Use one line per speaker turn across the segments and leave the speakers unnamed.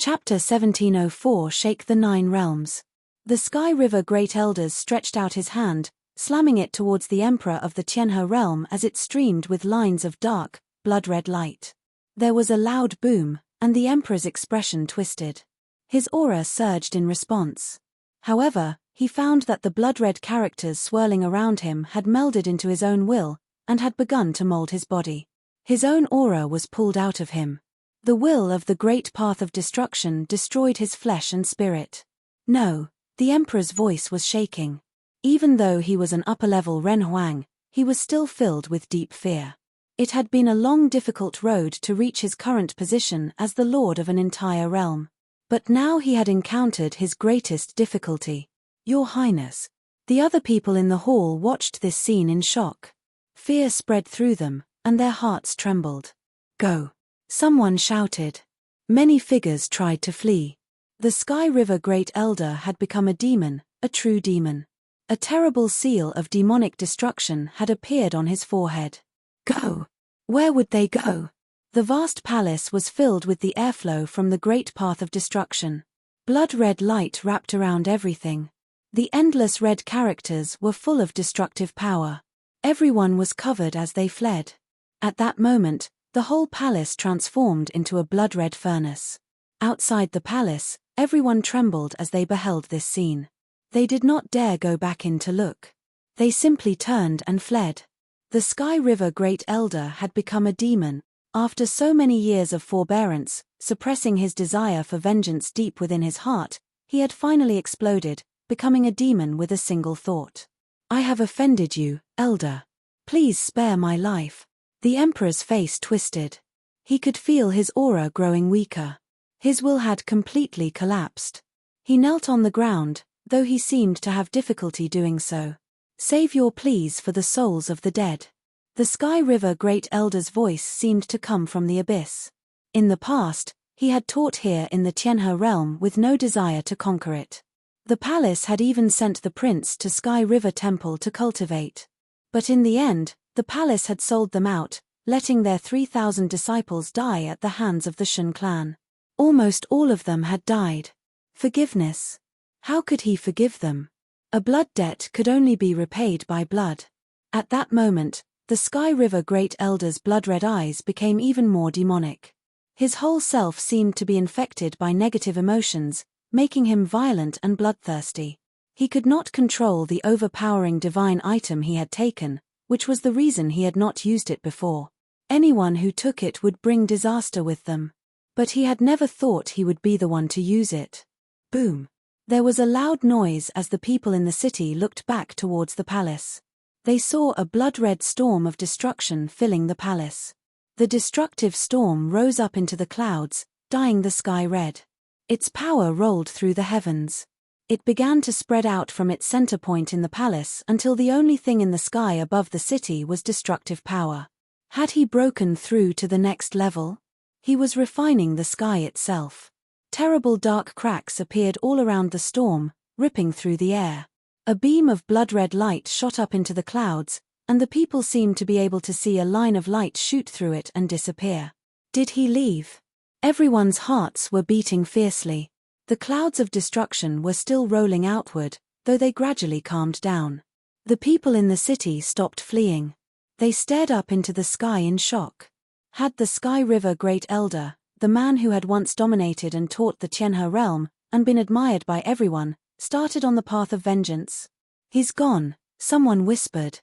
Chapter 1704 Shake the Nine Realms. The Sky River Great Elders stretched out his hand, slamming it towards the Emperor of the Tianhe realm as it streamed with lines of dark, blood-red light. There was a loud boom, and the Emperor's expression twisted. His aura surged in response. However, he found that the blood-red characters swirling around him had melded into his own will, and had begun to mold his body. His own aura was pulled out of him. The will of the great path of destruction destroyed his flesh and spirit. No, the Emperor's voice was shaking. Even though he was an upper-level Ren Huang, he was still filled with deep fear. It had been a long, difficult road to reach his current position as the lord of an entire realm. But now he had encountered his greatest difficulty. Your Highness. The other people in the hall watched this scene in shock. Fear spread through them, and their hearts trembled. Go! Someone shouted. Many figures tried to flee. The Sky River Great Elder had become a demon, a true demon. A terrible seal of demonic destruction had appeared on his forehead. Go! Where would they go? The vast palace was filled with the airflow from the great path of destruction. Blood-red light wrapped around everything. The endless red characters were full of destructive power. Everyone was covered as they fled. At that moment, the whole palace transformed into a blood-red furnace. Outside the palace, everyone trembled as they beheld this scene. They did not dare go back in to look. They simply turned and fled. The Sky River Great Elder had become a demon. After so many years of forbearance, suppressing his desire for vengeance deep within his heart, he had finally exploded, becoming a demon with a single thought. I have offended you, Elder. Please spare my life. The Emperor's face twisted. He could feel his aura growing weaker. His will had completely collapsed. He knelt on the ground, though he seemed to have difficulty doing so. Save your pleas for the souls of the dead. The Sky River Great Elder's voice seemed to come from the abyss. In the past, he had taught here in the Tianhe realm with no desire to conquer it. The palace had even sent the prince to Sky River Temple to cultivate. But in the end, the palace had sold them out, letting their 3,000 disciples die at the hands of the Shun clan. Almost all of them had died. Forgiveness. How could he forgive them? A blood debt could only be repaid by blood. At that moment, the Sky River Great Elder's blood-red eyes became even more demonic. His whole self seemed to be infected by negative emotions, making him violent and bloodthirsty. He could not control the overpowering divine item he had taken, which was the reason he had not used it before. Anyone who took it would bring disaster with them. But he had never thought he would be the one to use it. Boom! There was a loud noise as the people in the city looked back towards the palace. They saw a blood-red storm of destruction filling the palace. The destructive storm rose up into the clouds, dyeing the sky red. Its power rolled through the heavens. It began to spread out from its center point in the palace until the only thing in the sky above the city was destructive power. Had he broken through to the next level? He was refining the sky itself. Terrible dark cracks appeared all around the storm, ripping through the air. A beam of blood-red light shot up into the clouds, and the people seemed to be able to see a line of light shoot through it and disappear. Did he leave? Everyone's hearts were beating fiercely. The clouds of destruction were still rolling outward, though they gradually calmed down. The people in the city stopped fleeing. They stared up into the sky in shock. Had the Sky River Great Elder, the man who had once dominated and taught the Tianhe realm, and been admired by everyone, started on the path of vengeance? He's gone, someone whispered.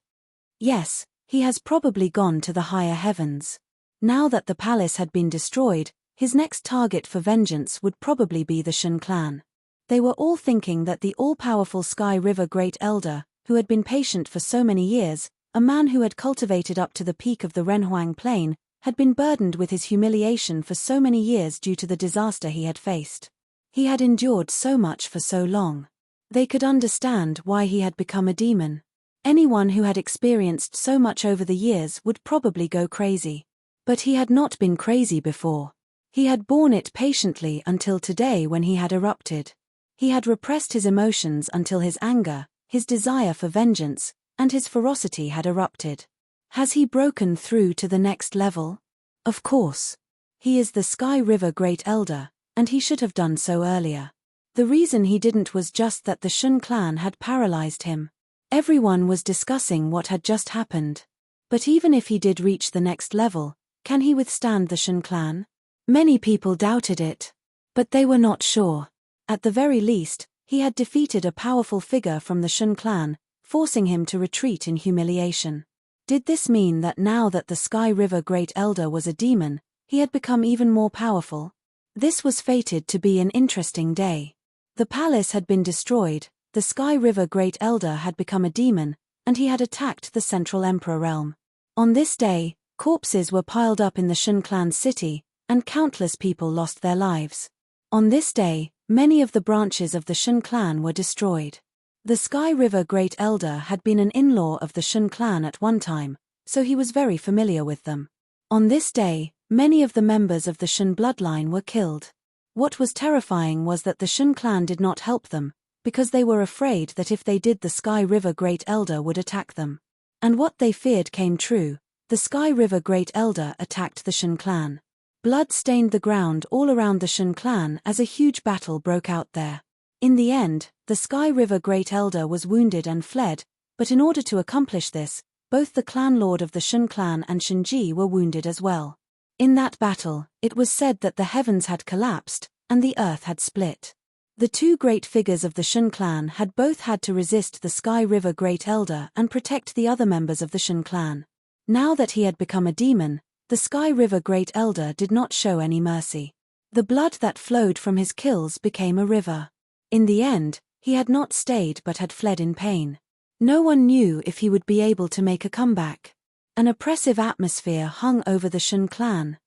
Yes, he has probably gone to the higher heavens. Now that the palace had been destroyed, his next target for vengeance would probably be the Shun clan. They were all thinking that the all-powerful Sky River Great Elder, who had been patient for so many years, a man who had cultivated up to the peak of the Renhuang Plain, had been burdened with his humiliation for so many years due to the disaster he had faced. He had endured so much for so long. They could understand why he had become a demon. Anyone who had experienced so much over the years would probably go crazy. But he had not been crazy before. He had borne it patiently until today when he had erupted. He had repressed his emotions until his anger, his desire for vengeance, and his ferocity had erupted. Has he broken through to the next level? Of course. He is the Sky River Great Elder, and he should have done so earlier. The reason he didn't was just that the Shun clan had paralyzed him. Everyone was discussing what had just happened. But even if he did reach the next level, can he withstand the Shun clan? Many people doubted it. But they were not sure. At the very least, he had defeated a powerful figure from the Shun clan, forcing him to retreat in humiliation. Did this mean that now that the Sky River Great Elder was a demon, he had become even more powerful? This was fated to be an interesting day. The palace had been destroyed, the Sky River Great Elder had become a demon, and he had attacked the Central Emperor realm. On this day, corpses were piled up in the Shun clan's city, and countless people lost their lives. On this day, many of the branches of the Shun clan were destroyed. The Sky River Great Elder had been an in-law of the Shun clan at one time, so he was very familiar with them. On this day, many of the members of the Shun bloodline were killed. What was terrifying was that the Shun clan did not help them, because they were afraid that if they did, the Sky River Great Elder would attack them. And what they feared came true. The Sky River Great Elder attacked the Shun clan. Blood stained the ground all around the Shun clan as a huge battle broke out there. In the end, the Sky River Great Elder was wounded and fled, but in order to accomplish this, both the clan lord of the Shun clan and Shinji were wounded as well. In that battle, it was said that the heavens had collapsed, and the earth had split. The two great figures of the Shun clan had both had to resist the Sky River Great Elder and protect the other members of the Shun clan. Now that he had become a demon, the Sky River Great Elder did not show any mercy. The blood that flowed from his kills became a river. In the end, he had not stayed but had fled in pain. No one knew if he would be able to make a comeback. An oppressive atmosphere hung over the Shun clan.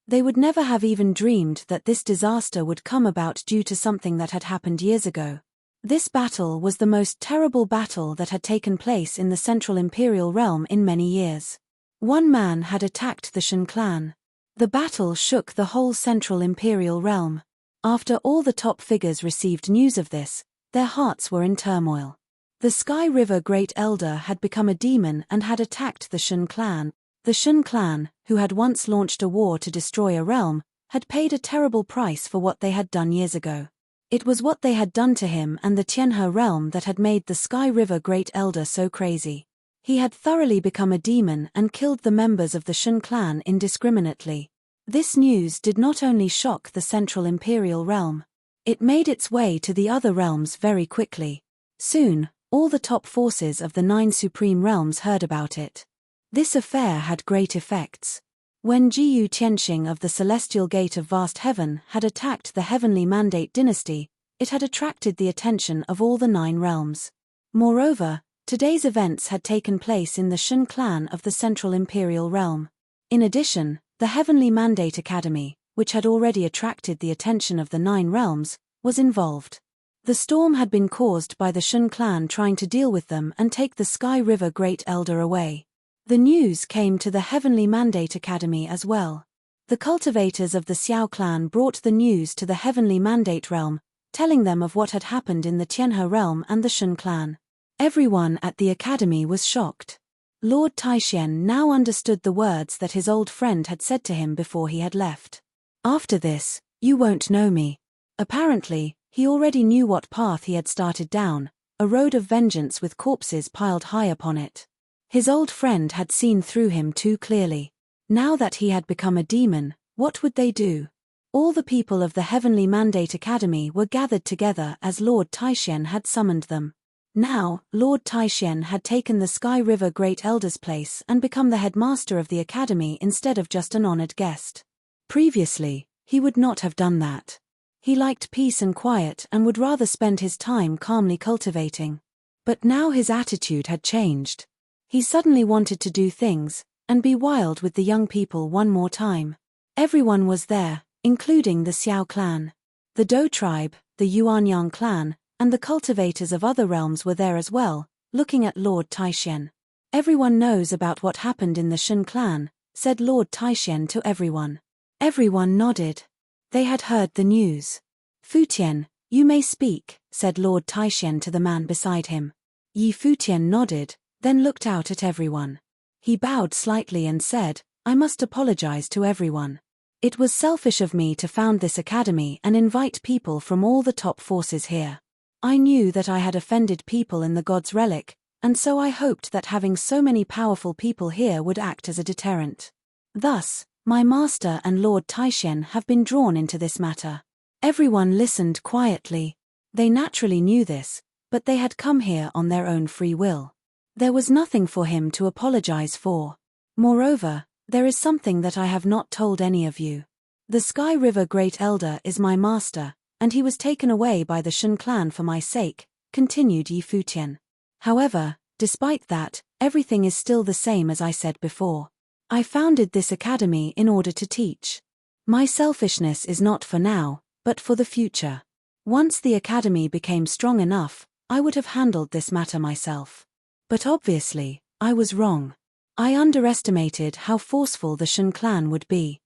They would never have even dreamed that this disaster would come about due to something that had happened years ago. This battle was the most terrible battle that had taken place in the Central Imperial Realm in many years. One man had attacked the Shun clan. The battle shook the whole Central Imperial Realm. After all the top figures received news of this, their hearts were in turmoil. The Sky River Great Elder had become a demon and had attacked the Shun clan. The Shun clan, who had once launched a war to destroy a realm, had paid a terrible price for what they had done years ago. It was what they had done to him and the Tianhe realm that had made the Sky River Great Elder so crazy. He had thoroughly become a demon and killed the members of the Shun clan indiscriminately. This news did not only shock the Central Imperial Realm. It made its way to the other realms very quickly. Soon, all the top forces of the 9 Supreme Realms heard about it. This affair had great effects. When Jiyu Tianxing of the Celestial Gate of Vast Heaven had attacked the Heavenly Mandate dynasty, it had attracted the attention of all the 9 realms. Moreover, today's events had taken place in the Shun clan of the Central Imperial Realm. In addition, the Heavenly Mandate Academy, which had already attracted the attention of the 9 realms, was involved. The storm had been caused by the Shun clan trying to deal with them and take the Sky River Great Elder away. The news came to the Heavenly Mandate Academy as well. The cultivators of the Xiao clan brought the news to the Heavenly Mandate realm, telling them of what had happened in the Tianhe realm and the Shun clan. Everyone at the academy was shocked. Lord Taishen now understood the words that his old friend had said to him before he had left. After this, you won't know me. Apparently, he already knew what path he had started down, a road of vengeance with corpses piled high upon it. His old friend had seen through him too clearly. Now that he had become a demon, what would they do? All the people of the Heavenly Mandate Academy were gathered together as Lord Taishen had summoned them. Now, Lord Taishen had taken the Sky River Great Elder's place and become the headmaster of the academy instead of just an honored guest. Previously, he would not have done that. He liked peace and quiet and would rather spend his time calmly cultivating. But now his attitude had changed. He suddenly wanted to do things, and be wild with the young people one more time. Everyone was there, including the Xiao clan. The Dou tribe, the Yuanyang clan, and the cultivators of other realms were there as well, looking at Lord Taishen. Everyone knows about what happened in the Shun clan, said Lord Taishen to everyone. Everyone nodded. They had heard the news. Futian, you may speak, said Lord Taishen to the man beside him. Yi Futian nodded, then looked out at everyone. He bowed slightly and said, I must apologize to everyone. It was selfish of me to found this academy and invite people from all the top forces here. I knew that I had offended people in the God's Relic, and so I hoped that having so many powerful people here would act as a deterrent. Thus, my master and Lord Taishen have been drawn into this matter. Everyone listened quietly. They naturally knew this, but they had come here on their own free will. There was nothing for him to apologize for. Moreover, there is something that I have not told any of you. The Sky River Great Elder is my master, and he was taken away by the Shun clan for my sake, continued Yi Futian. However, despite that, everything is still the same as I said before. I founded this academy in order to teach. My selfishness is not for now, but for the future. Once the academy became strong enough, I would have handled this matter myself. But obviously, I was wrong. I underestimated how forceful the Shun clan would be.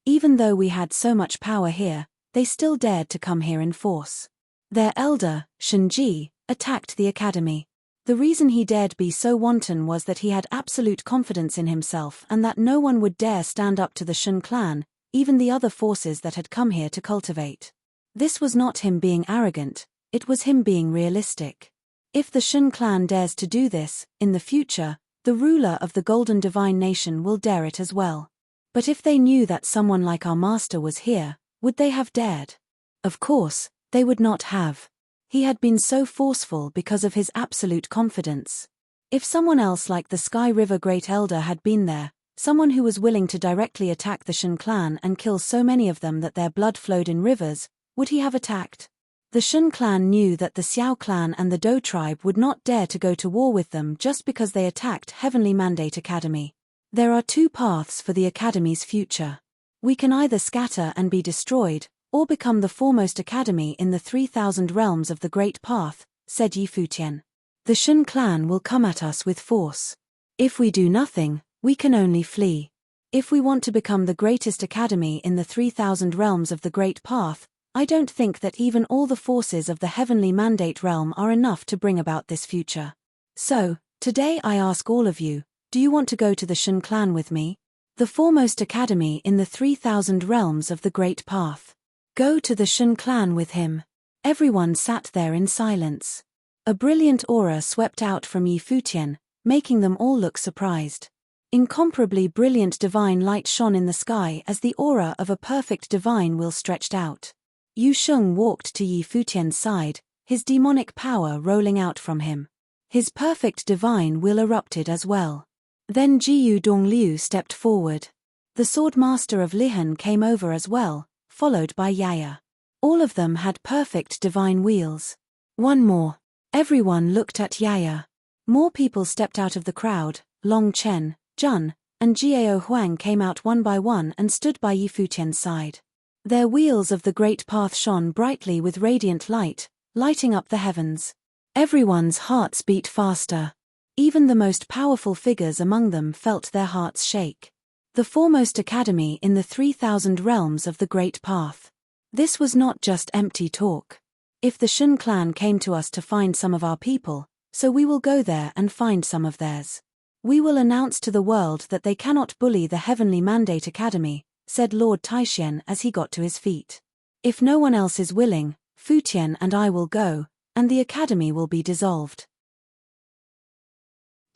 Even though we had so much power here, they still dared to come here in force. Their elder, Shenji, attacked the academy. The reason he dared be so wanton was that he had absolute confidence in himself and that no one would dare stand up to the Shun clan, even the other forces that had come here to cultivate. This was not him being arrogant, it was him being realistic. If the Shun clan dares to do this, in the future, the ruler of the Golden Divine Nation will dare it as well. But if they knew that someone like our master was here, would they have dared? Of course, they would not have. He had been so forceful because of his absolute confidence. If someone else like the Sky River Great Elder had been there, someone who was willing to directly attack the Shun clan and kill so many of them that their blood flowed in rivers, would he have attacked? The Shun clan knew that the Xiao clan and the Dou tribe would not dare to go to war with them just because they attacked Heavenly Mandate Academy. There are two paths for the Academy's future. We can either scatter and be destroyed, or become the foremost academy in the 3,000 realms of the Great Path, said Yi Futian. The Shun clan will come at us with force. If we do nothing, we can only flee. If we want to become the greatest academy in the 3,000 realms of the Great Path, I don't think that even all the forces of the Heavenly Mandate realm are enough to bring about this future. So, today I ask all of you, do you want to go to the Shun clan with me? The foremost academy in the 3,000 realms of the Great Path. Go to the Shun clan with him. Everyone sat there in silence. A brilliant aura swept out from Yi Futian, making them all look surprised. Incomparably brilliant divine light shone in the sky as the aura of a perfect divine will stretched out. Yu Sheng walked to Yi Futian's side, his demonic power rolling out from him. His perfect divine will erupted as well. Then Jiyu Dongliu stepped forward. The sword master of Lihan came over as well, followed by Yaya. All of them had perfect divine wheels. One more. Everyone looked at Yaya. More people stepped out of the crowd. Long Chen, Jun, and Jiao Huang came out one by one and stood by Yi Futian's side. Their wheels of the Great Path shone brightly with radiant light, lighting up the heavens. Everyone's hearts beat faster. Even the most powerful figures among them felt their hearts shake. The foremost academy in the 3,000 realms of the Great Path. This was not just empty talk. If the Shun clan came to us to find some of our people, so we will go there and find some of theirs. We will announce to the world that they cannot bully the Heavenly Mandate Academy, said Lord Taishen as he got to his feet. If no one else is willing, Futian and I will go, and the academy will be dissolved.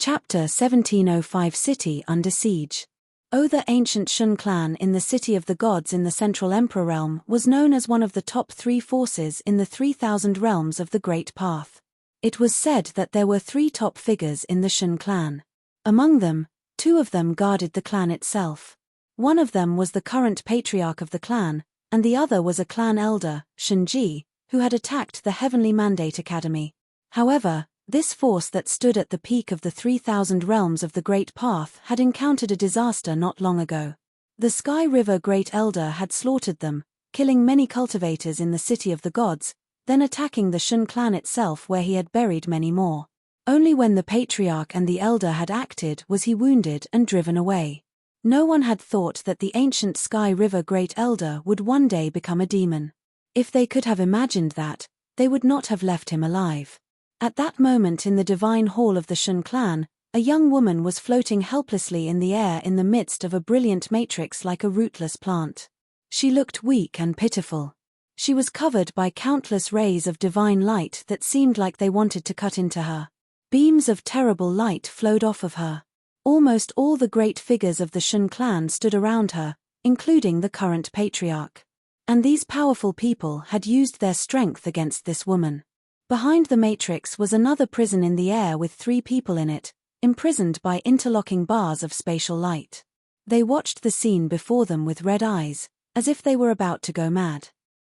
Chapter 1705 City Under Siege. The ancient Shun clan in the City of the Gods in the Central Emperor Realm was known as one of the top 3 forces in the 3,000 realms of the Great Path. It was said that there were 3 top figures in the Shun clan. Among them, 2 of them guarded the clan itself. One of them was the current patriarch of the clan, and the other was a clan elder, Shenji, who had attacked the Heavenly Mandate Academy. However, this force that stood at the peak of the 3,000 realms of the Great Path had encountered a disaster not long ago. The Sky River Great Elder had slaughtered them, killing many cultivators in the City of the Gods, then attacking the Shun clan itself where he had buried many more. Only when the patriarch and the elder had acted was he wounded and driven away. No one had thought that the ancient Sky River Great Elder would one day become a demon. If they could have imagined that, they would not have left him alive. At that moment in the divine hall of the Shun clan, a young woman was floating helplessly in the air in the midst of a brilliant matrix like a rootless plant. She looked weak and pitiful. She was covered by countless rays of divine light that seemed like they wanted to cut into her. Beams of terrible light flowed off of her. Almost all the great figures of the Shun clan stood around her, including the current patriarch. And these powerful people had used their strength against this woman. Behind the matrix was another prison in the air with 3 people in it, imprisoned by interlocking bars of spatial light. They watched the scene before them with red eyes, as if they were about to go mad.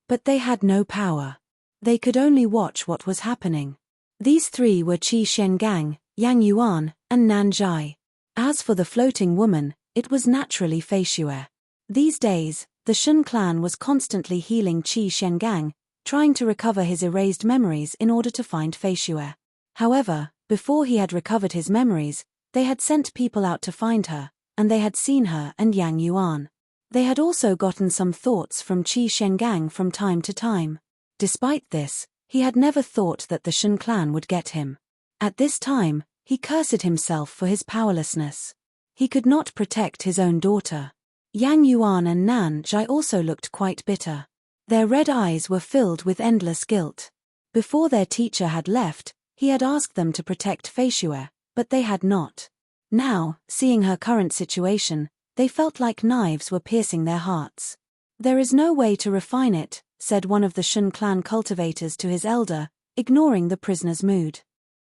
But they had no power. They could only watch what was happening. These 3 were Qi Shengang, Yang Yuan, and Nan Zhai. As for the floating woman, it was naturally Fei Xue. These days, the Shun clan was constantly healing Qi Shengang, trying to recover his erased memories in order to find Fei Xue. However, before he had recovered his memories, they had sent people out to find her, and they had seen her and Yang Yuan. They had also gotten some thoughts from Qi Shengang from time to time. Despite this, he had never thought that the Shun clan would get him. At this time, he cursed himself for his powerlessness. He could not protect his own daughter. Yang Yuan and Nan Zhai also looked quite bitter. Their red eyes were filled with endless guilt. Before their teacher had left, he had asked them to protect Fei Xue, but they had not. Now, seeing her current situation, they felt like knives were piercing their hearts. "There is no way to refine it," said one of the Shun clan cultivators to his elder, ignoring the prisoner's mood.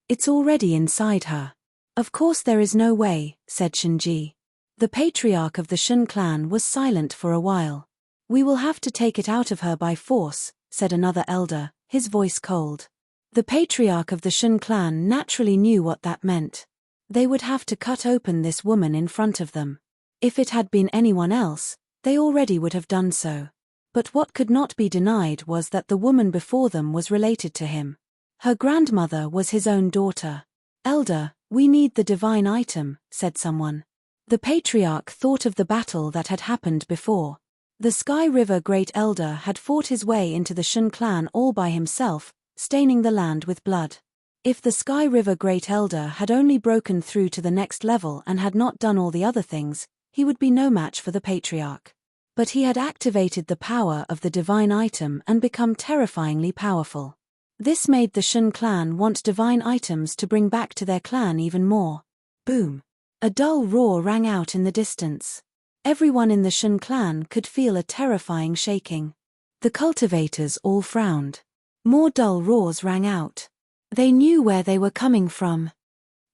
"It's already inside her." "Of course there is no way," said Shinji. The patriarch of the Shun clan was silent for a while. "We will have to take it out of her by force," said another elder, his voice cold. The patriarch of the Shun clan naturally knew what that meant. They would have to cut open this woman in front of them. If it had been anyone else, they already would have done so. But what could not be denied was that the woman before them was related to him. Her grandmother was his own daughter. "Elder, we need the divine item," said someone. The patriarch thought of the battle that had happened before. The Sky River Great Elder had fought his way into the Shun clan all by himself, staining the land with blood. If the Sky River Great Elder had only broken through to the next level and had not done all the other things, he would be no match for the patriarch. But he had activated the power of the divine item and become terrifyingly powerful. This made the Shun clan want divine items to bring back to their clan even more. Boom! A dull roar rang out in the distance. Everyone in the Shun clan could feel a terrifying shaking. The cultivators all frowned. More dull roars rang out. They knew where they were coming from.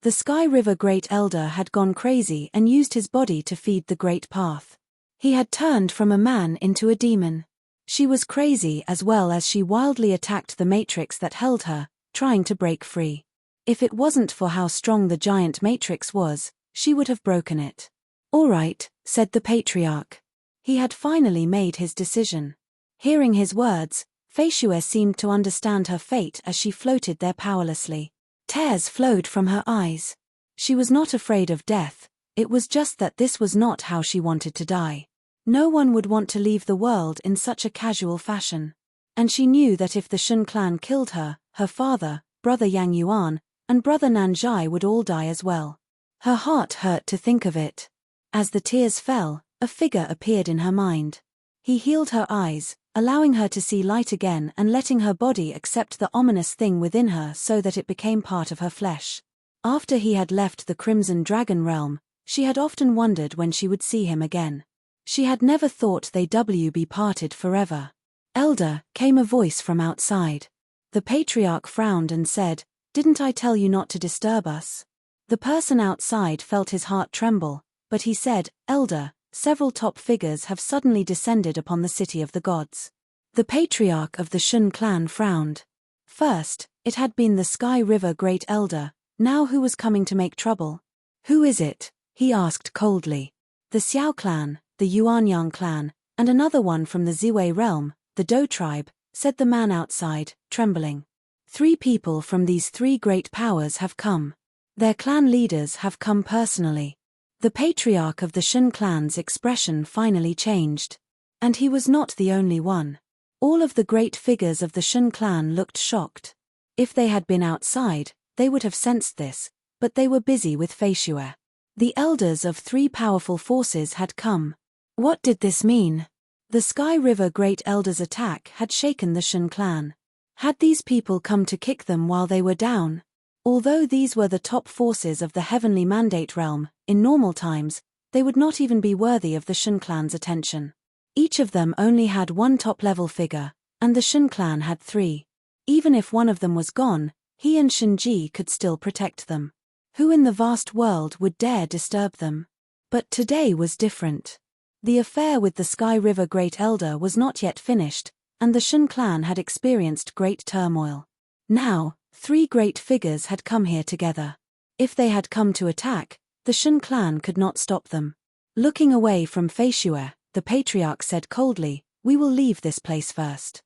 The Sky River Great Elder had gone crazy and used his body to feed the Great Path. He had turned from a man into a demon. She was crazy as well as she wildly attacked the matrix that held her, trying to break free. If it wasn't for how strong the giant matrix was, she would have broken it. "All right," said the patriarch. He had finally made his decision. Hearing his words, Fei Xue seemed to understand her fate as she floated there powerlessly. Tears flowed from her eyes. She was not afraid of death, it was just that this was not how she wanted to die. No one would want to leave the world in such a casual fashion. And she knew that if the Shun clan killed her, her father, brother Yang Yuan, and brother Nan Zhai would all die as well. Her heart hurt to think of it. As the tears fell, a figure appeared in her mind. He healed her eyes, allowing her to see light again and letting her body accept the ominous thing within her so that it became part of her flesh. After he had left the Crimson Dragon realm, she had often wondered when she would see him again. She had never thought they'd be parted forever. "Elder," came a voice from outside. The patriarch frowned and said, "Didn't I tell you not to disturb us?" The person outside felt his heart tremble, but he said, "Elder, several top figures have suddenly descended upon the city of the gods." The patriarch of the Shun clan frowned. First, it had been the Sky River Great Elder, now who was coming to make trouble? "Who is it?" he asked coldly. "The Xiao clan, the Yuanyang clan, and another one from the Ziwei realm, the Dou tribe," said the man outside, trembling. 3 people from these 3 great powers have come. Their clan leaders have come personally. The patriarch of the Shun clan's expression finally changed. And he was not the only one. All of the great figures of the Shun clan looked shocked. If they had been outside, they would have sensed this, but they were busy with Fei Xue. The elders of 3 powerful forces had come. What did this mean? The Sky River Great Elder's attack had shaken the Shen clan. Had these people come to kick them while they were down? Although these were the top forces of the Heavenly Mandate realm, in normal times, they would not even be worthy of the Shen clan's attention. Each of them only had one top-level figure, and the Shen clan had 3. Even if one of them was gone, he and Shinji could still protect them. Who in the vast world would dare disturb them? But today was different. The affair with the Sky River Great Elder was not yet finished, and the Shen clan had experienced great turmoil. Now, 3 great figures had come here together. If they had come to attack, the Shen clan could not stop them. Looking away from Feishue, the patriarch said coldly, "We will leave this place first."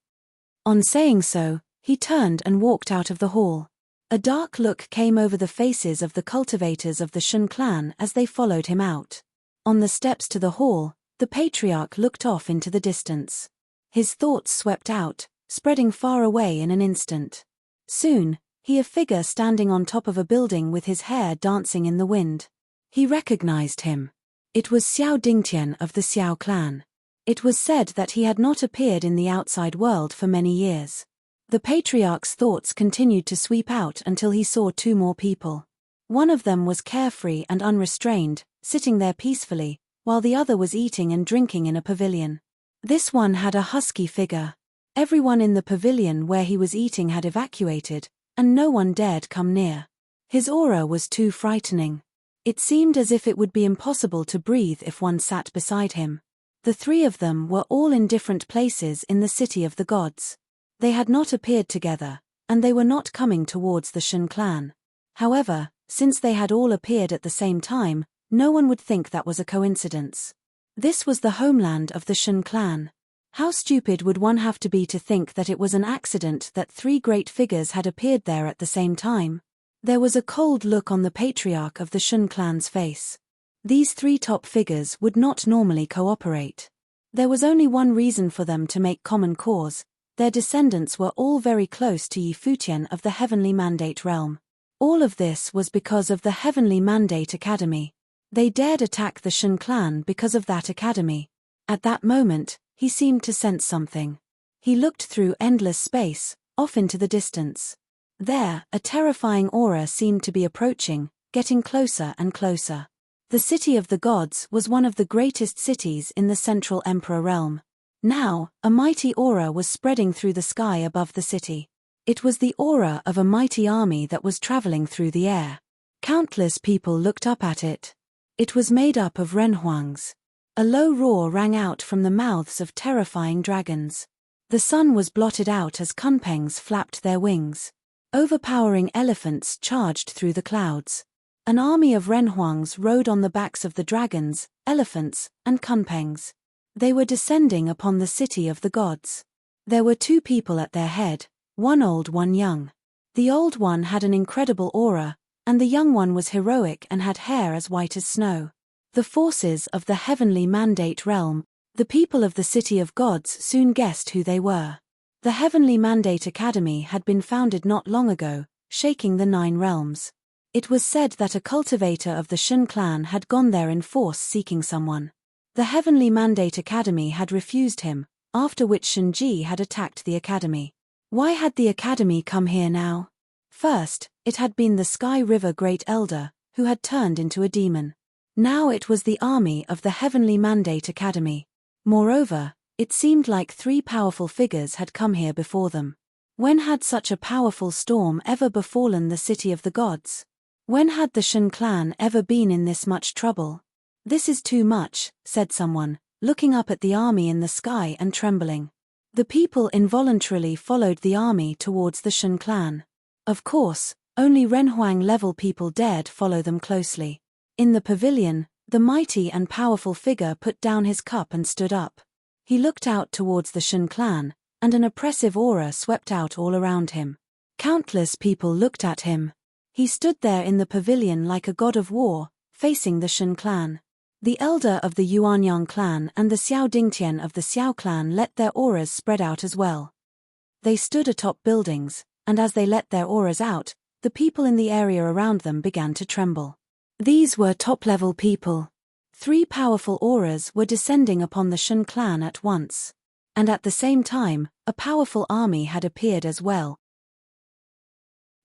On saying so, he turned and walked out of the hall. A dark look came over the faces of the cultivators of the Shen clan as they followed him out. On the steps to the hall, the patriarch looked off into the distance. His thoughts swept out, spreading far away in an instant. Soon, he saw a figure standing on top of a building with his hair dancing in the wind. He recognized him. It was Xiao Dingtian of the Xiao clan. It was said that he had not appeared in the outside world for many years. The patriarch's thoughts continued to sweep out until he saw 2 more people. One of them was carefree and unrestrained, sitting there peacefully, while the other was eating and drinking in a pavilion. This one had a husky figure. Everyone in the pavilion where he was eating had evacuated, and no one dared come near. His aura was too frightening. It seemed as if it would be impossible to breathe if one sat beside him. The 3 of them were all in different places in the city of the gods. They had not appeared together, and they were not coming towards the Shen clan. However, since they had all appeared at the same time, no one would think that was a coincidence. This was the homeland of the Shen clan. How stupid would one have to be to think that it was an accident that 3 great figures had appeared there at the same time? There was a cold look on the patriarch of the Shen clan's face. These 3 top figures would not normally cooperate. There was only one reason for them to make common cause. Their descendants were all very close to Futian of the Heavenly Mandate realm. All of this was because of the Heavenly Mandate Academy. They dared attack the Shen clan because of that academy. At that moment, he seemed to sense something. He looked through endless space, off into the distance. There, a terrifying aura seemed to be approaching, getting closer and closer. The city of the gods was one of the greatest cities in the Central Emperor realm. Now, a mighty aura was spreading through the sky above the city. It was the aura of a mighty army that was traveling through the air. Countless people looked up at it. It was made up of renhuangs. A low roar rang out from the mouths of terrifying dragons. The sun was blotted out as kunpengs flapped their wings. Overpowering elephants charged through the clouds. An army of renhuangs rode on the backs of the dragons, elephants, and kunpengs. They were descending upon the city of the gods. There were 2 people at their head, one old, one young. The old one had an incredible aura, and the young one was heroic and had hair as white as snow. The forces of the Heavenly Mandate realm, the people of the City of Gods soon guessed who they were. The Heavenly Mandate Academy had been founded not long ago, shaking the 9 realms. It was said that a cultivator of the Shen clan had gone there in force seeking someone. The Heavenly Mandate Academy had refused him, after which Shinji had attacked the academy. Why had the academy come here now? First, it had been the Sky River Great Elder, who had turned into a demon. Now it was the army of the Heavenly Mandate Academy. Moreover, it seemed like 3 powerful figures had come here before them. When had such a powerful storm ever befallen the city of the gods? When had the Shen clan ever been in this much trouble? "This is too much," said someone, looking up at the army in the sky and trembling. The people involuntarily followed the army towards the Shen clan. Of course, only renhuang-level people dared follow them closely. In the pavilion, the mighty and powerful figure put down his cup and stood up. He looked out towards the Shen clan, and an oppressive aura swept out all around him. Countless people looked at him. He stood there in the pavilion like a god of war, facing the Shen clan. The elder of the Yuanyang clan and the Xiao Dingtian of the Xiao clan let their auras spread out as well. They stood atop buildings, and as they let their auras out, the people in the area around them began to tremble. These were top-level people. 3 powerful auras were descending upon the Shun clan at once. And at the same time, a powerful army had appeared as well.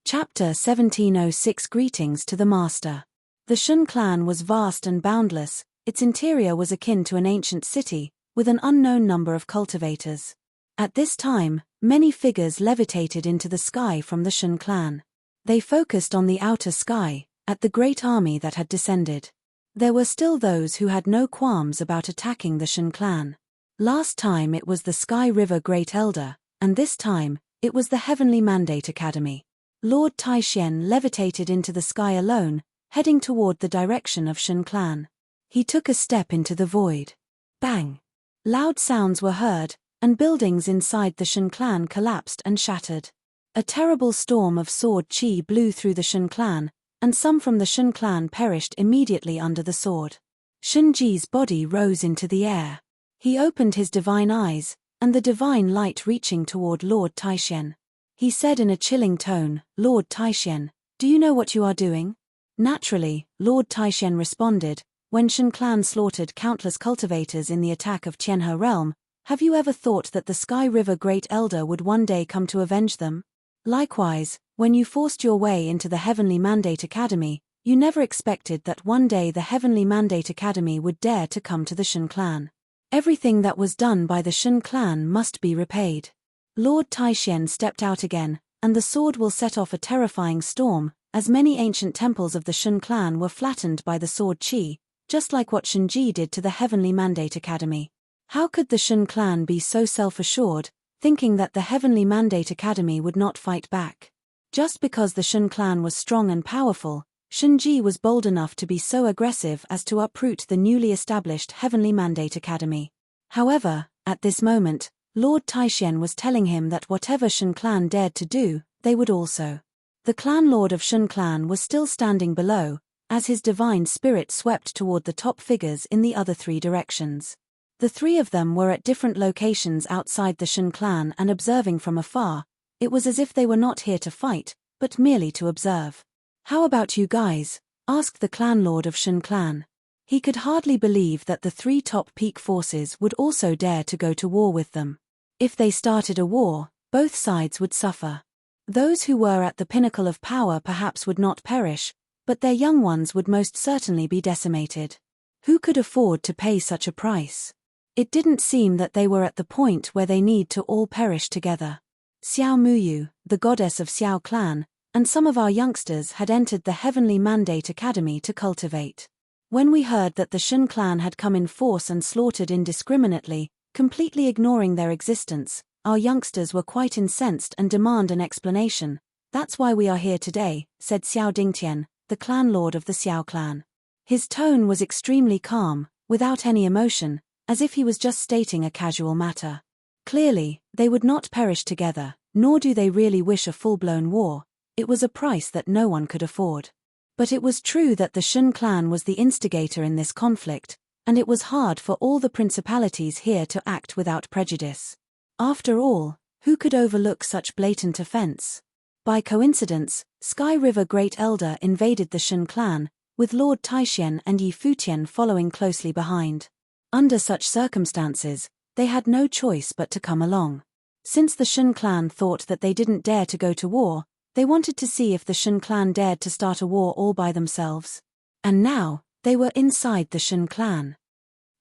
Chapter 1706 Greetings to the Master. The Shun clan was vast and boundless, its interior was akin to an ancient city, with an unknown number of cultivators. At this time, many figures levitated into the sky from the Shun clan. They focused on the outer sky, at the great army that had descended. There were still those who had no qualms about attacking the Shun clan. Last time it was the Sky River Great Elder, and this time, it was the Heavenly Mandate Academy. Lord Taishen levitated into the sky alone, heading toward the direction of Shun clan. He took a step into the void. Bang! Loud sounds were heard, and buildings inside the Shun clan collapsed and shattered. A terrible storm of sword chi blew through the Shun clan, and some from the Shun clan perished immediately under the sword. Shunji's body rose into the air. He opened his divine eyes, and the divine light reaching toward Lord Taishen. He said in a chilling tone, "Lord Taishen, do you know what you are doing?" Naturally, Lord Taishen responded, "When Shun clan slaughtered countless cultivators in the attack of Tianhe realm, have you ever thought that the Sky River Great Elder would one day come to avenge them? Likewise, when you forced your way into the Heavenly Mandate Academy, you never expected that one day the Heavenly Mandate Academy would dare to come to the Shun clan. Everything that was done by the Shun clan must be repaid." Lord Taishen stepped out again, and the sword will set off a terrifying storm, as many ancient temples of the Shun clan were flattened by the sword chi, just like what Shunji did to the Heavenly Mandate Academy. How could the Shun clan be so self-assured, thinking that the Heavenly Mandate Academy would not fight back? Just because the Shun clan was strong and powerful, Shunji was bold enough to be so aggressive as to uproot the newly established Heavenly Mandate Academy. However, at this moment, Lord Taishen was telling him that whatever Shun clan dared to do, they would also. The clan lord of Shun clan was still standing below, as his divine spirit swept toward the top figures in the other 3 directions. The 3 of them were at different locations outside the Shun clan and observing from afar. It was as if they were not here to fight, but merely to observe. "How about you guys?" asked the clan lord of Shun clan. He could hardly believe that the 3 top peak forces would also dare to go to war with them. If they started a war, both sides would suffer. Those who were at the pinnacle of power perhaps would not perish, but their young ones would most certainly be decimated. Who could afford to pay such a price? It didn't seem that they were at the point where they need to all perish together. Xiao Muyu, the goddess of Xiao clan, and some of our youngsters had entered the Heavenly Mandate Academy to cultivate. When we heard that the Shun clan had come in force and slaughtered indiscriminately, completely ignoring their existence, our youngsters were quite incensed and demand an explanation. "That's why we are here today," said Xiao Dingtian, the clan lord of the Xiao clan. His tone was extremely calm, without any emotion, as if he was just stating a casual matter. Clearly, they would not perish together, nor do they really wish a full-blown war. It was a price that no one could afford. But it was true that the Shun clan was the instigator in this conflict, and it was hard for all the principalities here to act without prejudice. After all, who could overlook such blatant offense? By coincidence, Sky River Great Elder invaded the Shun clan, with Lord Taishen and Yi Futian following closely behind. Under such circumstances, they had no choice but to come along. Since the Shun clan thought that they didn't dare to go to war, they wanted to see if the Shun clan dared to start a war all by themselves. And now, they were inside the Shun clan.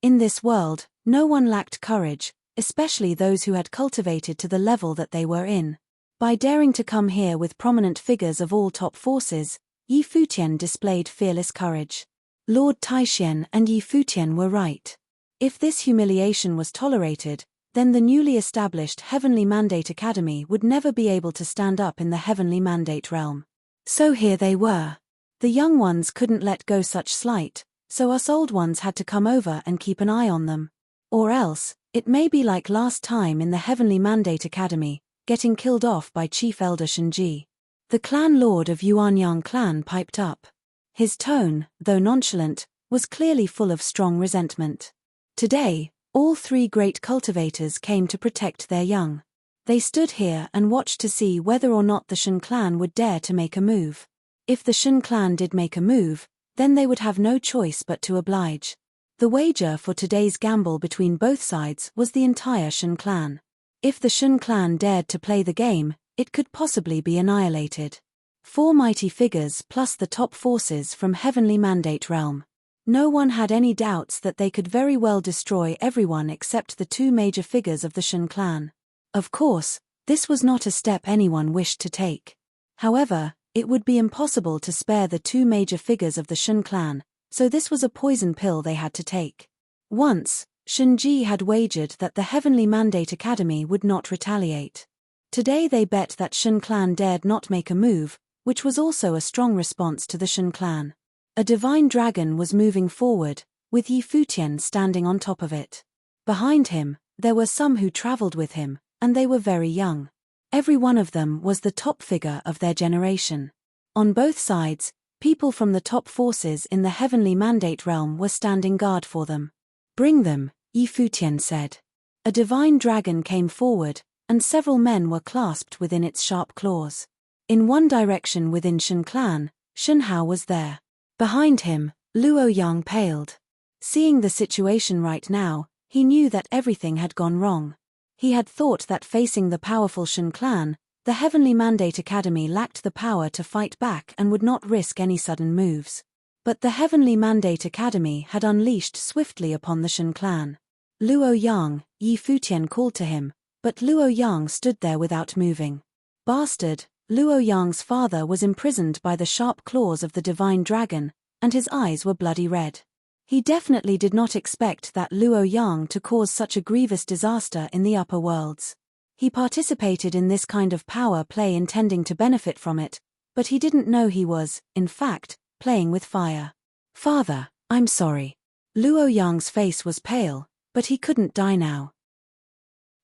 In this world, no one lacked courage, especially those who had cultivated to the level that they were in. By daring to come here with prominent figures of all top forces, Yi Futian displayed fearless courage. Lord Taishen and Yi Futian were right. If this humiliation was tolerated, then the newly established Heavenly Mandate Academy would never be able to stand up in the Heavenly Mandate realm. So here they were. The young ones couldn't let go such slight, so us old ones had to come over and keep an eye on them. Or else, it may be like last time in the Heavenly Mandate Academy, getting killed off by Chief Elder Shunji. The clan lord of Yuanyang clan piped up. His tone, though nonchalant, was clearly full of strong resentment. Today, all 3 great cultivators came to protect their young. They stood here and watched to see whether or not the Shun clan would dare to make a move. If the Shun clan did make a move, then they would have no choice but to oblige. The wager for today's gamble between both sides was the entire Shen clan. If the Shen clan dared to play the game, it could possibly be annihilated. 4 mighty figures plus the top forces from Heavenly Mandate Realm. No one had any doubts that they could very well destroy everyone except the 2 major figures of the Shen clan. Of course, this was not a step anyone wished to take. However, it would be impossible to spare the 2 major figures of the Shen clan, so this was a poison pill they had to take. Once, Shenji had wagered that the Heavenly Mandate Academy would not retaliate. Today they bet that Shen clan dared not make a move, which was also a strong response to the Shen clan. A divine dragon was moving forward, with Futian standing on top of it. Behind him, there were some who traveled with him, and they were very young. Every one of them was the top figure of their generation. On both sides, people from the top forces in the Heavenly Mandate Realm were standing guard for them. "Bring them," Futian said. A divine dragon came forward, and several men were clasped within its sharp claws. In one direction within Shen clan, Shen Hao was there. Behind him, Luo Yang paled. Seeing the situation right now, he knew that everything had gone wrong. He had thought that facing the powerful Shen clan, the Heavenly Mandate Academy lacked the power to fight back and would not risk any sudden moves. But the Heavenly Mandate Academy had unleashed swiftly upon the Shen clan. "Luo Yang," Futian called to him, but Luo Yang stood there without moving. Bastard, Luo Yang's father was imprisoned by the sharp claws of the divine dragon, and his eyes were bloody red. He definitely did not expect that Luo Yang to cause such a grievous disaster in the upper worlds. He participated in this kind of power play intending to benefit from it, but he didn't know he was, in fact, playing with fire. "Father, I'm sorry." Luo Yang's face was pale, but he couldn't die now.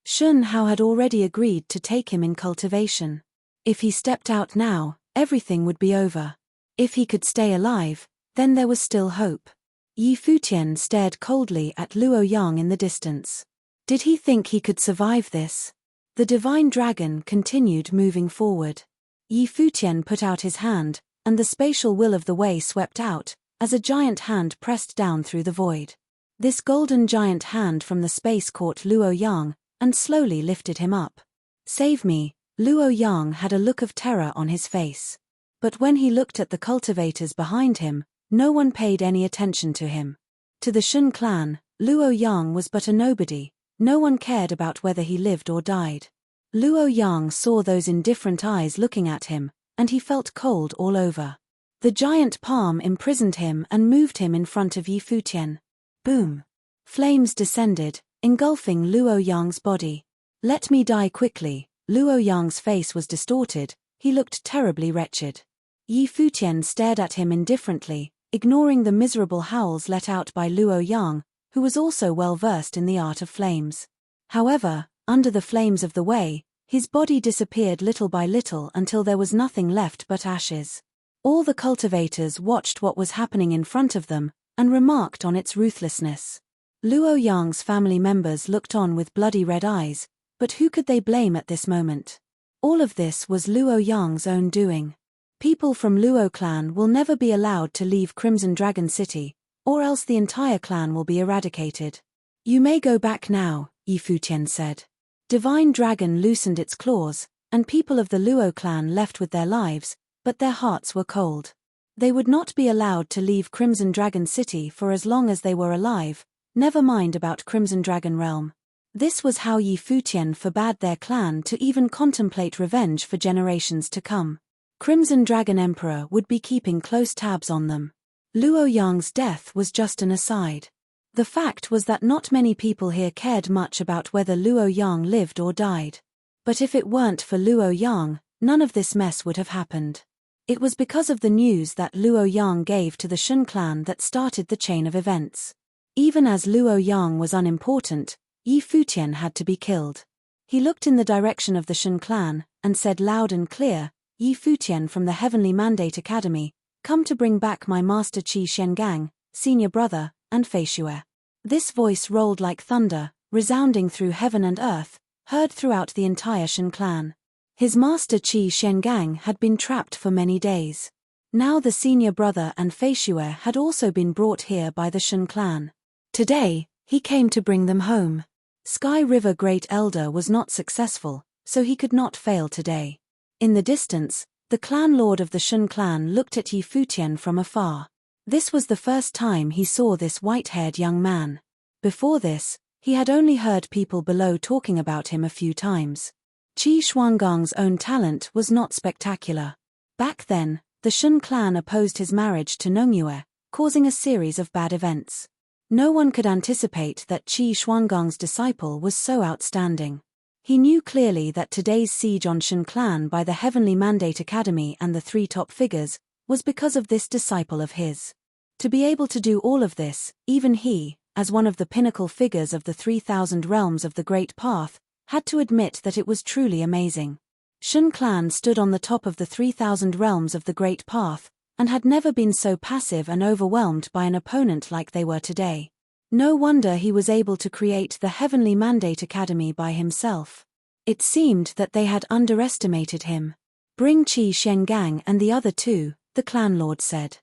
Shen Hao had already agreed to take him in cultivation. If he stepped out now, everything would be over. If he could stay alive, then there was still hope. Futian stared coldly at Luo Yang in the distance. Did he think he could survive this? The divine dragon continued moving forward. Futian put out his hand, and the spatial will of the way swept out, as a giant hand pressed down through the void. This golden giant hand from the space caught Luo Yang, and slowly lifted him up. "Save me." Luo Yang had a look of terror on his face. But when he looked at the cultivators behind him, no one paid any attention to him. To the Shen clan, Luo Yang was but a nobody. No one cared about whether he lived or died. Luo Yang saw those indifferent eyes looking at him, and he felt cold all over. The giant palm imprisoned him and moved him in front of Futian. Boom! Flames descended, engulfing Luo Yang's body. "Let me die quickly." Luo Yang's face was distorted, he looked terribly wretched. Futian stared at him indifferently, ignoring the miserable howls let out by Luo Yang, who was also well versed in the art of flames. However, under the flames of the way, his body disappeared little by little until there was nothing left but ashes. All the cultivators watched what was happening in front of them, and remarked on its ruthlessness. Luo Yang's family members looked on with bloody red eyes, but who could they blame at this moment? All of this was Luo Yang's own doing. People from Luo clan will never be allowed to leave Crimson Dragon City, or else the entire clan will be eradicated. "You may go back now," Futian said. Divine Dragon loosened its claws, and people of the Luo clan left with their lives, but their hearts were cold. They would not be allowed to leave Crimson Dragon City for as long as they were alive, never mind about Crimson Dragon Realm. This was how Futian forbade their clan to even contemplate revenge for generations to come. Crimson Dragon Emperor would be keeping close tabs on them. Luo Yang's death was just an aside. The fact was that not many people here cared much about whether Luo Yang lived or died. But if it weren't for Luo Yang, none of this mess would have happened. It was because of the news that Luo Yang gave to the Shen clan that started the chain of events. Even as Luo Yang was unimportant, Futian had to be killed. He looked in the direction of the Shen clan, and said loud and clear, "Futian from the Heavenly Mandate Academy, come to bring back my master Qi Shengang, senior brother, and Fei Xue." This voice rolled like thunder, resounding through heaven and earth, heard throughout the entire Shen clan. His master Qi Shengang had been trapped for many days. Now the senior brother and Fei Xue had also been brought here by the Shen clan. Today, he came to bring them home. Sky River Great Elder was not successful, so he could not fail today. In the distance, the clan lord of the Shun clan looked at Yi Futian from afar. This was the first time he saw this white-haired young man. Before this, he had only heard people below talking about him a few times. Qi Shuangang's own talent was not spectacular. Back then, the Shun clan opposed his marriage to Nongyue, causing a series of bad events. No one could anticipate that Qi Shuangang's disciple was so outstanding. He knew clearly that today's siege on Shun clan by the Heavenly Mandate Academy and the three top figures was because of this disciple of his. To be able to do all of this, even he, as one of the pinnacle figures of the 3,000 realms of the Great Path, had to admit that it was truly amazing. Shun clan stood on the top of the 3,000 realms of the Great Path, and had never been so passive and overwhelmed by an opponent like they were today. No wonder he was able to create the Heavenly Mandate Academy by himself. It seemed that they had underestimated him. "Bring Qi Shengang and the other two," the clan lord said.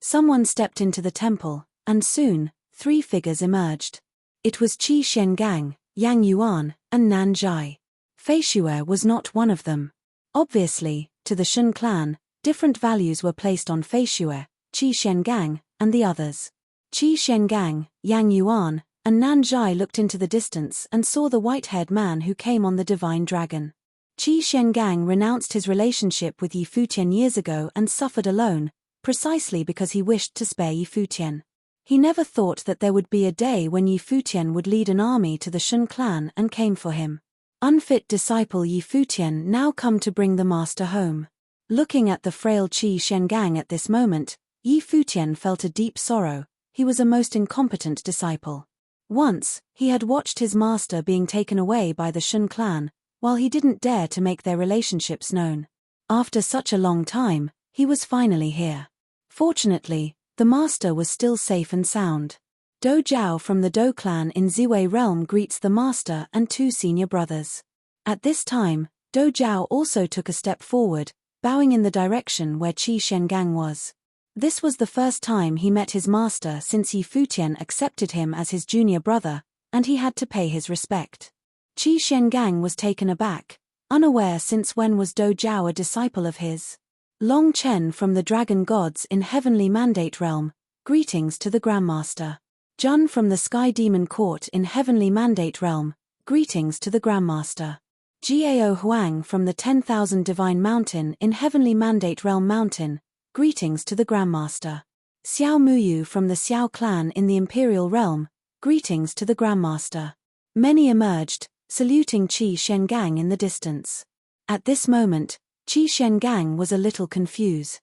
Someone stepped into the temple, and soon, 3 figures emerged. It was Qi Shengang, Yang Yuan, and Nan Zhai. Fei Xue was not one of them. Obviously, to the Shun clan, different values were placed on Fei Xue, Qi Shengang, and the others. Qi Shengang, Yang Yuan, and Nan Zhai looked into the distance and saw the white-haired man who came on the divine dragon. Qi Shengang renounced his relationship with Yi Futian years ago and suffered alone, precisely because he wished to spare Yi Futian. He never thought that there would be a day when Yi Futian would lead an army to the Shun clan and came for him. Unfit disciple Yi Futian now come to bring the master home. Looking at the frail Qi Shengang at this moment, Yi Futian felt a deep sorrow. He was a most incompetent disciple. Once, he had watched his master being taken away by the Shun clan, while he didn't dare to make their relationships known. After such a long time, he was finally here. Fortunately, the master was still safe and sound. Do Jiao from the Do clan in Ziwei realm greets the master and 2 senior brothers. At this time, Do Jiao also took a step forward, bowing in the direction where Qi Shengang was. This was the first time he met his master since Yi Futian accepted him as his junior brother, and he had to pay his respect. Qi Shengang was taken aback, unaware since when was Do Jiao a disciple of his. Long Chen from the Dragon Gods in Heavenly Mandate Realm, greetings to the Grandmaster. Jun from the Sky Demon Court in Heavenly Mandate Realm, greetings to the Grandmaster. Gao Huang from the 10,000 Divine Mountain in Heavenly Mandate Realm Mountain, greetings to the Grandmaster. Xiao Muyu from the Xiao clan in the Imperial Realm, greetings to the Grandmaster. Many emerged, saluting Qi Shengang in the distance. At this moment, Qi Shengang was a little confused.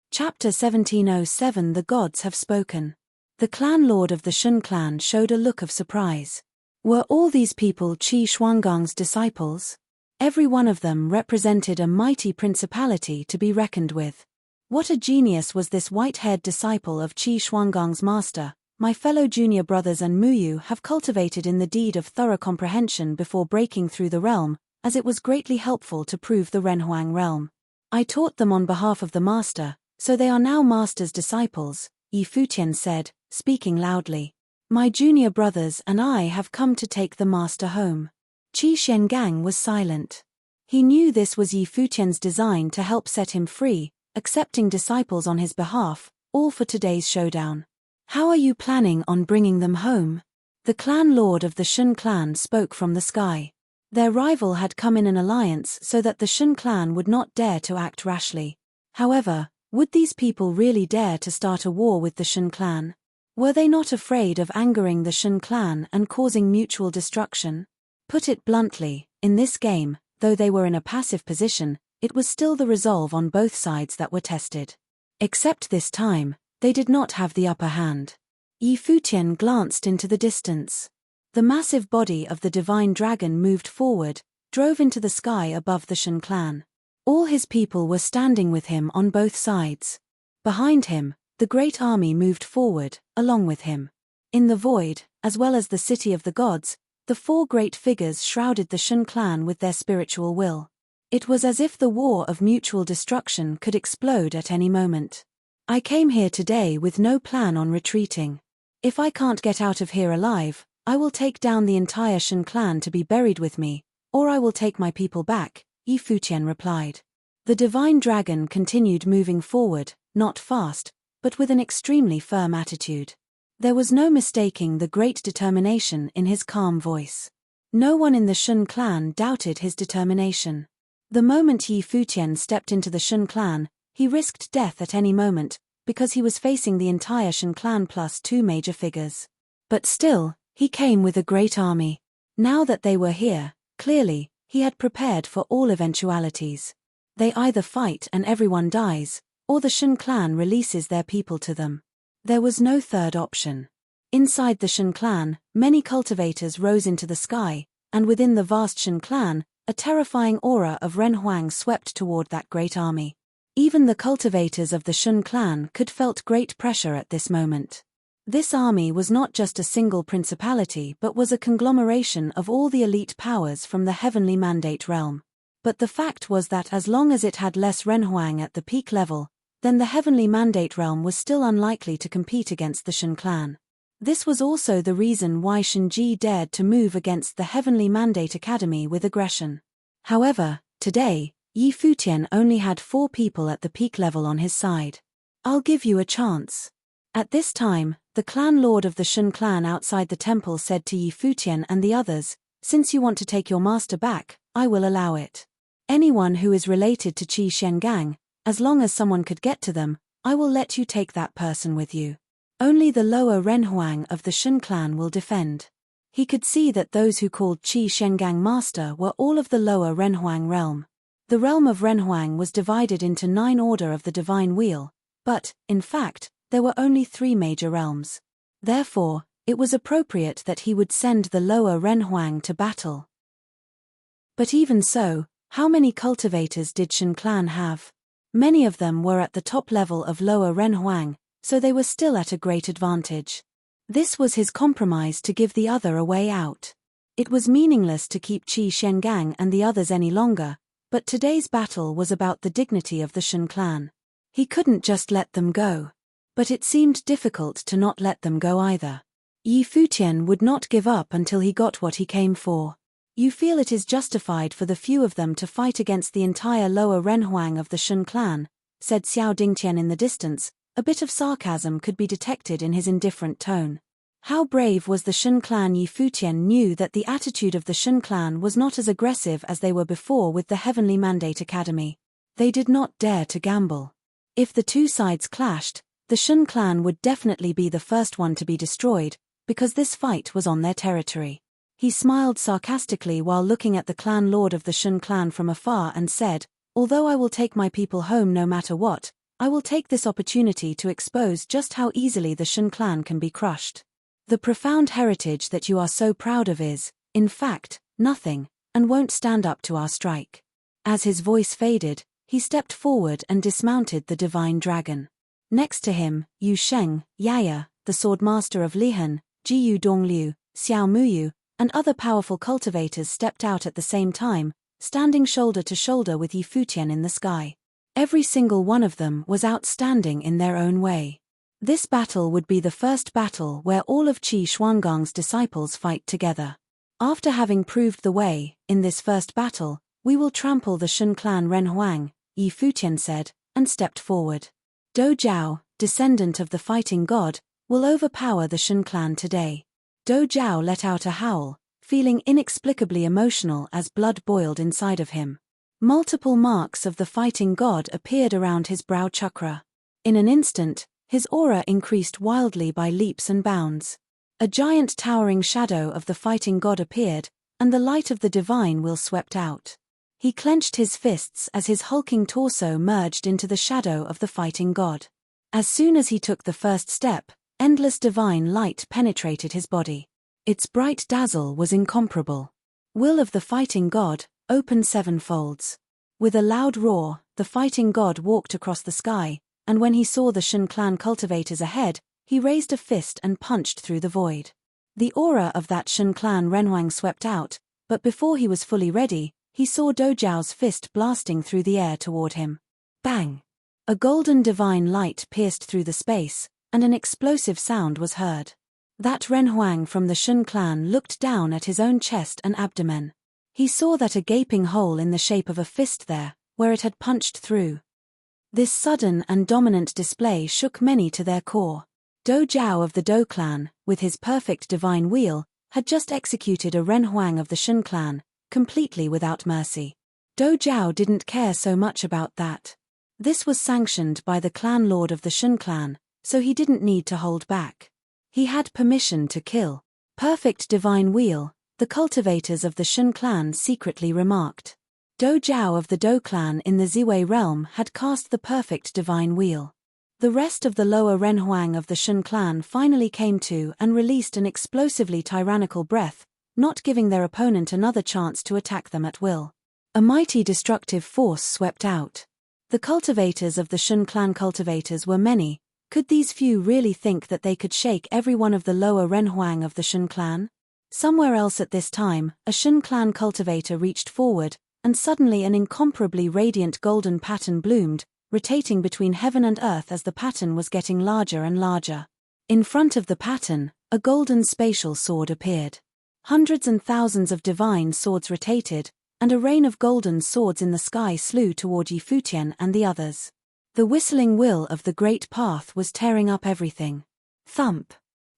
Chapter 1707 The Gods Have Spoken. The clan lord of the Shun clan showed a look of surprise. Were all these people Qi Shuangang's disciples? Every one of them represented a mighty principality to be reckoned with. What a genius was this white-haired disciple of Qi Shuangang's master, my fellow junior brothers and Muyu have cultivated in the deed of thorough comprehension before breaking through the realm, as it was greatly helpful to prove the Renhuang realm. I taught them on behalf of the master, so they are now master's disciples, Yi Futian said, speaking loudly. My junior brothers and I have come to take the master home. Qi Shengang was silent. He knew this was Yi Futian's design to help set him free, accepting disciples on his behalf, all for today's showdown. How are you planning on bringing them home? The clan lord of the Shun clan spoke from the sky. Their rival had come in an alliance so that the Shun clan would not dare to act rashly. However, would these people really dare to start a war with the Shun clan? Were they not afraid of angering the Shun clan and causing mutual destruction? Put it bluntly, in this game, though they were in a passive position, it was still the resolve on both sides that were tested. Except this time, they did not have the upper hand. Yi Futian glanced into the distance. The massive body of the divine dragon moved forward, drove into the sky above the Shun clan. All his people were standing with him on both sides. Behind him, the great army moved forward, along with him. In the void, as well as the city of the gods, the 4 great figures shrouded the Shun clan with their spiritual will. It was as if the war of mutual destruction could explode at any moment. I came here today with no plan on retreating. If I can't get out of here alive, I will take down the entire Shen clan to be buried with me, or I will take my people back, Futian replied. The divine dragon continued moving forward, not fast, but with an extremely firm attitude. There was no mistaking the great determination in his calm voice. No one in the Shen clan doubted his determination. The moment Futian stepped into the Shen clan, he risked death at any moment, because he was facing the entire Shen clan plus 2 major figures. But still, he came with a great army. Now that they were here, clearly, he had prepared for all eventualities. They either fight and everyone dies, or the Shen clan releases their people to them. There was no third option. Inside the Shen clan, many cultivators rose into the sky, and within the vast Shen clan, a terrifying aura of renhuang swept toward that great army. Even the cultivators of the Shen clan could felt great pressure at this moment. This army was not just a single principality but was a conglomeration of all the elite powers from the heavenly mandate realm. But the fact was that as long as it had less renhuang at the peak level, then the heavenly mandate realm was still unlikely to compete against the Shen clan. This was also the reason why Shenji dared to move against the heavenly mandate academy with aggression. However, today, Futian only had 4 people at the peak level on his side. I'll give you a chance. At this time, the clan lord of the Shen clan outside the temple said to Futian and the others, "Since you want to take your master back, I will allow it. Anyone who is related to Qi Shengang, as long as someone could get to them, I will let you take that person with you. Only the lower renhuang of the Shen clan will defend." He could see that those who called Qi Shengang master were all of the lower renhuang realm. The realm of renhuang was divided into 9 order of the divine wheel, but, in fact, there were only 3 major realms. Therefore, it was appropriate that he would send the lower renhuang to battle. But even so, how many cultivators did Shen clan have? Many of them were at the top level of lower renhuang, so they were still at a great advantage. This was his compromise to give the other a way out. It was meaningless to keep Qi Shengang and the others any longer, but today's battle was about the dignity of the Shen clan. He couldn't just let them go. But it seemed difficult to not let them go either. Futian would not give up until he got what he came for. You feel it is justified for the few of them to fight against the entire lower renhuang of the Shen clan, said Xiao Dingtian in the distance. A bit of sarcasm could be detected in his indifferent tone. How brave was the Shen clan? Futian knew that the attitude of the Shen clan was not as aggressive as they were before with the Heavenly Mandate Academy. They did not dare to gamble. If the 2 sides clashed, the Shen clan would definitely be the first one to be destroyed, because this fight was on their territory. He smiled sarcastically while looking at the clan lord of the Shen clan from afar and said, "Although I will take my people home no matter what, I will take this opportunity to expose just how easily the Shen clan can be crushed. The profound heritage that you are so proud of is, in fact, nothing, and won't stand up to our strike." As his voice faded, he stepped forward and dismounted the divine dragon. Next to him, Yu Sheng, Yaya, the swordmaster of Lihan, Jiyu Dongliu, Xiao Muyu, and other powerful cultivators stepped out at the same time, standing shoulder to shoulder with Futian in the sky. Every single one of them was outstanding in their own way. This battle would be the first battle where all of Qi Shuangang's disciples fight together. After having proved the way, in this first battle, we will trample the Shen clan Renhuang, Futian said, and stepped forward. Do Zhao, descendant of the fighting god, will overpower the Shen clan today. Do Zhao let out a howl, feeling inexplicably emotional as blood boiled inside of him. Multiple marks of the fighting god appeared around his brow chakra. In an instant, his aura increased wildly by leaps and bounds. A giant towering shadow of the fighting god appeared, and the light of the divine will swept out. He clenched his fists as his hulking torso merged into the shadow of the fighting god. As soon as he took the first step, endless divine light penetrated his body. Its bright dazzle was incomparable. Will of the fighting god, opened 7 folds. With a loud roar, the fighting god walked across the sky, and when he saw the Shen clan cultivators ahead, he raised a fist and punched through the void. The aura of that Shen clan Renhuang swept out, but before he was fully ready, he saw Do Zhao's fist blasting through the air toward him. Bang! A golden divine light pierced through the space, and an explosive sound was heard. That Ren Huang from the Shun clan looked down at his own chest and abdomen. He saw that a gaping hole in the shape of a fist there, where it had punched through. This sudden and dominant display shook many to their core. Do Jiao of the Do clan, with his perfect divine wheel, had just executed a Ren Huang of the Shun clan, completely without mercy. Do Jiao didn't care so much about that. This was sanctioned by the clan lord of the Shun clan, so he didn't need to hold back. He had permission to kill. Perfect divine wheel, the cultivators of the Shun clan secretly remarked. Do Jiao of the Do clan in the Ziwei realm had cast the perfect divine wheel. The rest of the lower Ren Huang of the Shun clan finally came to and released an explosively tyrannical breath, not giving their opponent another chance to attack them at will. A mighty destructive force swept out. The cultivators of the Shun clan cultivators were many. Could these few really think that they could shake every one of the lower Ren Huang of the Shun clan? Somewhere else at this time, a Shun clan cultivator reached forward, and suddenly an incomparably radiant golden pattern bloomed, rotating between heaven and earth as the pattern was getting larger and larger. In front of the pattern, a golden spatial sword appeared. Hundreds and thousands of divine swords rotated, and a rain of golden swords in the sky slew toward Yi Futian and the others. The whistling will of the great path was tearing up everything. Thump!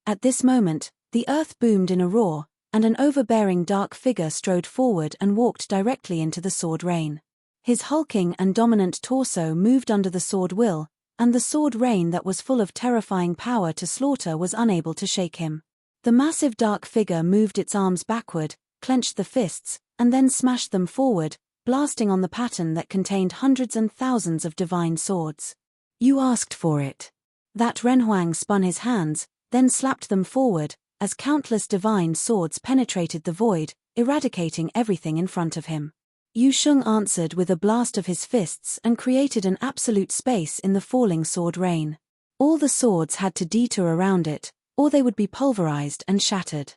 At this moment, the earth boomed in a roar, and an overbearing dark figure strode forward and walked directly into the sword rain. His hulking and dominant torso moved under the sword will, and the sword rain that was full of terrifying power to slaughter was unable to shake him. The massive dark figure moved its arms backward, clenched the fists, and then smashed them forward, blasting on the pattern that contained hundreds and thousands of divine swords. You asked for it. That Ren Huang spun his hands, then slapped them forward, as countless divine swords penetrated the void, eradicating everything in front of him. Yu Sheng answered with a blast of his fists and created an absolute space in the falling sword rain. All the swords had to detour around it, or they would be pulverized and shattered.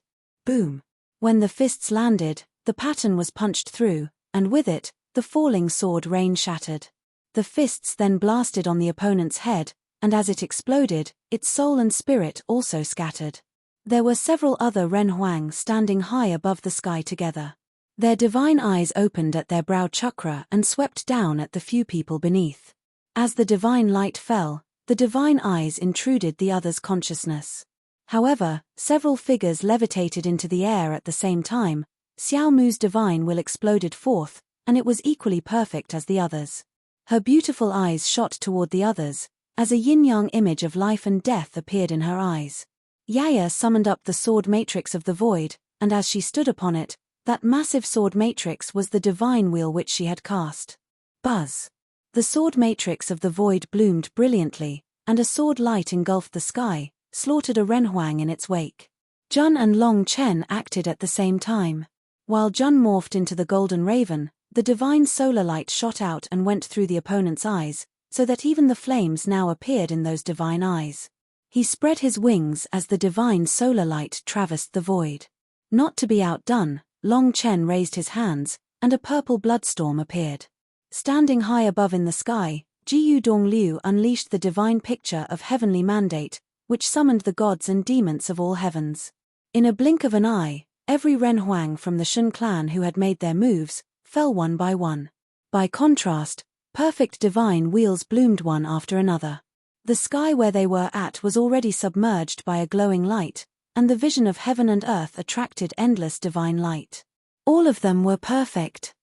Boom! When the fists landed, the pattern was punched through, and with it, the falling sword rain shattered. The fists then blasted on the opponent's head, and as it exploded, its soul and spirit also scattered. There were several other Ren Huang standing high above the sky together. Their divine eyes opened at their brow chakra and swept down at the few people beneath. As the divine light fell, the divine eyes intruded the others' consciousness. However, several figures levitated into the air at the same time. Xiao Mu's divine will exploded forth, and it was equally perfect as the others. Her beautiful eyes shot toward the others, as a yin-yang image of life and death appeared in her eyes. Yaya summoned up the sword matrix of the void, and as she stood upon it, that massive sword matrix was the divine wheel which she had cast. Buzz! The sword matrix of the void bloomed brilliantly, and a sword light engulfed the sky, slaughtered a Ren Huang in its wake. Jun and Long Chen acted at the same time. While Jun morphed into the golden raven, the divine solar light shot out and went through the opponent's eyes, so that even the flames now appeared in those divine eyes. He spread his wings as the divine solar light traversed the void. Not to be outdone, Long Chen raised his hands, and a purple bloodstorm appeared. Standing high above in the sky, Jiyu Dongliu unleashed the divine picture of heavenly mandate, which summoned the gods and demons of all heavens. In a blink of an eye, every Ren Huang from the Shun clan who had made their moves, fell one by one. By contrast, perfect divine wheels bloomed one after another. The sky where they were at was already submerged by a glowing light, and the vision of heaven and earth attracted endless divine light. All of them were perfect.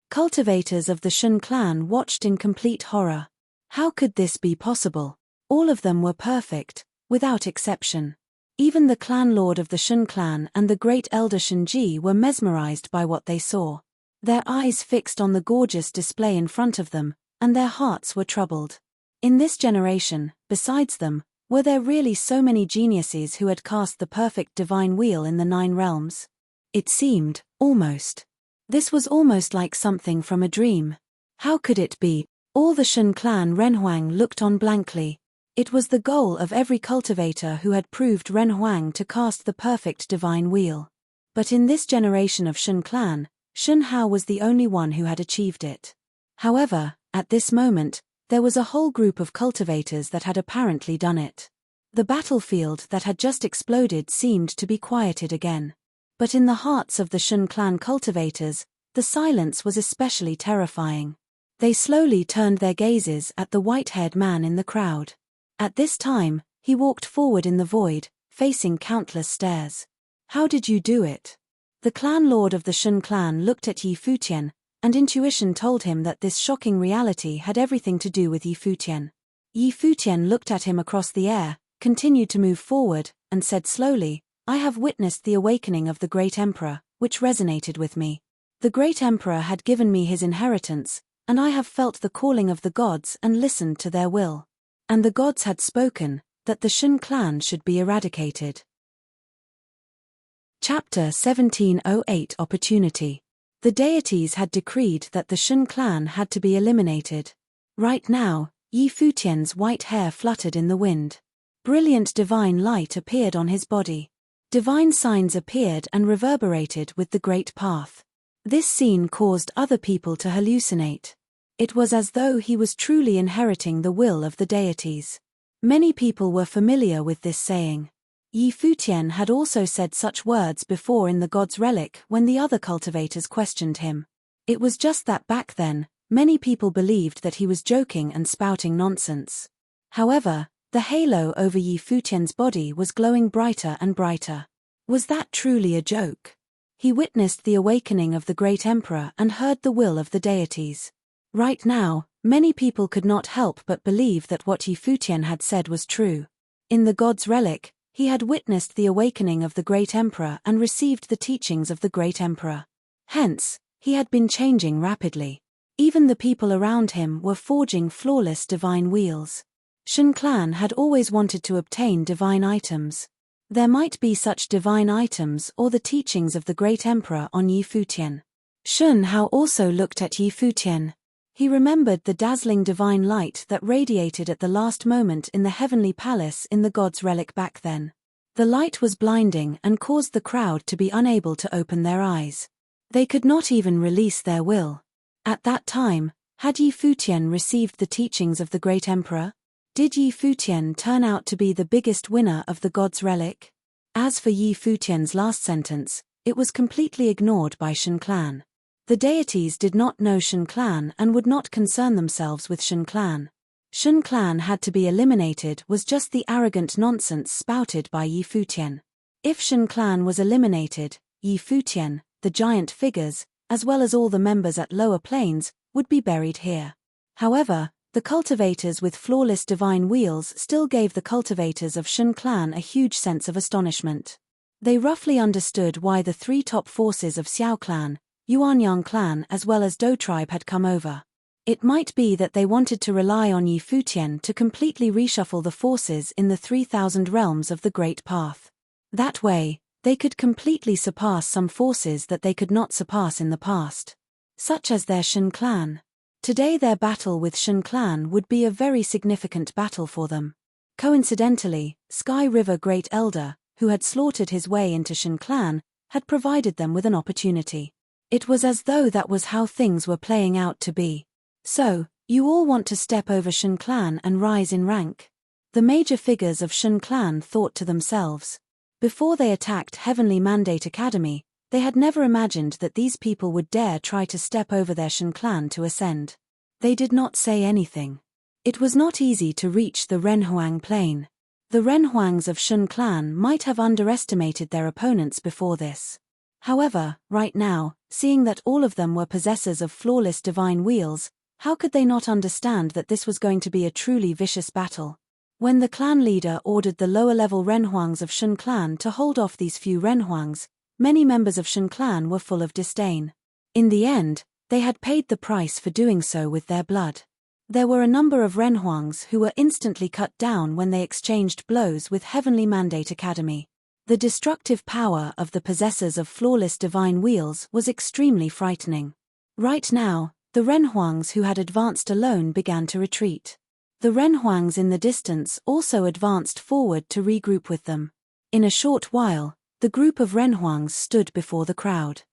Cultivators of the Shun clan watched in complete horror. How could this be possible? All of them were perfect, without exception. Even the clan lord of the Shun clan and the great elder Shenji were mesmerized by what they saw. Their eyes fixed on the gorgeous display in front of them, and their hearts were troubled. In this generation, besides them, were there really so many geniuses who had cast the perfect divine wheel in the 9 realms? It seemed, almost. This was almost like something from a dream. How could it be? All the Shun clan Ren Huang looked on blankly. It was the goal of every cultivator who had proved Ren Huang to cast the perfect divine wheel. But in this generation of Shun clan, Shun Hao was the only one who had achieved it. However, at this moment, There was a whole group of cultivators that had apparently done it. The battlefield that had just exploded seemed to be quieted again. But in the hearts of the Shun clan cultivators, the silence was especially terrifying. They slowly turned their gazes at the white-haired man in the crowd. At this time, he walked forward in the void, facing countless stares. How did you do it? The clan lord of the Shun clan looked at Yi Futian, and intuition told him that this shocking reality had everything to do with Yi Futian. Yi Futian looked at him across the air, continued to move forward, and said slowly, I have witnessed the awakening of the great emperor, which resonated with me. The great emperor had given me his inheritance, and I have felt the calling of the gods and listened to their will. And the gods had spoken, that the Shun clan should be eradicated. Chapter 1708 Opportunity. The deities had decreed that the Shun clan had to be eliminated. Right now, Yi Futian's white hair fluttered in the wind. Brilliant divine light appeared on his body. Divine signs appeared and reverberated with the great path. This scene caused other people to hallucinate. It was as though he was truly inheriting the will of the deities. Many people were familiar with this saying. Yi Futian had also said such words before in the god's relic when the other cultivators questioned him. It was just that back then, many people believed that he was joking and spouting nonsense. However, the halo over Yi Futian's body was glowing brighter and brighter. Was that truly a joke? He witnessed the awakening of the great emperor and heard the will of the deities. Right now, many people could not help but believe that what Yi Futian had said was true. In the god's relic, he had witnessed the awakening of the great emperor and received the teachings of the great emperor. Hence, he had been changing rapidly. Even the people around him were forging flawless divine wheels. Shun clan had always wanted to obtain divine items. There might be such divine items or the teachings of the great emperor on Yi Futian. Shun Hao also looked at Yi Futian. He remembered the dazzling divine light that radiated at the last moment in the heavenly palace in the god's relic back then. The light was blinding and caused the crowd to be unable to open their eyes. They could not even release their will. At that time, had Yi Futian received the teachings of the great emperor? Did Yi Futian turn out to be the biggest winner of the god's relic? As for Yi Futian's last sentence, it was completely ignored by Shun clan. The deities did not know Shun clan and would not concern themselves with Shun clan. Shun clan had to be eliminated was just the arrogant nonsense spouted by Yi Futian. If Shun clan was eliminated, Yi Futian, the giant figures, as well as all the members at lower planes, would be buried here. However, the cultivators with flawless divine wheels still gave the cultivators of Shun clan a huge sense of astonishment. They roughly understood why the three top forces of Xiao clan, Yuanyang clan as well as Dou tribe had come over. It might be that they wanted to rely on Yi Futian to completely reshuffle the forces in the 3,000 realms of the Great Path. That way, they could completely surpass some forces that they could not surpass in the past. Such as their Shun clan. Today their battle with Shun clan would be a very significant battle for them. Coincidentally, Sky River Great Elder, who had slaughtered his way into Shun clan, had provided them with an opportunity. It was as though that was how things were playing out to be. So, you all want to step over Shun clan and rise in rank? The major figures of Shun clan thought to themselves. Before they attacked Heavenly Mandate Academy, they had never imagined that these people would dare try to step over their Shun clan to ascend. They did not say anything. It was not easy to reach the Renhuang plain. The Renhuangs of Shun clan might have underestimated their opponents before this. However, right now, seeing that all of them were possessors of flawless divine wheels, how could they not understand that this was going to be a truly vicious battle? When the clan leader ordered the lower-level Renhuangs of Shun clan to hold off these few Renhuangs, many members of Shun clan were full of disdain. In the end, they had paid the price for doing so with their blood. There were a number of Renhuangs who were instantly cut down when they exchanged blows with Heavenly Mandate Academy. The destructive power of the possessors of flawless divine wheels was extremely frightening. Right now, the Renhuangs who had advanced alone began to retreat. The Renhuangs in the distance also advanced forward to regroup with them. In a short while, the group of Renhuangs stood before the crowd.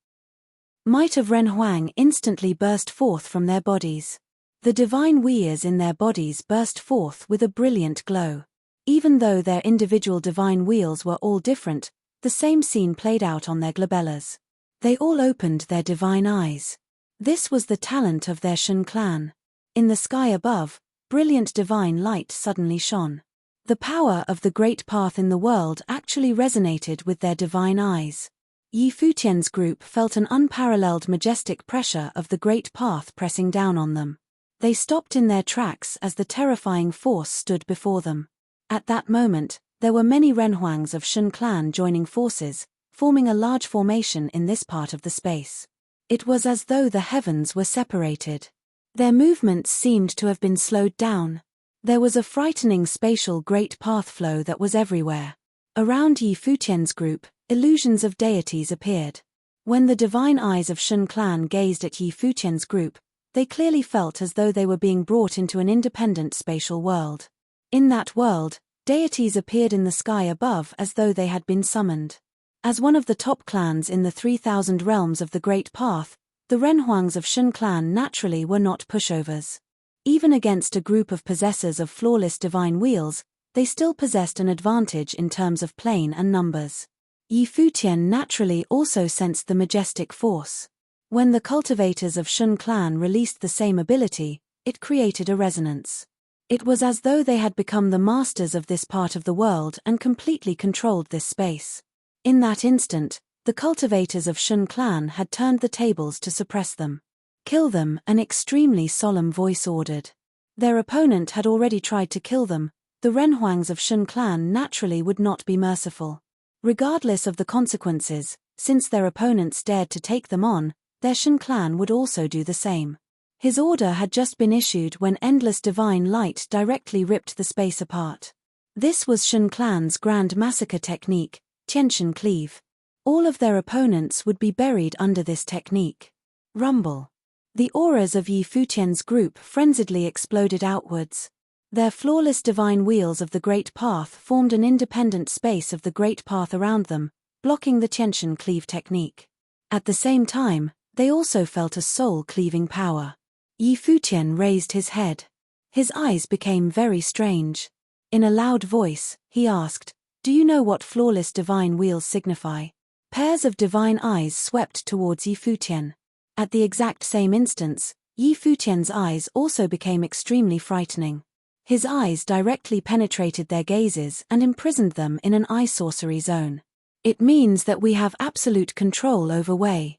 Might of Renhuang instantly burst forth from their bodies. The divine weas in their bodies burst forth with a brilliant glow. Even though their individual divine wheels were all different, the same scene played out on their glabellas. They all opened their divine eyes. This was the talent of their Shun clan. In the sky above, brilliant divine light suddenly shone. The power of the great path in the world actually resonated with their divine eyes. Yi Futian's group felt an unparalleled majestic pressure of the great path pressing down on them. They stopped in their tracks as the terrifying force stood before them. At that moment, there were many renhuangs of Shun clan joining forces, forming a large formation in this part of the space. It was as though the heavens were separated. Their movements seemed to have been slowed down. There was a frightening spatial great path flow that was everywhere. Around Yi Futian's group, illusions of deities appeared. When the divine eyes of Shun clan gazed at Yi Futian's group, they clearly felt as though they were being brought into an independent spatial world. In that world, deities appeared in the sky above as though they had been summoned. As one of the top clans in the 3,000 realms of the Great Path, the renhuangs of Shun clan naturally were not pushovers. Even against a group of possessors of flawless divine wheels, they still possessed an advantage in terms of plane and numbers. Yi Futian naturally also sensed the majestic force. When the cultivators of Shun clan released the same ability, it created a resonance. It was as though they had become the masters of this part of the world and completely controlled this space. In that instant, the cultivators of Shun clan had turned the tables to suppress them. "Kill them," an extremely solemn voice ordered. Their opponent had already tried to kill them. The renhuangs of Shun clan naturally would not be merciful. Regardless of the consequences, since their opponents dared to take them on, their Shun clan would also do the same. His order had just been issued when endless divine light directly ripped the space apart. This was Shun clan's grand massacre technique, Tiantian cleave. All of their opponents would be buried under this technique. Rumble. The auras of Yi Futian's group frenziedly exploded outwards. Their flawless divine wheels of the Great Path formed an independent space of the Great Path around them, blocking the Tiantian cleave technique. At the same time, they also felt a soul-cleaving power. Yi Futian raised his head. His eyes became very strange. In a loud voice, he asked, "Do you know what flawless divine wheels signify?" Pairs of divine eyes swept towards Yi Futian. At the exact same instance, Yi Futian's eyes also became extremely frightening. His eyes directly penetrated their gazes and imprisoned them in an eye sorcery zone. "It means that we have absolute control over Wei.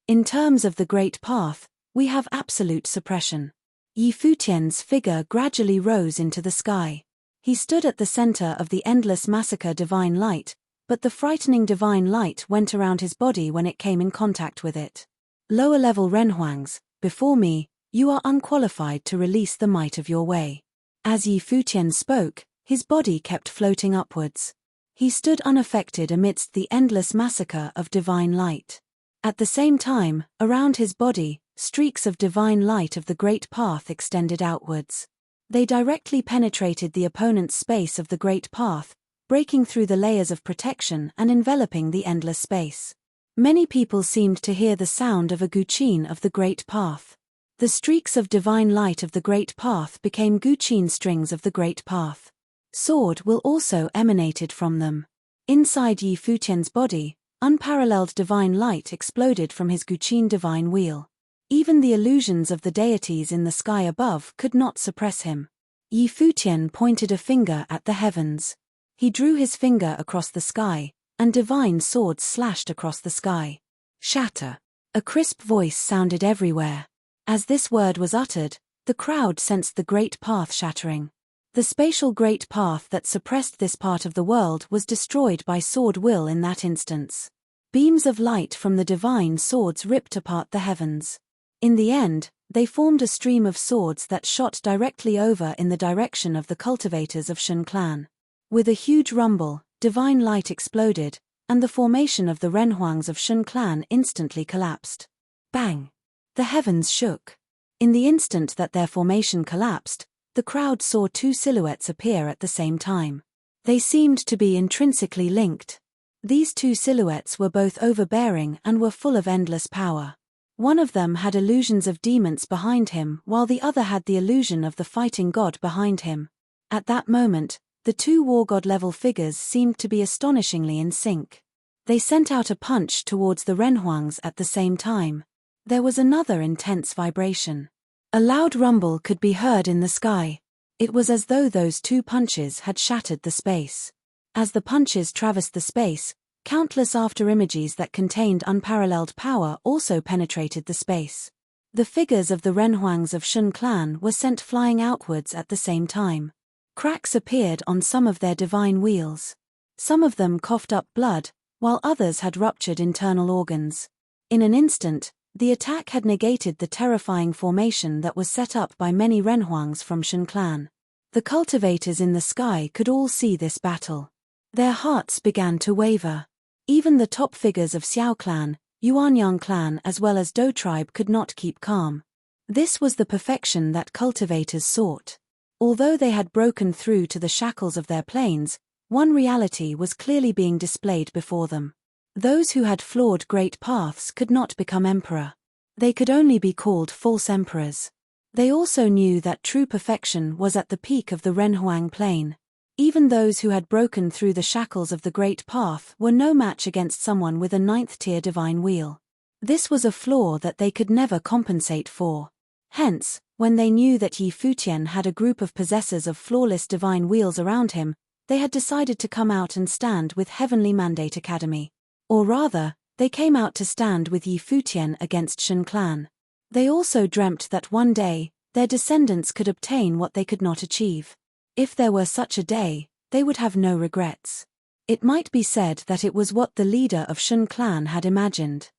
In terms of the Great Path, we have absolute suppression." Yi Futian's figure gradually rose into the sky. He stood at the center of the endless massacre divine light, but the frightening divine light went around his body when it came in contact with it. "Lower-level renhuangs, before me, you are unqualified to release the might of your Wei." As Yi Futian spoke, his body kept floating upwards. He stood unaffected amidst the endless massacre of divine light. At the same time, around his body, streaks of divine light of the Great Path extended outwards. They directly penetrated the opponent's space of the Great Path, breaking through the layers of protection and enveloping the endless space. Many people seemed to hear the sound of a guqin of the Great Path. The streaks of divine light of the Great Path became guqin strings of the Great Path. Sword will also emanated from them. Inside Yi Futian's body, unparalleled divine light exploded from his guqin divine wheel. Even the illusions of the deities in the sky above could not suppress him. Yi Futian pointed a finger at the heavens. He drew his finger across the sky, and divine swords slashed across the sky. "Shatter." A crisp voice sounded everywhere. As this word was uttered, the crowd sensed the Great Path shattering. The spatial Great Path that suppressed this part of the world was destroyed by sword will in that instance. Beams of light from the divine swords ripped apart the heavens. In the end, they formed a stream of swords that shot directly over in the direction of the cultivators of Shun clan. With a huge rumble, divine light exploded, and the formation of the renhuangs of Shun clan instantly collapsed. Bang! The heavens shook. In the instant that their formation collapsed, the crowd saw two silhouettes appear at the same time. They seemed to be intrinsically linked. These two silhouettes were both overbearing and were full of endless power. One of them had illusions of demons behind him while the other had the illusion of the fighting god behind him. At that moment, the two war god-level figures seemed to be astonishingly in sync. They sent out a punch towards the Renhuangs at the same time. There was another intense vibration. A loud rumble could be heard in the sky. It was as though those two punches had shattered the space. As the punches traversed the space, countless after-images that contained unparalleled power also penetrated the space. The figures of the Renhuangs of Shun clan were sent flying outwards at the same time. Cracks appeared on some of their divine wheels. Some of them coughed up blood, while others had ruptured internal organs. In an instant, the attack had negated the terrifying formation that was set up by many Renhuangs from Shun clan. The cultivators in the sky could all see this battle. Their hearts began to waver. Even the top figures of Xiao clan, Yuanyang clan as well as Dou tribe could not keep calm. This was the perfection that cultivators sought. Although they had broken through to the shackles of their planes, one reality was clearly being displayed before them. Those who had flawed great paths could not become emperor. They could only be called false emperors. They also knew that true perfection was at the peak of the Renhuang plane. Even those who had broken through the shackles of the great path were no match against someone with a 9th-tier divine wheel. This was a flaw that they could never compensate for. Hence, when they knew that Yi Futian had a group of possessors of flawless divine wheels around him, they had decided to come out and stand with Heavenly Mandate Academy. Or rather, they came out to stand with Yi Futian against Shun clan. They also dreamt that one day, their descendants could obtain what they could not achieve. If there were such a day, they would have no regrets. It might be said that it was what the leader of Shun clan had imagined.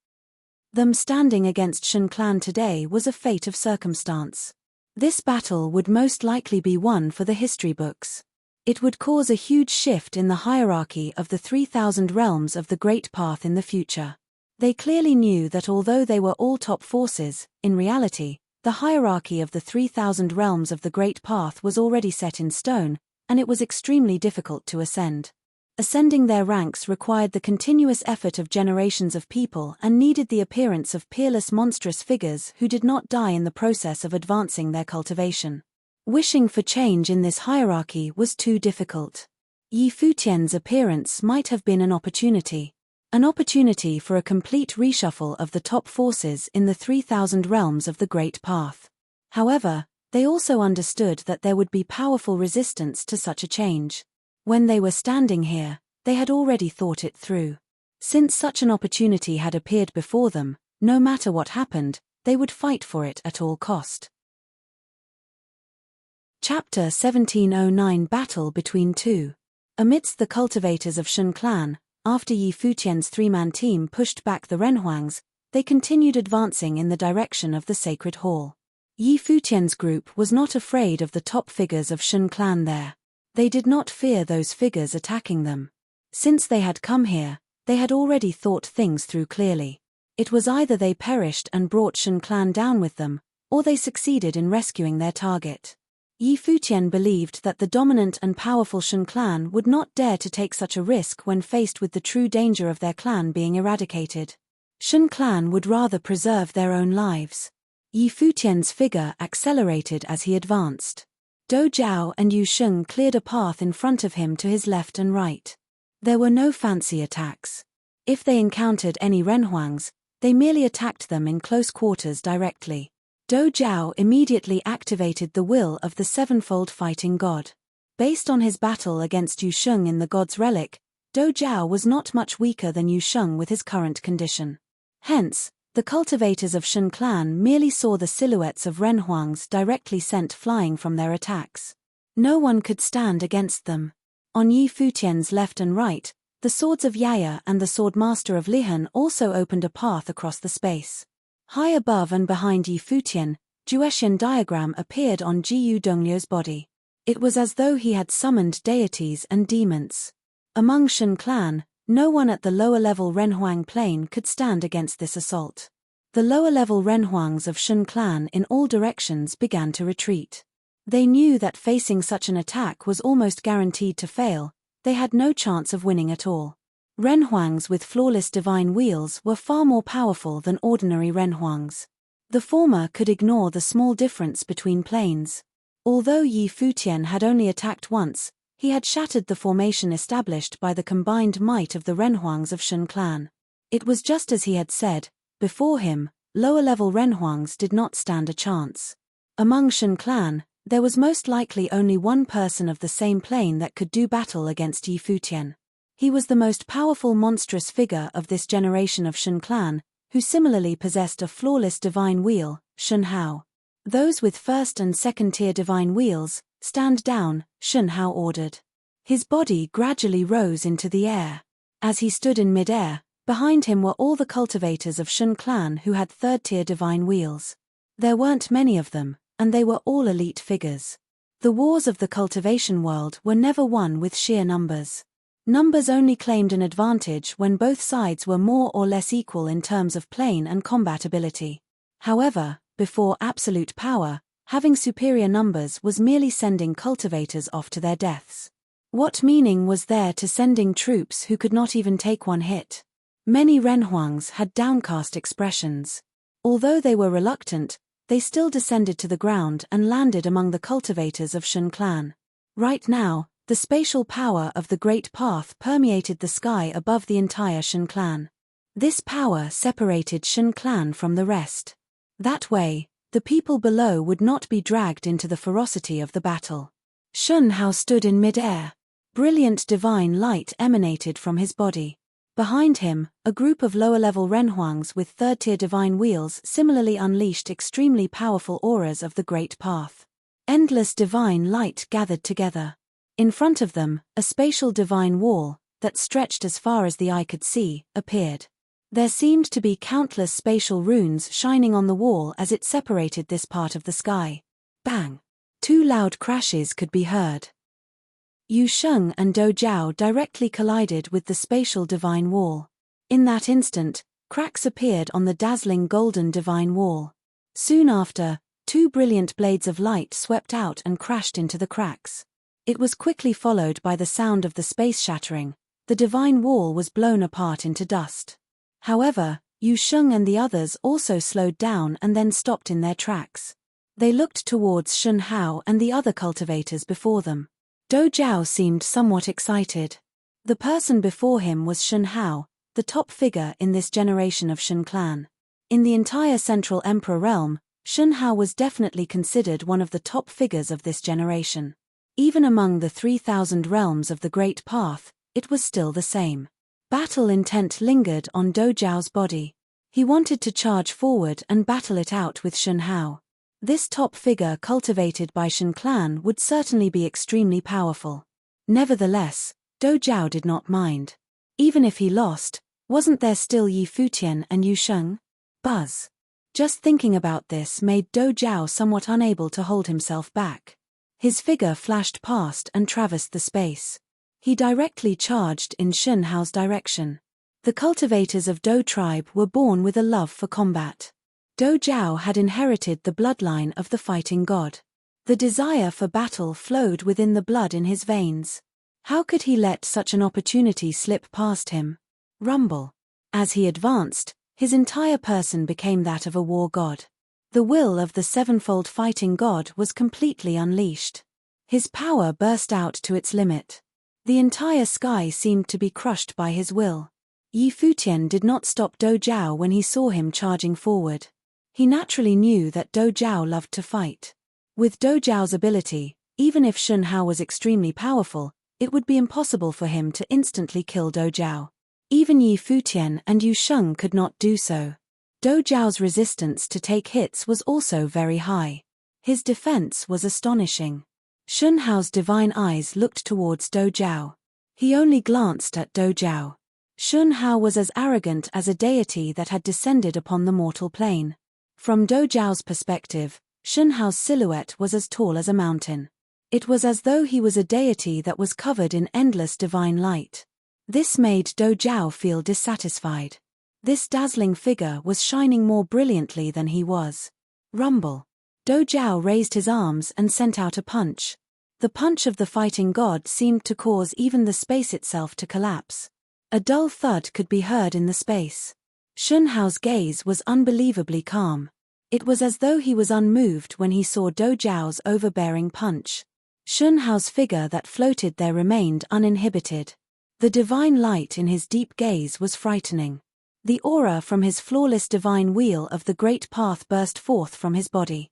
Them standing against Shun clan today was a fate of circumstance. This battle would most likely be one for the history books. It would cause a huge shift in the hierarchy of the 3,000 realms of the Great Path in the future. They clearly knew that although they were all top forces, in reality, the hierarchy of the 3,000 realms of the Great Path was already set in stone, and it was extremely difficult to ascend. Ascending their ranks required the continuous effort of generations of people and needed the appearance of peerless monstrous figures who did not die in the process of advancing their cultivation. Wishing for change in this hierarchy was too difficult. Yi Futian's appearance might have been an opportunity for a complete reshuffle of the top forces in the 3,000 realms of the Great Path. However, they also understood that there would be powerful resistance to such a change. When they were standing here, they had already thought it through. Since such an opportunity had appeared before them, no matter what happened, they would fight for it at all cost. Chapter 1709 Battle Between Two. Amidst the cultivators of Shun clan, after Yi Futian's three-man team pushed back the Renhuangs, they continued advancing in the direction of the Sacred Hall. Yi Futian's group was not afraid of the top figures of Shun clan there. They did not fear those figures attacking them. Since they had come here, they had already thought things through clearly. It was either they perished and brought Shun clan down with them, or they succeeded in rescuing their target. Yi Futian believed that the dominant and powerful Shun clan would not dare to take such a risk when faced with the true danger of their clan being eradicated. Shun clan would rather preserve their own lives. Yi Futian's figure accelerated as he advanced. Dou Jiao and Yu Sheng cleared a path in front of him to his left and right. There were no fancy attacks. If they encountered any Renhuangs, they merely attacked them in close quarters directly. Dou Jiao immediately activated the will of the sevenfold fighting god. Based on his battle against Yu Sheng in the god's relic, Dou Jiao was not much weaker than Yu Sheng with his current condition. Hence, the cultivators of Shun clan merely saw the silhouettes of Renhuangs directly sent flying from their attacks. No one could stand against them. On Yi Futian's left and right, the swords of Yaya and the swordmaster of Lihan also opened a path across the space. High above and behind Yi Futian, Juetian diagram appeared on Jiyu Donglio's body. It was as though he had summoned deities and demons. Among Shun clan, no one at the lower-level Renhuang plane could stand against this assault. The lower-level Renhuangs of Shun clan in all directions began to retreat. They knew that facing such an attack was almost guaranteed to fail. They had no chance of winning at all. Renhuangs with flawless divine wheels were far more powerful than ordinary renhuangs. The former could ignore the small difference between planes. Although Yi Futian had only attacked once, he had shattered the formation established by the combined might of the renhuangs of Shen clan. It was just as he had said. Before him, lower-level renhuangs did not stand a chance. Among Shen clan, there was most likely only one person of the same plane that could do battle against Yi Futian. He was the most powerful monstrous figure of this generation of Shen clan, who similarly possessed a flawless divine wheel, Shen Hao. Those with first and second-tier divine wheels, stand down, Shen Hao ordered. His body gradually rose into the air. As he stood in mid-air, behind him were all the cultivators of Shen clan who had third-tier divine wheels. There weren't many of them, and they were all elite figures. The wars of the cultivation world were never won with sheer numbers. Numbers only claimed an advantage when both sides were more or less equal in terms of plane and combat ability. However, before absolute power, having superior numbers was merely sending cultivators off to their deaths. What meaning was there to sending troops who could not even take one hit? Many renhuangs had downcast expressions. Although they were reluctant, they still descended to the ground and landed among the cultivators of Shen clan. Right now, the spatial power of the Great Path permeated the sky above the entire Shen clan. This power separated Shen clan from the rest. That way, the people below would not be dragged into the ferocity of the battle. Shen Hao stood in mid-air. Brilliant divine light emanated from his body. Behind him, a group of lower-level renhuangs with third-tier divine wheels similarly unleashed extremely powerful auras of the Great Path. Endless divine light gathered together. In front of them, a spatial divine wall, that stretched as far as the eye could see, appeared. There seemed to be countless spatial runes shining on the wall as it separated this part of the sky. Bang! 2 loud crashes could be heard. Yu Sheng and Dou Jiao directly collided with the spatial divine wall. In that instant, cracks appeared on the dazzling golden divine wall. Soon after, 2 brilliant blades of light swept out and crashed into the cracks. It was quickly followed by the sound of the space shattering. The divine wall was blown apart into dust. However, Yu Sheng and the others also slowed down and then stopped in their tracks. They looked towards Shen Hao and the other cultivators before them. Dou Jiao seemed somewhat excited. The person before him was Shen Hao, the top figure in this generation of Shen clan. In the entire Central Emperor realm, Shen Hao was definitely considered one of the top figures of this generation. Even among the 3,000 realms of the Great Path, it was still the same. Battle intent lingered on Dou Jiao's body. He wanted to charge forward and battle it out with Shen Hao. This top figure cultivated by Shen clan would certainly be extremely powerful. Nevertheless, Dou Jiao did not mind. Even if he lost, wasn't there still Yi Futian and Yu Sheng? Buzz. Just thinking about this made Dou Jiao somewhat unable to hold himself back. His figure flashed past and traversed the space. He directly charged in Shen Hao's direction. The cultivators of Dou tribe were born with a love for combat. Dou Jiao had inherited the bloodline of the fighting god. The desire for battle flowed within the blood in his veins. How could he let such an opportunity slip past him? Rumble. As he advanced, his entire person became that of a war god. The will of the sevenfold fighting god was completely unleashed. His power burst out to its limit. The entire sky seemed to be crushed by his will. Yi Futian did not stop Dou Jiao when he saw him charging forward. He naturally knew that Dou Jiao loved to fight. With Dou Jiao's ability, even if Shen Hao was extremely powerful, it would be impossible for him to instantly kill Dou Jiao. Even Yi Futian and Yu Sheng could not do so. Dou Jiao's resistance to take hits was also very high. His defense was astonishing. Shen Hao's divine eyes looked towards Dou Jiao. He only glanced at Dou Jiao. Shen Hao was as arrogant as a deity that had descended upon the mortal plane. From Dou Jiao's perspective, Shen Hao's silhouette was as tall as a mountain. It was as though he was a deity that was covered in endless divine light. This made Dou Jiao feel dissatisfied. This dazzling figure was shining more brilliantly than he was. Rumble. Dou Jiao raised his arms and sent out a punch. The punch of the fighting god seemed to cause even the space itself to collapse. A dull thud could be heard in the space. Shun Hao's gaze was unbelievably calm. It was as though he was unmoved when he saw Do Zhao's overbearing punch. Shun Hao's figure that floated there remained uninhibited. The divine light in his deep gaze was frightening. The aura from his flawless divine wheel of the great path burst forth from his body.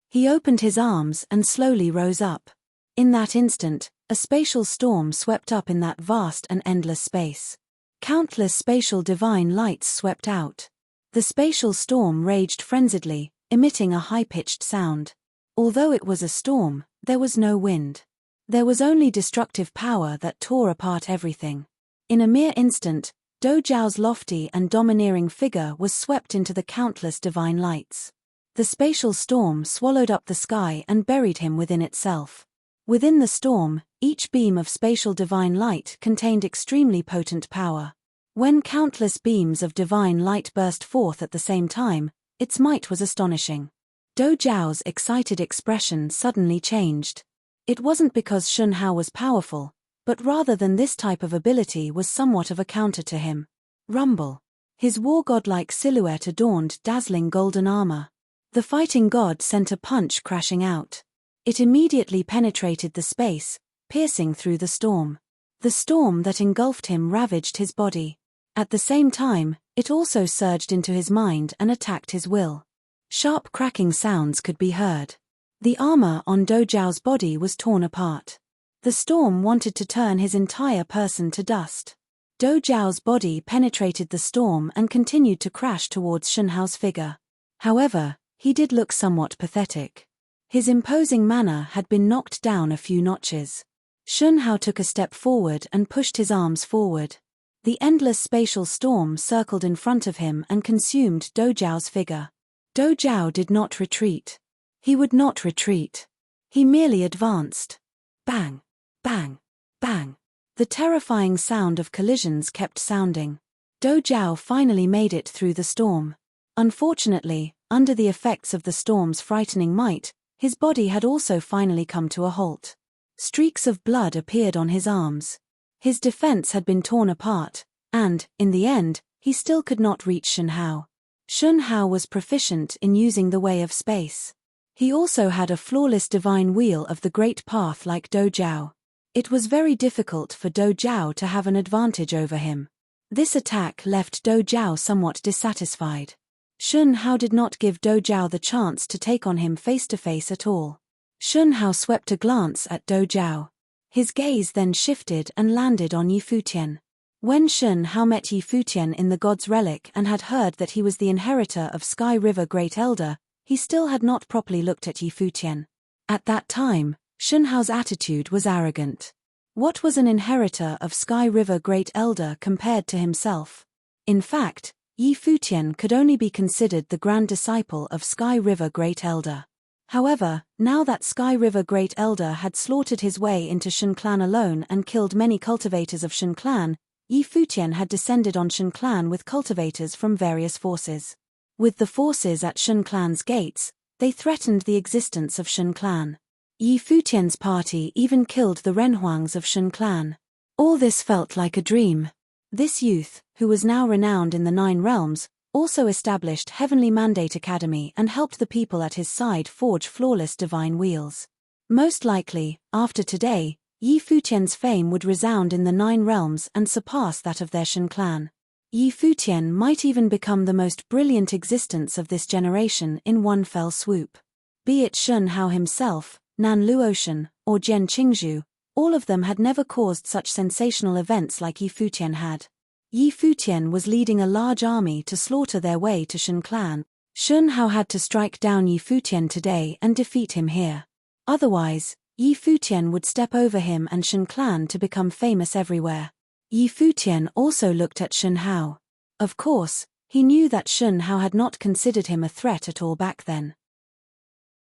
He opened his arms and slowly rose up. In that instant, a spatial storm swept up in that vast and endless space. Countless spatial divine lights swept out. The spatial storm raged frenziedly, emitting a high-pitched sound. Although it was a storm, there was no wind. There was only destructive power that tore apart everything. In a mere instant, Do Zhao's lofty and domineering figure was swept into the countless divine lights. The spatial storm swallowed up the sky and buried him within itself. Within the storm, each beam of spatial divine light contained extremely potent power. When countless beams of divine light burst forth at the same time, its might was astonishing. Do Zhao's excited expression suddenly changed. It wasn't because Shun Hao was powerful, but rather than this type of ability was somewhat of a counter to him. Rumble. His war-god-like silhouette adorned dazzling golden armor. The fighting god sent a punch crashing out. It immediately penetrated the space, piercing through the storm. The storm that engulfed him ravaged his body. At the same time, it also surged into his mind and attacked his will. Sharp cracking sounds could be heard. The armor on Do Zhao's body was torn apart. The storm wanted to turn his entire person to dust. Do Zhao's body penetrated the storm and continued to crash towards Shun Hao's figure. However, he did look somewhat pathetic. His imposing manner had been knocked down a few notches. Shun Hao took a step forward and pushed his arms forward. The endless spatial storm circled in front of him and consumed Do Zhao's figure. Do Zhao did not retreat. He would not retreat. He merely advanced. Bang! Bang! Bang! The terrifying sound of collisions kept sounding. Do Zhao finally made it through the storm. Unfortunately, under the effects of the storm's frightening might, his body had also finally come to a halt. Streaks of blood appeared on his arms. His defense had been torn apart, and, in the end, he still could not reach Shun Hao. Shun Hao was proficient in using the way of space. He also had a flawless divine wheel of the great path like Do Zhao. It was very difficult for Do Zhao to have an advantage over him. This attack left Do Zhao somewhat dissatisfied. Shun Hao did not give Do Zhao the chance to take on him face-to-face at all. Shun Hao swept a glance at Do Zhao. His gaze then shifted and landed on Futian. When Shun Hao met Futian in the God's Relic and had heard that he was the inheritor of Sky River Great Elder, he still had not properly looked at Futian. At that time, Shun Hao's attitude was arrogant. What was an inheritor of Sky River Great Elder compared to himself? In fact, Futian could only be considered the grand disciple of Sky River Great Elder. However, now that Sky River Great Elder had slaughtered his way into Shun Clan alone and killed many cultivators of Shun Clan, Futian had descended on Shun Clan with cultivators from various forces. With the forces at Shun Clan's gates, they threatened the existence of Shun Clan. Futian's party even killed the Renhuangs of Shun Clan. All this felt like a dream. This youth, who was now renowned in the 9 realms, also established Heavenly Mandate Academy and helped the people at his side forge flawless divine wheels. Most likely, after today, Futian's fame would resound in the 9 realms and surpass that of their Shun Clan. Futian might even become the most brilliant existence of this generation in one fell swoop. Be it Shun Hao himself, Nan Luotian, or Jian Qingzhu, all of them had never caused such sensational events like Futian had. Futian was leading a large army to slaughter their way to Shun Clan. Shun Hao had to strike down Futian today and defeat him here. Otherwise, Futian would step over him and Shun Clan to become famous everywhere. Futian also looked at Shun Hao. Of course, he knew that Shun Hao had not considered him a threat at all back then.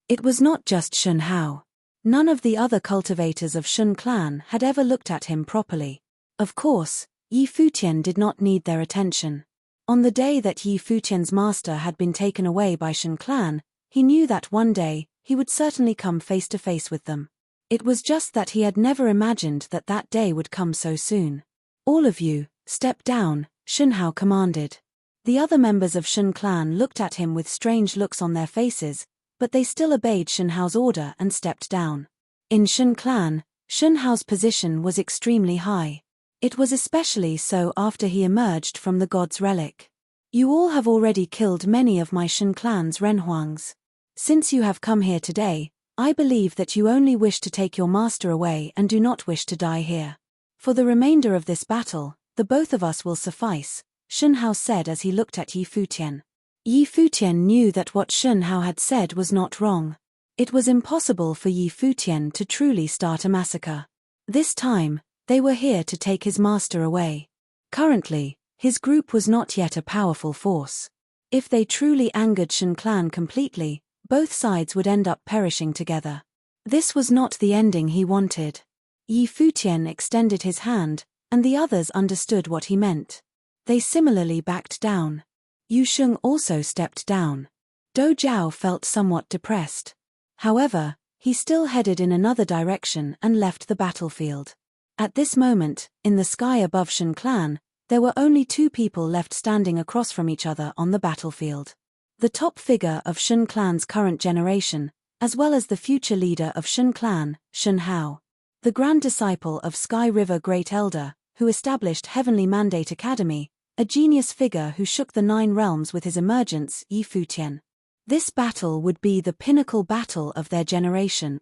It was not just Shun Hao. None of the other cultivators of Shun Clan had ever looked at him properly. Of course, Futian did not need their attention. On the day that Futian's master had been taken away by Shun Clan, he knew that one day, he would certainly come face to face with them. It was just that he had never imagined that that day would come so soon. All of you, Step down, Shunhao commanded. The other members of Shun clan looked at him with strange looks on their faces, but they still obeyed Shunhao's order and stepped down. In Shun clan, Shunhao's position was extremely high. It was especially so after he emerged from the god's relic. You all have already killed many of my Shun clan's renhuangs. Since you have come here today, I believe that you only wish to take your master away and do not wish to die here. For the remainder of this battle, the both of us will suffice, Shunhao said as he looked at Yi Futian. Yi Futian knew that what Shunhao had said was not wrong. It was impossible for Yi Futian to truly start a massacre. This time, they were here to take his master away. Currently, his group was not yet a powerful force. If they truly angered Shun clan completely, both sides would end up perishing together. This was not the ending he wanted. Yi Futian extended his hand, and the others understood what he meant. They similarly backed down. Yu Sheng also stepped down. Do Jiao felt somewhat depressed. However, he still headed in another direction and left the battlefield. At this moment, in the sky above Shun clan, there were only 2 people left standing across from each other on the battlefield. The top figure of Shun clan's current generation, as well as the future leader of Shun clan, Shunhao. The grand disciple of Sky River Great Elder, who established Heavenly Mandate Academy, a genius figure who shook the 9 realms with his emergence, Yi Futian. This battle would be the pinnacle battle of their generation.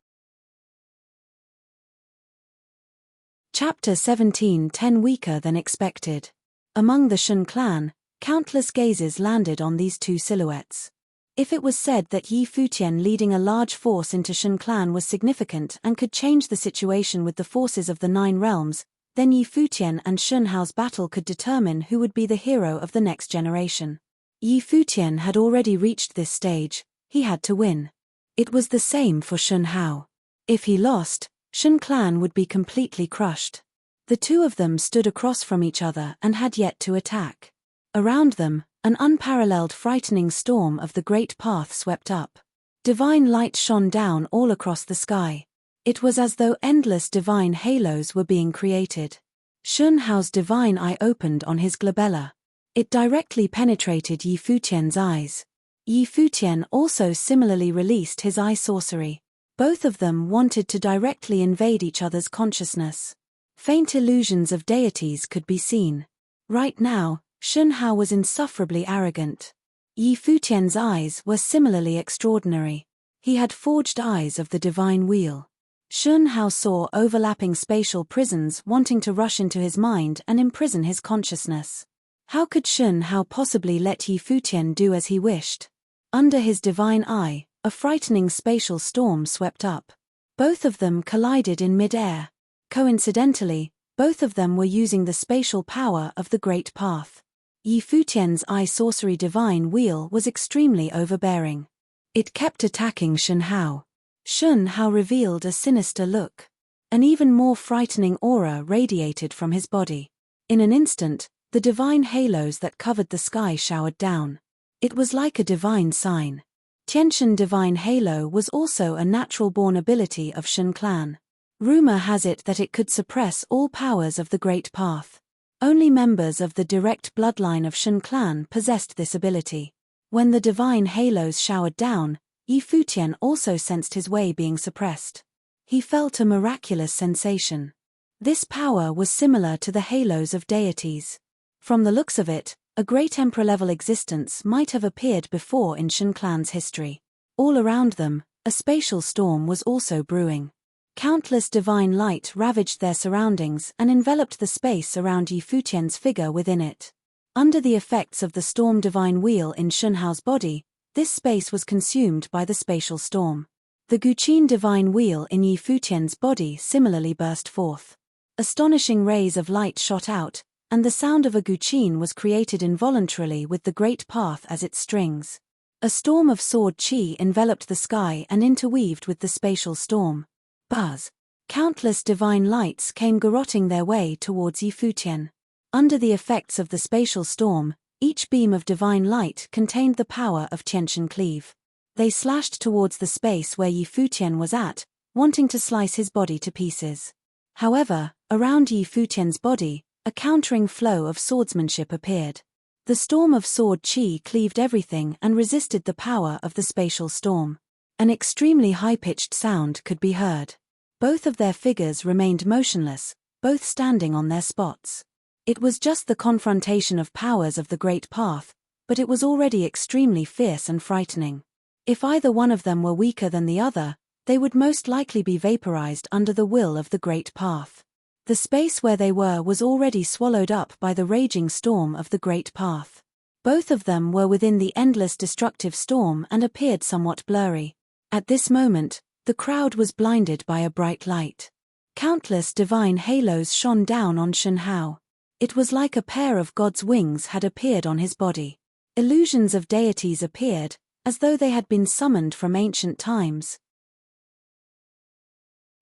Chapter 17 10 Weaker than expected. Among the Shun clan, countless gazes landed on these 2 silhouettes. If it was said that Yi Futian leading a large force into Shun clan was significant and could change the situation with the forces of the 9 realms, then Yi Futian and Shunhao's battle could determine who would be the hero of the next generation. Yi Futian had already reached this stage, he had to win. It was the same for Shunhao. If he lost, Shun clan would be completely crushed. The 2 of them stood across from each other and had yet to attack. Around them, an unparalleled frightening storm of the great path swept up. Divine light shone down all across the sky. It was as though endless divine halos were being created. Shunhao's divine eye opened on his glabella. It directly penetrated Yi Futian's eyes. Yi Futian also similarly released his eye sorcery. Both of them wanted to directly invade each other's consciousness. Faint illusions of deities could be seen. Right now, Shunhao was insufferably arrogant. Yi Futian's eyes were similarly extraordinary. He had forged eyes of the divine wheel. Shunhao saw overlapping spatial prisons wanting to rush into his mind and imprison his consciousness. How could Shunhao possibly let Yi Futian do as he wished? Under his divine eye, a frightening spatial storm swept up. Both of them collided in mid-air. Coincidentally, both of them were using the spatial power of the Great Path. Yi Futian's eye sorcery divine wheel was extremely overbearing. It kept attacking Shunhao. Shunhao revealed a sinister look. An even more frightening aura radiated from his body. In an instant, the divine halos that covered the sky showered down. It was like a divine sign. Tianshan Divine Halo was also a natural-born ability of Shun clan. Rumor has it that it could suppress all powers of the Great Path. Only members of the direct bloodline of Shun clan possessed this ability. When the divine halos showered down, Yi Futian also sensed his way being suppressed. He felt a miraculous sensation. This power was similar to the halos of deities. From the looks of it, a great emperor-level existence might have appeared before in Shun clan's history. All around them, a spatial storm was also brewing. Countless divine light ravaged their surroundings and enveloped the space around Yi Futian's figure within it. Under the effects of the storm divine wheel in Shunhao's body, this space was consumed by the spatial storm. The Guqin divine wheel in Yi Futian's body similarly burst forth. Astonishing rays of light shot out, and the sound of a Guqin was created involuntarily with the great path as its strings. A storm of sword qi enveloped the sky and interweaved with the spatial storm. Buzz! Countless divine lights came garroting their way towards Yi Futian. Under the effects of the spatial storm, each beam of divine light contained the power of Tianshan Cleave. They slashed towards the space where Yi Futian was at, wanting to slice his body to pieces. However, around Yi Futian's body, a countering flow of swordsmanship appeared. The storm of sword chi cleaved everything and resisted the power of the spatial storm. An extremely high-pitched sound could be heard. Both of their figures remained motionless, both standing on their spots. It was just the confrontation of powers of the Great Path, but it was already extremely fierce and frightening. If either one of them were weaker than the other, they would most likely be vaporized under the will of the Great Path. The space where they were was already swallowed up by the raging storm of the Great Path. Both of them were within the endless destructive storm and appeared somewhat blurry. At this moment, the crowd was blinded by a bright light. Countless divine halos shone down on Shun Hao. It was like a pair of God's wings had appeared on his body. Illusions of deities appeared, as though they had been summoned from ancient times.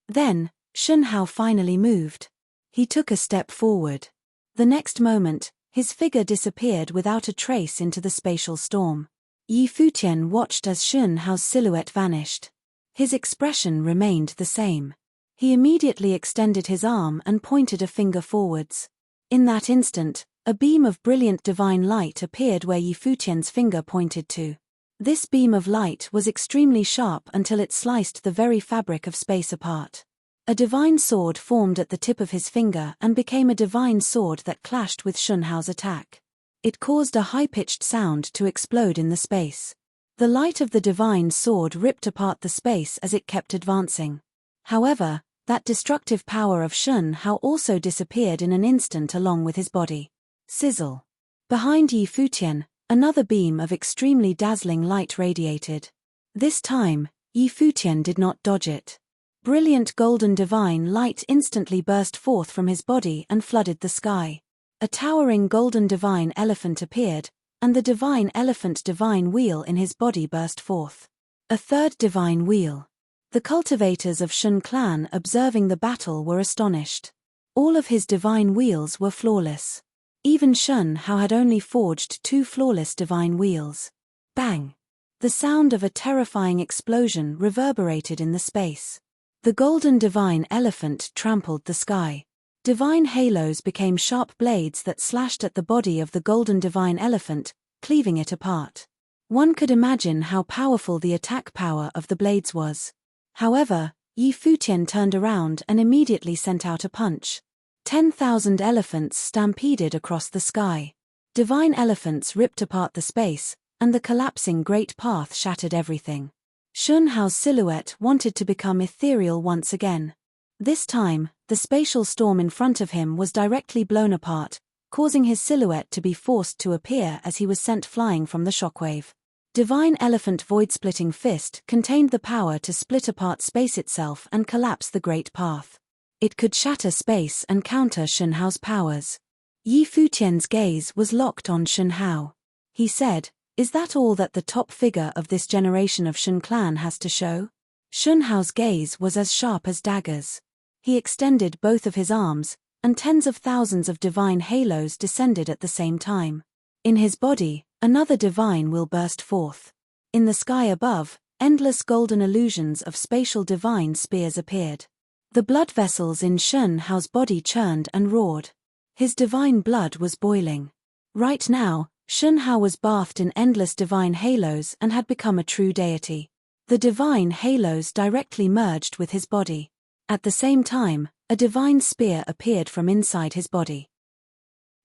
Then, Shun Hao finally moved. He took a step forward. The next moment, his figure disappeared without a trace into the spatial storm. Yi Futian watched as Shun Hao's silhouette vanished. His expression remained the same. He immediately extended his arm and pointed a finger forwards. In that instant, a beam of brilliant divine light appeared where Yi Futian's finger pointed to. This beam of light was extremely sharp until it sliced the very fabric of space apart. A divine sword formed at the tip of his finger and became a divine sword that clashed with Shun Hao's attack. It caused a high-pitched sound to explode in the space. The light of the divine sword ripped apart the space as it kept advancing. However, that destructive power of Shun Hao also disappeared in an instant along with his body. Sizzle. Behind Yi Futian, another beam of extremely dazzling light radiated. This time, Yi Futian did not dodge it. Brilliant golden divine light instantly burst forth from his body and flooded the sky. A towering golden divine elephant appeared, and the divine elephant divine wheel in his body burst forth. A third divine wheel. The cultivators of Shun clan observing the battle were astonished. All of his divine wheels were flawless. Even Shun Hao had only forged 2 flawless divine wheels. Bang! The sound of a terrifying explosion reverberated in the space. The golden divine elephant trampled the sky. Divine halos became sharp blades that slashed at the body of the golden divine elephant, cleaving it apart. One could imagine how powerful the attack power of the blades was. However, Yi Futian turned around and immediately sent out a punch. 10,000 elephants stampeded across the sky. Divine elephants ripped apart the space, and the collapsing Great Path shattered everything. Shun Hao's silhouette wanted to become ethereal once again. This time, the spatial storm in front of him was directly blown apart, causing his silhouette to be forced to appear as he was sent flying from the shockwave. Divine Elephant Void-Splitting Fist contained the power to split apart space itself and collapse the Great Path. It could shatter space and counter Shun Hao's powers. Yi Futian's gaze was locked on Shun Hao. He said, "Is that all that the top figure of this generation of Shun clan has to show?" Shun Hao's gaze was as sharp as daggers. He extended both of his arms, and tens of thousands of divine halos descended at the same time. In his body, another divine will burst forth. In the sky above, endless golden illusions of spatial divine spears appeared. The blood vessels in Shun Hao's body churned and roared. His divine blood was boiling. Right now, Shun Hao was bathed in endless divine halos and had become a true deity. The divine halos directly merged with his body. At the same time, a divine spear appeared from inside his body.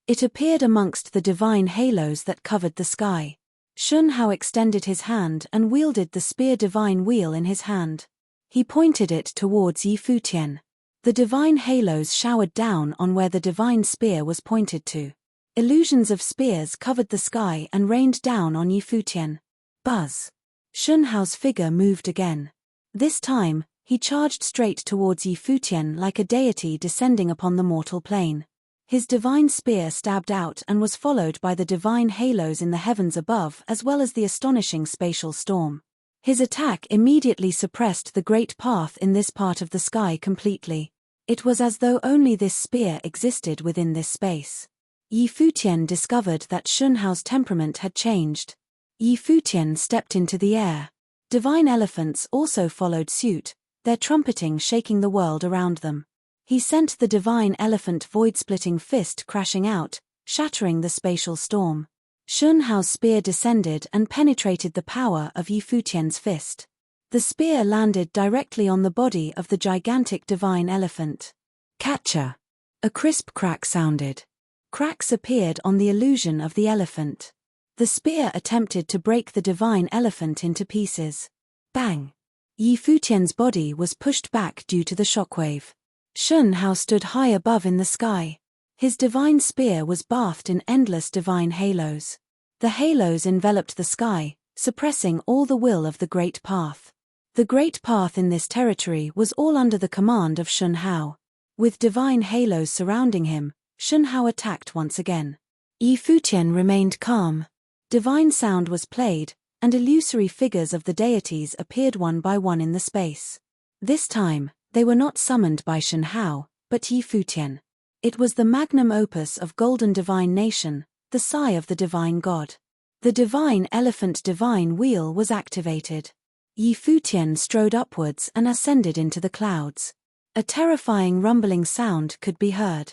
It appeared amongst the divine halos that covered the sky. Shun Hao extended his hand and wielded the spear divine wheel in his hand. He pointed it towards Yi Futian. The divine halos showered down on where the divine spear was pointed to. Illusions of spears covered the sky and rained down on Yi Futian. Buzz! Shun Hao's figure moved again. This time, he charged straight towards Yi Futian like a deity descending upon the mortal plane. His divine spear stabbed out and was followed by the divine halos in the heavens above as well as the astonishing spatial storm. His attack immediately suppressed the Great Path in this part of the sky completely. It was as though only this spear existed within this space. Yi Futian discovered that Shun Hao's temperament had changed. Yi Futian stepped into the air. Divine elephants also followed suit, their trumpeting shaking the world around them. He sent the divine elephant void-splitting fist crashing out, shattering the spatial storm. Shun Hao's spear descended and penetrated the power of Yi Futian's fist. The spear landed directly on the body of the gigantic divine elephant. Catcher! A crisp crack sounded. Cracks appeared on the illusion of the elephant. The spear attempted to break the divine elephant into pieces. Bang! Yi Futian's body was pushed back due to the shockwave. Shun Hao stood high above in the sky. His divine spear was bathed in endless divine halos. The halos enveloped the sky, suppressing all the will of the Great Path. The Great Path in this territory was all under the command of Shun Hao. With divine halos surrounding him, Shun Hao attacked once again. Yi Futian remained calm. Divine sound was played, and illusory figures of the deities appeared one by one in the space. This time, they were not summoned by Shun Hao, but Yi Futian. It was the magnum opus of Golden Divine Nation, the sigh of the divine god. The divine elephant divine wheel was activated. Yi Futian strode upwards and ascended into the clouds. A terrifying rumbling sound could be heard.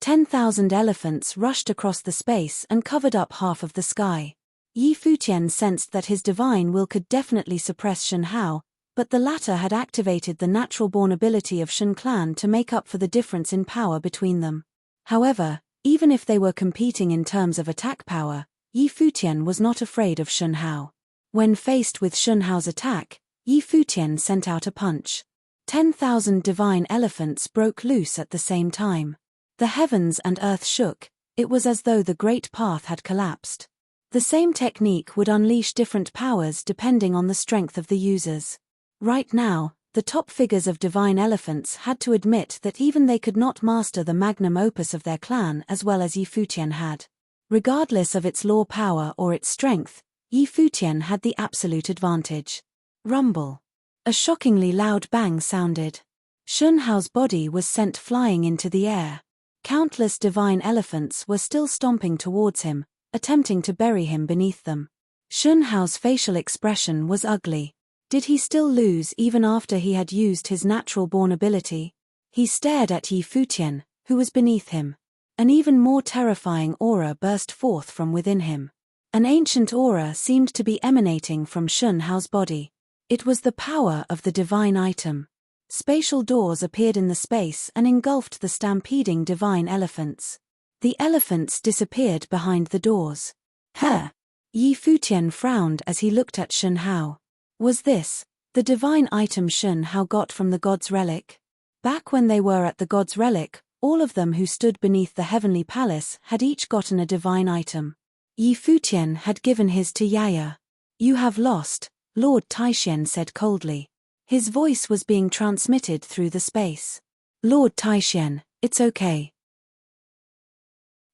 10,000 elephants rushed across the space and covered up half of the sky. Yi Futian sensed that his divine will could definitely suppress Shun Hao, but the latter had activated the natural-born ability of Shun Clan to make up for the difference in power between them. However, even if they were competing in terms of attack power, Yi Futian was not afraid of Shun Hao. When faced with Shun Hao's attack, Yi Futian sent out a punch. 10,000 divine elephants broke loose at the same time. The heavens and earth shook. It was as though the Great Path had collapsed. The same technique would unleash different powers depending on the strength of the users. Right now, the top figures of divine elephants had to admit that even they could not master the magnum opus of their clan as well as Yi Futian had. Regardless of its law power or its strength, Yi Futian had the absolute advantage. Rumble. A shockingly loud bang sounded. Shun Hao's body was sent flying into the air. Countless divine elephants were still stomping towards him, attempting to bury him beneath them. Shun Hao's facial expression was ugly. Did he still lose even after he had used his natural-born ability? He stared at Yi Futian, who was beneath him. An even more terrifying aura burst forth from within him. An ancient aura seemed to be emanating from Shun Hao's body. It was the power of the divine item. Spatial doors appeared in the space and engulfed the stampeding divine elephants. The elephants disappeared behind the doors. Huh! Yi Futian frowned as he looked at Shun Hao. Was this the divine item Shun Hao got from the god's relic? Back when they were at the god's relic, all of them who stood beneath the heavenly palace had each gotten a divine item. Yi Futian had given his to Yaya. You have lost, Lord Taishen said coldly. His voice was being transmitted through the space. Lord Taishen, it's okay.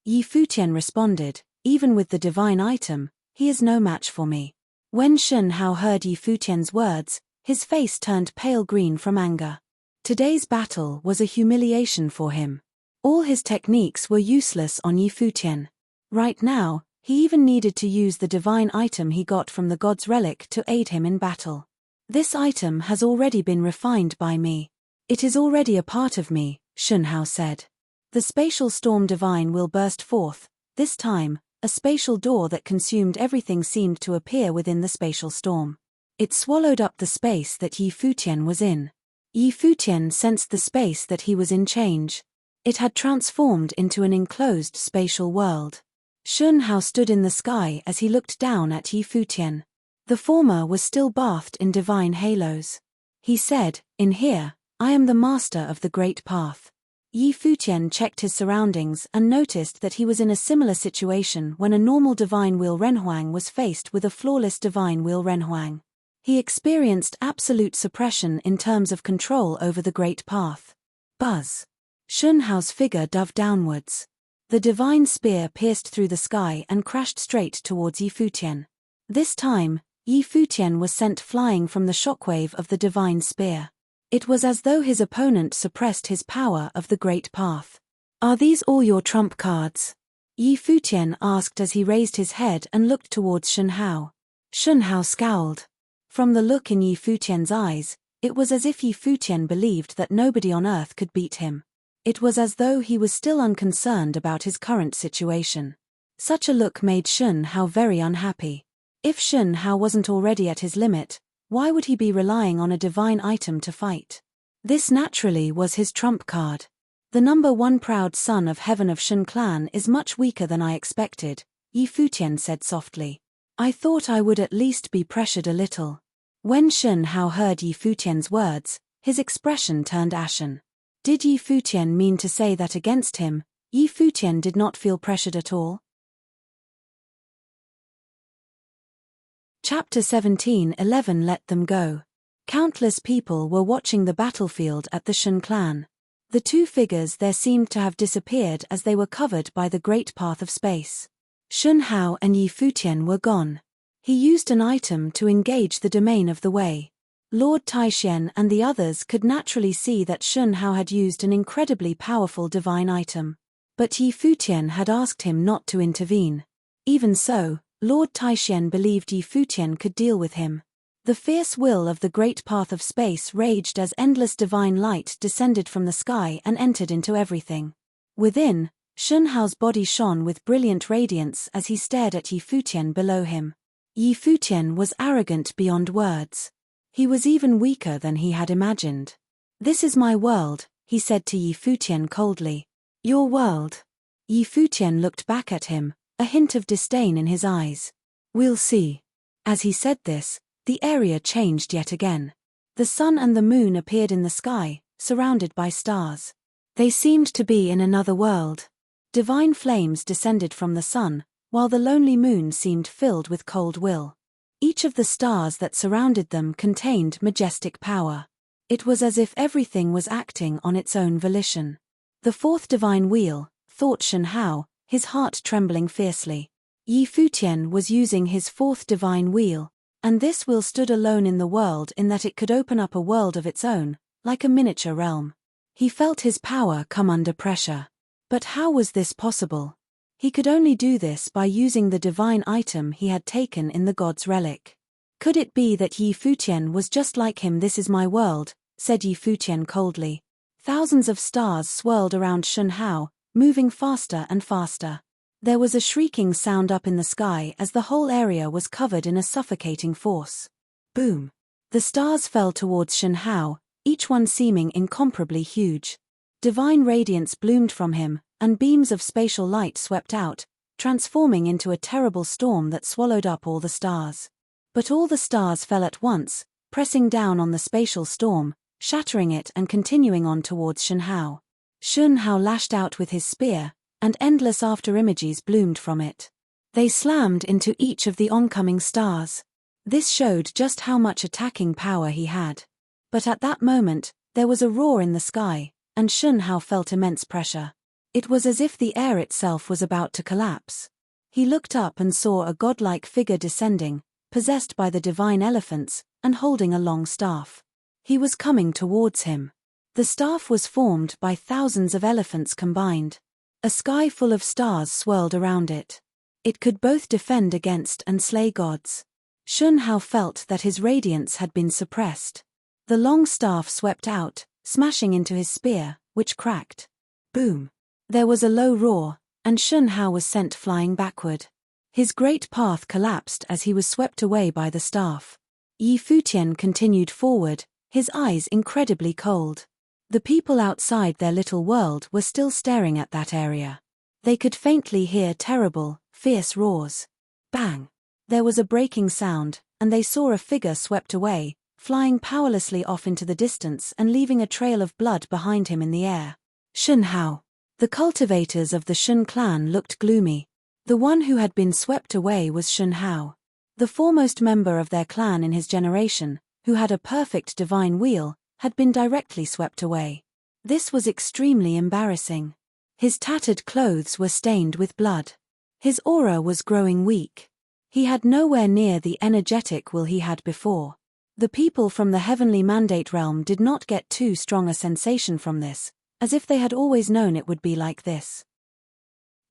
Yi Futian responded, even with the divine item, he is no match for me. When Shun Hao heard Yi Futian's words, his face turned pale green from anger. Today's battle was a humiliation for him. All his techniques were useless on Yi Futian. Right now, he even needed to use the divine item he got from the god's relic to aid him in battle. This item has already been refined by me. It is already a part of me, Shun Hao said. The spatial storm divine will burst forth. This time, a spatial door that consumed everything seemed to appear within the spatial storm. It swallowed up the space that Yi Futian was in. Yi Futian sensed the space that he was in change. It had transformed into an enclosed spatial world. Shun Hao stood in the sky as he looked down at Yi Futian. The former was still bathed in divine halos. He said, "In here, I am the master of the Great Path." Yi Futian checked his surroundings and noticed that he was in a similar situation when a normal divine wheel Renhuang was faced with a flawless divine wheel Renhuang. He experienced absolute suppression in terms of control over the Great Path. Buzz. Shun Hao's figure dove downwards. The divine spear pierced through the sky and crashed straight towards Yi Futian. This time, Yi Futian was sent flying from the shockwave of the divine spear. It was as though his opponent suppressed his power of the Great Path. Are these all your trump cards? Yi Futian asked as he raised his head and looked towards Shun Hao. Shun Hao scowled. From the look in Yi Futian's eyes, it was as if Yi Futian believed that nobody on earth could beat him. It was as though he was still unconcerned about his current situation. Such a look made Shun Hao very unhappy. If Shun Hao wasn't already at his limit, why would he be relying on a divine item to fight? This naturally was his trump card. The number 1 proud son of heaven of Shun clan is much weaker than I expected, Yi Futian said softly. I thought I would at least be pressured a little. When Shun Hao heard Yi Futian's words, his expression turned ashen. Did Yi Futian mean to say that against him, Yi Futian did not feel pressured at all? Chapter 17:11 Let them go. Countless people were watching the battlefield at the Shun clan. The two figures there seemed to have disappeared as they were covered by the great path of space. Shun Hao and Yi Futian were gone. He used an item to engage the domain of the Wei. Lord Taixian and the others could naturally see that Shun Hao had used an incredibly powerful divine item. But Yi Futian had asked him not to intervene. Even so, Lord Taixian believed Yi Futian could deal with him. The fierce will of the great path of space raged as endless divine light descended from the sky and entered into everything. Within, Shun Hao's body shone with brilliant radiance as he stared at Yi Futian below him. Yi Futian was arrogant beyond words. He was even weaker than he had imagined. This is my world, he said to Yi Futian coldly. Your world? Yi Futian looked back at him, a hint of disdain in his eyes. We'll see. As he said this, the area changed yet again. The sun and the moon appeared in the sky, surrounded by stars. They seemed to be in another world. Divine flames descended from the sun, while the lonely moon seemed filled with cold will. Each of the stars that surrounded them contained majestic power. It was as if everything was acting on its own volition. The fourth divine wheel, thought Shun Hao, his heart trembling fiercely. Yi Futian was using his fourth divine wheel, and this wheel stood alone in the world in that it could open up a world of its own, like a miniature realm. He felt his power come under pressure. But how was this possible? He could only do this by using the divine item he had taken in the god's relic. Could it be that Yi Futian was just like him? This is my world, said Yi Futian coldly. Thousands of stars swirled around Shun Hao, moving faster and faster. There was a shrieking sound up in the sky as the whole area was covered in a suffocating force. Boom! The stars fell towards Shun Hao, each one seeming incomparably huge. Divine radiance bloomed from him, and beams of spatial light swept out, transforming into a terrible storm that swallowed up all the stars. But all the stars fell at once, pressing down on the spatial storm, shattering it and continuing on towards Shun Hao. Shun Hao lashed out with his spear, and endless after-images bloomed from it. They slammed into each of the oncoming stars. This showed just how much attacking power he had. But at that moment, there was a roar in the sky, and Shun Hao felt immense pressure. It was as if the air itself was about to collapse. He looked up and saw a godlike figure descending, possessed by the divine elephants, and holding a long staff. He was coming towards him. The staff was formed by thousands of elephants combined. A sky full of stars swirled around it. It could both defend against and slay gods. Shun Hao felt that his radiance had been suppressed. The long staff swept out, smashing into his spear, which cracked. Boom! There was a low roar, and Shun Hao was sent flying backward. His great path collapsed as he was swept away by the staff. Yi Futian continued forward, his eyes incredibly cold. The people outside their little world were still staring at that area. They could faintly hear terrible, fierce roars. Bang! There was a breaking sound, and they saw a figure swept away, flying powerlessly off into the distance and leaving a trail of blood behind him in the air. Shun Hao. The cultivators of the Shun clan looked gloomy. The one who had been swept away was Shun Hao. The foremost member of their clan in his generation, who had a perfect divine wheel, had been directly swept away. This was extremely embarrassing. His tattered clothes were stained with blood. His aura was growing weak. He had nowhere near the energetic will he had before. The people from the heavenly mandate realm did not get too strong a sensation from this, as if they had always known it would be like this.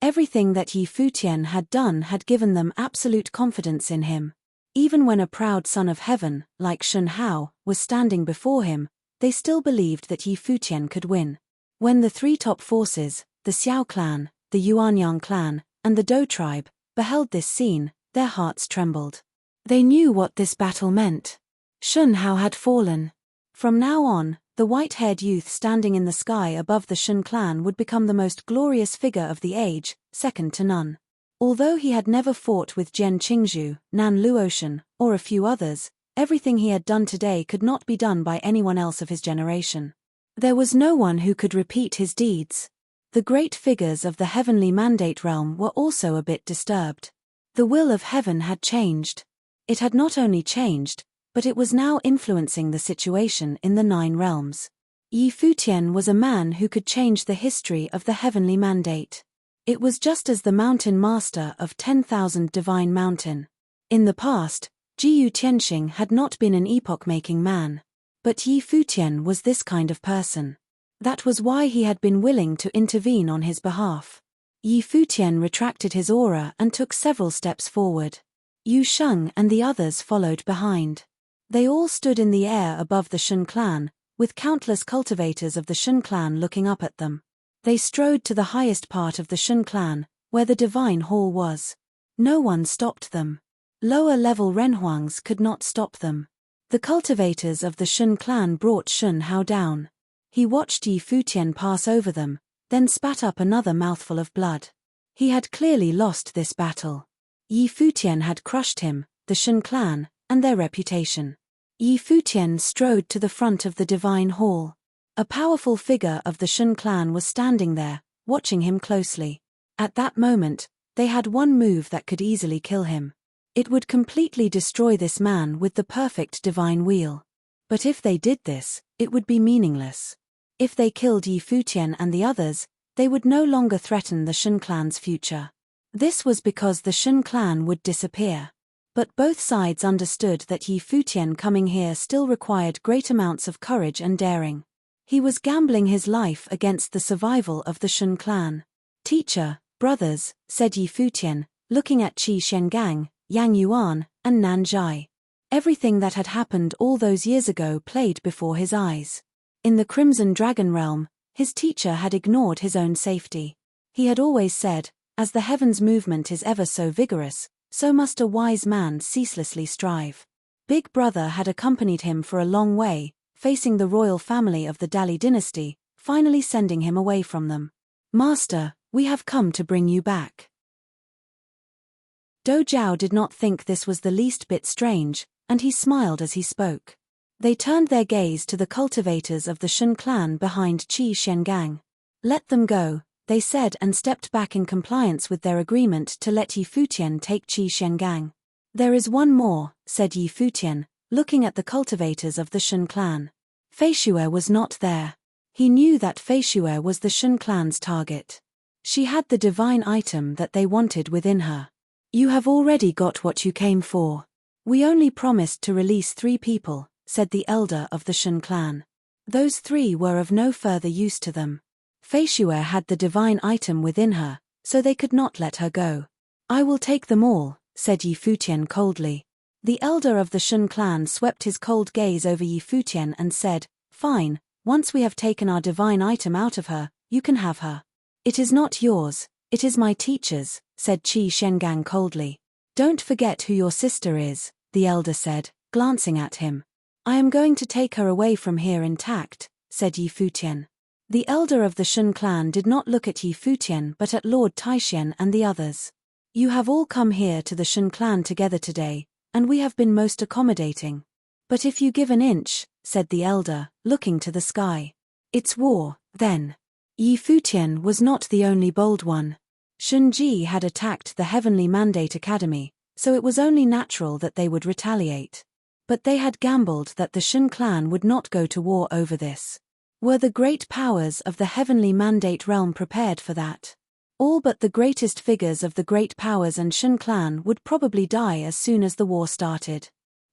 Everything that Yi Futian had done had given them absolute confidence in him. Even when a proud son of heaven, like Shun Hao, was standing before him, they still believed that Yi Futian could win. When the three top forces, the Xiao clan, the Yuanyang clan, and the Dou tribe, beheld this scene, their hearts trembled. They knew what this battle meant. Shun Hao had fallen. From now on, the white-haired youth standing in the sky above the Shun clan would become the most glorious figure of the age, second to none. Although he had never fought with Jian Qingzhu, Nan Luoshan, or a few others, everything he had done today could not be done by anyone else of his generation. There was no one who could repeat his deeds. The great figures of the heavenly mandate realm were also a bit disturbed. The will of heaven had changed. It had not only changed, but it was now influencing the situation in the 9 realms. Yi Futian was a man who could change the history of the heavenly mandate. It was just as the mountain master of 10,000 divine mountain. In the past, Jiyu Tianxing had not been an epoch-making man. But Yi Futian was this kind of person. That was why he had been willing to intervene on his behalf. Yi Futian retracted his aura and took several steps forward. Yu Sheng and the others followed behind. They all stood in the air above the Shun clan, with countless cultivators of the Shun clan looking up at them. They strode to the highest part of the Shun clan, where the divine hall was. No one stopped them. Lower-level Renhuangs could not stop them. The cultivators of the Shun clan brought Shun Hao down. He watched Yi Futian pass over them, then spat up another mouthful of blood. He had clearly lost this battle. Yi Futian had crushed him, the Shun clan, and their reputation. Yi Futian strode to the front of the divine hall. A powerful figure of the Shun clan was standing there, watching him closely. At that moment, they had one move that could easily kill him. It would completely destroy this man with the perfect divine wheel. But if they did this, it would be meaningless. If they killed Yi Futian and the others, they would no longer threaten the Shun clan's future. This was because the Shun clan would disappear. But both sides understood that Yi Futian coming here still required great amounts of courage and daring. He was gambling his life against the survival of the Shun clan. "Teacher, brothers," said Yi Futian, looking at Qi Shengang, Yang Yuan, and Nan Zhai. Everything that had happened all those years ago played before his eyes. In the Crimson Dragon realm, his teacher had ignored his own safety. He had always said, as the heavens' movement is ever so vigorous, so must a wise man ceaselessly strive. Big Brother had accompanied him for a long way, facing the royal family of the Dali dynasty, finally sending him away from them. "Master, we have come to bring you back." Dou Jiao did not think this was the least bit strange, and he smiled as he spoke. They turned their gaze to the cultivators of the Shun clan behind Qi Shengang. "Let them go," they said, and stepped back in compliance with their agreement to let Yi Futian take Qi Shengang. "There is one more," said Yi Futian, looking at the cultivators of the Shun clan. Fei Xue was not there. He knew that Fei Xue was the Shun clan's target. She had the divine item that they wanted within her. "You have already got what you came for. We only promised to release 3 people," said the elder of the Shun clan. Those 3 were of no further use to them. Fei Xue had the divine item within her, so they could not let her go. "I will take them all," said Yi Futian coldly. The elder of the Shun clan swept his cold gaze over Yi Futian and said, "Fine, once we have taken our divine item out of her, you can have her." "It is not yours, it is my teacher's," said Qi Shengang coldly. "Don't forget who your sister is," the elder said, glancing at him. "I am going to take her away from here intact," said Yi Futian. The elder of the Shun clan did not look at Yi Futian but at Lord Taixian and the others. "You have all come here to the Shun clan together today, and we have been most accommodating. But if you give an inch," said the elder, looking to the sky, "it's war, then." Yi Futian was not the only bold one. Shun Ji had attacked the Heavenly Mandate Academy, so it was only natural that they would retaliate. But they had gambled that the Shun clan would not go to war over this. Were the great powers of the Heavenly Mandate realm prepared for that? All but the greatest figures of the great powers and Shun clan would probably die as soon as the war started.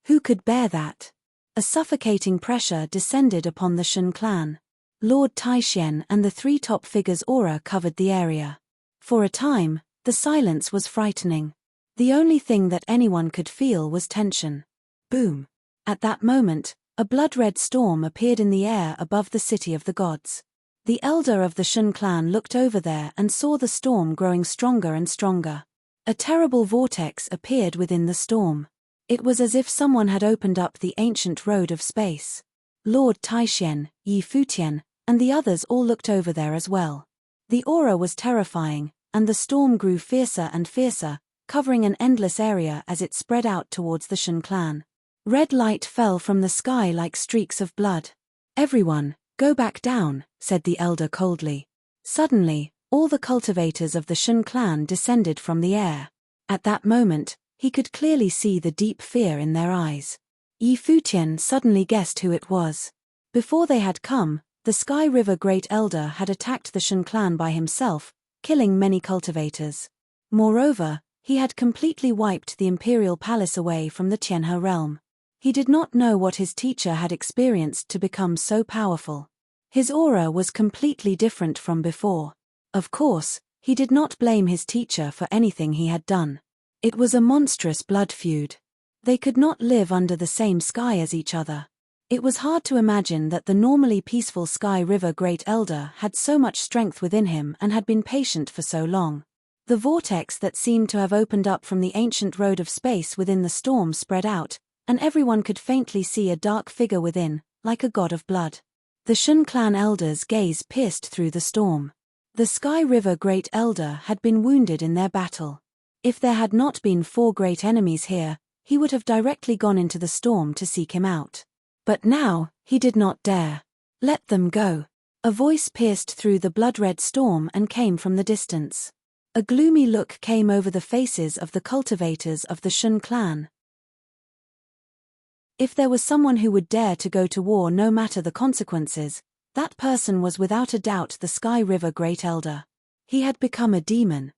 Who could bear that? A suffocating pressure descended upon the Shun clan. Lord Taixian and the 3 top figures' aura covered the area. For a time, the silence was frightening. The only thing that anyone could feel was tension. Boom! At that moment, a blood-red storm appeared in the air above the city of the gods. The elder of the Shun clan looked over there and saw the storm growing stronger and stronger. A terrible vortex appeared within the storm. It was as if someone had opened up the ancient road of space. Lord Taishen, Yi Futian, and the others all looked over there as well. The aura was terrifying, and the storm grew fiercer and fiercer, covering an endless area as it spread out towards the Shun clan. Red light fell from the sky like streaks of blood. "Everyone, go back down," said the elder coldly. Suddenly, all the cultivators of the Shun clan descended from the air. At that moment, he could clearly see the deep fear in their eyes. Yi Futian suddenly guessed who it was. Before they had come, the Sky River Great Elder had attacked the Shun clan by himself, killing many cultivators. Moreover, he had completely wiped the imperial palace away from the Tianhe realm. He did not know what his teacher had experienced to become so powerful. His aura was completely different from before. Of course, he did not blame his teacher for anything he had done. It was a monstrous blood feud. They could not live under the same sky as each other. It was hard to imagine that the normally peaceful Sky River Great Elder had so much strength within him and had been patient for so long. The vortex that seemed to have opened up from the ancient road of space within the storm spread out, and everyone could faintly see a dark figure within, like a god of blood. The Shun clan elder's gaze pierced through the storm. The Sky River Great Elder had been wounded in their battle. If there had not been 4 great enemies here, he would have directly gone into the storm to seek him out. But now, he did not dare. "Let them go." A voice pierced through the blood-red storm and came from the distance. A gloomy look came over the faces of the cultivators of the Shun clan. If there was someone who would dare to go to war no matter the consequences, that person was without a doubt the Sky River Great Elder. He had become a demon.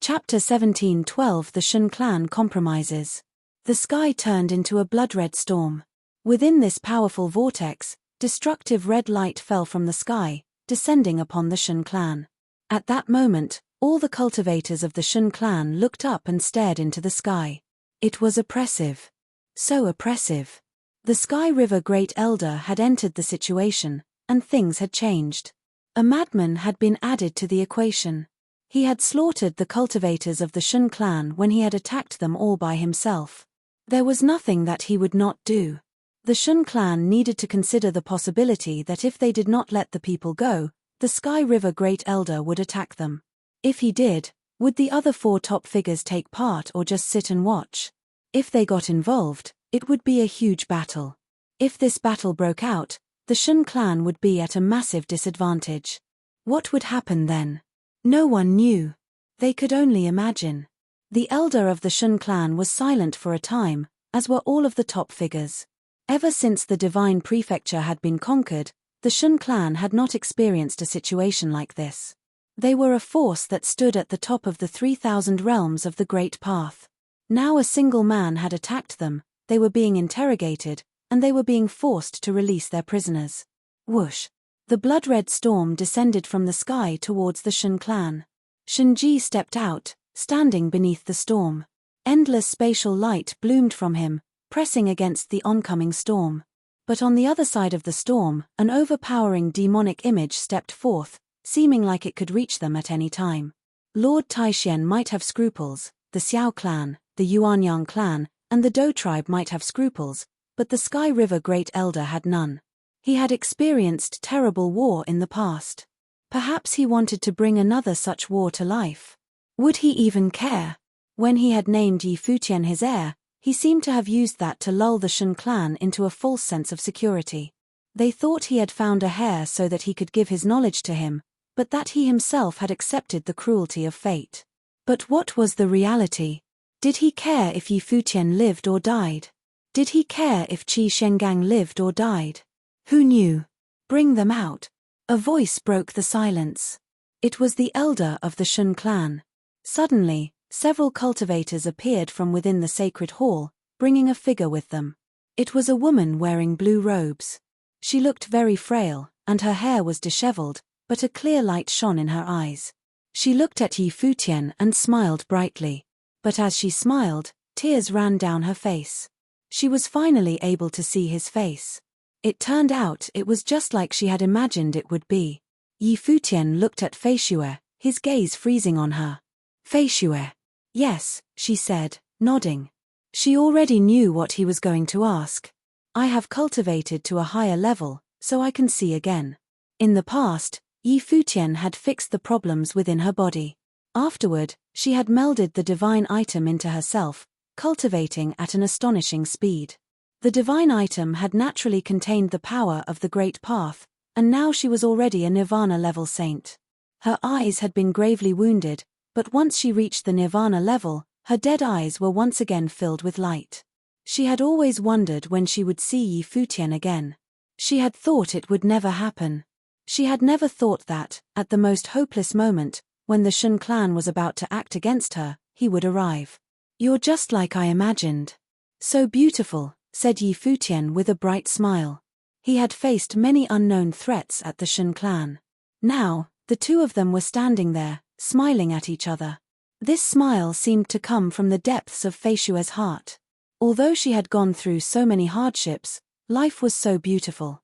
Chapter 17:12 The Shun clan compromises. The sky turned into a blood-red storm. Within this powerful vortex, destructive red light fell from the sky, descending upon the Shun clan. At that moment, all the cultivators of the Shun clan looked up and stared into the sky. It was oppressive. So oppressive. The Sky River Great Elder had entered the situation, and things had changed. A madman had been added to the equation. He had slaughtered the cultivators of the Shun clan when he had attacked them all by himself. There was nothing that he would not do. The Shun clan needed to consider the possibility that if they did not let the people go, the Sky River Great Elder would attack them. If he did, would the other 4 top figures take part or just sit and watch? If they got involved, it would be a huge battle. If this battle broke out, the Shun clan would be at a massive disadvantage. What would happen then? No one knew. They could only imagine. The elder of the Shun clan was silent for a time, as were all of the top figures. Ever since the divine prefecture had been conquered, the Shun clan had not experienced a situation like this. They were a force that stood at the top of the 3,000 realms of the Great Path. Now a single man had attacked them, they were being interrogated, and they were being forced to release their prisoners. Whoosh! The blood-red storm descended from the sky towards the Shun clan. Shinji stepped out, standing beneath the storm. Endless spatial light bloomed from him, pressing against the oncoming storm. But on the other side of the storm, an overpowering demonic image stepped forth, seeming like it could reach them at any time. Lord Taishen might have scruples, the Xiao clan, the Yuanyang clan, and the Dou tribe might have scruples, but the Sky River Great Elder had none. He had experienced terrible war in the past. Perhaps he wanted to bring another such war to life. Would he even care? When he had named Yi Futian his heir, he seemed to have used that to lull the Shun clan into a false sense of security. They thought he had found a heir so that he could give his knowledge to him, but that he himself had accepted the cruelty of fate. But what was the reality? Did he care if Yi Futian lived or died? Did he care if Qi Shengang lived or died? Who knew? Bring them out. A voice broke the silence. It was the elder of the Shun clan. Suddenly, several cultivators appeared from within the sacred hall, bringing a figure with them. It was a woman wearing blue robes. She looked very frail, and her hair was disheveled, but a clear light shone in her eyes. She looked at Yi Futian and smiled brightly. But as she smiled, tears ran down her face. She was finally able to see his face. It turned out it was just like she had imagined it would be. Yi Futian looked at Fei Xue, his gaze freezing on her. Fei Xue. Yes, she said, nodding. She already knew what he was going to ask. I have cultivated to a higher level, so I can see again. In the past, Yi Futian had fixed the problems within her body. Afterward, she had melded the divine item into herself, cultivating at an astonishing speed. The divine item had naturally contained the power of the Great Path, and now she was already a Nirvana-level saint. Her eyes had been gravely wounded, but once she reached the Nirvana level, her dead eyes were once again filled with light. She had always wondered when she would see Yi Futian again. She had thought it would never happen. She had never thought that, at the most hopeless moment, when the Shun clan was about to act against her, he would arrive. You're just like I imagined. So beautiful, said Yi Futian with a bright smile. He had faced many unknown threats at the Shun clan. Now, the two of them were standing there, smiling at each other. This smile seemed to come from the depths of Fei Xue's heart. Although she had gone through so many hardships, life was so beautiful.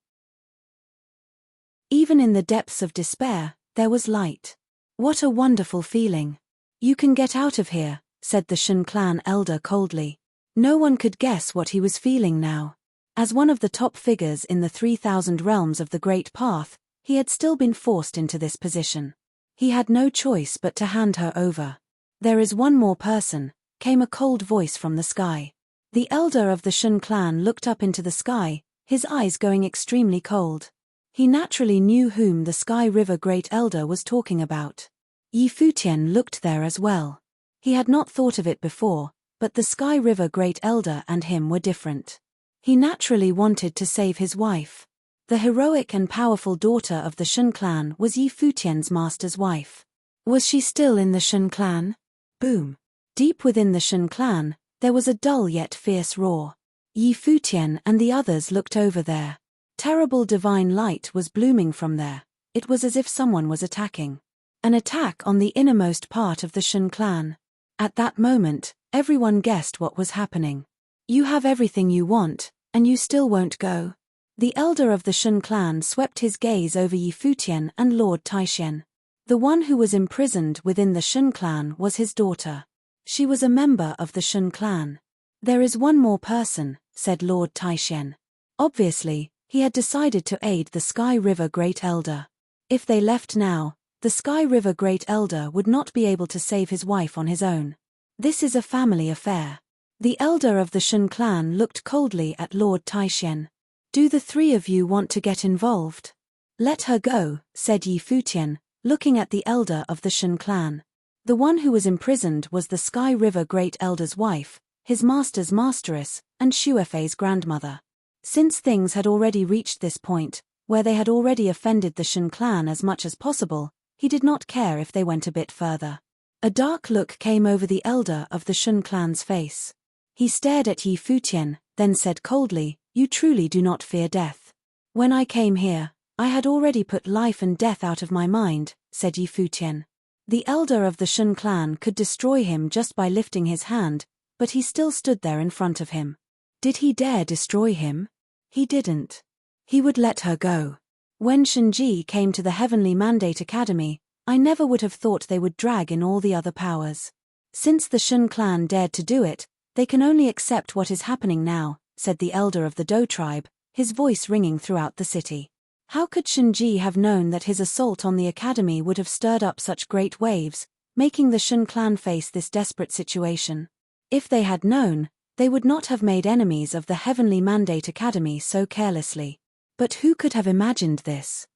Even in the depths of despair, there was light. What a wonderful feeling. You can get out of here, said the Shun clan elder coldly. No one could guess what he was feeling now. As one of the top figures in the 3,000 realms of the Great Path, he had still been forced into this position. He had no choice but to hand her over. There is one more person, came a cold voice from the sky. The elder of the Shun clan looked up into the sky, his eyes going extremely cold. He naturally knew whom the Sky River Great Elder was talking about. Yi Futian looked there as well. He had not thought of it before, but the Sky River Great Elder and him were different. He naturally wanted to save his wife. The heroic and powerful daughter of the Shun clan was Yi Futian's master's wife. Was she still in the Shun clan? Boom. Deep within the Shun clan, there was a dull yet fierce roar. Yi Futian and the others looked over there. Terrible divine light was blooming from there. It was as if someone was attacking. An attack on the innermost part of the Shun clan. At that moment, everyone guessed what was happening. You have everything you want, and you still won't go. The elder of the Shun clan swept his gaze over Yi Futian and Lord Taishen. The one who was imprisoned within the Shun clan was his daughter. She was a member of the Shun clan. There is one more person, said Lord Taishen. Obviously, he had decided to aid the Sky River Great Elder. If they left now, the Sky River Great Elder would not be able to save his wife on his own. This is a family affair. The elder of the Shun clan looked coldly at Lord Taishen. Do the three of you want to get involved? Let her go, said Yi Futian, looking at the elder of the Shun clan. The one who was imprisoned was the Sky River Great Elder's wife, his master's masteress, and Xuefei's grandmother. Since things had already reached this point, where they had already offended the Shun clan as much as possible, he did not care if they went a bit further. A dark look came over the elder of the Shun clan's face. He stared at Yi Futian, then said coldly, You truly do not fear death. When I came here, I had already put life and death out of my mind, said Yi Futian. The elder of the Shun clan could destroy him just by lifting his hand, but he still stood there in front of him. Did he dare destroy him? He didn't. He would let her go. When Shenji came to the Heavenly Mandate Academy, I never would have thought they would drag in all the other powers. Since the Shun clan dared to do it, they can only accept what is happening now, said the elder of the Do tribe, his voice ringing throughout the city. How could Shenji have known that his assault on the academy would have stirred up such great waves, making the Shun clan face this desperate situation? If they had known, they would not have made enemies of the Heavenly Mandate Academy so carelessly. But who could have imagined this?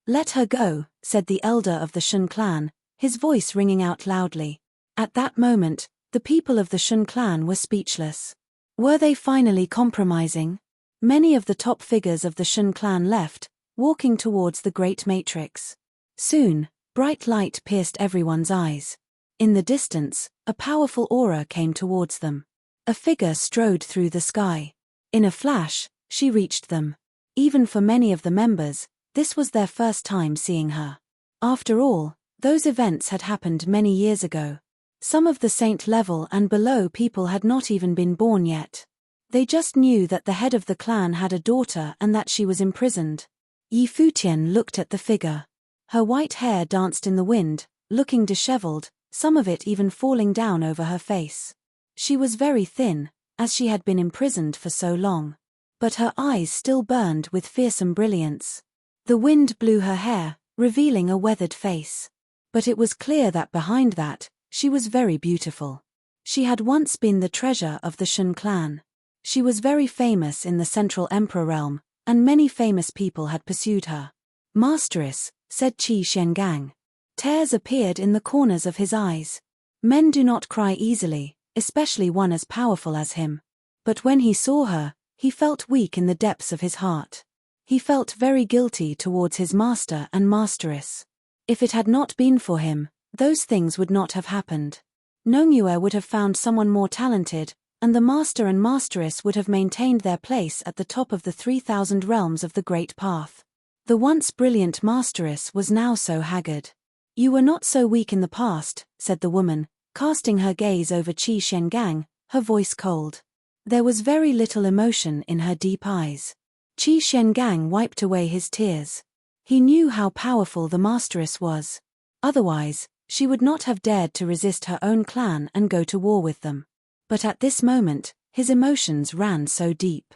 Let her go, said the elder of the Shun clan, his voice ringing out loudly. At that moment, the people of the Shun clan were speechless. Were they finally compromising? Many of the top figures of the Shun clan left, walking towards the Great Matrix. Soon, bright light pierced everyone's eyes. In the distance, a powerful aura came towards them. A figure strode through the sky. In a flash, she reached them. Even for many of the members, this was their first time seeing her. After all, those events had happened many years ago. Some of the saint level and below people had not even been born yet. They just knew that the head of the clan had a daughter and that she was imprisoned. Futian looked at the figure. Her white hair danced in the wind, looking disheveled, some of it even falling down over her face. She was very thin, as she had been imprisoned for so long. But her eyes still burned with fearsome brilliance. The wind blew her hair, revealing a weathered face. But it was clear that behind that, she was very beautiful. She had once been the treasure of the Shun clan. She was very famous in the Central Emperor realm, and many famous people had pursued her. Masteress, said Qi Shengang. Tears appeared in the corners of his eyes. Men do not cry easily, especially one as powerful as him. But when he saw her, he felt weak in the depths of his heart. He felt very guilty towards his master and masteress. If it had not been for him, those things would not have happened. Nongyue would have found someone more talented, and the master and masteress would have maintained their place at the top of the 3,000 realms of the Great Path. The once brilliant masteress was now so haggard. You were not so weak in the past, said the woman, casting her gaze over Qi Shengang, her voice cold. There was very little emotion in her deep eyes. Qi Shengang wiped away his tears. He knew how powerful the masteress was. Otherwise, she would not have dared to resist her own clan and go to war with them. But at this moment, his emotions ran so deep.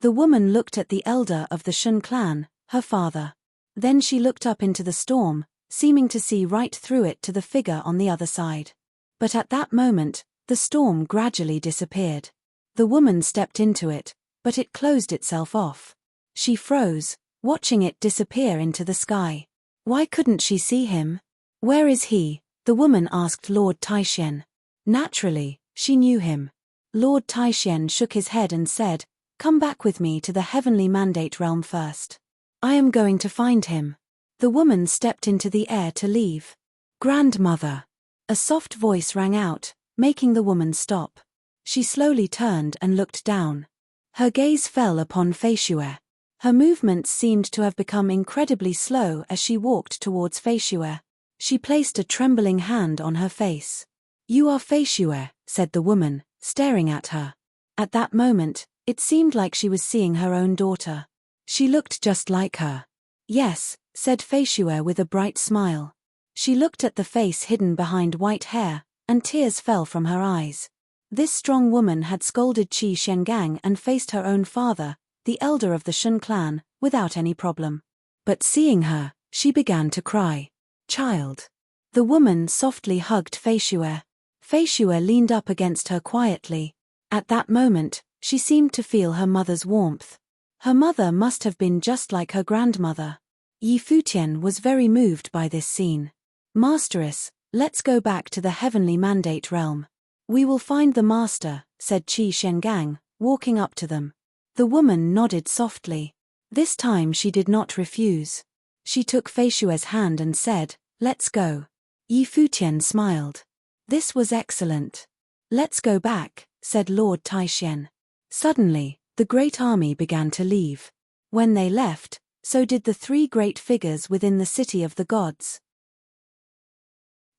The woman looked at the elder of the Shun clan, her father. Then she looked up into the storm, seeming to see right through it to the figure on the other side. But at that moment, the storm gradually disappeared. The woman stepped into it, but it closed itself off. She froze, watching it disappear into the sky. Why couldn't she see him? Where is he? The woman asked Lord Taishen. Naturally, she knew him. Lord Taishen shook his head and said, "Come back with me to the heavenly mandate realm first. I am going to find him." The woman stepped into the air to leave. "Grandmother!" A soft voice rang out, making the woman stop. She slowly turned and looked down. Her gaze fell upon Feishue. Her movements seemed to have become incredibly slow as she walked towards Feishue. She placed a trembling hand on her face. "You are Feishue," said the woman, staring at her. At that moment, it seemed like she was seeing her own daughter. She looked just like her. "Yes," said Feishue with a bright smile. She looked at the face hidden behind white hair, and tears fell from her eyes. This strong woman had scolded Qi Shengang and faced her own father, the elder of the Shun clan, without any problem. But seeing her, she began to cry. "Child." The woman softly hugged Feishue. Feishue leaned up against her quietly. At that moment, she seemed to feel her mother's warmth. Her mother must have been just like her grandmother. Futian was very moved by this scene. "Masteress, let's go back to the heavenly mandate realm. We will find the master," said Qi Shengang, walking up to them. The woman nodded softly. This time she did not refuse. She took Feishue's hand and said, "Let's go." Futian smiled. This was excellent. "Let's go back," said Lord Taishen. Suddenly, the great army began to leave. When they left, so did the three great figures within the city of the gods.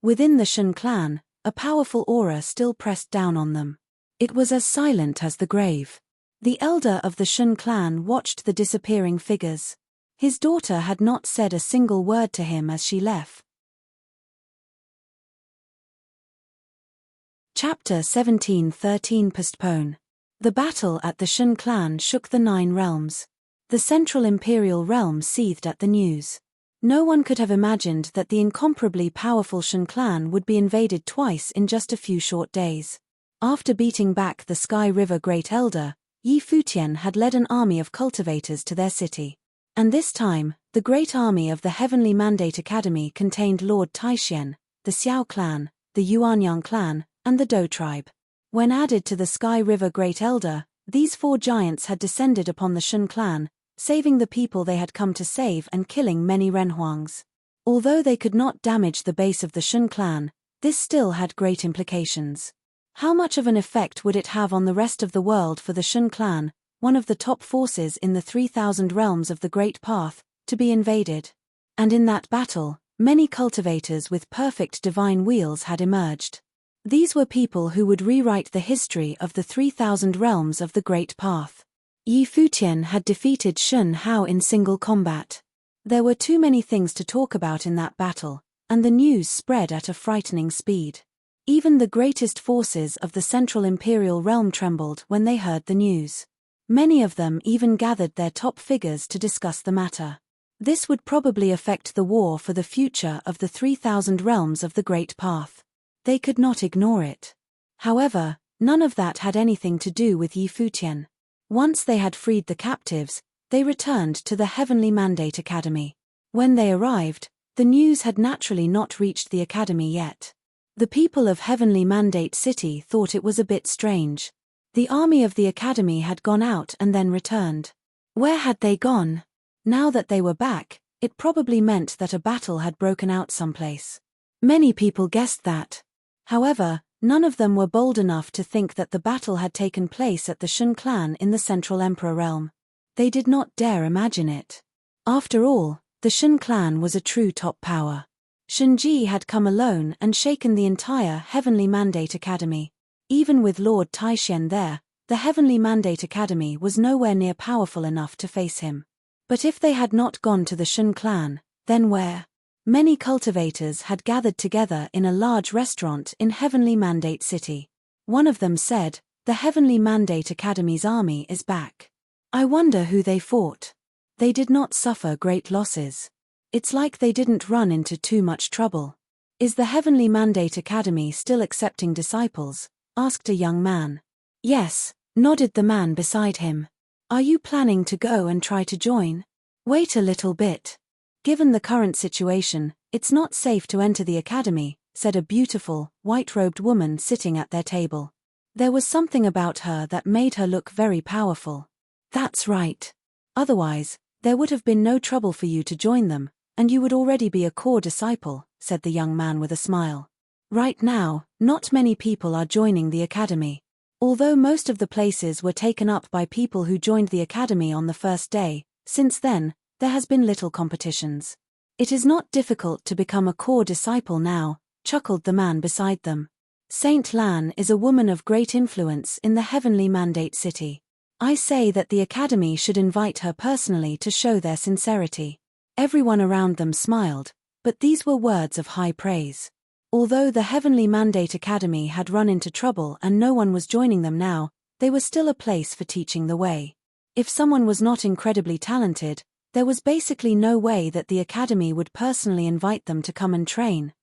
Within the Shun clan, a powerful aura still pressed down on them. It was as silent as the grave. The elder of the Shun clan watched the disappearing figures. His daughter had not said a single word to him as she left. Chapter 17:13 Postpone. The battle at the Shun clan shook the 9 realms. The central imperial realm seethed at the news. No one could have imagined that the incomparably powerful Shun clan would be invaded twice in just a few short days. After beating back the Sky River Great Elder, Futian had led an army of cultivators to their city. And this time, the great army of the Heavenly Mandate Academy contained Lord Taishen, the Xiao clan, the Yuanyang clan, and the Dou tribe. When added to the Sky River Great Elder, these 4 giants had descended upon the Shun clan, saving the people they had come to save and killing many Renhuangs. Although they could not damage the base of the Shun clan, this still had great implications. How much of an effect would it have on the rest of the world for the Shun clan, one of the top forces in the 3,000 realms of the Great Path, to be invaded? And in that battle, many cultivators with perfect divine wheels had emerged. These were people who would rewrite the history of the 3,000 realms of the Great Path. Yi Futian had defeated Shun Hao in single combat. There were too many things to talk about in that battle, and the news spread at a frightening speed. Even the greatest forces of the Central Imperial Realm trembled when they heard the news. Many of them even gathered their top figures to discuss the matter. This would probably affect the war for the future of the 3,000 realms of the Great Path. They could not ignore it. However, none of that had anything to do with Yi Futian. Once they had freed the captives, they returned to the Heavenly Mandate Academy. When they arrived, the news had naturally not reached the academy yet. The people of Heavenly Mandate City thought it was a bit strange. The army of the academy had gone out and then returned. Where had they gone? Now that they were back, it probably meant that a battle had broken out someplace. Many people guessed that. However, none of them were bold enough to think that the battle had taken place at the Shun clan in the Central Emperor realm. They did not dare imagine it. After all, the Shun clan was a true top power. Shunji had come alone and shaken the entire Heavenly Mandate Academy. Even with Lord Taishen there, the Heavenly Mandate Academy was nowhere near powerful enough to face him. But if they had not gone to the Shun clan, then where? Many cultivators had gathered together in a large restaurant in Heavenly Mandate City. One of them said, "The Heavenly Mandate Academy's army is back. I wonder who they fought. They did not suffer great losses. It's like they didn't run into too much trouble." "Is the Heavenly Mandate Academy still accepting disciples?" asked a young man. "Yes," nodded the man beside him. "Are you planning to go and try to join?" "Wait a little bit. Given the current situation, it's not safe to enter the academy," said a beautiful, white-robed woman sitting at their table. There was something about her that made her look very powerful. "That's right. Otherwise, there would have been no trouble for you to join them, and you would already be a core disciple," said the young man with a smile. "Right now, not many people are joining the academy. Although most of the places were taken up by people who joined the academy on the first day, since then, there has been little competitions. It is not difficult to become a core disciple now," chuckled the man beside them. "Saint Lan is a woman of great influence in the Heavenly Mandate City. I say that the academy should invite her personally to show their sincerity." Everyone around them smiled, but these were words of high praise. Although the Heavenly Mandate Academy had run into trouble and no one was joining them now, they were still a place for teaching the way. If someone was not incredibly talented, there was basically no way that the academy would personally invite them to come and train.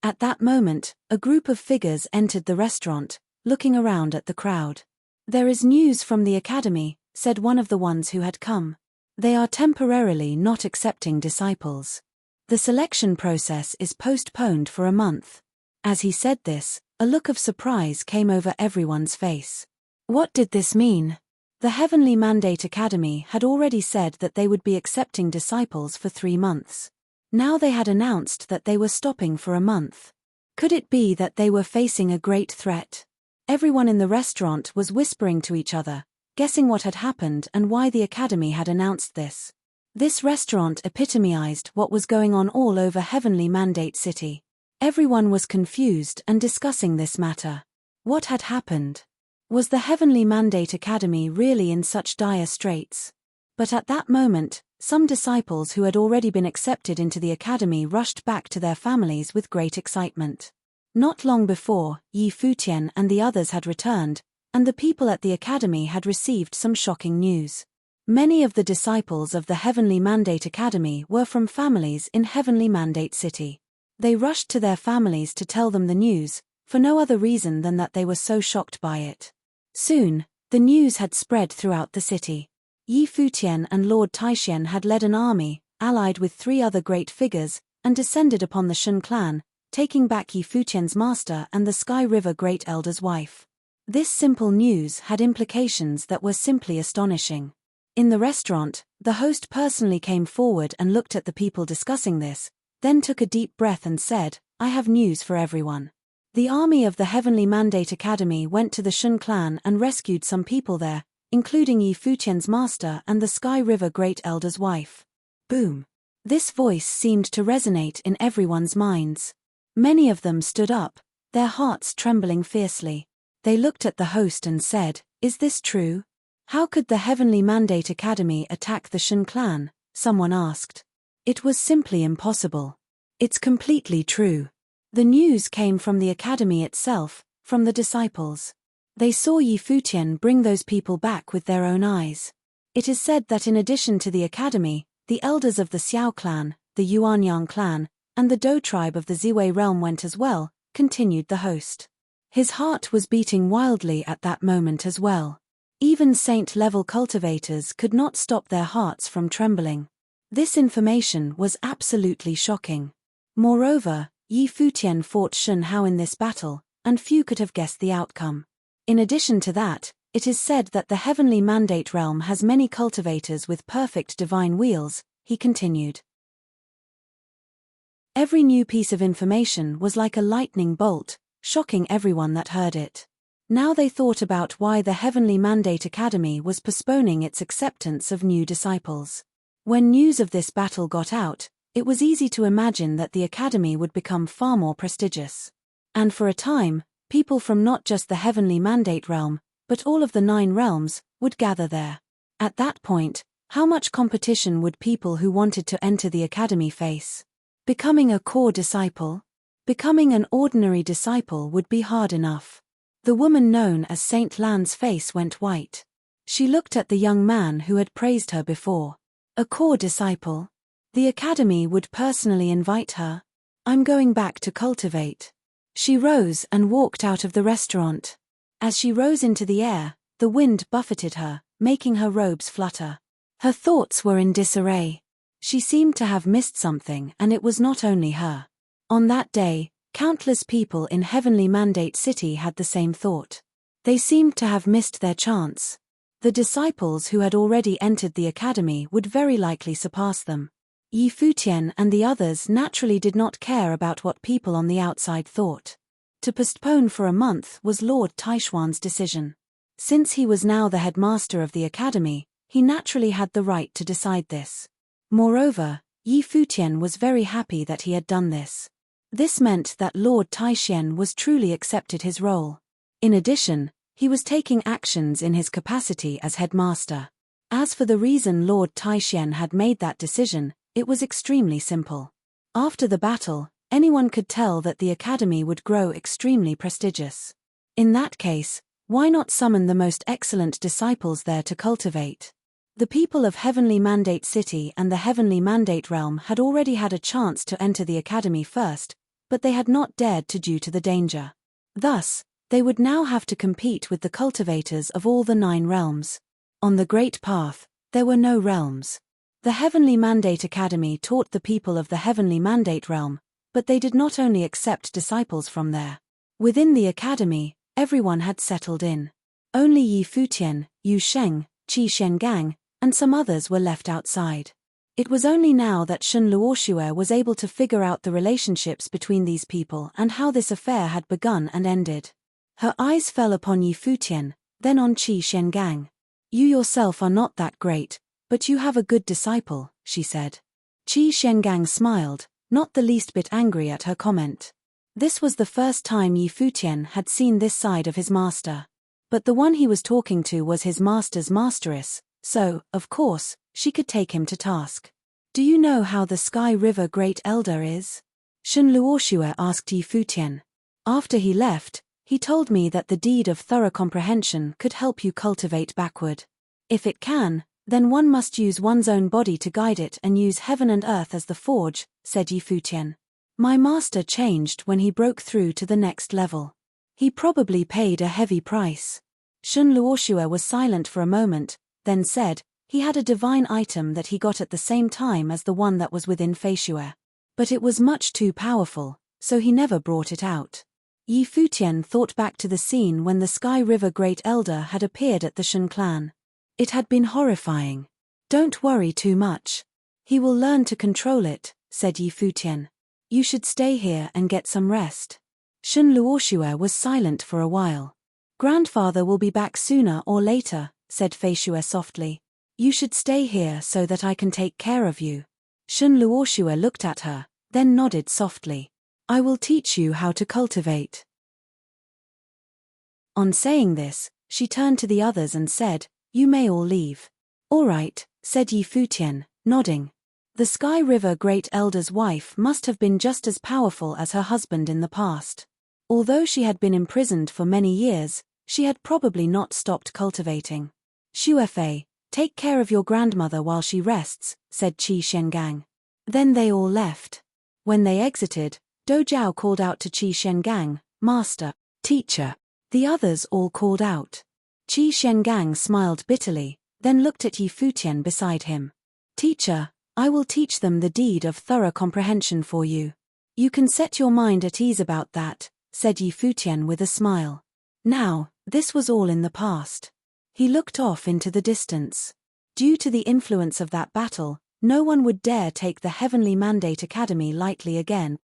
At that moment, a group of figures entered the restaurant, looking around at the crowd. "There is news from the academy," said one of the ones who had come. "They are temporarily not accepting disciples. The selection process is postponed for a month." As he said this, a look of surprise came over everyone's face. What did this mean? The Heavenly Mandate Academy had already said that they would be accepting disciples for 3 months. Now they had announced that they were stopping for a month. Could it be that they were facing a great threat? Everyone in the restaurant was whispering to each other, guessing what had happened and why the academy had announced this. This restaurant epitomized what was going on all over Heavenly Mandate City. Everyone was confused and discussing this matter. What had happened? Was the Heavenly Mandate Academy really in such dire straits? But at that moment, some disciples who had already been accepted into the academy rushed back to their families with great excitement. Not long before, Yi Futian and the others had returned, and the people at the academy had received some shocking news. Many of the disciples of the Heavenly Mandate Academy were from families in Heavenly Mandate City. They rushed to their families to tell them the news, for no other reason than that they were so shocked by it. Soon, the news had spread throughout the city. Yi Futian and Lord Taishen had led an army, allied with 3 other great figures, and descended upon the Shun clan, taking back Yi Futian's master and the Sky River Great Elder's wife. This simple news had implications that were simply astonishing. In the restaurant, the host personally came forward and looked at the people discussing this, then took a deep breath and said, "I have news for everyone." The army of the Heavenly Mandate Academy went to the Shun clan and rescued some people there, including Yi Futian's master and the Sky River Great Elder's wife. Boom! This voice seemed to resonate in everyone's minds. Many of them stood up, their hearts trembling fiercely. They looked at the host and said, "Is this true? How could the Heavenly Mandate Academy attack the Shen clan?" Someone asked. "It was simply impossible. It's completely true." The news came from the academy itself, from the disciples. They saw Yi Futian bring those people back with their own eyes. It is said that in addition to the academy, the elders of the Xiao clan, the Yuanyang clan, and the Dou tribe of the Ziwei realm went as well, continued the host. His heart was beating wildly at that moment as well. Even saint-level cultivators could not stop their hearts from trembling. This information was absolutely shocking. Moreover, Yi Futian fought Shen Hao in this battle, and few could have guessed the outcome. In addition to that, it is said that the Heavenly Mandate realm has many cultivators with perfect divine wheels, he continued. Every new piece of information was like a lightning bolt, shocking everyone that heard it. Now they thought about why the Heavenly Mandate Academy was postponing its acceptance of new disciples. When news of this battle got out, it was easy to imagine that the academy would become far more prestigious. And for a time, people from not just the Heavenly Mandate realm, but all of the 9 realms, would gather there. At that point, how much competition would people who wanted to enter the academy face? Becoming a core disciple? Becoming an ordinary disciple would be hard enough. The woman known as Saint Lan's face went white. She looked at the young man who had praised her before. A core disciple? The academy would personally invite her? I'm going back to cultivate. She rose and walked out of the restaurant. As she rose into the air, the wind buffeted her, making her robes flutter. Her thoughts were in disarray. She seemed to have missed something, and it was not only her. On that day, countless people in Heavenly Mandate City had the same thought. They seemed to have missed their chance. The disciples who had already entered the academy would very likely surpass them. Yi Futian and the others naturally did not care about what people on the outside thought. To postpone for a month was Lord Taishuan's decision. Since he was now the headmaster of the academy, he naturally had the right to decide this. Moreover, Yi Futian was very happy that he had done this. This meant that Lord Taishuan was truly accepted his role. In addition, he was taking actions in his capacity as headmaster. As for the reason Lord Taishuan had made that decision, it was extremely simple. After the battle, anyone could tell that the academy would grow extremely prestigious. In that case, why not summon the most excellent disciples there to cultivate? The people of Heavenly Mandate City and the Heavenly Mandate Realm had already had a chance to enter the academy first, but they had not dared to due to the danger. Thus, they would now have to compete with the cultivators of all the 9 realms. On the Great Path, there were no realms. The Heavenly Mandate Academy taught the people of the Heavenly Mandate Realm, but they did not only accept disciples from there. Within the academy, everyone had settled in. Only Yi Futian, Yu Sheng, Qi Shengang, and some others were left outside. It was only now that Shen Luoxue was able to figure out the relationships between these people and how this affair had begun and ended. Her eyes fell upon Yi Futian, then on Qi Shengang. You yourself are not that great, but you have a good disciple, she said. Qi Shengang smiled, not the least bit angry at her comment. This was the first time Yi Futian had seen this side of his master. But the one he was talking to was his master's masteress, so, of course, she could take him to task. Do you know how the Sky River Great Elder is? Shen Luoxue asked Yi Futian. After he left, he told me that the deed of thorough comprehension could help you cultivate backward. If it can, then one must use one's own body to guide it and use heaven and earth as the forge, said Yi Futian. My master changed when he broke through to the next level. He probably paid a heavy price. Shen Luoxue was silent for a moment, then said, he had a divine item that he got at the same time as the one that was within Feishue. But it was much too powerful, so he never brought it out. Yi Futian thought back to the scene when the Sky River Great Elder had appeared at the Shen clan. It had been horrifying. Don't worry too much. He will learn to control it, said Yi Futian. You should stay here and get some rest. Shen Luoxue was silent for a while. Grandfather will be back sooner or later, said Feishue softly. You should stay here so that I can take care of you. Shen Luoxue looked at her, then nodded softly. I will teach you how to cultivate. On saying this, she turned to the others and said, "You may all leave." "All right," said Yi Futian, nodding. The Sky River Great Elder's wife must have been just as powerful as her husband in the past. Although she had been imprisoned for many years, she had probably not stopped cultivating. "Xuefei, take care of your grandmother while she rests," said Qi Shengang. Then they all left. When they exited, Dou called out to Qi Shengang, "Master, teacher." The others all called out. Qi Shengang smiled bitterly, then looked at Yi Futian beside him. "Teacher, I will teach them the deed of thorough comprehension for you. You can set your mind at ease about that," said Yi Futian with a smile. Now, this was all in the past. He looked off into the distance. Due to the influence of that battle, no one would dare take the Heavenly Mandate Academy lightly again.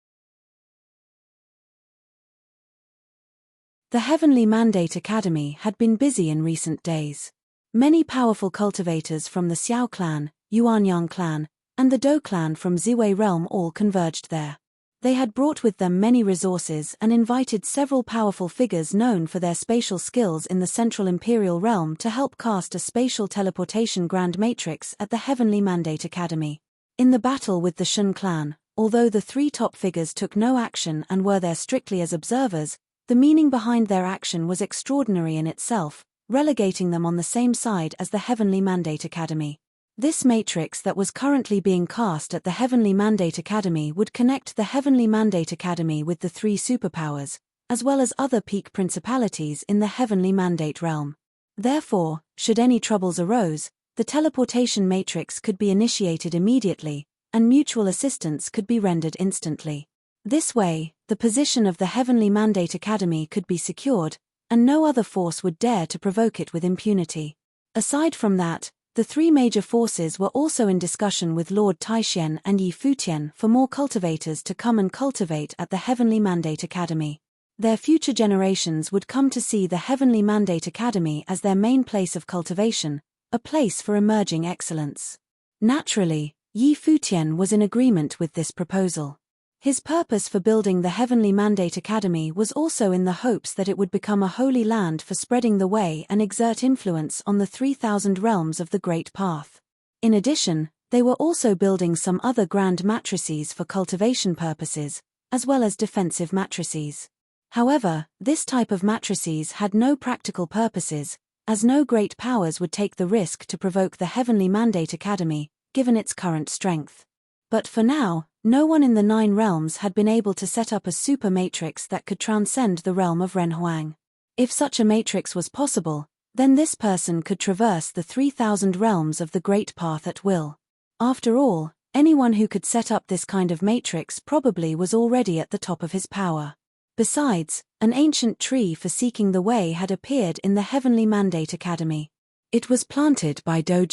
The Heavenly Mandate Academy had been busy in recent days. Many powerful cultivators from the Xiao clan, Yuanyang clan, and the Dou clan from Ziwei realm all converged there. They had brought with them many resources and invited several powerful figures known for their spatial skills in the Central Imperial Realm to help cast a spatial teleportation Grand Matrix at the Heavenly Mandate Academy. In the battle with the Shun clan, although the three top figures took no action and were there strictly as observers, the meaning behind their action was extraordinary in itself, relegating them on the same side as the Heavenly Mandate Academy. This matrix that was currently being cast at the Heavenly Mandate Academy would connect the Heavenly Mandate Academy with the three superpowers, as well as other peak principalities in the Heavenly Mandate realm. Therefore, should any troubles arose, the teleportation matrix could be initiated immediately, and mutual assistance could be rendered instantly. This way, the position of the Heavenly Mandate Academy could be secured, and no other force would dare to provoke it with impunity. Aside from that, the three major forces were also in discussion with Lord Taixian and Yi Futian for more cultivators to come and cultivate at the Heavenly Mandate Academy. Their future generations would come to see the Heavenly Mandate Academy as their main place of cultivation, a place for emerging excellence. Naturally, Yi Futian was in agreement with this proposal. His purpose for building the Heavenly Mandate Academy was also in the hopes that it would become a holy land for spreading the way and exert influence on the 3,000 realms of the Great Path. In addition, they were also building some other grand matrices for cultivation purposes, as well as defensive matrices. However, this type of matrices had no practical purposes, as no great powers would take the risk to provoke the Heavenly Mandate Academy, given its current strength. But for now, no one in the 9 realms had been able to set up a super matrix that could transcend the realm of Renhuang. If such a matrix was possible, then this person could traverse the 3,000 realms of the Great Path at will. After all, anyone who could set up this kind of matrix probably was already at the top of his power. Besides, an ancient tree for seeking the way had appeared in the Heavenly Mandate Academy. It was planted by Dou.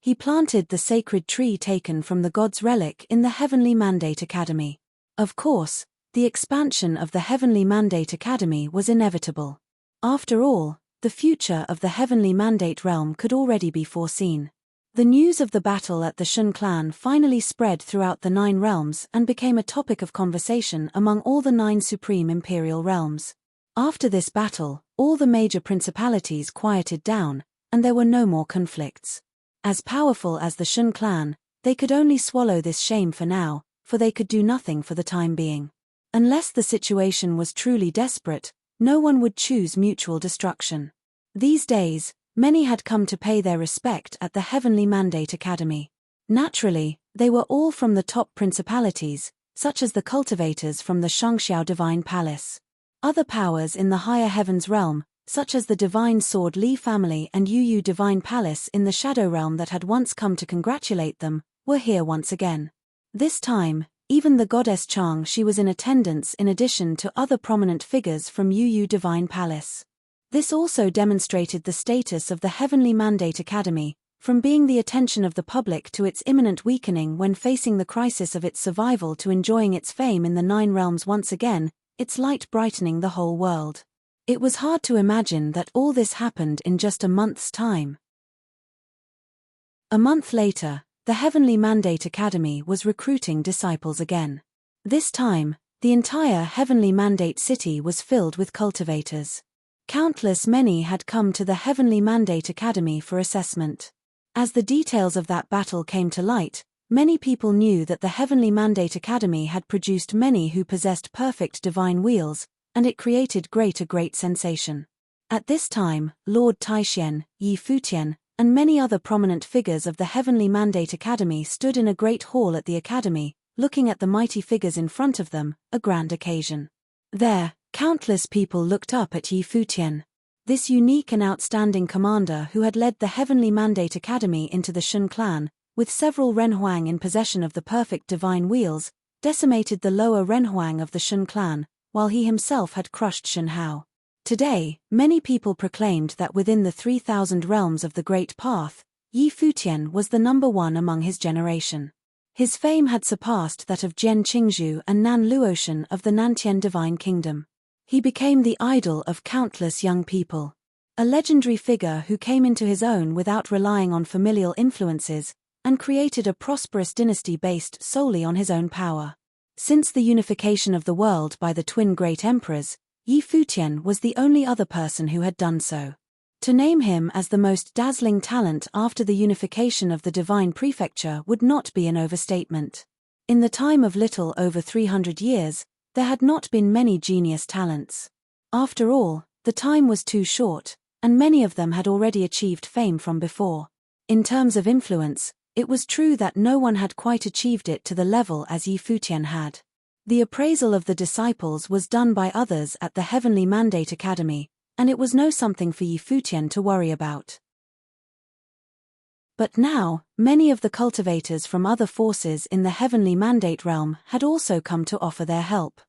He planted the sacred tree taken from the god's relic in the Heavenly Mandate Academy. Of course, the expansion of the Heavenly Mandate Academy was inevitable. After all, the future of the Heavenly Mandate realm could already be foreseen. The news of the battle at the Shun clan finally spread throughout the 9 realms and became a topic of conversation among all the 9 supreme imperial realms. After this battle, all the major principalities quieted down, and there were no more conflicts. As powerful as the Shun clan, they could only swallow this shame for now, for they could do nothing for the time being. Unless the situation was truly desperate, no one would choose mutual destruction. These days, many had come to pay their respect at the Heavenly Mandate Academy. Naturally, they were all from the top principalities, such as the cultivators from the Shangxiao Divine Palace. Other powers in the higher heavens realm, such as the Divine Sword Li family and Yu Divine Palace in the Shadow Realm that had once come to congratulate them, were here once again. This time, even the goddess Chang Shi was in attendance in addition to other prominent figures from Yu Divine Palace. This also demonstrated the status of the Heavenly Mandate Academy, from being the attention of the public to its imminent weakening when facing the crisis of its survival to enjoying its fame in the 9 realms once again, its light brightening the whole world. It was hard to imagine that all this happened in just a month's time. A month later, the Heavenly Mandate Academy was recruiting disciples again. This time, the entire Heavenly Mandate city was filled with cultivators. Countless many had come to the Heavenly Mandate Academy for assessment. As the details of that battle came to light, many people knew that the Heavenly Mandate Academy had produced many who possessed perfect divine wheels, and it created great sensation. At this time, Lord Taishen, Yi Futian, and many other prominent figures of the Heavenly Mandate Academy stood in a great hall at the Academy, looking at the mighty figures in front of them, a grand occasion. There, countless people looked up at Yi Futian. This unique and outstanding commander who had led the Heavenly Mandate Academy into the Shun clan, with several Renhuang in possession of the perfect divine wheels, decimated the lower Renhuang of the Shun clan, while he himself had crushed Shun Hao. Today, many people proclaimed that within the 3,000 realms of the Great Path, Yi Futian was the number one among his generation. His fame had surpassed that of Jian Qingzhu and Nan Luotian of the Nantian Divine Kingdom. He became the idol of countless young people. A legendary figure who came into his own without relying on familial influences, and created a prosperous dynasty based solely on his own power. Since the unification of the world by the twin great emperors, Yi Futian was the only other person who had done so. To name him as the most dazzling talent after the unification of the divine prefecture would not be an overstatement. In the time of little over 300 years, there had not been many genius talents. After all, the time was too short, and many of them had already achieved fame from before. In terms of influence, it was true that no one had quite achieved it to the level as Yi Futian had. The appraisal of the disciples was done by others at the Heavenly Mandate Academy, and it was no something for Yi Futian to worry about. But now, many of the cultivators from other forces in the Heavenly Mandate realm had also come to offer their help.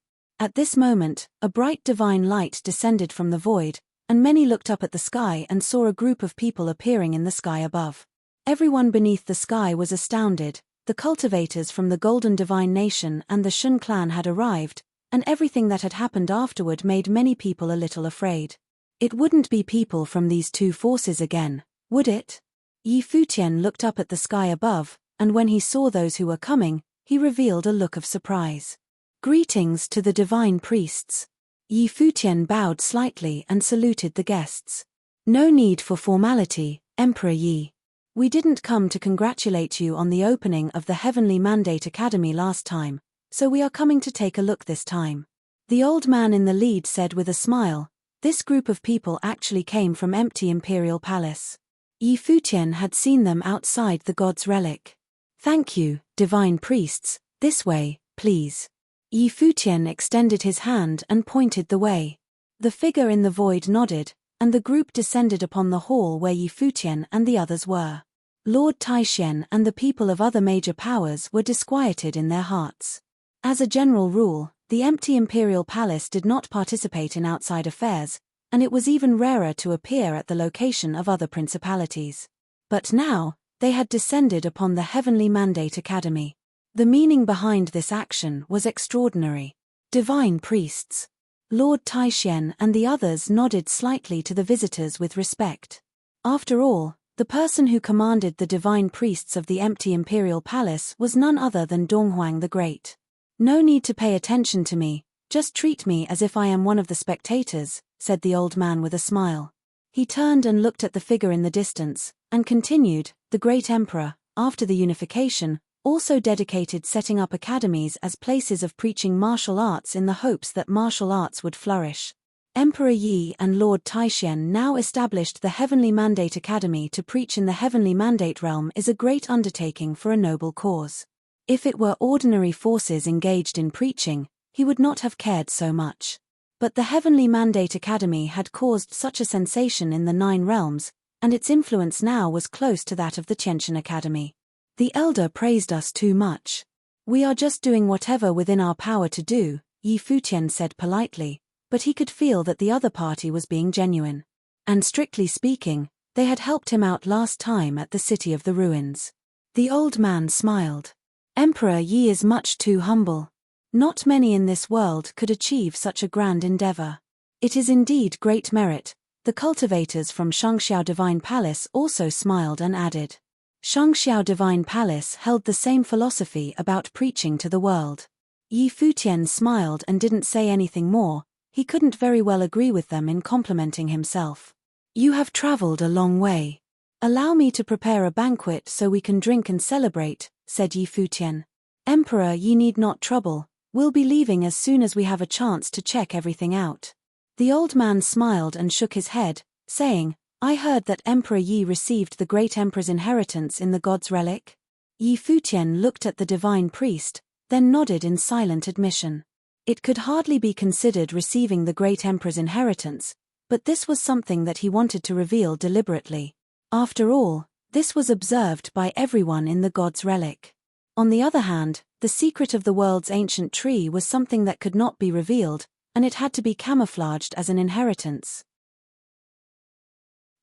At this moment, a bright divine light descended from the void, and many looked up at the sky and saw a group of people appearing in the sky above. Everyone beneath the sky was astounded. The cultivators from the Golden Divine Nation and the Shun clan had arrived, and everything that had happened afterward made many people a little afraid. It wouldn't be people from these two forces again, would it? Yi Futian looked up at the sky above, and when he saw those who were coming, he revealed a look of surprise. Greetings to the divine priests. Yi Futian bowed slightly and saluted the guests. No need for formality, Emperor Yi. We didn't come to congratulate you on the opening of the Heavenly Mandate Academy last time, so we are coming to take a look this time. The old man in the lead said with a smile. This group of people actually came from empty Imperial Palace. Yi Futian had seen them outside the God's Relic. Thank you, divine priests, this way, please. Yi Futian extended his hand and pointed the way. The figure in the void nodded, and the group descended upon the hall where Yi Futian and the others were. Lord Taishen and the people of other major powers were disquieted in their hearts. As a general rule, the empty Imperial Palace did not participate in outside affairs, and it was even rarer to appear at the location of other principalities. But now, they had descended upon the Heavenly Mandate Academy. The meaning behind this action was extraordinary. Divine priests. Lord Taishen and the others nodded slightly to the visitors with respect. After all, the person who commanded the divine priests of the empty Imperial Palace was none other than Donghuang the Great. No need to pay attention to me, just treat me as if I am one of the spectators, said the old man with a smile. He turned and looked at the figure in the distance, and continued, the great emperor, after the unification, also dedicated setting up academies as places of preaching martial arts in the hopes that martial arts would flourish. Emperor Yi and Lord Taishen now established the Heavenly Mandate Academy to preach in the Heavenly Mandate realm is a great undertaking for a noble cause. If it were ordinary forces engaged in preaching, he would not have cared so much. But the Heavenly Mandate Academy had caused such a sensation in the 9 realms, and its influence now was close to that of the Tianqian Academy. The elder praised us too much. We are just doing whatever within our power to do, Yi Futian said politely, but he could feel that the other party was being genuine. And strictly speaking, they had helped him out last time at the City of the Ruins. The old man smiled. Emperor Yi is much too humble. Not many in this world could achieve such a grand endeavor. It is indeed great merit. The cultivators from Shangxiao Divine Palace also smiled and added. Shangxiao Divine Palace held the same philosophy about preaching to the world. Yi Futian smiled and didn't say anything more, he couldn't very well agree with them in complimenting himself. "You have traveled a long way. Allow me to prepare a banquet so we can drink and celebrate," said Yi Futian. "Emperor, ye need not trouble, we'll be leaving as soon as we have a chance to check everything out." The old man smiled and shook his head, saying, "I heard that Emperor Yi received the great emperor's inheritance in the god's relic." Yi Futian looked at the divine priest, then nodded in silent admission. It could hardly be considered receiving the great emperor's inheritance, but this was something that he wanted to reveal deliberately. After all, this was observed by everyone in the god's relic. On the other hand, the secret of the world's ancient tree was something that could not be revealed, and it had to be camouflaged as an inheritance.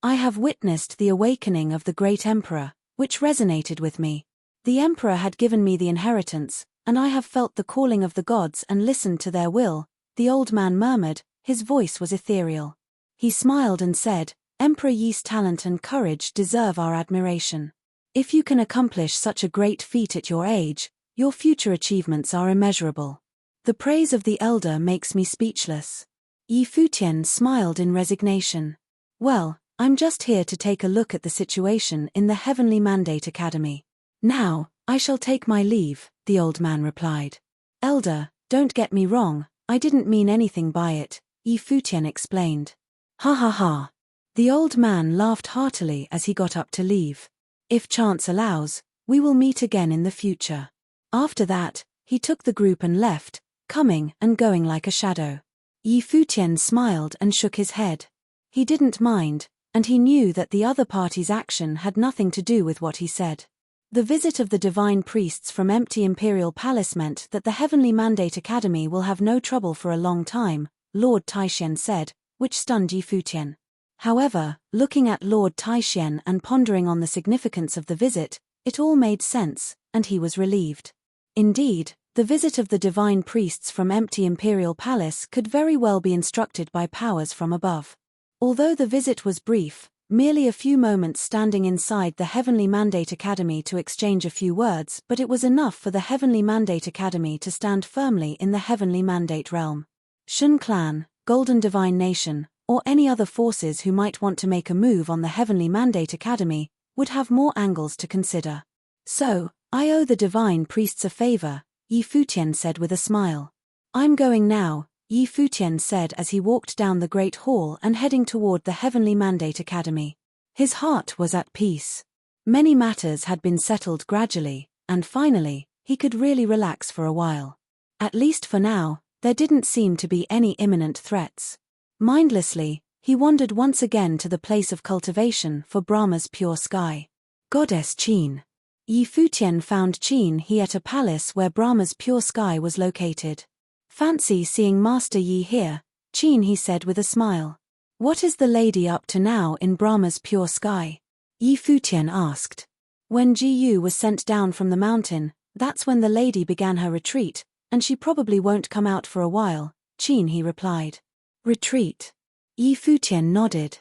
"I have witnessed the awakening of the great emperor, which resonated with me. The emperor had given me the inheritance, and I have felt the calling of the gods and listened to their will," the old man murmured, his voice was ethereal. He smiled and said, "Emperor Yi's talent and courage deserve our admiration. If you can accomplish such a great feat at your age, your future achievements are immeasurable. The praise of the elder makes me speechless." Yi Futian smiled in resignation. "Well, I'm just here to take a look at the situation in the Heavenly Mandate Academy. Now, I shall take my leave," the old man replied. "Elder, don't get me wrong, I didn't mean anything by it," Yi Futian explained. "Ha ha ha." The old man laughed heartily as he got up to leave. "If chance allows, we will meet again in the future." After that, he took the group and left, coming and going like a shadow. Yi Futian smiled and shook his head. He didn't mind, and he knew that the other party's action had nothing to do with what he said. The visit of the divine priests from empty imperial palace meant that the Heavenly Mandate Academy will have no trouble for a long time, Lord Taishen said, which stunned Yi Futian. However, looking at Lord Taishen and pondering on the significance of the visit, it all made sense, and he was relieved. Indeed, the visit of the divine priests from empty imperial palace could very well be instructed by powers from above. Although the visit was brief, merely a few moments standing inside the Heavenly Mandate Academy to exchange a few words, but it was enough for the Heavenly Mandate Academy to stand firmly in the Heavenly Mandate realm. Shun Clan, Golden Divine Nation, or any other forces who might want to make a move on the Heavenly Mandate Academy, would have more angles to consider. "So, I owe the divine priests a favor," Yi Futian said with a smile. "I'm going now," Yi Futian said as he walked down the Great Hall and heading toward the Heavenly Mandate Academy. His heart was at peace. Many matters had been settled gradually, and finally, he could really relax for a while. At least for now, there didn't seem to be any imminent threats. Mindlessly, he wandered once again to the place of cultivation for Brahma's pure sky. Goddess Qin. Yi Futian found Qin He at a palace where Brahma's pure sky was located. "Fancy seeing Master Yi here," Qin He said with a smile. "What is the lady up to now in Brahma's pure sky?" Yi Futian asked. "When Jiyu was sent down from the mountain, that's when the lady began her retreat, and she probably won't come out for a while," Qin He replied. "Retreat?" Yi Futian nodded.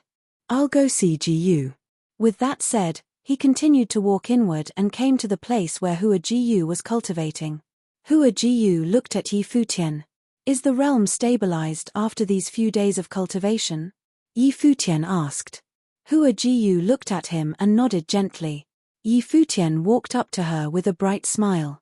"I'll go see Jiyu." With that said, he continued to walk inward and came to the place where Hua Jiyu was cultivating. Hua Jiyu looked at Yi Futian. "Is the realm stabilized after these few days of cultivation?" Yi Futian asked. Hua Jiyu looked at him and nodded gently. Yi Futian walked up to her with a bright smile.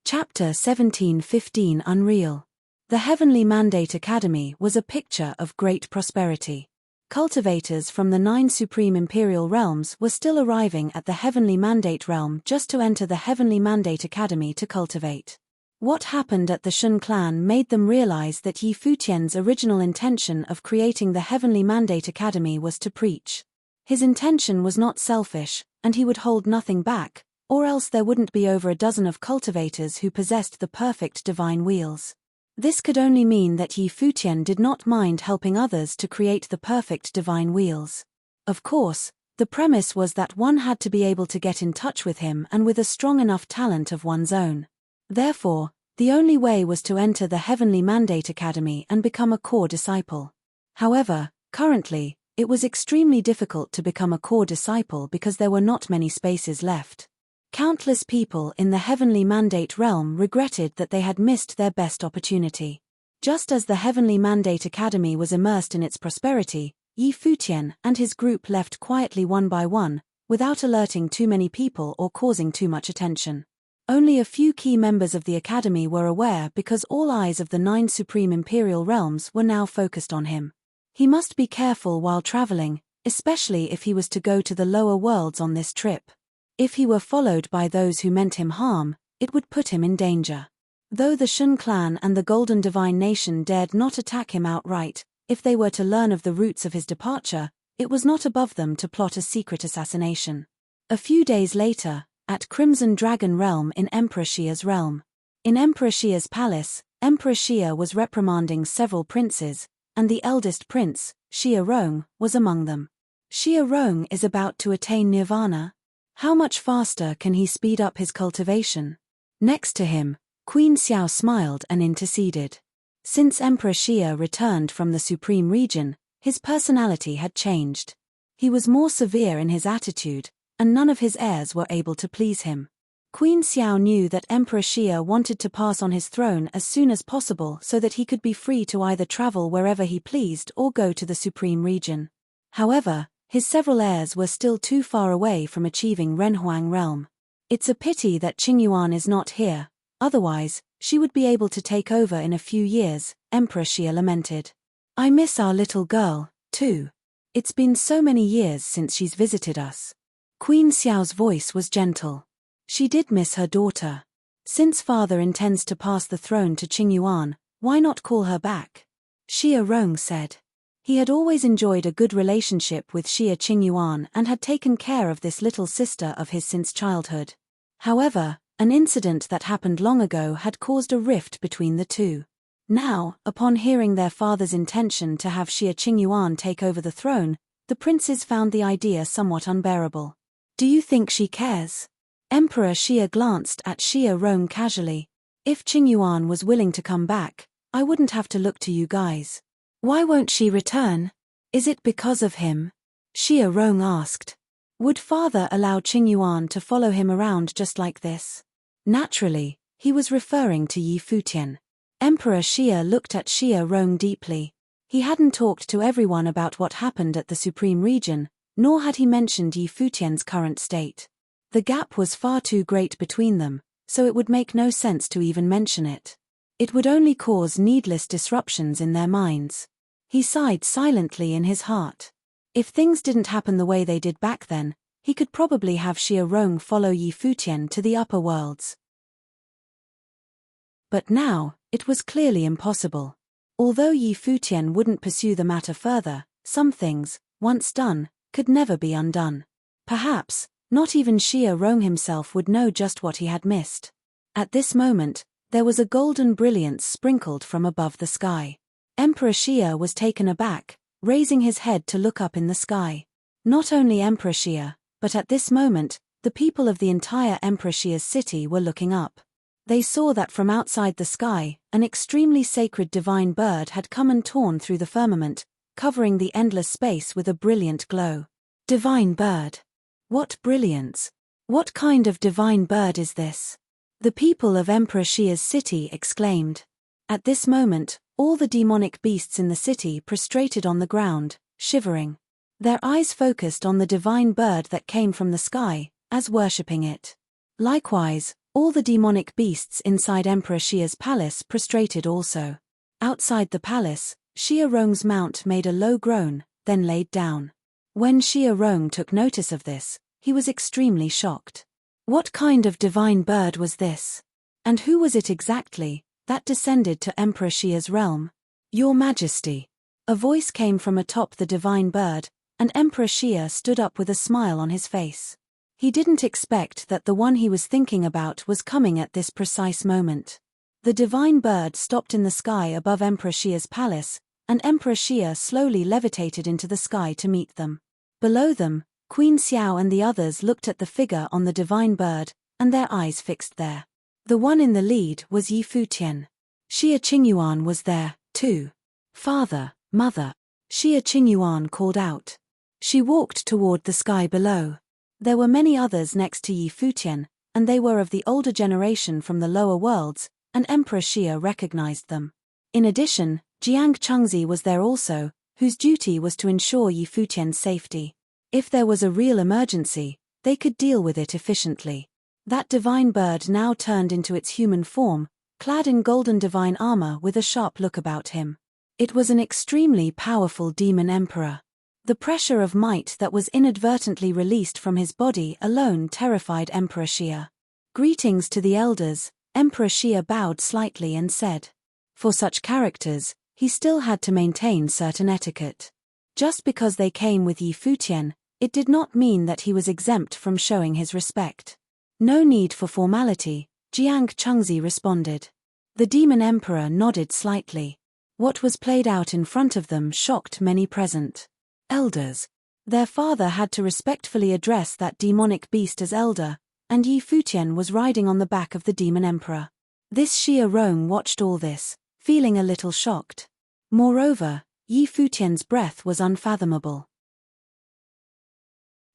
Chapter 17-15 Unreal. The Heavenly Mandate Academy was a picture of great prosperity. Cultivators from the 9 supreme imperial realms were still arriving at the Heavenly Mandate realm just to enter the Heavenly Mandate Academy to cultivate. What happened at the Shun clan made them realize that Yi Futian's original intention of creating the Heavenly Mandate Academy was to preach. His intention was not selfish, and he would hold nothing back, or else there wouldn't be over a dozen of cultivators who possessed the perfect divine wheels. This could only mean that Yi Futian did not mind helping others to create the perfect divine wheels. Of course, the premise was that one had to be able to get in touch with him and with a strong enough talent of one's own. Therefore, the only way was to enter the Heavenly Mandate Academy and become a core disciple. However, currently, it was extremely difficult to become a core disciple because there were not many spaces left. Countless people in the Heavenly Mandate realm regretted that they had missed their best opportunity. Just as the Heavenly Mandate Academy was immersed in its prosperity, Futian and his group left quietly one by one, without alerting too many people or causing too much attention. Only a few key members of the Academy were aware because all eyes of the 9 supreme imperial realms were now focused on him. He must be careful while traveling, especially if he was to go to the lower worlds on this trip. If he were followed by those who meant him harm, it would put him in danger. Though the Shun clan and the Golden Divine Nation dared not attack him outright, if they were to learn of the roots of his departure, it was not above them to plot a secret assassination. A few days later, at Crimson Dragon Realm in Emperor Xia's realm. In Emperor Xia's palace, Emperor Xia was reprimanding several princes, and the eldest prince, Xia Rong, was among them. Xia Rong is about to attain nirvana. How much faster can he speed up his cultivation? Next to him, Queen Xiao smiled and interceded. Since Emperor Xia returned from the Supreme Region, his personality had changed. He was more severe in his attitude, and none of his heirs were able to please him. Queen Xiao knew that Emperor Xia wanted to pass on his throne as soon as possible so that he could be free to either travel wherever he pleased or go to the Supreme Region. However, his several heirs were still too far away from achieving Renhuang realm. It's a pity that Qingyuan is not here, otherwise, she would be able to take over in a few years, Emperor Xia lamented. I miss our little girl, too. It's been so many years since she's visited us. Queen Xiao's voice was gentle. She did miss her daughter. Since father intends to pass the throne to Qingyuan, why not call her back? Xia Rong said. He had always enjoyed a good relationship with Xia Qingyuan and had taken care of this little sister of his since childhood. However, an incident that happened long ago had caused a rift between the two. Now, upon hearing their father's intention to have Xia Qingyuan take over the throne, the princes found the idea somewhat unbearable. Do you think she cares? Emperor Xia glanced at Xia Rong casually. If Qingyuan was willing to come back, I wouldn't have to look to you guys. Why won't she return? Is it because of him? Xia Rong asked. Would father allow Qingyuan to follow him around just like this? Naturally, he was referring to Futian. Emperor Xia looked at Xia Rong deeply. He hadn't talked to everyone about what happened at the Supreme Region, nor had he mentioned Futian's current state. The gap was far too great between them, so it would make no sense to even mention it. It would only cause needless disruptions in their minds. He sighed silently in his heart. If things didn't happen the way they did back then, he could probably have Xia Rong follow Futian to the upper worlds. But now, it was clearly impossible. Although Futian wouldn't pursue the matter further, some things, once done, could never be undone. Perhaps, not even Xia Rong himself would know just what he had missed. At this moment, there was a golden brilliance sprinkled from above the sky. Emperor Xia was taken aback, raising his head to look up in the sky. Not only Emperor Xia, but at this moment, the people of the entire Emperor Xia's city were looking up. They saw that from outside the sky, an extremely sacred divine bird had come and torn through the firmament, covering the endless space with a brilliant glow. Divine bird. What brilliance! What kind of divine bird is this? The people of Emperor Xia's city exclaimed. At this moment, all the demonic beasts in the city prostrated on the ground, shivering. Their eyes focused on the divine bird that came from the sky, as worshipping it. Likewise, all the demonic beasts inside Emperor Xia's palace prostrated also. Outside the palace, Xia Rong's mount made a low groan, then laid down. When Xia Rong took notice of this, he was extremely shocked. What kind of divine bird was this? And who was it exactly that descended to Emperor Xia's realm? Your Majesty. A voice came from atop the divine bird, and Emperor Xia stood up with a smile on his face. He didn't expect that the one he was thinking about was coming at this precise moment. The divine bird stopped in the sky above Emperor Xia's palace, and Emperor Xia slowly levitated into the sky to meet them. Below them, Queen Xiao and the others looked at the figure on the divine bird, and their eyes fixed there. The one in the lead was Futian. Xia Qingyuan was there, too. Father, mother. Xia Qingyuan called out. She walked toward the sky below. There were many others next to Futian, and they were of the older generation from the lower worlds, and Emperor Xia recognized them. In addition, Jiang Chengzi was there also, whose duty was to ensure Yi Futian's safety. If there was a real emergency, they could deal with it efficiently. That divine bird now turned into its human form, clad in golden divine armor with a sharp look about him. It was an extremely powerful demon emperor. The pressure of might that was inadvertently released from his body alone terrified Emperor Xia. Greetings to the elders, Emperor Xia bowed slightly and said. For such characters, he still had to maintain certain etiquette. Just because they came with Yi Futian, it did not mean that he was exempt from showing his respect. No need for formality, Jiang Chengzi responded. The demon emperor nodded slightly. What was played out in front of them shocked many present. Elders. Their father had to respectfully address that demonic beast as elder, and Yi Futian was riding on the back of the demon emperor. This Xia Rong watched all this, feeling a little shocked. Moreover, Yi Futian's breath was unfathomable.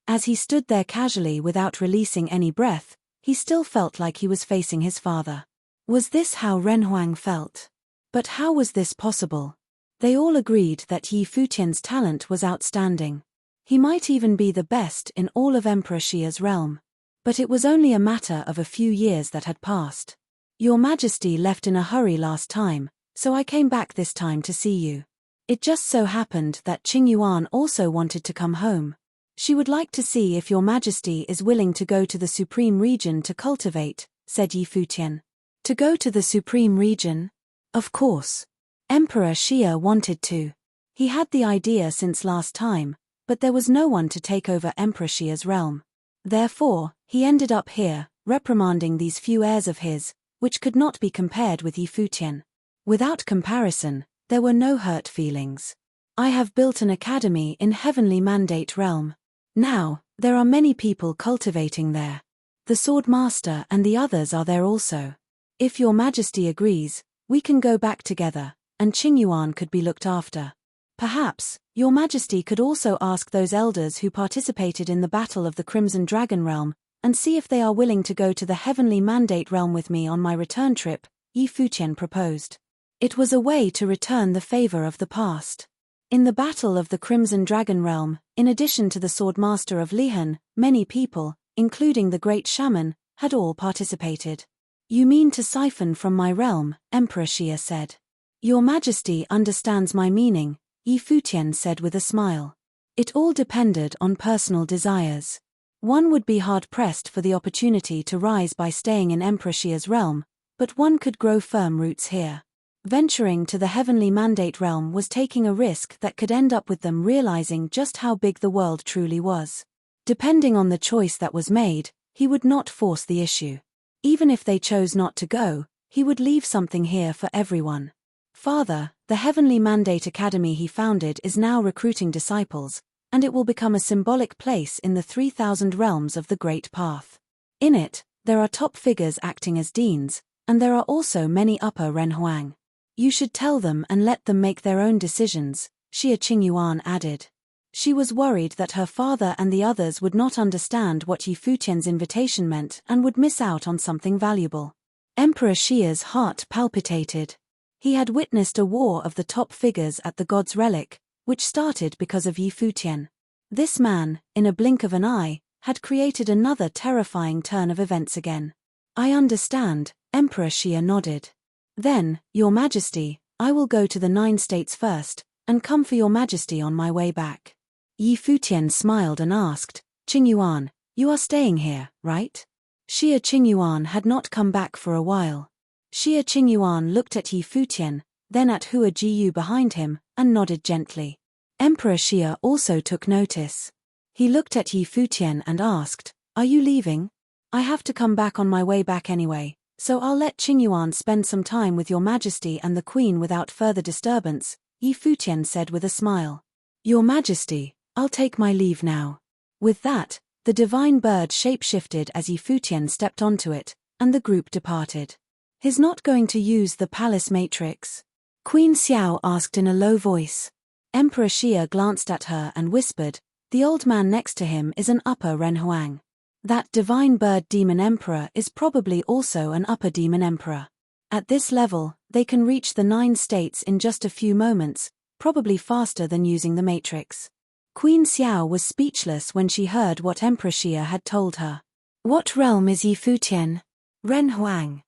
As he stood there casually without releasing any breath, he still felt like he was facing his father. Was this how Renhuang felt? But how was this possible? They all agreed that Yi Futian's talent was outstanding. He might even be the best in all of Emperor Xia's realm. But it was only a matter of a few years that had passed. Your Majesty left in a hurry last time, so I came back this time to see you. It just so happened that Qingyuan also wanted to come home. She would like to see if your Majesty is willing to go to the Supreme Region to cultivate, said Yi Futian. To go to the Supreme Region? Of course. Emperor Xia wanted to. He had the idea since last time, but there was no one to take over Emperor Xia's realm. Therefore, he ended up here, reprimanding these few heirs of his, which could not be compared with Yi Futian. Without comparison, there were no hurt feelings. I have built an academy in Heavenly Mandate Realm. Now, there are many people cultivating there. The Sword Master and the others are there also. If your Majesty agrees, we can go back together, and Qingyuan could be looked after. Perhaps, your Majesty could also ask those elders who participated in the Battle of the Crimson Dragon Realm, and see if they are willing to go to the Heavenly Mandate Realm with me on my return trip, Yi Futian proposed. It was a way to return the favor of the past. In the Battle of the Crimson Dragon Realm, in addition to the Swordmaster of Lihan, many people, including the Great Shaman, had all participated. You mean to siphon from my realm, Emperor Xia said. Your Majesty understands my meaning, Yi Futian said with a smile. It all depended on personal desires. One would be hard-pressed for the opportunity to rise by staying in Emperor Xia's realm, but one could grow firm roots here. Venturing to the Heavenly Mandate Realm was taking a risk that could end up with them realizing just how big the world truly was. Depending on the choice that was made, he would not force the issue. Even if they chose not to go, he would leave something here for everyone. Father, the Heavenly Mandate Academy he founded is now recruiting disciples, and it will become a symbolic place in the 3,000 realms of the Great Path. In it, there are top figures acting as deans, and there are also many upper Renhuang. You should tell them and let them make their own decisions, Xia Qingyuan added. She was worried that her father and the others would not understand what Yi Futian's invitation meant and would miss out on something valuable. Emperor Xia's heart palpitated. He had witnessed a war of the top figures at the God's Relic, which started because of Yi Futian. This man, in a blink of an eye, had created another terrifying turn of events again. I understand, Emperor Xia nodded. Then, Your Majesty, I will go to the 9 states first, and come for Your Majesty on my way back. Yi Futian smiled and asked, Qingyuan, you are staying here, right? Xia Qingyuan had not come back for a while. Xia Qingyuan looked at Yi Futian, then at Hua Jiyu behind him, and nodded gently. Emperor Xia also took notice. He looked at Yi Futian and asked, Are you leaving? I have to come back on my way back anyway. So I'll let Qingyuan spend some time with Your Majesty and the Queen without further disturbance, Yi Futian said with a smile. Your Majesty, I'll take my leave now. With that, the divine bird shapeshifted as Yi Futian stepped onto it, and the group departed. He's not going to use the palace matrix? Queen Xiao asked in a low voice. Emperor Xia glanced at her and whispered, The old man next to him is an upper Renhuang. That divine bird demon emperor is probably also an upper demon emperor. At this level, they can reach the 9 states in just a few moments, probably faster than using the matrix. Queen Xiao was speechless when she heard what Emperor Xia had told her. What realm is Yi Futian? Ren Huang.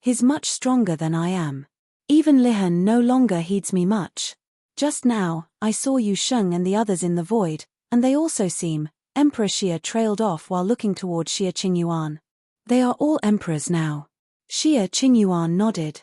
He's much stronger than I am. Even Lihan no longer heeds me much. Just now, I saw Yu Sheng and the others in the void, and they also seem. Emperor Xia trailed off while looking toward Xia Qingyuan. They are all emperors now. Xia Qingyuan nodded.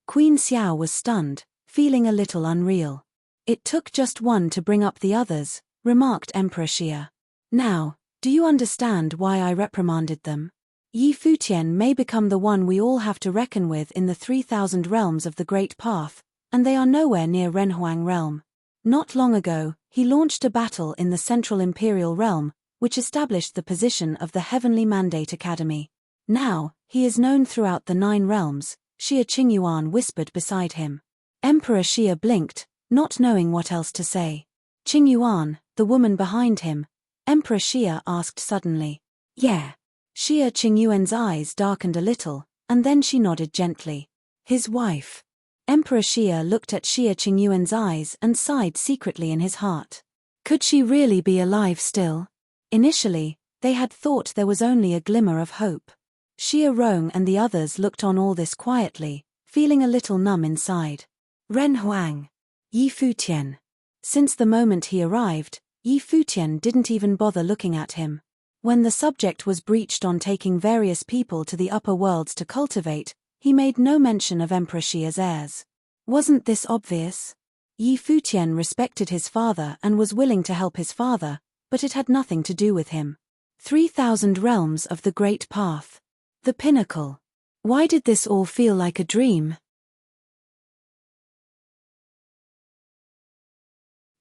Queen Xiao was stunned, feeling a little unreal. It took just one to bring up the others, remarked Emperor Xia. Now, do you understand why I reprimanded them? Yi Futian may become the one we all have to reckon with in the 3,000 realms of the Great Path, and they are nowhere near Renhuang realm. Not long ago, he launched a battle in the Central Imperial Realm, which established the position of the Heavenly Mandate Academy. Now, he is known throughout the 9 realms, Xia Qingyuan whispered beside him. Emperor Xia blinked, not knowing what else to say. Qingyuan, the woman behind him, Emperor Xia asked suddenly. Yeah. Xia Qingyuan's eyes darkened a little, and then she nodded gently. His wife. Emperor Xia looked at Xia Qingyuan's eyes and sighed secretly in his heart. Could she really be alive still? Initially, they had thought there was only a glimmer of hope. Xia Rong and the others looked on all this quietly, feeling a little numb inside. Ren Huang. Yi Futian. Since the moment he arrived, Yi Futian didn't even bother looking at him. When the subject was breached on taking various people to the upper worlds to cultivate, he made no mention of Emperor Xia's heirs. Wasn't this obvious? Yi Futian respected his father and was willing to help his father, but it had nothing to do with him. 3,000 realms of the Great Path. The pinnacle. Why did this all feel like a dream?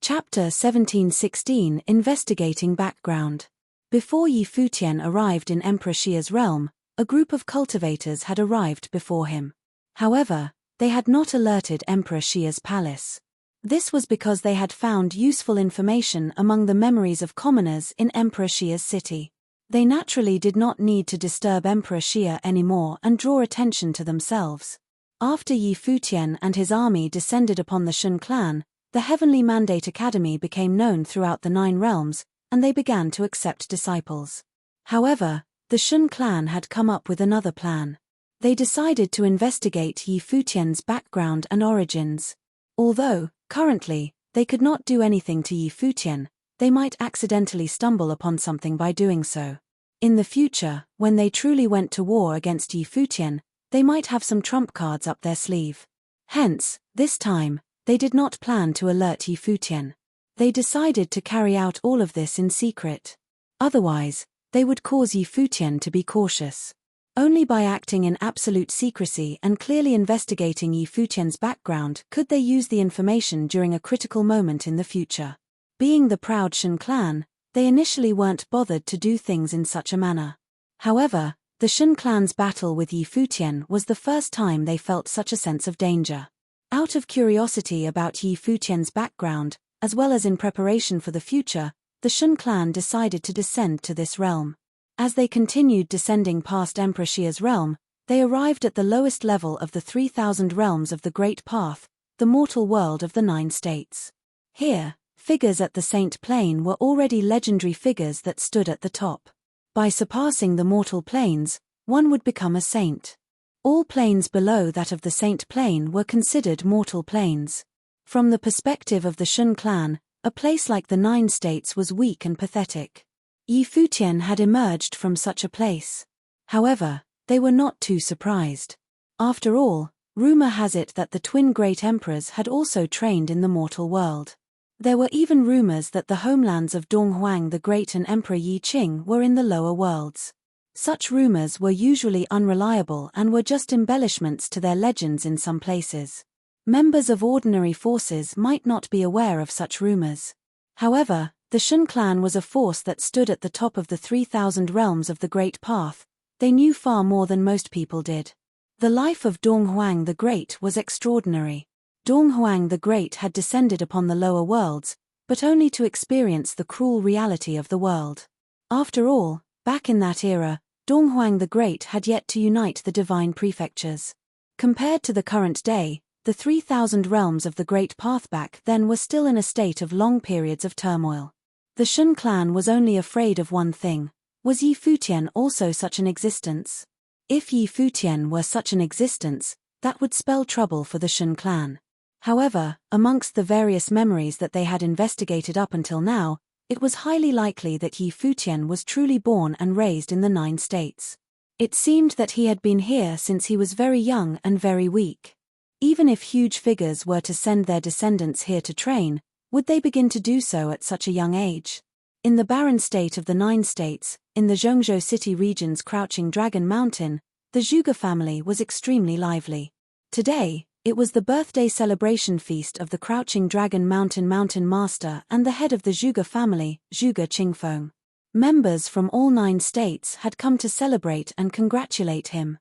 Chapter 1716 Investigating Background. Before Yi Futian arrived in Emperor Xia's realm, a group of cultivators had arrived before him. However, they had not alerted Emperor Xia's palace. This was because they had found useful information among the memories of commoners in Emperor Xia's city. They naturally did not need to disturb Emperor Xia anymore and draw attention to themselves. After Yi Futian and his army descended upon the Shun clan, the Heavenly Mandate Academy became known throughout the 9 realms, and they began to accept disciples. However, the Shun clan had come up with another plan. They decided to investigate Yi Futian's background and origins. Although, currently, they could not do anything to Yi Futian, they might accidentally stumble upon something by doing so. In the future, when they truly went to war against Yi Futian, they might have some trump cards up their sleeve. Hence, this time, they did not plan to alert Yi Futian. They decided to carry out all of this in secret. Otherwise, they would cause Yi Futian to be cautious. Only by acting in absolute secrecy and clearly investigating Yi Futian's background could they use the information during a critical moment in the future. Being the proud Shun clan, they initially weren't bothered to do things in such a manner. However, the Shun clan's battle with Yi Futian was the first time they felt such a sense of danger. Out of curiosity about Yi Futian's background, as well as in preparation for the future, the Shun clan decided to descend to this realm. As they continued descending past Emperor Xia's realm, they arrived at the lowest level of the 3,000 realms of the Great Path, the mortal world of the 9 states. Here, figures at the Saint Plane were already legendary figures that stood at the top. By surpassing the mortal planes, one would become a saint. All planes below that of the Saint Plane were considered mortal planes. From the perspective of the Shun clan, a place like the 9 states was weak and pathetic. Yi Futian had emerged from such a place. However, they were not too surprised. After all, rumor has it that the twin great emperors had also trained in the mortal world. There were even rumors that the homelands of Donghuang the Great and Emperor Yi Qing were in the lower worlds. Such rumors were usually unreliable and were just embellishments to their legends in some places. Members of ordinary forces might not be aware of such rumors. However, the Shun clan was a force that stood at the top of the 3,000 realms of the Great Path. They knew far more than most people did. The life of Donghuang the Great was extraordinary. Donghuang the Great had descended upon the lower worlds, but only to experience the cruel reality of the world. After all, back in that era, Donghuang the Great had yet to unite the divine prefectures. Compared to the current day, the 3,000 realms of the Great Path back then were still in a state of long periods of turmoil. The Shun clan was only afraid of one thing. Was Yi Futian also such an existence? If Yi Futian were such an existence, that would spell trouble for the Shun clan. However, amongst the various memories that they had investigated up until now, it was highly likely that Yi Futian was truly born and raised in the 9 states. It seemed that he had been here since he was very young and very weak. Even if huge figures were to send their descendants here to train, would they begin to do so at such a young age? In the barren state of the 9 states, in the Zhongzhou city region's Crouching Dragon Mountain, the Zhuge family was extremely lively. Today, it was the birthday celebration feast of the Crouching Dragon Mountain master and the head of the Zhuge family, Zhuge Qingfeng. Members from all 9 states had come to celebrate and congratulate him.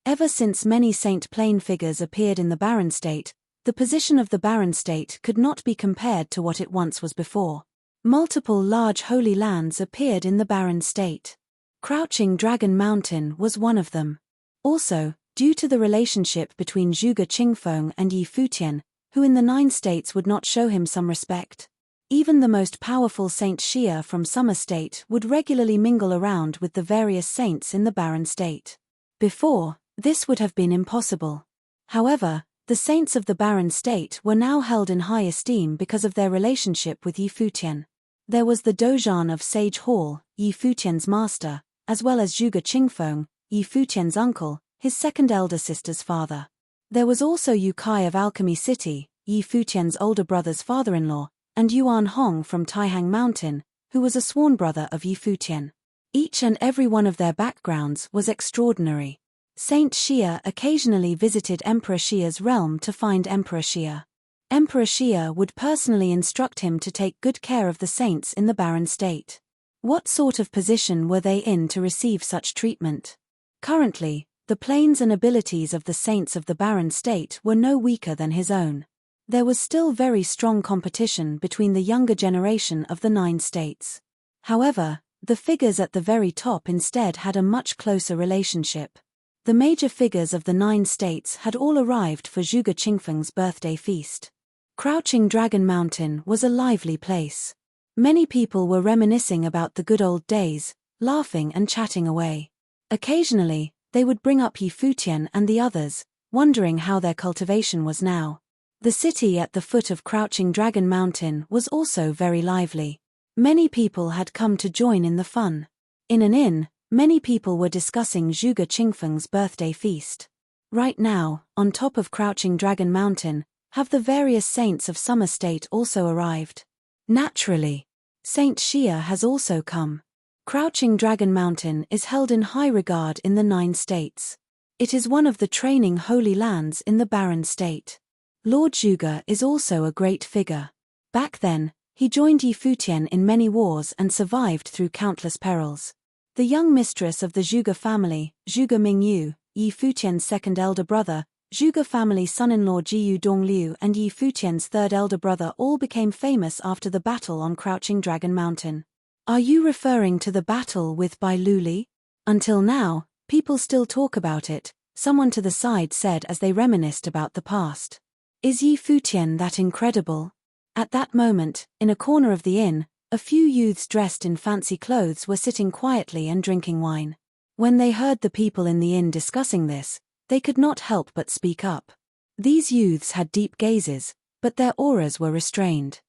Ever since many Saint Plain figures appeared in the barren state, the position of the barren state could not be compared to what it once was before. Multiple large holy lands appeared in the barren state. Crouching Dragon Mountain was one of them. Also, due to the relationship between Zhuge Qingfeng and Yi Futian, who in the 9 states would not show him some respect. Even the most powerful Saint Xia from Summer State would regularly mingle around with the various saints in the barren state. Before, this would have been impossible. However, the saints of the barren state were now held in high esteem because of their relationship with Yi Futian. There was the Dozhan of Sage Hall, Yi Futian's master, as well as Zhuge Qingfeng, Yi Futian's uncle, his second elder sister's father. There was also Yu Kai of Alchemy City, Yi Futian's older brother's father-in-law, and Yuan Hong from Taihang Mountain, who was a sworn brother of Yi Futian. Each and every one of their backgrounds was extraordinary. Saint Xia occasionally visited Emperor Xia's realm to find Emperor Xia. Emperor Xia would personally instruct him to take good care of the saints in the barren state. What sort of position were they in to receive such treatment? Currently, the planes and abilities of the saints of the barren state were no weaker than his own. There was still very strong competition between the younger generation of the 9 states. However, the figures at the very top instead had a much closer relationship. The major figures of the 9 states had all arrived for Zhuge Qingfeng's birthday feast. Crouching Dragon Mountain was a lively place. Many people were reminiscing about the good old days, laughing and chatting away. Occasionally, they would bring up Yi Futian and the others, wondering how their cultivation was now. The city at the foot of Crouching Dragon Mountain was also very lively. Many people had come to join in the fun. In an inn, many people were discussing Zhuge Qingfeng's birthday feast. Right now, on top of Crouching Dragon Mountain, have the various saints of Summer State also arrived? Naturally. Saint Xia has also come. Crouching Dragon Mountain is held in high regard in the 9 states. It is one of the training holy lands in the barren state. Lord Zhuge is also a great figure. Back then, he joined Yi Futian in many wars and survived through countless perils. The young mistress of the Zhuge family, Zhuge Mingyu, Yi Futian's second elder brother, Zhuge family son-in-law Jiyu Dongliu and Yi Futian's third elder brother all became famous after the battle on Crouching Dragon Mountain. Are you referring to the battle with Bai Luli? Until now, people still talk about it, someone to the side said as they reminisced about the past. Is Yi Futian that incredible? At that moment, in a corner of the inn, a few youths dressed in fancy clothes were sitting quietly and drinking wine. When they heard the people in the inn discussing this, they could not help but speak up. These youths had deep gazes, but their auras were restrained.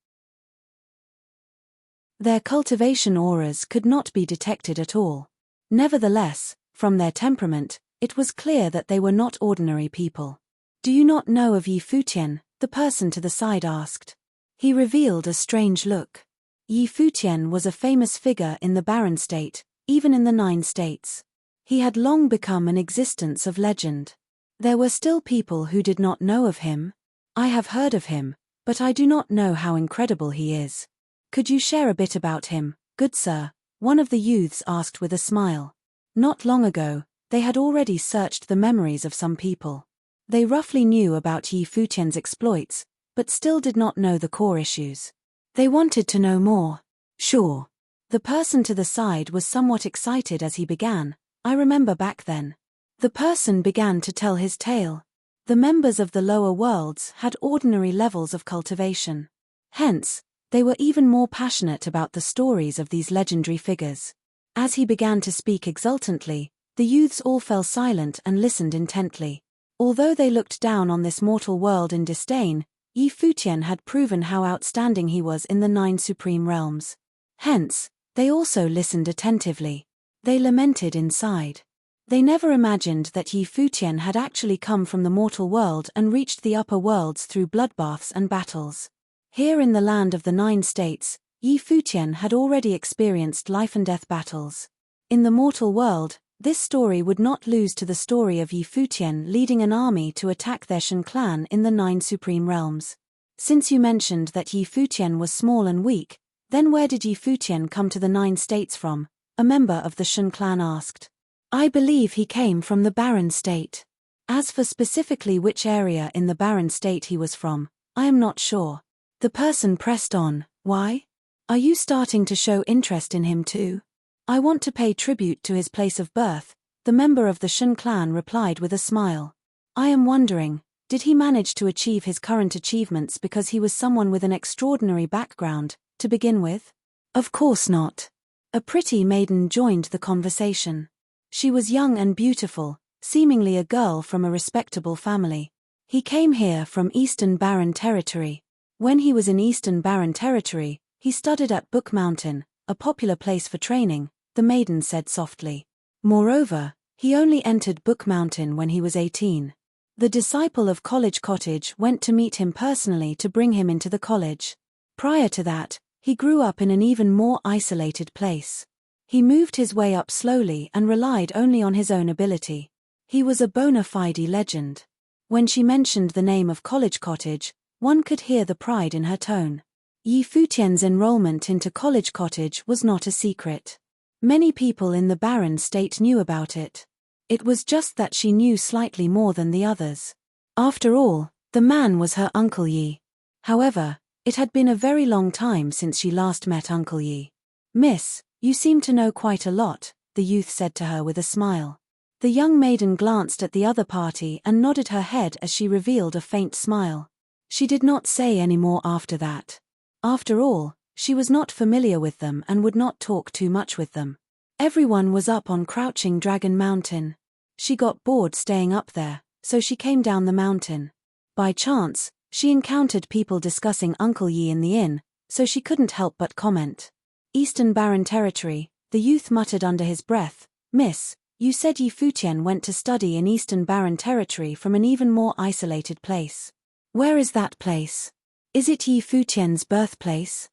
Their cultivation auras could not be detected at all. Nevertheless, from their temperament, it was clear that they were not ordinary people. Do you not know of Yi Futian? The person to the side asked. He revealed a strange look. Yi Futian was a famous figure in the barren state, even in the 9 states. He had long become an existence of legend. There were still people who did not know of him. I have heard of him, but I do not know how incredible he is. Could you share a bit about him, good sir? One of the youths asked with a smile. Not long ago, they had already searched the memories of some people. They roughly knew about Yi Futian's exploits, but still did not know the core issues. They wanted to know more. Sure. The person to the side was somewhat excited as he began. I remember back then. The person began to tell his tale. The members of the lower worlds had ordinary levels of cultivation. Hence, they were even more passionate about the stories of these legendary figures. As he began to speak exultantly, the youths all fell silent and listened intently. Although they looked down on this mortal world in disdain, Futian had proven how outstanding he was in the 9 supreme realms. Hence, they also listened attentively. They lamented inside. They never imagined that Futian had actually come from the mortal world and reached the upper worlds through bloodbaths and battles. Here in the land of the 9 states, Futian had already experienced life-and-death battles. In the mortal world, this story would not lose to the story of Futian leading an army to attack their Shan clan in the 9 supreme realms. Since you mentioned that Futian was small and weak, then where did Futian come to the 9 states from? A member of the Shan clan asked. I believe he came from the Barren State. As for specifically which area in the Barren State he was from, I am not sure. The person pressed on. Why? Are you starting to show interest in him too? I want to pay tribute to his place of birth, the member of the Shan clan replied with a smile. I am wondering, did he manage to achieve his current achievements because he was someone with an extraordinary background, to begin with? Of course not. A pretty maiden joined the conversation. She was young and beautiful, seemingly a girl from a respectable family. He came here from Eastern Barren Territory. When he was in Eastern Barren Territory, he studied at Book Mountain, a popular place for training, the maiden said softly. Moreover, he only entered Book Mountain when he was 18. The disciple of College Cottage went to meet him personally to bring him into the college. Prior to that, he grew up in an even more isolated place. He moved his way up slowly and relied only on his own ability. He was a bona fide legend. When she mentioned the name of College Cottage, one could hear the pride in her tone. Futian's enrollment into College Cottage was not a secret. Many people in the Barren State knew about it. It was just that she knew slightly more than the others. After all, the man was her Uncle Yi. However, it had been a very long time since she last met Uncle Yi. Miss, you seem to know quite a lot, the youth said to her with a smile. The young maiden glanced at the other party and nodded her head as she revealed a faint smile. She did not say any more after that. After all, she was not familiar with them and would not talk too much with them. Everyone was up on Crouching Dragon Mountain. She got bored staying up there, so she came down the mountain. By chance, she encountered people discussing Uncle Yi in the inn, so she couldn't help but comment. Eastern Barren Territory, the youth muttered under his breath. Miss, you said Futian went to study in Eastern Barren Territory from an even more isolated place. Where is that place? Is it Futian's birthplace?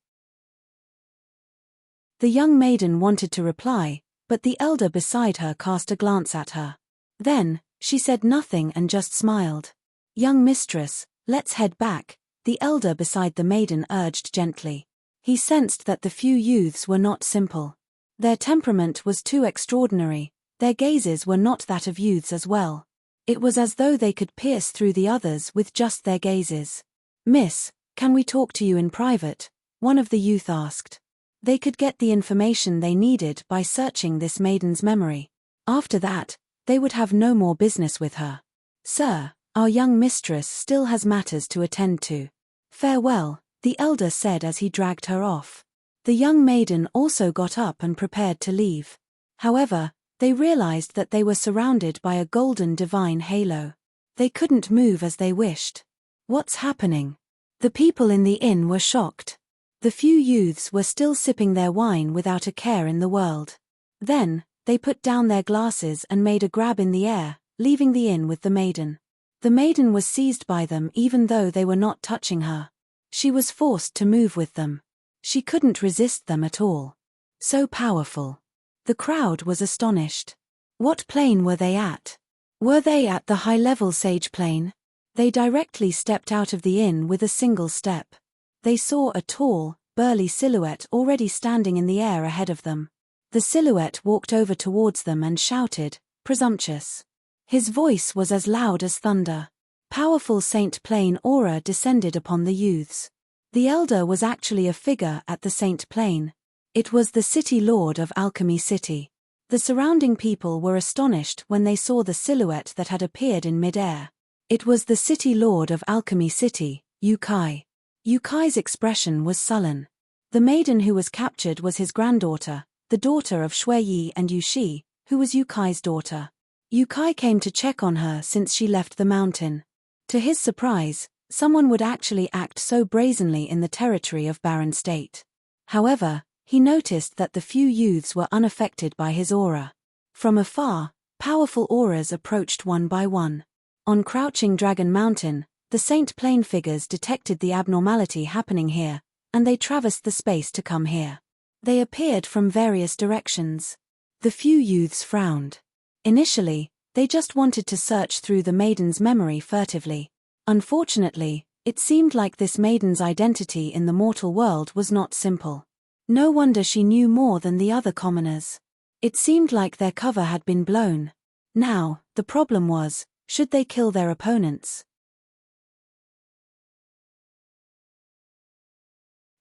The young maiden wanted to reply, but the elder beside her cast a glance at her. Then, she said nothing and just smiled. Young mistress, let's head back, the elder beside the maiden urged gently. He sensed that the few youths were not simple. Their temperament was too extraordinary, their gazes were not that of youths as well. It was as though they could pierce through the others with just their gazes. Miss, can we talk to you in private? One of the youth asked. They could get the information they needed by searching this maiden's memory. After that, they would have no more business with her. Sir, our young mistress still has matters to attend to. Farewell, the elder said as he dragged her off. The young maiden also got up and prepared to leave. However, they realized that they were surrounded by a golden divine halo. They couldn't move as they wished. What's happening? The people in the inn were shocked. The few youths were still sipping their wine without a care in the world. Then, they put down their glasses and made a grab in the air, leaving the inn with the maiden. The maiden was seized by them even though they were not touching her. She was forced to move with them. She couldn't resist them at all. So powerful. The crowd was astonished. What plane were they at? Were they at the high-level sage plane? They directly stepped out of the inn with a single step. They saw a tall, burly silhouette already standing in the air ahead of them. The silhouette walked over towards them and shouted, presumptuous. His voice was as loud as thunder. Powerful Saint Plane aura descended upon the youths. The elder was actually a figure at the Saint Plane. It was the city lord of Alchemy City. The surrounding people were astonished when they saw the silhouette that had appeared in mid-air. It was the city lord of Alchemy City, Yukai. Yukai's expression was sullen. The maiden who was captured was his granddaughter, the daughter of Shuiyi and Yushi, who was Yukai's daughter. Yukai came to check on her since she left the mountain. To his surprise, someone would actually act so brazenly in the territory of Barren State. However, he noticed that the few youths were unaffected by his aura. From afar, powerful auras approached one by one. On Crouching Dragon Mountain, the Saint Plain figures detected the abnormality happening here, and they traversed the space to come here. They appeared from various directions. The few youths frowned. Initially, they just wanted to search through the maiden's memory furtively. Unfortunately, it seemed like this maiden's identity in the mortal world was not simple. No wonder she knew more than the other commoners. It seemed like their cover had been blown. Now, the problem was, should they kill their opponents?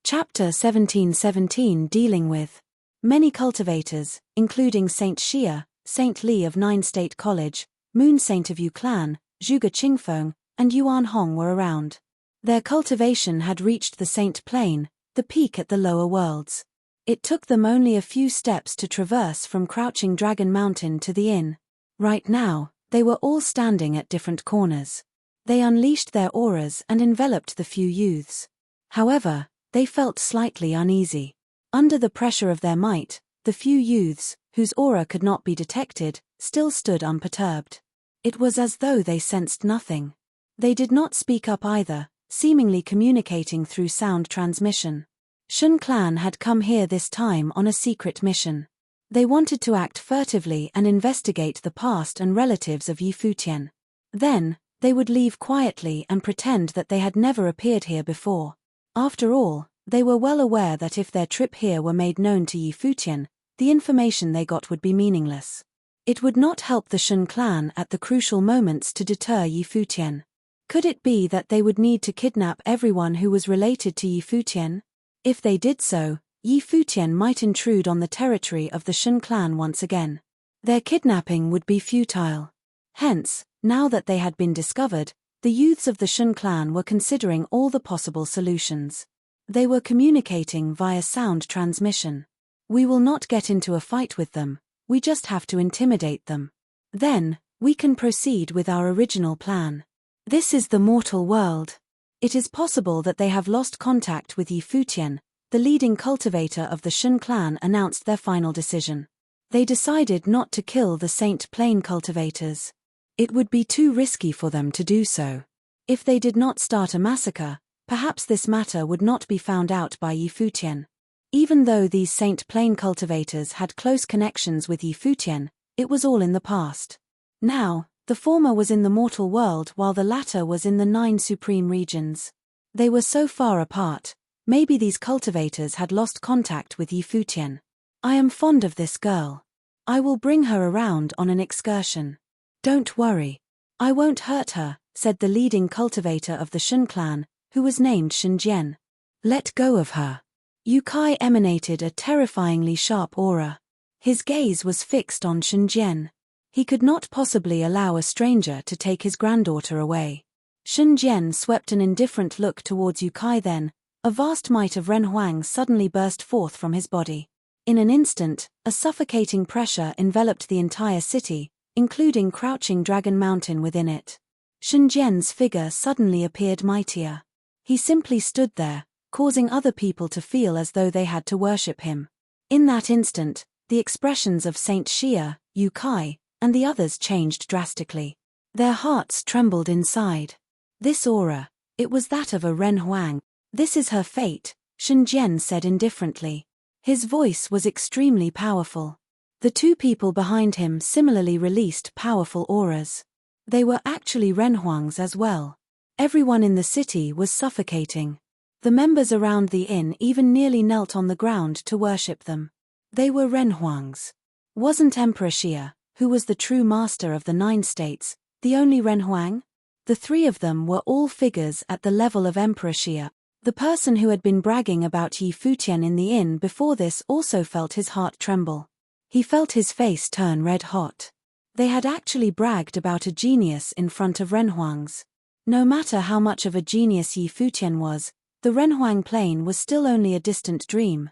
Chapter 1717 dealing with many cultivators, including Saint Xia, Saint Li of Nine State College, Moon Saint of Yu Clan, Zhuge Qingfeng, and Yuan Hong were around. Their cultivation had reached the Saint Plain, the peak at the lower worlds. It took them only a few steps to traverse from Crouching Dragon Mountain to the inn. Right now, they were all standing at different corners. They unleashed their auras and enveloped the few youths. However, they felt slightly uneasy. Under the pressure of their might, the few youths, whose aura could not be detected, still stood unperturbed. It was as though they sensed nothing. They did not speak up either, seemingly communicating through sound transmission. Shun Clan had come here this time on a secret mission. They wanted to act furtively and investigate the past and relatives of Yi Futian. Then, they would leave quietly and pretend that they had never appeared here before. After all, they were well aware that if their trip here were made known to Yi Futian, the information they got would be meaningless. It would not help the Shun Clan at the crucial moments to deter Yi Futian. Could it be that they would need to kidnap everyone who was related to Yi Futian? If they did so, Yi Futian might intrude on the territory of the Shun Clan once again. Their kidnapping would be futile. Hence, now that they had been discovered, the youths of the Shun Clan were considering all the possible solutions. They were communicating via sound transmission. We will not get into a fight with them, we just have to intimidate them. Then, we can proceed with our original plan. This is the mortal world. It is possible that they have lost contact with Yi Futian. The leading cultivator of the Shun Clan announced their final decision. They decided not to kill the Saint Plain cultivators. It would be too risky for them to do so. If they did not start a massacre, perhaps this matter would not be found out by Yi Futian. Even though these Saint Plain cultivators had close connections with Yi Futian, it was all in the past. Now, the former was in the mortal world while the latter was in the 9 supreme regions. They were so far apart, maybe these cultivators had lost contact with Yi Futian. I am fond of this girl. I will bring her around on an excursion. Don't worry. I won't hurt her, said the leading cultivator of the Shun Clan, who was named Shenjian. Let go of her. Yukai emanated a terrifyingly sharp aura. His gaze was fixed on Shenjian. He could not possibly allow a stranger to take his granddaughter away. Shenjian swept an indifferent look towards Yukai then, a vast might of Renhuang suddenly burst forth from his body. In an instant, a suffocating pressure enveloped the entire city, including Crouching Dragon Mountain within it. Shenjian's figure suddenly appeared mightier. He simply stood there, causing other people to feel as though they had to worship him. In that instant, the expressions of Saint Xia, Yukai, and the others changed drastically. Their hearts trembled inside. This aura, it was that of a Renhuang. This is her fate, Shenjian said indifferently. His voice was extremely powerful. The two people behind him similarly released powerful auras. They were actually Renhuangs as well. Everyone in the city was suffocating. The members around the inn even nearly knelt on the ground to worship them. They were Renhuangs. Wasn't Emperor Xia, who was the true master of the 9 states, the only Renhuang? The three of them were all figures at the level of Emperor Xia. The person who had been bragging about Yi Futian in the inn before this also felt his heart tremble. He felt his face turn red hot. They had actually bragged about a genius in front of Renhuang's. No matter how much of a genius Yi Futian was, the Renhuang plain was still only a distant dream.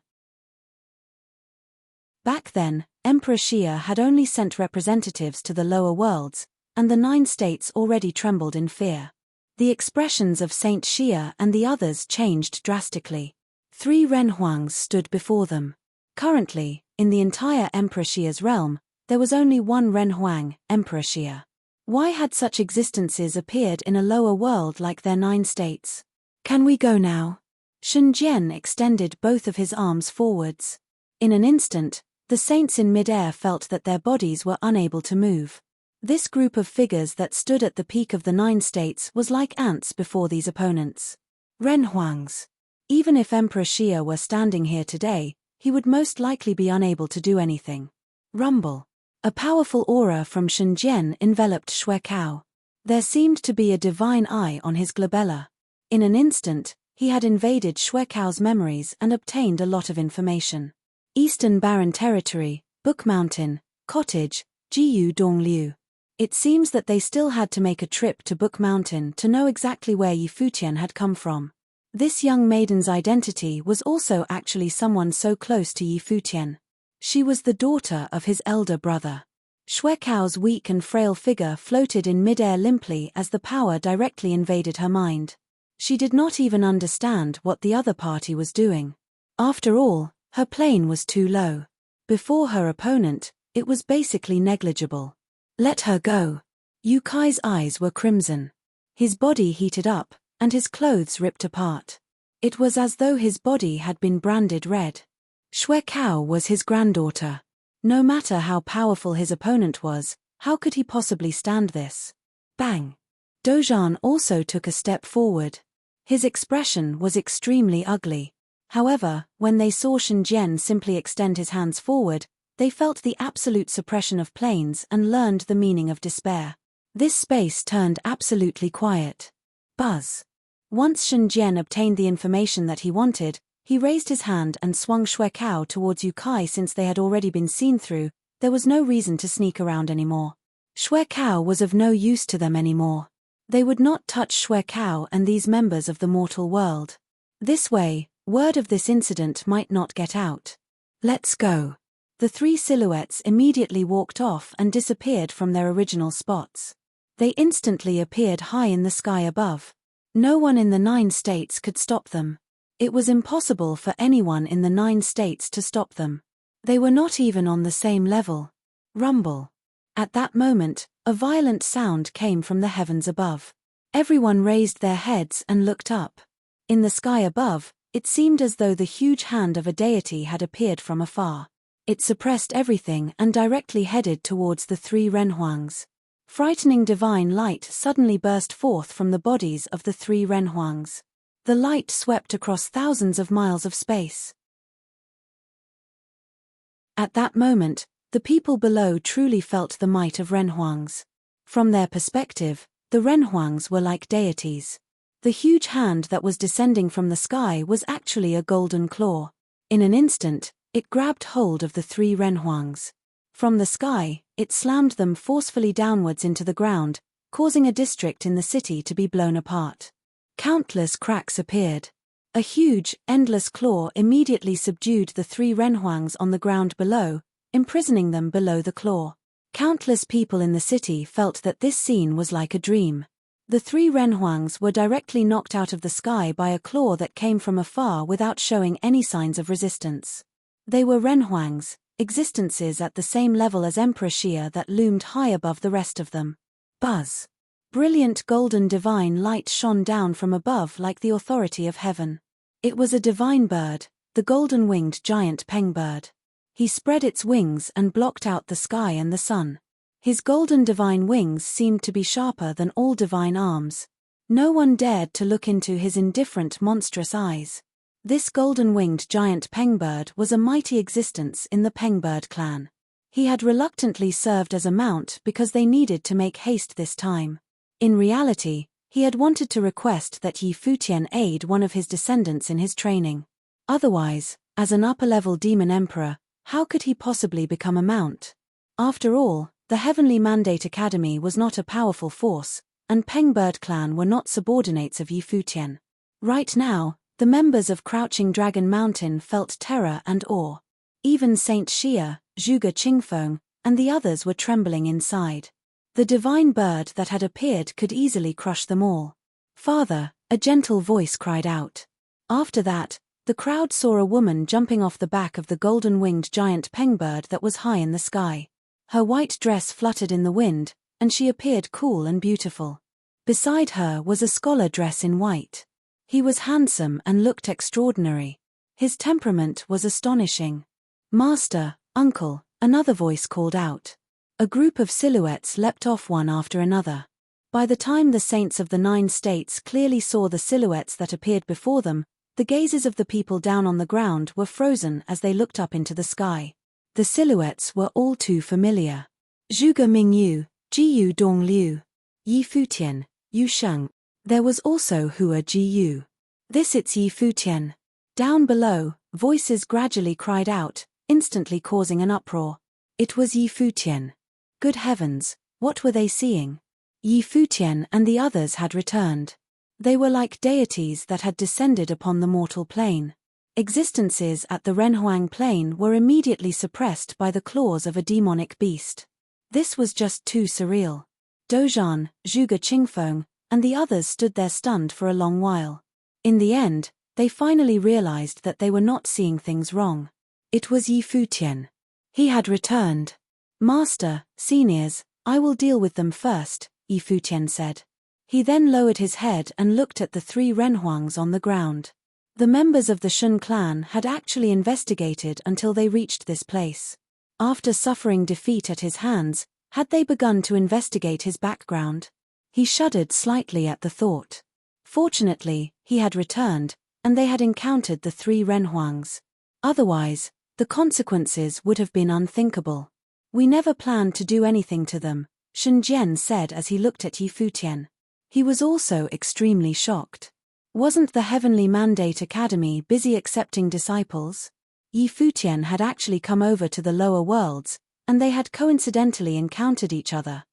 Back then, Emperor Xia had only sent representatives to the lower worlds, and the 9 states already trembled in fear. The expressions of Saint Xia and the others changed drastically. 3 Renhuangs stood before them. Currently, in the entire Emperor Xia's realm, there was only one Renhuang, Emperor Xia. Why had such existences appeared in a lower world like their 9 states? Can we go now? Shen Jian extended both of his arms forwards. In an instant, the saints in midair felt that their bodies were unable to move. This group of figures that stood at the peak of the 9 states was like ants before these opponents. Renhuangs. Even if Emperor Xia were standing here today, he would most likely be unable to do anything. Rumble. A powerful aura from Shen Jian enveloped Xue Cao. There seemed to be a divine eye on his glabella. In an instant, he had invaded Xue Cao's memories and obtained a lot of information. Eastern Barren Territory, Book Mountain, Cottage, Jiyu Dongliu. It seems that they still had to make a trip to Book Mountain to know exactly where Yi Futian had come from. This young maiden's identity was also actually someone so close to Yi Futian. She was the daughter of his elder brother. Xue Cao's weak and frail figure floated in midair limply as the power directly invaded her mind. She did not even understand what the other party was doing. After all, her plane was too low. Before her opponent, it was basically negligible. Let her go. Yu Kai's eyes were crimson. His body heated up, and his clothes ripped apart. It was as though his body had been branded red. Xue Cao was his granddaughter. No matter how powerful his opponent was, how could he possibly stand this? Bang! Dozhan also took a step forward. His expression was extremely ugly. However, when they saw Shen Jian simply extend his hands forward, they felt the absolute suppression of planes and learned the meaning of despair. This space turned absolutely quiet. Buzz. Once Shen Jian obtained the information that he wanted, he raised his hand and swung Xue Cao towards Yu Kai. Since they had already been seen through, there was no reason to sneak around anymore. Xue Cao was of no use to them anymore. They would not touch Xue Cao and these members of the mortal world. This way, word of this incident might not get out. Let's go. The 3 silhouettes immediately walked off and disappeared from their original spots. They instantly appeared high in the sky above. No one in the 9 states could stop them. It was impossible for anyone in the 9 states to stop them. They were not even on the same level. Rumble. At that moment, a violent sound came from the heavens above. Everyone raised their heads and looked up. In the sky above, it seemed as though the huge hand of a deity had appeared from afar. It suppressed everything and directly headed towards the 3 Renhuangs. Frightening divine light suddenly burst forth from the bodies of the 3 Renhuangs. The light swept across thousands of miles of space. At that moment, the people below truly felt the might of Renhuangs. From their perspective, the Renhuangs were like deities. The huge hand that was descending from the sky was actually a golden claw. In an instant, it grabbed hold of the 3 Renhuangs. From the sky, it slammed them forcefully downwards into the ground, causing a district in the city to be blown apart. Countless cracks appeared. A huge, endless claw immediately subdued the 3 Renhuangs on the ground below, imprisoning them below the claw. Countless people in the city felt that this scene was like a dream. The 3 Renhuangs were directly knocked out of the sky by a claw that came from afar without showing any signs of resistance. They were Renhuangs, existences at the same level as Emperor Xia that loomed high above the rest of them. Buzz. Brilliant golden divine light shone down from above like the authority of heaven. It was a divine bird, the golden-winged giant pengbird. He spread its wings and blocked out the sky and the sun. His golden divine wings seemed to be sharper than all divine arms. No one dared to look into his indifferent monstrous eyes. This golden-winged giant pengbird was a mighty existence in the pengbird clan. He had reluctantly served as a mount because they needed to make haste this time. In reality, He had wanted to request that Yi Futian aid one of his descendants in his training. Otherwise, as an upper-level demon emperor, how could he possibly become a mount? After all, the Heavenly Mandate Academy was not a powerful force, and Pengbird clan were not subordinates of Yi Futian. Right now, the members of Crouching Dragon Mountain felt terror and awe. Even Saint Xia, Zhuge Qingfeng, and the others were trembling inside. The divine bird that had appeared could easily crush them all. "Father," a gentle voice cried out. After that, the crowd saw a woman jumping off the back of the golden-winged giant pengbird that was high in the sky. Her white dress fluttered in the wind, and she appeared cool and beautiful. Beside her was a scholar dressed in white. He was handsome and looked extraordinary. His temperament was astonishing. "Master, uncle," another voice called out. A group of silhouettes leapt off one after another. By the time the saints of the 9 states clearly saw the silhouettes that appeared before them, the gazes of the people down on the ground were frozen as they looked up into the sky. The silhouettes were all too familiar. Zhuge Mingyu, Jiyu Dongliu, Yi Futian, Yu Sheng. There was also Hua Jiyu. "This it's Yi Futian." Down below, voices gradually cried out, instantly causing an uproar. It was Yi Futian. Good heavens, what were they seeing? Yi Futian and the others had returned. They were like deities that had descended upon the mortal plane. Existences at the Renhuang plane were immediately suppressed by the claws of a demonic beast. This was just too surreal. Dozhan, Zhuge Qingfeng, and the others stood there stunned for a long while. In the end, they finally realized that they were not seeing things wrong. It was Yi Futian. He had returned. "Master, seniors, I will deal with them first," Yi Futian said. He then lowered his head and looked at the 3 Renhuangs on the ground. The members of the Shun clan had actually investigated until they reached this place. After suffering defeat at his hands, had they begun to investigate his background? He shuddered slightly at the thought. Fortunately, he had returned, and they had encountered the 3 Renhuangs. Otherwise, the consequences would have been unthinkable. "We never planned to do anything to them," Shen Jian said as he looked at Yi Futian. He was also extremely shocked. Wasn't the Heavenly Mandate Academy busy accepting disciples? Yi Futian had actually come over to the lower worlds, and they had coincidentally encountered each other.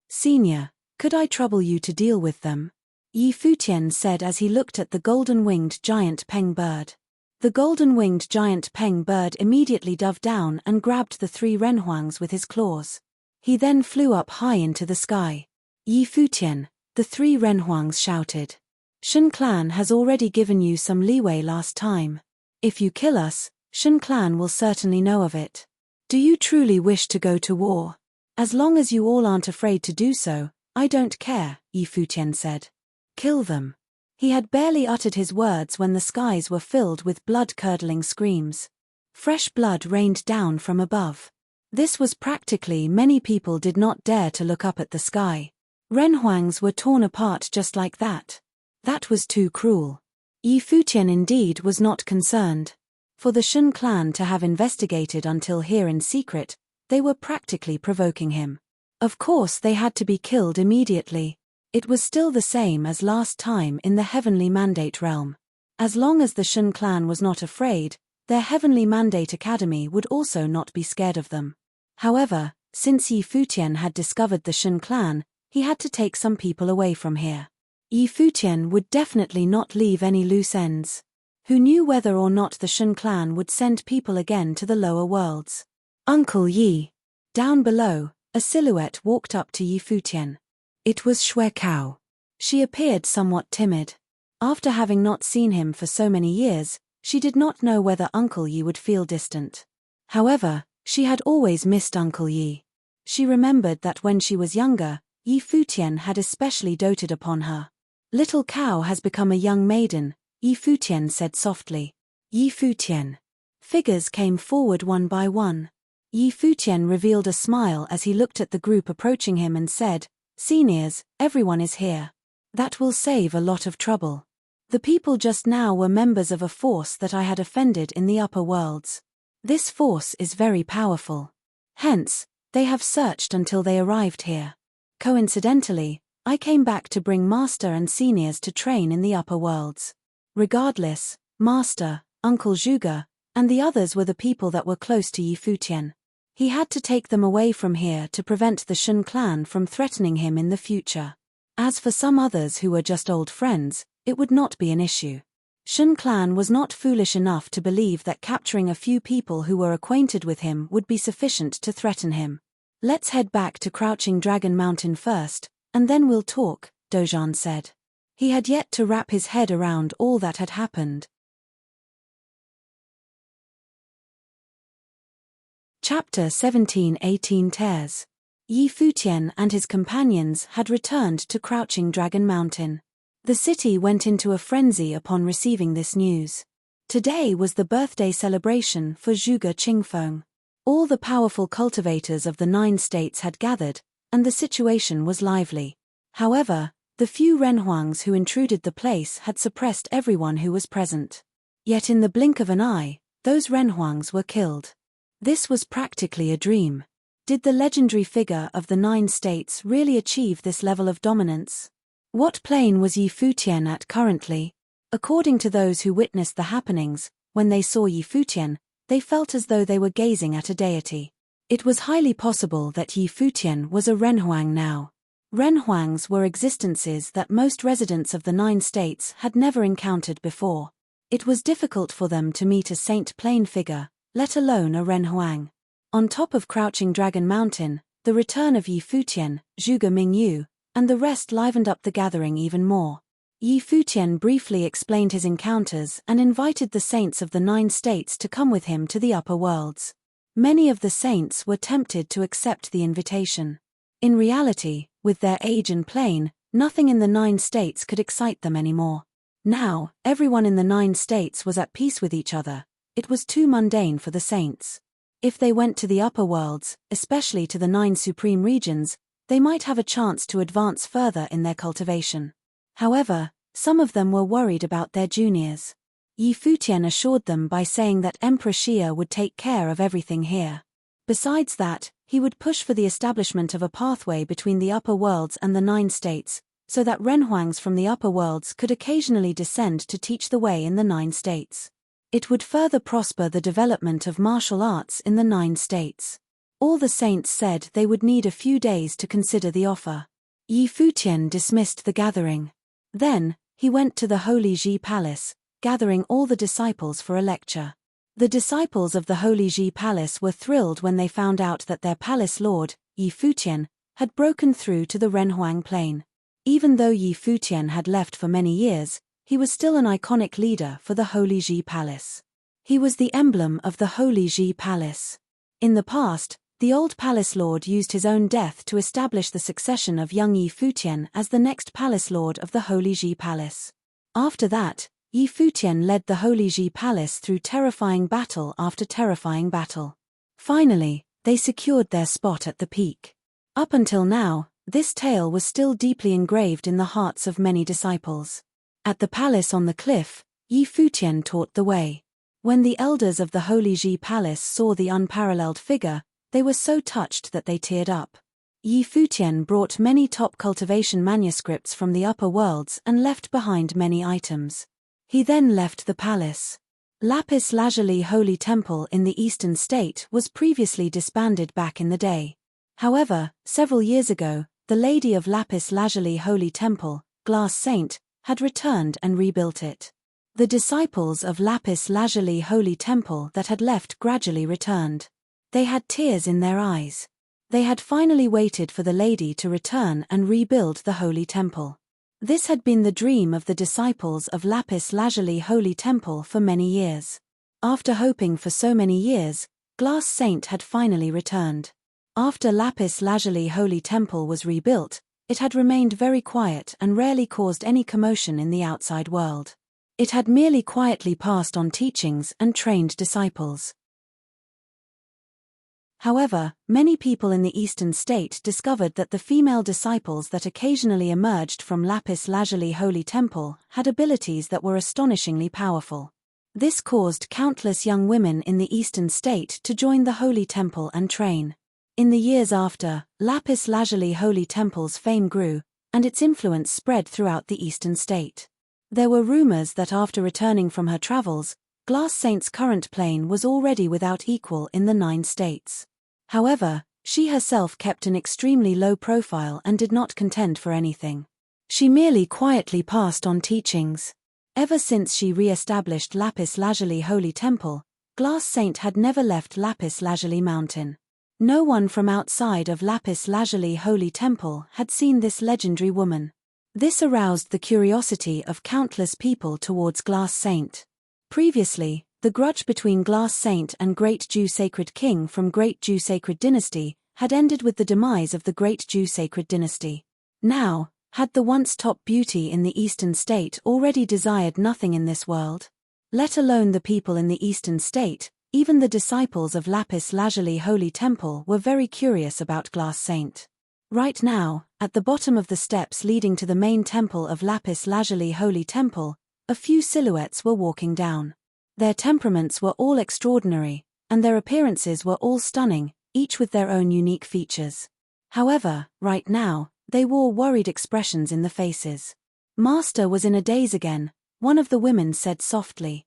"Senior, could I trouble you to deal with them?" Yi Futian said as he looked at the golden-winged giant peng bird. The golden-winged giant peng bird immediately dove down and grabbed the 3 Renhuangs with his claws. He then flew up high into the sky. "Yi Futian," the 3 Renhuangs shouted. "Shun clan has already given you some leeway last time. If you kill us, Shun clan will certainly know of it. Do you truly wish to go to war? As long as you all aren't afraid to do so, I don't care," Yi Futian said. "Kill them." He had barely uttered his words when the skies were filled with blood-curdling screams. Fresh blood rained down from above. This was practically many people did not dare to look up at the sky. Renhuangs were torn apart just like that. That was too cruel. Yi Futian indeed was not concerned. For the Shun clan to have investigated until here in secret, they were practically provoking him. Of course they had to be killed immediately. It was still the same as last time in the Heavenly Mandate realm. As long as the Shun clan was not afraid, their Heavenly Mandate Academy would also not be scared of them. However, since Yi Futian had discovered the Shun clan, he had to take some people away from here. Yi Futian would definitely not leave any loose ends. Who knew whether or not the Shun clan would send people again to the lower worlds? "Uncle Yi." Down below, a silhouette walked up to Yi Futian. It was Xue Cao. She appeared somewhat timid. After having not seen him for so many years, she did not know whether Uncle Yi would feel distant. However, she had always missed Uncle Yi. She remembered that when she was younger, Yi Futian had especially doted upon her. "Little Cow has become a young maiden," Yi Futian said softly. "Yi Futian." Figures came forward one by one. Yi Futian revealed a smile as he looked at the group approaching him and said, "Seniors, everyone is here. That will save a lot of trouble. The people just now were members of a force that I had offended in the upper worlds. This force is very powerful. Hence, they have searched until they arrived here. Coincidentally, I came back to bring Master and seniors to train in the upper worlds. Regardless, Master, Uncle Zhuge, and the others were the people that were close to Yi Futian. He had to take them away from here to prevent the Shun clan from threatening him in the future. As for some others who were just old friends, it would not be an issue. Shun clan was not foolish enough to believe that capturing a few people who were acquainted with him would be sufficient to threaten him. Let's head back to Crouching Dragon Mountain first, and then we'll talk, Dojan said. He had yet to wrap his head around all that had happened. Chapter 17-18 Tears. Yi Futian and his companions had returned to Crouching Dragon Mountain. The city went into a frenzy upon receiving this news. Today was the birthday celebration for Zhuge Qingfeng. All the powerful cultivators of the 9 states had gathered, and the situation was lively. However, the few renhuangs who intruded the place had suppressed everyone who was present. Yet in the blink of an eye, those renhuangs were killed. This was practically a dream. Did the legendary figure of the 9 states really achieve this level of dominance? What plane was Yi Futian at currently? According to those who witnessed the happenings, when they saw Yi Futian, they felt as though they were gazing at a deity. It was highly possible that Yi Futian was a renhuang now. Renhuangs were existences that most residents of the 9 states had never encountered before. It was difficult for them to meet a saint plane figure, let alone a renhuang. On top of Crouching Dragon Mountain, the return of Yi Futian, Zhuge Mingyu, and the rest livened up the gathering even more. Yi Futian briefly explained his encounters and invited the saints of the 9 states to come with him to the upper worlds. Many of the saints were tempted to accept the invitation. In reality, with their age and plane, nothing in the 9 states could excite them anymore. Now, everyone in the 9 states was at peace with each other. It was too mundane for the saints. If they went to the upper worlds, especially to the 9 supreme regions, they might have a chance to advance further in their cultivation. However, some of them were worried about their juniors. Yi Futian assured them by saying that Emperor Xia would take care of everything here. Besides that, he would push for the establishment of a pathway between the upper worlds and the 9 states, so that renhuangs from the upper worlds could occasionally descend to teach the way in the 9 states. It would further prosper the development of martial arts in the 9 states. All the saints said they would need a few days to consider the offer. Yi Futian dismissed the gathering. Then, he went to the Holy Ji Palace, gathering all the disciples for a lecture. The disciples of the Holy Ji Palace were thrilled when they found out that their palace lord, Yi Futian, had broken through to the renhuang plane. Even though Yi Futian had left for many years, he was still an iconic leader for the Holy Ji Palace. He was the emblem of the Holy Ji Palace. In the past, the old palace lord used his own death to establish the succession of young Yi Futian as the next palace lord of the Holy Ji Palace. After that, Yi Futian led the Holy Ji Palace through terrifying battle after terrifying battle. Finally, they secured their spot at the peak. Up until now, this tale was still deeply engraved in the hearts of many disciples. At the palace on the cliff, Yi Futian taught the way. When the elders of the Holy Ji Palace saw the unparalleled figure, they were so touched that they teared up. Yi Futian brought many top cultivation manuscripts from the upper worlds and left behind many items. He then left the palace. Lapis Lazuli Holy Temple in the Eastern State was previously disbanded back in the day. However, several years ago, the Lady of Lapis Lazuli Holy Temple, Glass Saint, had returned and rebuilt it. The disciples of Lapis Lazuli Holy Temple that had left gradually returned. They had tears in their eyes. They had finally waited for the lady to return and rebuild the Holy Temple. This had been the dream of the disciples of Lapis Lazuli Holy Temple for many years. After hoping for so many years, Glass Saint had finally returned. After Lapis Lazuli Holy Temple was rebuilt, it had remained very quiet and rarely caused any commotion in the outside world. It had merely quietly passed on teachings and trained disciples. However, many people in the Eastern State discovered that the female disciples that occasionally emerged from Lapis Lazuli Holy Temple had abilities that were astonishingly powerful. This caused countless young women in the Eastern State to join the Holy Temple and train. In the years after, Lapis Lazuli Holy Temple's fame grew, and its influence spread throughout the eastern state. There were rumors that after returning from her travels, Glass Saint's current plane was already without equal in the 9 states. However, she herself kept an extremely low profile and did not contend for anything. She merely quietly passed on teachings. Ever since she re-established Lapis Lazuli Holy Temple, Glass Saint had never left Lapis Lazuli Mountain. No one from outside of Lapis Lazuli Holy Temple had seen this legendary woman. This aroused the curiosity of countless people towards Glass Saint. Previously, the grudge between Glass Saint and Great Jew Sacred King from Great Jew Sacred Dynasty had ended with the demise of the Great Jew Sacred Dynasty. Now, had the once top beauty in the Eastern State already desired nothing in this world? Let alone the people in the Eastern State, even the disciples of Lapis Lazuli Holy Temple were very curious about Glass Saint. Right now, at the bottom of the steps leading to the main temple of Lapis Lazuli Holy Temple, a few silhouettes were walking down. Their temperaments were all extraordinary, and their appearances were all stunning, each with their own unique features. However, right now, they wore worried expressions in the faces. Master was in a daze again, one of the women said softly.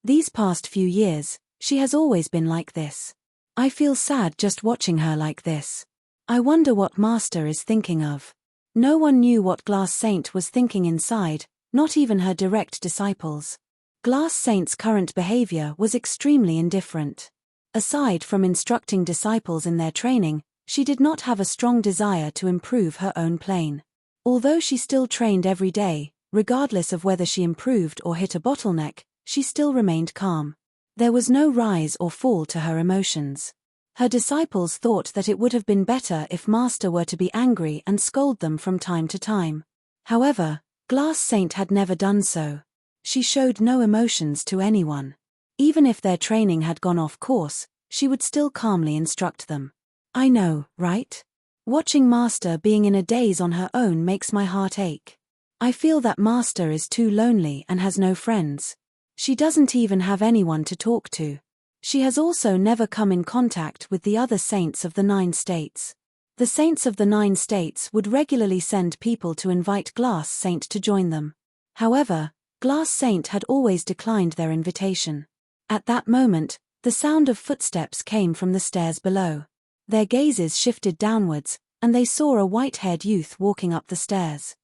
These past few years, she has always been like this. I feel sad just watching her like this. I wonder what Master is thinking of. No one knew what Glass Saint was thinking inside, not even her direct disciples. Glass Saint's current behavior was extremely indifferent. Aside from instructing disciples in their training, she did not have a strong desire to improve her own plane. Although she still trained every day, regardless of whether she improved or hit a bottleneck, she still remained calm. There was no rise or fall to her emotions. Her disciples thought that it would have been better if Master were to be angry and scold them from time to time. However, Glass Saint had never done so. She showed no emotions to anyone. Even if their training had gone off course, she would still calmly instruct them. I know, right? Watching Master being in a daze on her own makes my heart ache. I feel that Master is too lonely and has no friends. She doesn't even have anyone to talk to. She has also never come in contact with the other saints of the 9 states. The saints of the 9 states would regularly send people to invite Glass Saint to join them. However, Glass Saint had always declined their invitation. At that moment, the sound of footsteps came from the stairs below. Their gazes shifted downwards, and they saw a white-haired youth walking up the stairs.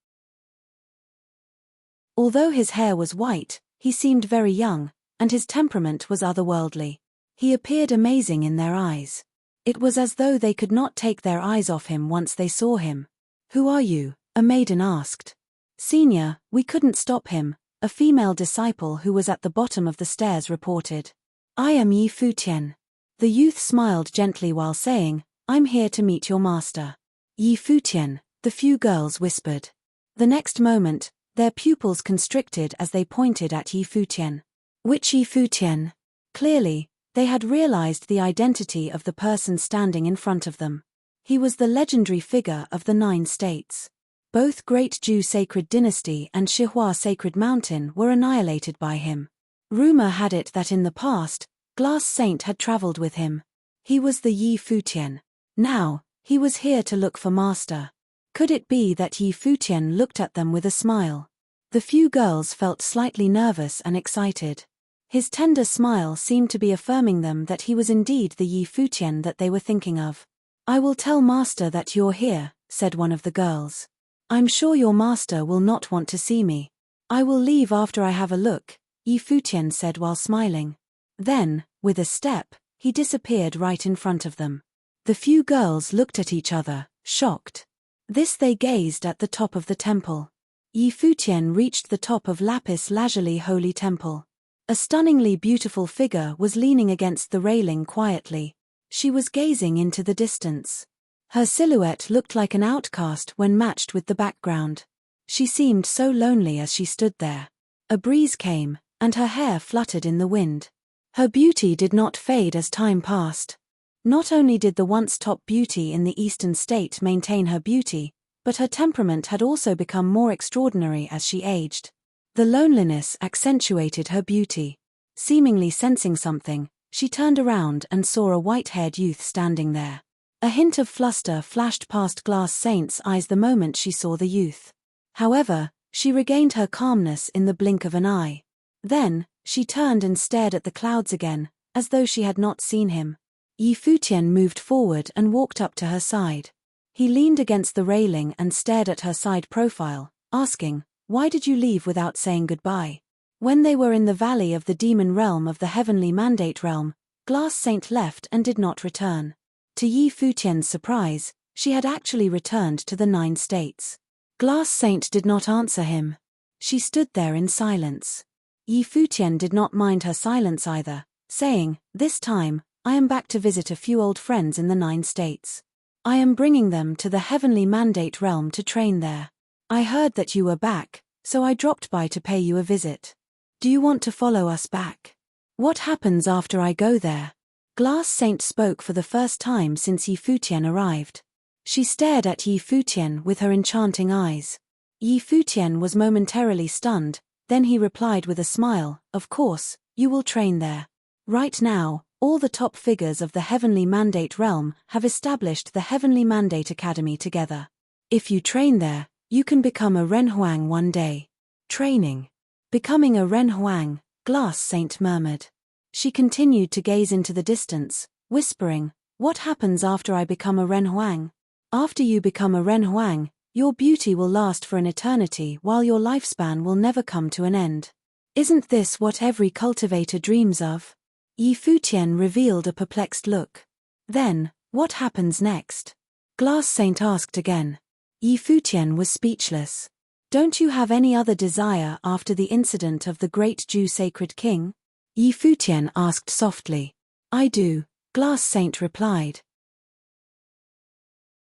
Although his hair was white, he seemed very young, and his temperament was otherworldly. He appeared amazing in their eyes. It was as though they could not take their eyes off him once they saw him. Who are you? A maiden asked. Senior, we couldn't stop him, a female disciple who was at the bottom of the stairs reported. I am Yi Futian. The youth smiled gently while saying, I'm here to meet your master. Yi Futian, the few girls whispered. The next moment, their pupils constricted as they pointed at Yi Futian. Which Yi Futian? Clearly, they had realized the identity of the person standing in front of them. He was the legendary figure of the 9 states. Both Great Jew Sacred Dynasty and Shihua Sacred Mountain were annihilated by him. Rumor had it that in the past, Glass Saint had traveled with him. He was the Yi Futian. Now, he was here to look for Master. Could it be that Yi Futian looked at them with a smile? The few girls felt slightly nervous and excited. His tender smile seemed to be affirming them that he was indeed the Yi Futian that they were thinking of. I will tell Master that you're here, said one of the girls. I'm sure your master will not want to see me. I will leave after I have a look, Yi Futian said while smiling. Then, with a step, he disappeared right in front of them. The few girls looked at each other, shocked. This they gazed at the top of the temple. Yi Futian reached the top of Lapis Lazuli Holy Temple. A stunningly beautiful figure was leaning against the railing quietly. She was gazing into the distance. Her silhouette looked like an outcast when matched with the background. She seemed so lonely as she stood there. A breeze came, and her hair fluttered in the wind. Her beauty did not fade as time passed. Not only did the once top beauty in the Eastern State maintain her beauty, but her temperament had also become more extraordinary as she aged. The loneliness accentuated her beauty. Seemingly sensing something, she turned around and saw a white-haired youth standing there. A hint of fluster flashed past Glass Saint's eyes the moment she saw the youth. However, she regained her calmness in the blink of an eye. Then, she turned and stared at the clouds again, as though she had not seen him. Futian moved forward and walked up to her side. He leaned against the railing and stared at her side profile, asking, "Why did you leave without saying goodbye?" When they were in the valley of the demon realm of the heavenly mandate realm, Glass Saint left and did not return. To Futian's surprise, she had actually returned to the 9 states. Glass Saint did not answer him. She stood there in silence. Futian did not mind her silence either, saying, "This time, I am back to visit a few old friends in the 9 states. I am bringing them to the heavenly mandate realm to train there. I heard that you were back, so I dropped by to pay you a visit. Do you want to follow us back? What happens after I go there?" Glass Saint spoke for the first time since Futian arrived. She stared at Futian with her enchanting eyes. Futian was momentarily stunned, then he replied with a smile, "Of course, you will train there. Right now, all the top figures of the Heavenly Mandate realm have established the Heavenly Mandate Academy together. If you train there, you can become a Renhuang one day." Training. Becoming a Renhuang, Glass Saint murmured. She continued to gaze into the distance, whispering, "What happens after I become a Renhuang? After you become a Renhuang, your beauty will last for an eternity while your lifespan will never come to an end. Isn't this what every cultivator dreams of?" Futian revealed a perplexed look. "Then, what happens next?" Glass Saint asked again. Futian was speechless. "Don't you have any other desire after the incident of the great Jew sacred king?" Futian asked softly. "I do," Glass Saint replied.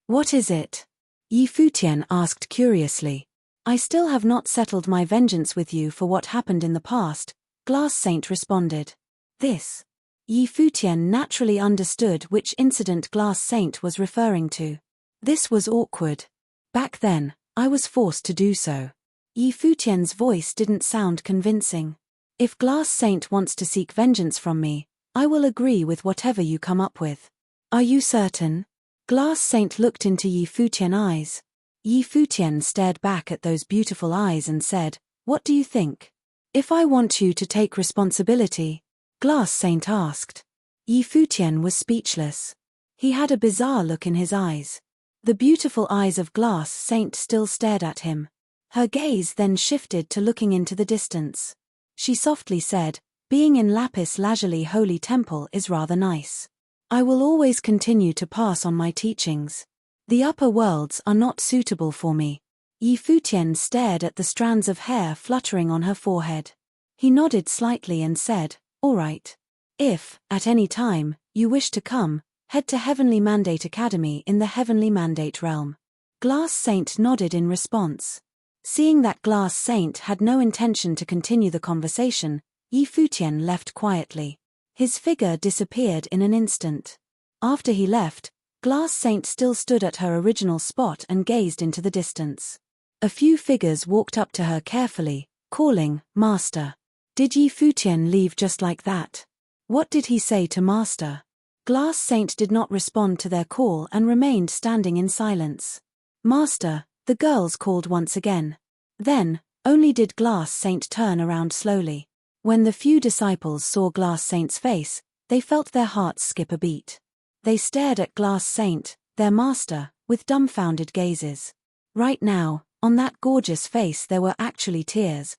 "What is it?" Futian asked curiously. "I still have not settled my vengeance with you for what happened in the past," Glass Saint responded. This. Futian naturally understood which incident Glass Saint was referring to. "This was awkward. Back then, I was forced to do so." Futian's voice didn't sound convincing. "If Glass Saint wants to seek vengeance from me, I will agree with whatever you come up with." "Are you certain?" Glass Saint looked into Futian's eyes. Futian stared back at those beautiful eyes and said, "What do you think?" "If I want you to take responsibility?" Glass Saint asked. Futian was speechless. He had a bizarre look in his eyes. The beautiful eyes of Glass Saint still stared at him. Her gaze then shifted to looking into the distance. She softly said, "Being in Lapis Lazuli Holy Temple is rather nice. I will always continue to pass on my teachings. The upper worlds are not suitable for me." Futian stared at the strands of hair fluttering on her forehead. He nodded slightly and said, "All right. If, at any time, you wish to come, head to Heavenly Mandate Academy in the Heavenly Mandate realm." Glass Saint nodded in response. Seeing that Glass Saint had no intention to continue the conversation, Futian left quietly. His figure disappeared in an instant. After he left, Glass Saint still stood at her original spot and gazed into the distance. A few figures walked up to her carefully, calling, "Master." Did Futian leave just like that? What did he say to Master? Glass Saint did not respond to their call and remained standing in silence. "Master," the girls called once again. Then, only did Glass Saint turn around slowly. When the few disciples saw Glass Saint's face, they felt their hearts skip a beat. They stared at Glass Saint, their master, with dumbfounded gazes. Right now, on that gorgeous face there were actually tears.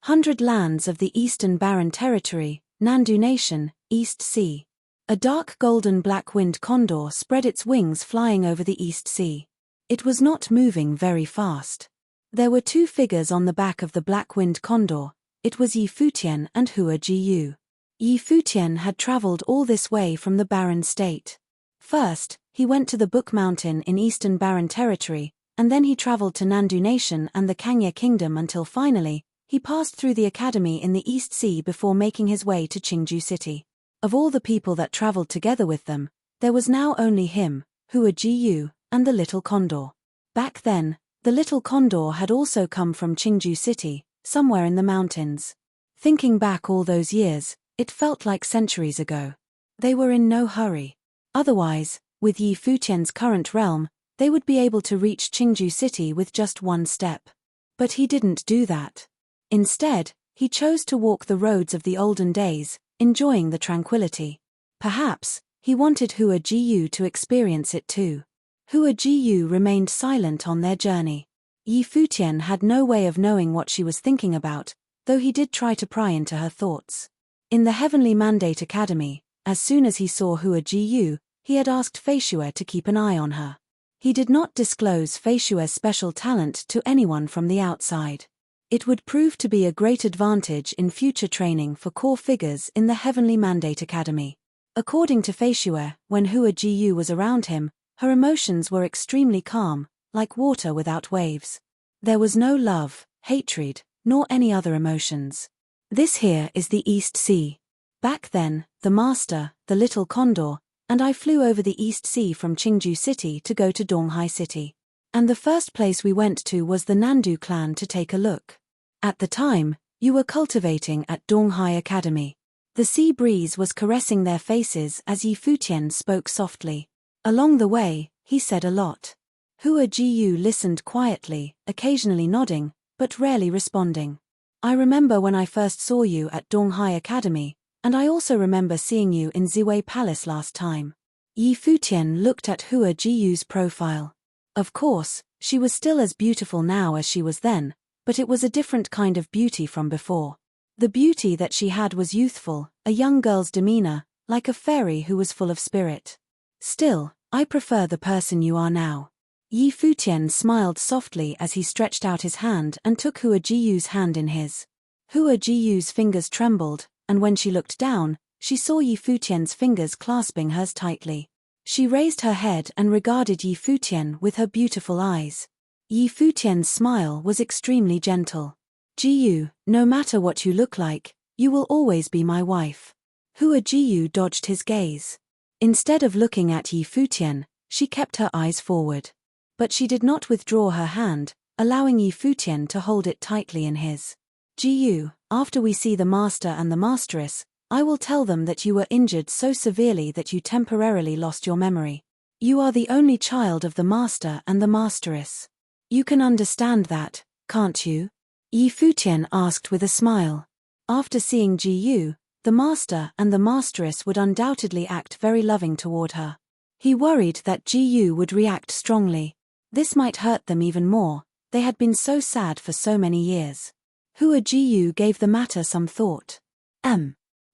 100 lands of the Eastern Barren Territory, Nandu Nation, East Sea. A dark golden-black winged condor spread its wings flying over the East Sea. It was not moving very fast. There were 2 figures on the back of the black-winged condor. It was Futian and Hua Jiu. Futian had traveled all this way from the Barren State. First, he went to the Book Mountain in Eastern Barren Territory, and then he traveled to Nandu Nation and the Kangya Kingdom until finally, he passed through the academy in the East Sea before making his way to Qingju City. Of all the people that traveled together with them, there was now only him, Hua Jiu, and the little condor. Back then, the little condor had also come from Qingju City, somewhere in the mountains. Thinking back all those years, It felt like centuries ago. They were in no hurry. Otherwise, with Yi Futian's current realm, they would be able to reach Qingju City with just one step. But he didn't do that. Instead, he chose to walk the roads of the olden days, enjoying the tranquility. Perhaps, he wanted Hua Jiyu to experience it too. Hua Jiyu remained silent on their journey. Yi Futian had no way of knowing what she was thinking about, though he did try to pry into her thoughts. In the Heavenly Mandate Academy, as soon as he saw Hua Jiyu, he had asked Feishue to keep an eye on her. He did not disclose Feishue's special talent to anyone from the outside. It would prove to be a great advantage in future training for core figures in the Heavenly Mandate Academy. According to Feishue, when Hua Jiyu was around him, her emotions were extremely calm, like water without waves. There was no love, hatred, nor any other emotions. This here is the East Sea. Back then, the Master, the Little Condor, and I flew over the East Sea from Qingju City to go to Donghai City. And the first place we went to was the Nandu clan to take a look. At the time, you were cultivating at Donghai Academy. The sea breeze was caressing their faces as Yi Futian spoke softly. Along the way, he said a lot. Hua Jiyu listened quietly, occasionally nodding, but rarely responding. I remember when I first saw you at Donghai Academy, and I also remember seeing you in Ziwei Palace last time. Yi Futian looked at Hua Jiyu's profile. Of course, she was still as beautiful now as she was then, but it was a different kind of beauty from before. The beauty that she had was youthful, a young girl's demeanor, like a fairy who was full of spirit. Still, I prefer the person you are now. Yi Futian smiled softly as he stretched out his hand and took Hua Jiyu's hand in his. Hua Jiyu's fingers trembled, and when she looked down, she saw Yi Futian's fingers clasping hers tightly. She raised her head and regarded Yi Futian with her beautiful eyes. Yi Futian's smile was extremely gentle. Jiyu, no matter what you look like, you will always be my wife. Hua Jiyu dodged his gaze. Instead of looking at Yi Futian, she kept her eyes forward. But she did not withdraw her hand, allowing Yi Futian to hold it tightly in his. Jiyu, after we see the master and the masteress, I will tell them that you were injured so severely that you temporarily lost your memory. You are the only child of the master and the masteress. You can understand that, can't you? Yi Futian asked with a smile. After seeing Jiyu, the master and the masteress would undoubtedly act very loving toward her. He worried that Jiyu would react strongly. This might hurt them even more, they had been so sad for so many years. Hua Jiyu gave the matter some thought.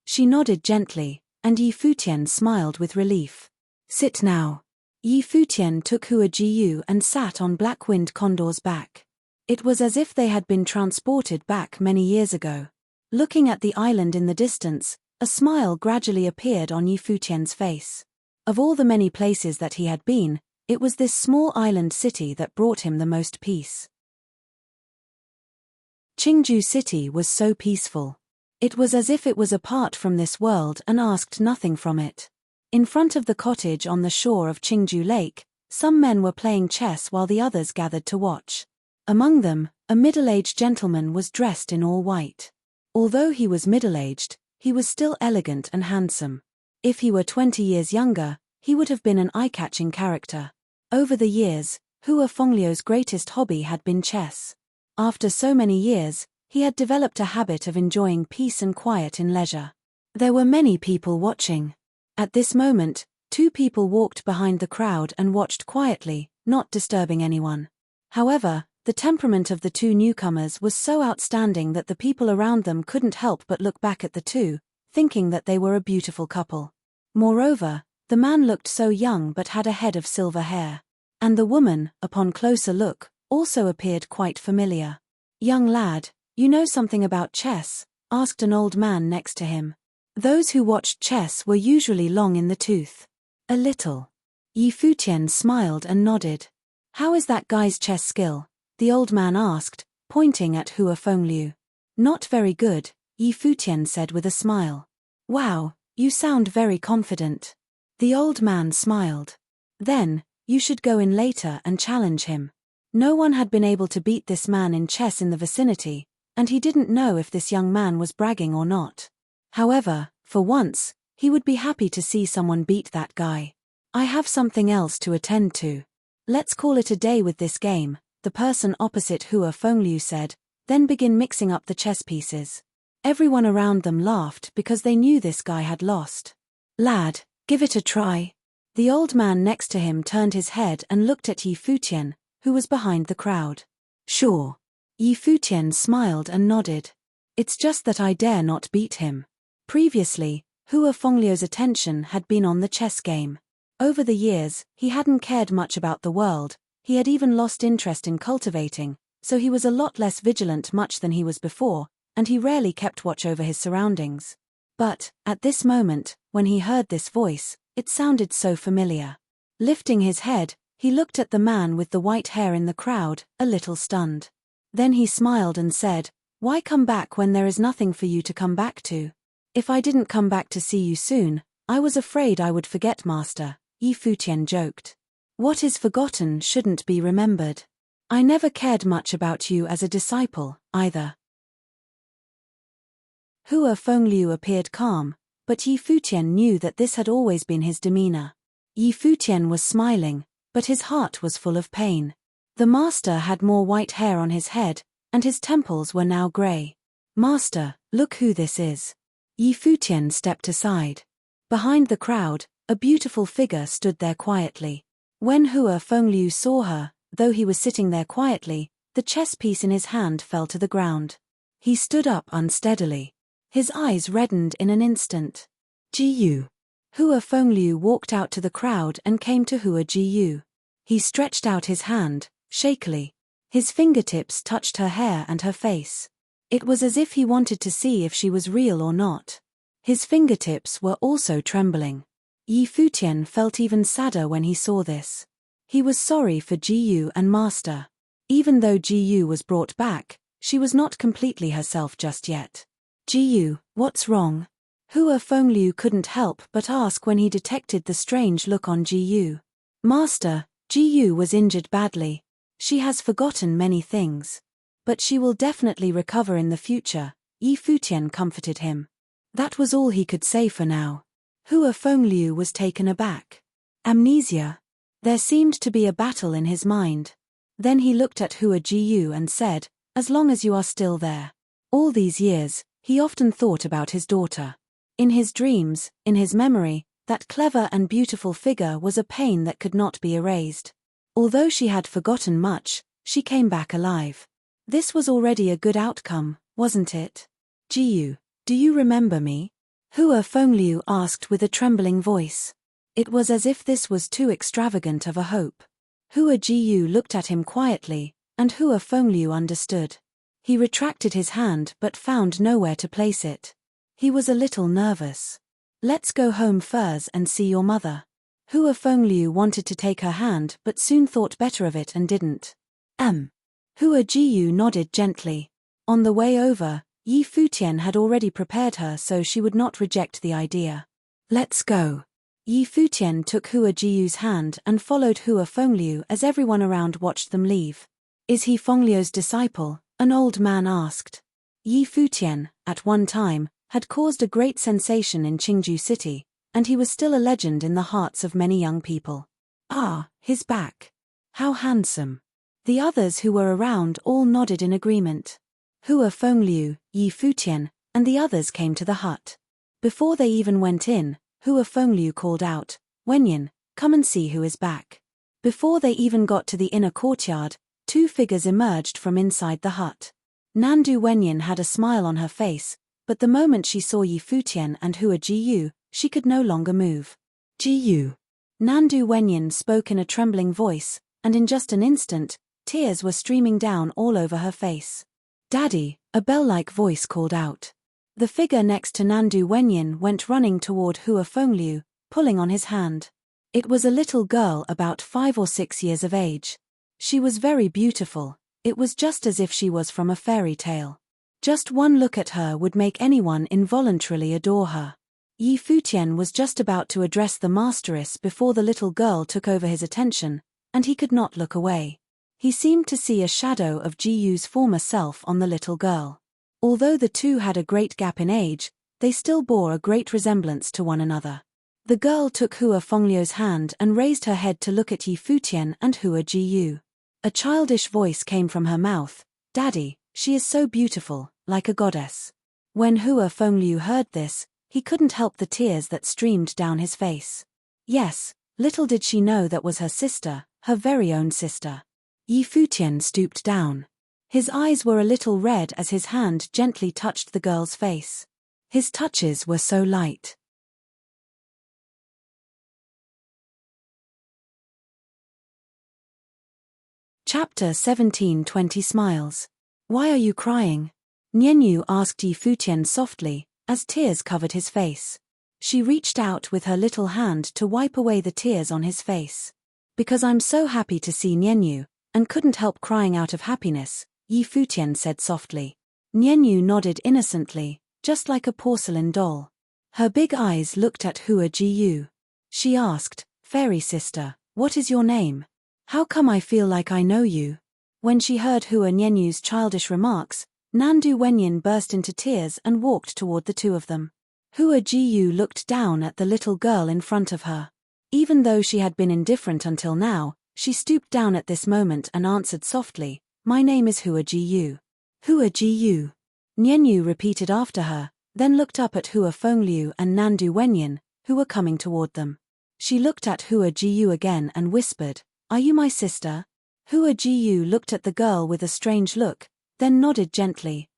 She nodded gently, and Yi Futian smiled with relief. Sit now. Yi Futian took Hua Jiyu and sat on Black Wind Condor's back. It was as if they had been transported back many years ago. Looking at the island in the distance, a smile gradually appeared on Yi Futian's face. Of all the many places that he had been, it was this small island city that brought him the most peace. Qingju City was so peaceful. It was as if it was apart from this world and asked nothing from it. In front of the cottage on the shore of Qingju Lake, some men were playing chess while the others gathered to watch. Among them, a middle-aged gentleman was dressed in all white. Although he was middle-aged, he was still elegant and handsome. If he were 20 years younger, he would have been an eye-catching character. Over the years, Hua Fengliu's greatest hobby had been chess. After so many years, he had developed a habit of enjoying peace and quiet in leisure. There were many people watching. At this moment, two people walked behind the crowd and watched quietly, not disturbing anyone. However, the temperament of the two newcomers was so outstanding that the people around them couldn't help but look back at the two, thinking that they were a beautiful couple. Moreover, the man looked so young but had a head of silver hair. And the woman, upon closer look, also appeared quite familiar. Young lad, you know something about chess? Asked an old man next to him. Those who watched chess were usually long in the tooth. A little. Yi Futian smiled and nodded. How is that guy's chess skill? The old man asked, pointing at Hua Fengliu. Not very good, Yi Futian said with a smile. Wow, you sound very confident. The old man smiled. Then, you should go in later and challenge him. No one had been able to beat this man in chess in the vicinity, and he didn't know if this young man was bragging or not. However, For once, he would be happy to see someone beat that guy. I have something else to attend to. Let's call it a day with this game, the person opposite Hua Fengliu said, then begin mixing up the chess pieces. Everyone around them laughed because they knew this guy had lost. Lad, give it a try. The old man next to him turned his head and looked at Yi Futian, who was behind the crowd. Sure. Yi Futian smiled and nodded. It's just that I dare not beat him. Previously, Hua Fengliu's attention had been on the chess game. Over the years, he hadn't cared much about the world, he had even lost interest in cultivating, so he was a lot less vigilant much than he was before, and he rarely kept watch over his surroundings. But, at this moment, when he heard this voice, it sounded so familiar. Lifting his head, he looked at the man with the white hair in the crowd, a little stunned. Then he smiled and said, "Why come back when there is nothing for you to come back to?" "If I didn't come back to see you soon, I was afraid I would forget, master," Yi Futian joked. "What is forgotten shouldn't be remembered. I never cared much about you as a disciple, either." Hua Fengliu appeared calm, but Yi Futian knew that this had always been his demeanor. Yi Futian was smiling, but his heart was full of pain. The master had more white hair on his head, and his temples were now grey. "Master, look who this is." Yi Futian stepped aside. Behind the crowd, a beautiful figure stood there quietly. When Hua Fengliu saw her, though he was sitting there quietly, the chess piece in his hand fell to the ground. He stood up unsteadily. His eyes reddened in an instant. "Jiyu." Hua Fengliu walked out to the crowd and came to Hua Jiyu. He stretched out his hand, shakily. His fingertips touched her hair and her face. It was as if he wanted to see if she was real or not. His fingertips were also trembling. Yi Futian felt even sadder when he saw this. He was sorry for Jiyu and master. Even though Jiyu was brought back, she was not completely herself just yet. "Jiyu, what's wrong?" Hua Fengliu couldn't help but ask when he detected the strange look on Jiyu. "Master, Jiyu was injured badly. She has forgotten many things. But she will definitely recover in the future," Yi Futian comforted him. That was all he could say for now. Hua Fengliu was taken aback. Amnesia? There seemed to be a battle in his mind. Then he looked at Hua Jiyu and said, "As long as you are still there." All these years, he often thought about his daughter. In his dreams, in his memory, that clever and beautiful figure was a pain that could not be erased. Although she had forgotten much, she came back alive. This was already a good outcome, wasn't it? "Jiyu, do you remember me?" Hua Fengliu asked with a trembling voice. It was as if this was too extravagant of a hope. Hua Jiyu looked at him quietly, and Hua Fengliu understood. He retracted his hand but found nowhere to place it. He was a little nervous. "Let's go home first and see your mother." Hua Fengliu wanted to take her hand but soon thought better of it and didn't. Hua Jiyu nodded gently. On the way over, Yi Futian had already prepared her so she would not reject the idea. "Let's go." Yi Futian took Hua Jiyu's hand and followed Hua Fengliu as everyone around watched them leave. "Is he Fengliu's disciple?" an old man asked. Yi Futian, at one time, had caused a great sensation in Qingju City, and he was still a legend in the hearts of many young people. "Ah, his back. How handsome." The others who were around all nodded in agreement. Hua Fengliu, Yi Futian, and the others came to the hut. Before they even went in, Hua Fengliu called out, "Wenyan, come and see who is back." Before they even got to the inner courtyard, two figures emerged from inside the hut. Nandu Wenyan had a smile on her face, but the moment she saw Yi Futian and Hua Jiyu, she could no longer move. "Jiyu." Nandu Wenyan spoke in a trembling voice, and in just an instant, tears were streaming down all over her face. "Daddy," a bell-like voice called out. The figure next to Nandu Wenyan went running toward Hua Fengliu, pulling on his hand. It was a little girl about 5 or 6 years of age. She was very beautiful. It was just as if she was from a fairy tale. Just one look at her would make anyone involuntarily adore her. Yi Futian was just about to address the masteress before the little girl took over his attention, and he could not look away. He seemed to see a shadow of Jiyu's former self on the little girl. Although the two had a great gap in age, they still bore a great resemblance to one another. The girl took Hua Fengliu's hand and raised her head to look at Yi Futian and Hua Jiyu. A childish voice came from her mouth, "Daddy, she is so beautiful, like a goddess." When Hua Fengliu heard this, he couldn't help the tears that streamed down his face. Yes, little did she know that was her sister, her very own sister. Yi Futian stooped down. His eyes were a little red as his hand gently touched the girl's face. His touches were so light. Chapter 17:20 Smiles. "Why are you crying?" Nianyu asked Yi Futian softly, as tears covered his face. She reached out with her little hand to wipe away the tears on his face. "Because I'm so happy to see Nianyu, and couldn't help crying out of happiness," Yi Futian said softly. Nianyu nodded innocently, just like a porcelain doll. Her big eyes looked at Hua Jiyu. She asked, "Fairy sister, what is your name? How come I feel like I know you?" When she heard Hua Nianyu's childish remarks, Nandu Wenyin burst into tears and walked toward the two of them. Hua Jiyu looked down at the little girl in front of her. Even though she had been indifferent until now, she stooped down at this moment and answered softly, "My name is Hua Jiyu." "Hua Jiyu." Nianyu repeated after her, then looked up at Hua Fengliu and Nandu Wenyin, who were coming toward them. She looked at Hua Jiyu again and whispered, "Are you my sister?" Hua Jiyu looked at the girl with a strange look, then nodded gently,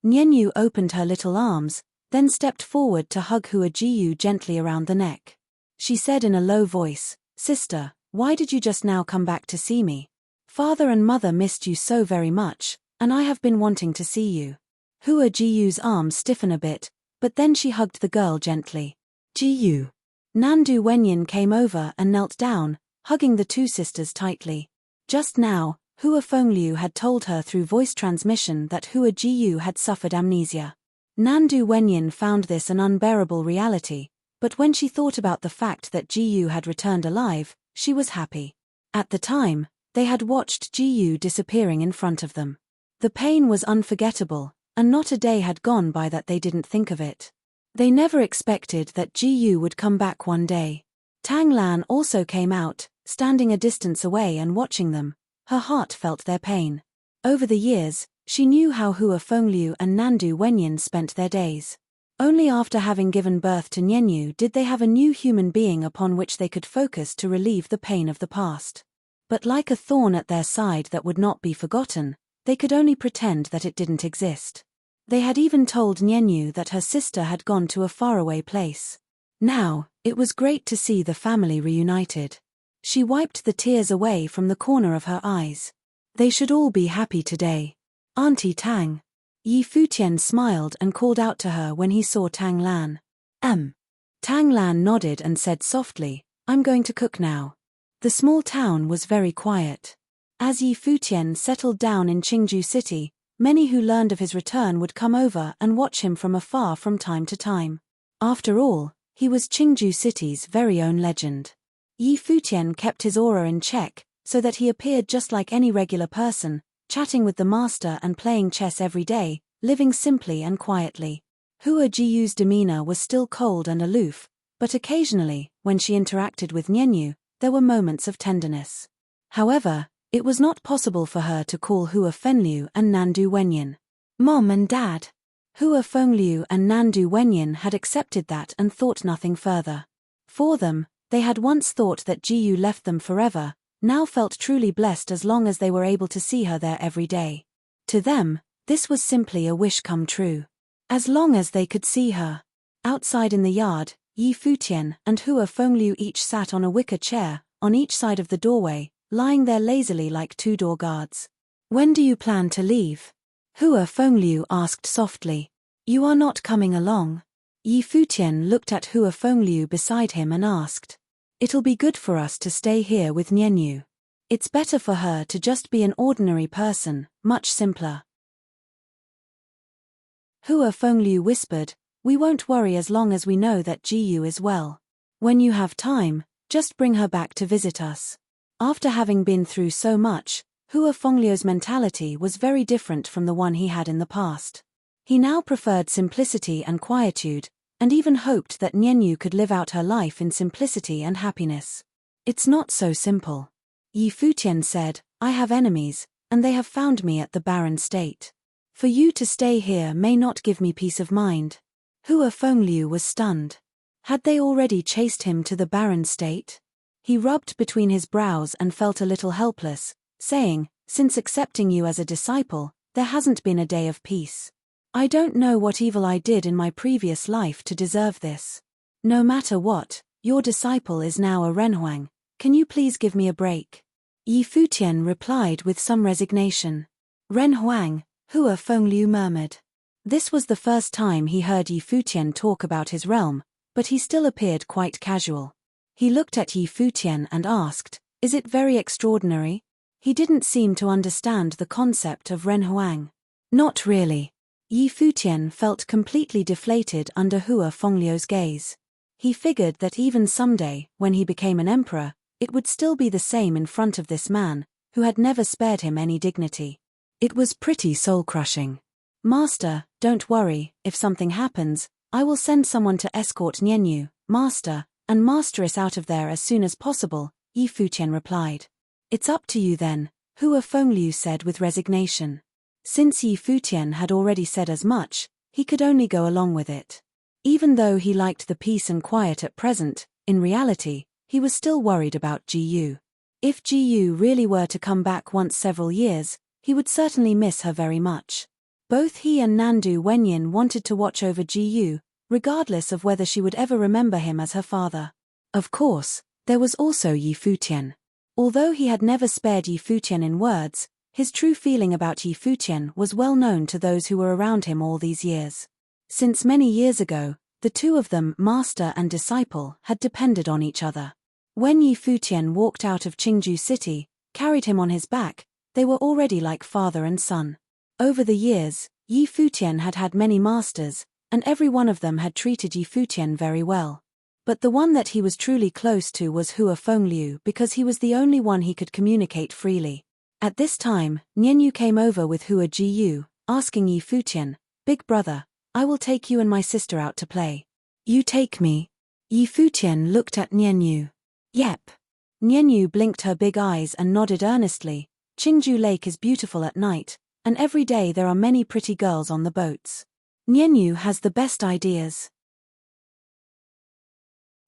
Nianyu opened her little arms, then stepped forward to hug Hua Jiyu gently around the neck. She said in a low voice, "Sister, why did you just now come back to see me? Father and mother missed you so very much, and I have been wanting to see you." Hua Jiyu's arms stiffened a bit, but then she hugged the girl gently. "Jiyu." Nandu Wenyin came over and knelt down, hugging the two sisters tightly. Just now, Hua Fengliu had told her through voice transmission that Hua Jiyu had suffered amnesia. Nandu Wenyin found this an unbearable reality, but when she thought about the fact that Jiyu had returned alive, she was happy. At the time, they had watched Jiyu disappearing in front of them. The pain was unforgettable, and not a day had gone by that they didn't think of it. They never expected that Jiyu would come back one day. Tang Lan also came out, standing a distance away and watching them. Her heart felt their pain. Over the years, she knew how Hua Fengliu and Nandu Wenyin spent their days. Only after having given birth to Nianyu did they have a new human being upon which they could focus to relieve the pain of the past. But like a thorn at their side that would not be forgotten, they could only pretend that it didn't exist. They had even told Nianyu that her sister had gone to a faraway place. Now, it was great to see the family reunited. She wiped the tears away from the corner of her eyes. They should all be happy today. "Auntie Tang." Yi Futian smiled and called out to her when he saw Tang Lan. Tang Lan nodded and said softly, "I'm going to cook now." The small town was very quiet. As Yi Futian settled down in Qingju City, many who learned of his return would come over and watch him from afar from time to time. After all, he was Qingju City's very own legend. Yi Futian kept his aura in check, so that he appeared just like any regular person, chatting with the master and playing chess every day, living simply and quietly. Hua Jiyu's demeanor was still cold and aloof, but occasionally, when she interacted with Nianyu, there were moments of tenderness. However, it was not possible for her to call Hua Fengliu and Nandu Wenyin Mom and Dad. Hua Fengliu and Nandu Wenyin had accepted that and thought nothing further. For them, they had once thought that Jiyu left them forever, now felt truly blessed as long as they were able to see her there every day. To them, this was simply a wish come true. As long as they could see her. Outside in the yard, Yi Futian and Hua Fengliu each sat on a wicker chair, on each side of the doorway, lying there lazily like two door guards. "When do you plan to leave?" Hua Fengliu asked softly. "You are not coming along?" Yi Futian looked at Hua Fengliu beside him and asked. "It'll be good for us to stay here with Nianyu. It's better for her to just be an ordinary person, much simpler." Hua Fengliu whispered, "We won't worry as long as we know that Jiyu is well. When you have time, just bring her back to visit us." After having been through so much, Hua Fengliu's mentality was very different from the one he had in the past. He now preferred simplicity and quietude, and even hoped that Nianyu could live out her life in simplicity and happiness. It's not so simple. Yi Futian said, I have enemies, and they have found me at the barren state. For you to stay here may not give me peace of mind. Hua Fengliu was stunned. Had they already chased him to the barren state? He rubbed between his brows and felt a little helpless, saying, since accepting you as a disciple, there hasn't been a day of peace. I don't know what evil I did in my previous life to deserve this. No matter what, your disciple is now a Renhuang. Can you please give me a break? Yi Futian replied with some resignation. Renhuang, Hua Fengliu murmured. This was the first time he heard Yi Futian talk about his realm, but he still appeared quite casual. He looked at Yi Futian and asked, is it very extraordinary? He didn't seem to understand the concept of Renhuang. Not really. Yi Futian felt completely deflated under Hua Fengliu's gaze. He figured that even someday, when he became an emperor, it would still be the same in front of this man, who had never spared him any dignity. It was pretty soul-crushing. Master, don't worry, if something happens, I will send someone to escort Nianyu, Master, and Masteress out of there as soon as possible, Yi Futian replied. It's up to you then, Hua Fengliu said with resignation. Since Yi Futian had already said as much, he could only go along with it. Even though he liked the peace and quiet at present, in reality, he was still worried about Jiyu. If Jiyu really were to come back once several years, he would certainly miss her very much. Both he and Nandu Wenyin wanted to watch over Jiyu, regardless of whether she would ever remember him as her father. Of course, there was also Yi Futian. Although he had never spared Yi Futian in words, his true feeling about Yi Futian was well known to those who were around him all these years. Since many years ago, the two of them, master and disciple, had depended on each other. When Yi Futian walked out of Qingju City, carried him on his back, they were already like father and son. Over the years, Yi Futian had had many masters, and every one of them had treated Yi Futian very well. But the one that he was truly close to was Hua Fengliu because he was the only one he could communicate freely. At this time, Nianyu came over with Hua Jiyu, asking Yi Futian, Big brother, I will take you and my sister out to play. You take me? Yi Futian looked at Nianyu. Yep. Nianyu blinked her big eyes and nodded earnestly. Qingju Lake is beautiful at night, and every day there are many pretty girls on the boats. Nianyu has the best ideas.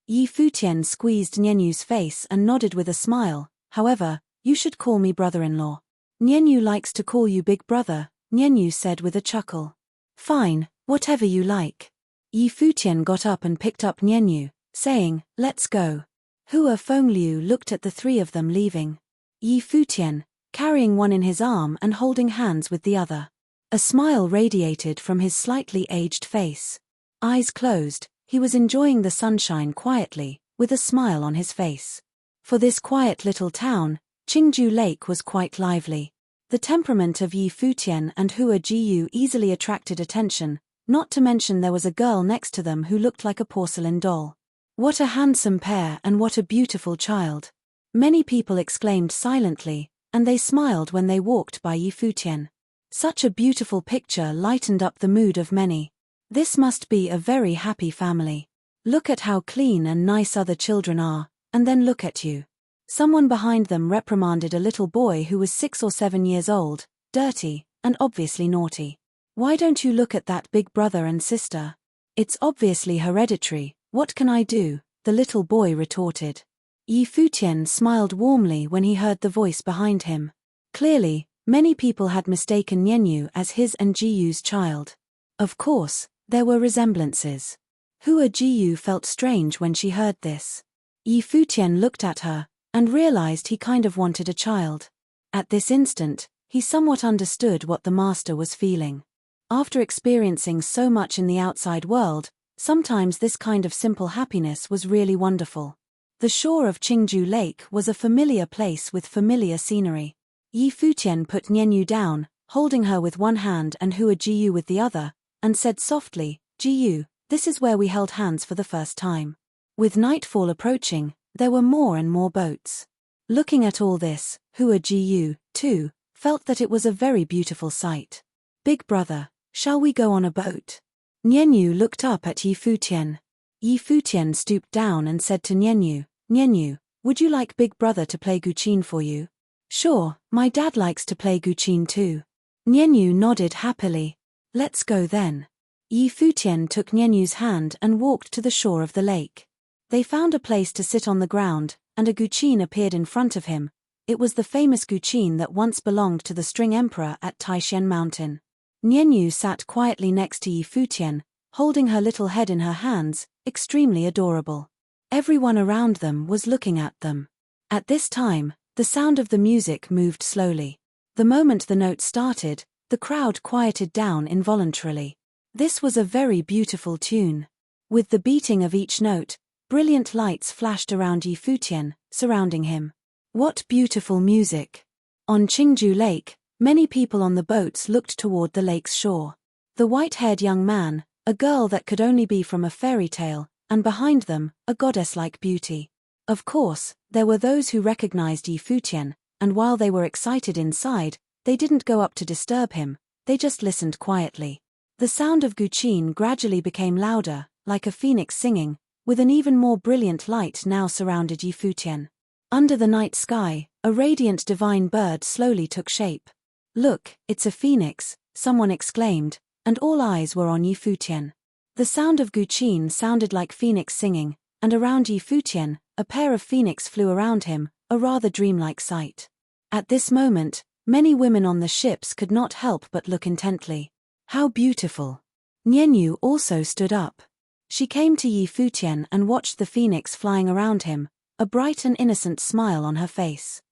Yi Futian squeezed Nianyu's face and nodded with a smile. However, you should call me brother-in-law. Nianyu likes to call you big brother, Nianyu said with a chuckle. Fine, whatever you like. Yi Futian got up and picked up Nianyu, saying, let's go. Hua Fengliu looked at the three of them leaving. Yi Futian, carrying one in his arm and holding hands with the other. A smile radiated from his slightly aged face. Eyes closed, he was enjoying the sunshine quietly, with a smile on his face. For this quiet little town, Qingju Lake was quite lively. The temperament of Yi Futian and Hua Jiyu easily attracted attention, not to mention there was a girl next to them who looked like a porcelain doll. What a handsome pair and what a beautiful child. Many people exclaimed silently, and they smiled when they walked by Yi Futian. Such a beautiful picture lightened up the mood of many. This must be a very happy family. Look at how clean and nice other children are, and then look at you. Someone behind them reprimanded a little boy who was 6 or 7 years old, dirty, and obviously naughty. Why don't you look at that big brother and sister? It's obviously hereditary, what can I do? The little boy retorted. Yi Futian smiled warmly when he heard the voice behind him. Clearly, many people had mistaken Nianyu as his and Jiyu's child. Of course, there were resemblances. Hua Jiyu felt strange when she heard this. Yi Futian looked at her, and realized he kind of wanted a child. At this instant, he somewhat understood what the master was feeling. After experiencing so much in the outside world, sometimes this kind of simple happiness was really wonderful. The shore of Qingju Lake was a familiar place with familiar scenery. Yi Futian put Nianyu down, holding her with one hand and Hua Jiyu with the other, and said softly, Jiyu, this is where we held hands for the first time. With nightfall approaching, there were more and more boats. Looking at all this, Hua Jiyu, too, felt that it was a very beautiful sight. Big brother, Shall we go on a boat? Nienyu looked up at Yi Futian. Yi Futian stooped down and said to Nienyu, Nienyu, would you like Big Brother to play Guqin for you? Sure, my dad likes to play Guqin too. Nienyu nodded happily. Let's go then. Yi Futian took Nienyu's hand and walked to the shore of the lake. They found a place to sit on the ground, and a Guqin appeared in front of him. It was the famous Guqin that once belonged to the String Emperor at Taishan Mountain. Nienyu sat quietly next to Yi Futian, holding her little head in her hands, extremely adorable. Everyone around them was looking at them. At this time, the sound of the music moved slowly. The moment the note started, the crowd quieted down involuntarily. This was a very beautiful tune. With the beating of each note, brilliant lights flashed around Yi Futian, surrounding him. What beautiful music! On Qingju Lake, many people on the boats looked toward the lake's shore. The white-haired young man, a girl that could only be from a fairy tale, and behind them, a goddess-like beauty. Of course, there were those who recognized Yi Futian, and while they were excited inside, they didn't go up to disturb him, they just listened quietly. The sound of Guqin gradually became louder, like a phoenix singing, with an even more brilliant light now surrounded Yi Futian. Under the night sky, a radiant divine bird slowly took shape. Look, it's a phoenix, someone exclaimed, and all eyes were on Yi Futian. The sound of Guqin sounded like phoenix singing, and around Yi Futian, a pair of phoenix flew around him, a rather dreamlike sight. At this moment, many women on the ships could not help but look intently. How beautiful! Nienyu also stood up. She came to Yi Futian and watched the phoenix flying around him, a bright and innocent smile on her face.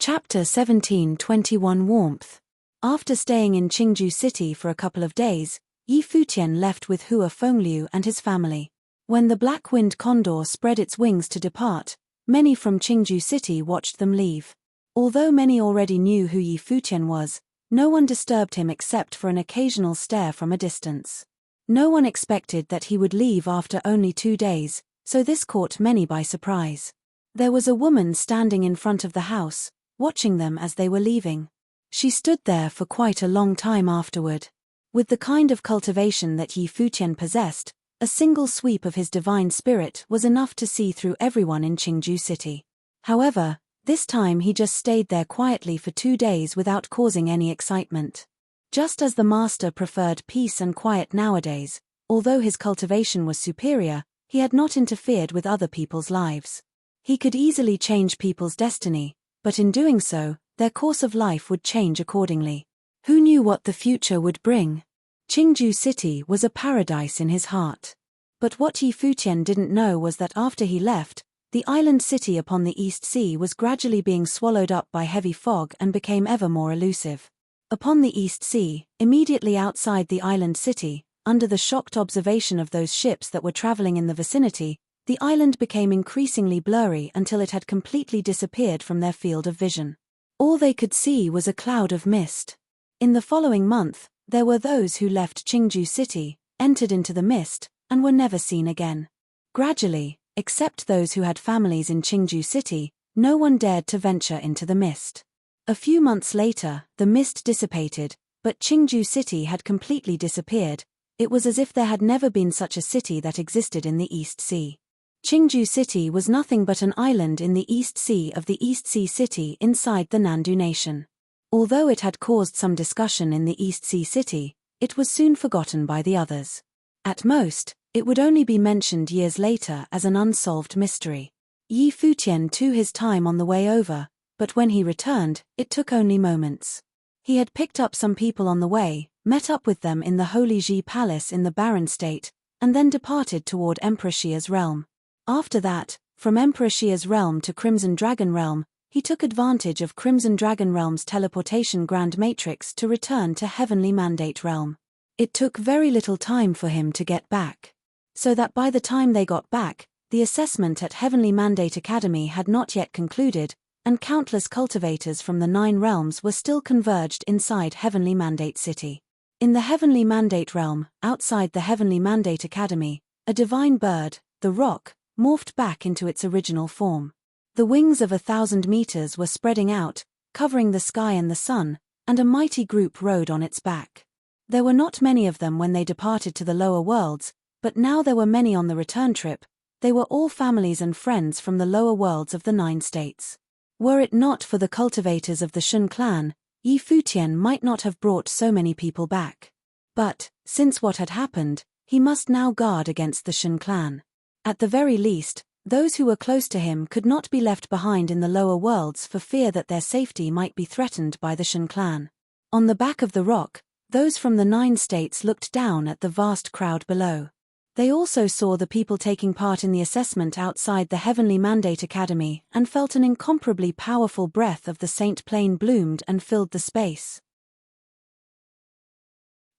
Chapter 17:21 Warmth. After staying in Qingju City for a couple of days, Yi Futian left with Hua Fengliu and his family. When the black-winged condor spread its wings to depart, many from Qingju City watched them leave. Although many already knew who Yi Futian was, no one disturbed him except for an occasional stare from a distance. No one expected that he would leave after only 2 days, so this caught many by surprise. There was a woman standing in front of the house, watching them as they were leaving. She stood there for quite a long time afterward. With the kind of cultivation that Yi Futian possessed, a single sweep of his divine spirit was enough to see through everyone in Qingju City. However, this time he just stayed there quietly for 2 days without causing any excitement. Just as the master preferred peace and quiet nowadays, although his cultivation was superior, he had not interfered with other people's lives. He could easily change people's destiny, but in doing so, their course of life would change accordingly. Who knew what the future would bring? Qingju City was a paradise in his heart. But what Yi Futian didn't know was that after he left, the island city upon the East Sea was gradually being swallowed up by heavy fog and became ever more elusive. Upon the East Sea, immediately outside the island city, under the shocked observation of those ships that were traveling in the vicinity, the island became increasingly blurry until it had completely disappeared from their field of vision. All they could see was a cloud of mist. In the following month, there were those who left Qingju City, entered into the mist, and were never seen again. Gradually, except those who had families in Qingju City, no one dared to venture into the mist. A few months later, the mist dissipated, but Qingju City had completely disappeared. It was as if there had never been such a city that existed in the East Sea. Qingju City was nothing but an island in the East Sea of the East Sea City inside the Nandu Nation. Although it had caused some discussion in the East Sea City, it was soon forgotten by the others. At most, it would only be mentioned years later as an unsolved mystery. Yi Futian took his time on the way over, but when he returned, it took only moments. He had picked up some people on the way, met up with them in the Holy Ji Palace in the Barren State, and then departed toward Emperor Xia's realm. After that, from Emperor Xia's realm to Crimson Dragon Realm, he took advantage of Crimson Dragon Realm's teleportation Grand Matrix to return to Heavenly Mandate Realm. It took very little time for him to get back. So that by the time they got back, the assessment at Heavenly Mandate Academy had not yet concluded, and countless cultivators from the 9 realms were still converged inside Heavenly Mandate City. In the Heavenly Mandate Realm, outside the Heavenly Mandate Academy, a divine bird, the roc, morphed back into its original form. The wings of 1,000 meters were spreading out, covering the sky and the sun, and a mighty group rode on its back. There were not many of them when they departed to the lower worlds, but now there were many on the return trip. They were all families and friends from the lower worlds of the 9 states. Were it not for the cultivators of the Shun clan, Yi Futian might not have brought so many people back. But, since what had happened, he must now guard against the Shun clan. At the very least, those who were close to him could not be left behind in the lower worlds for fear that their safety might be threatened by the Shun clan. On the back of the rock, those from the 9 states looked down at the vast crowd below. They also saw the people taking part in the assessment outside the Heavenly Mandate Academy and felt an incomparably powerful breath of the Saint Plane bloomed and filled the space.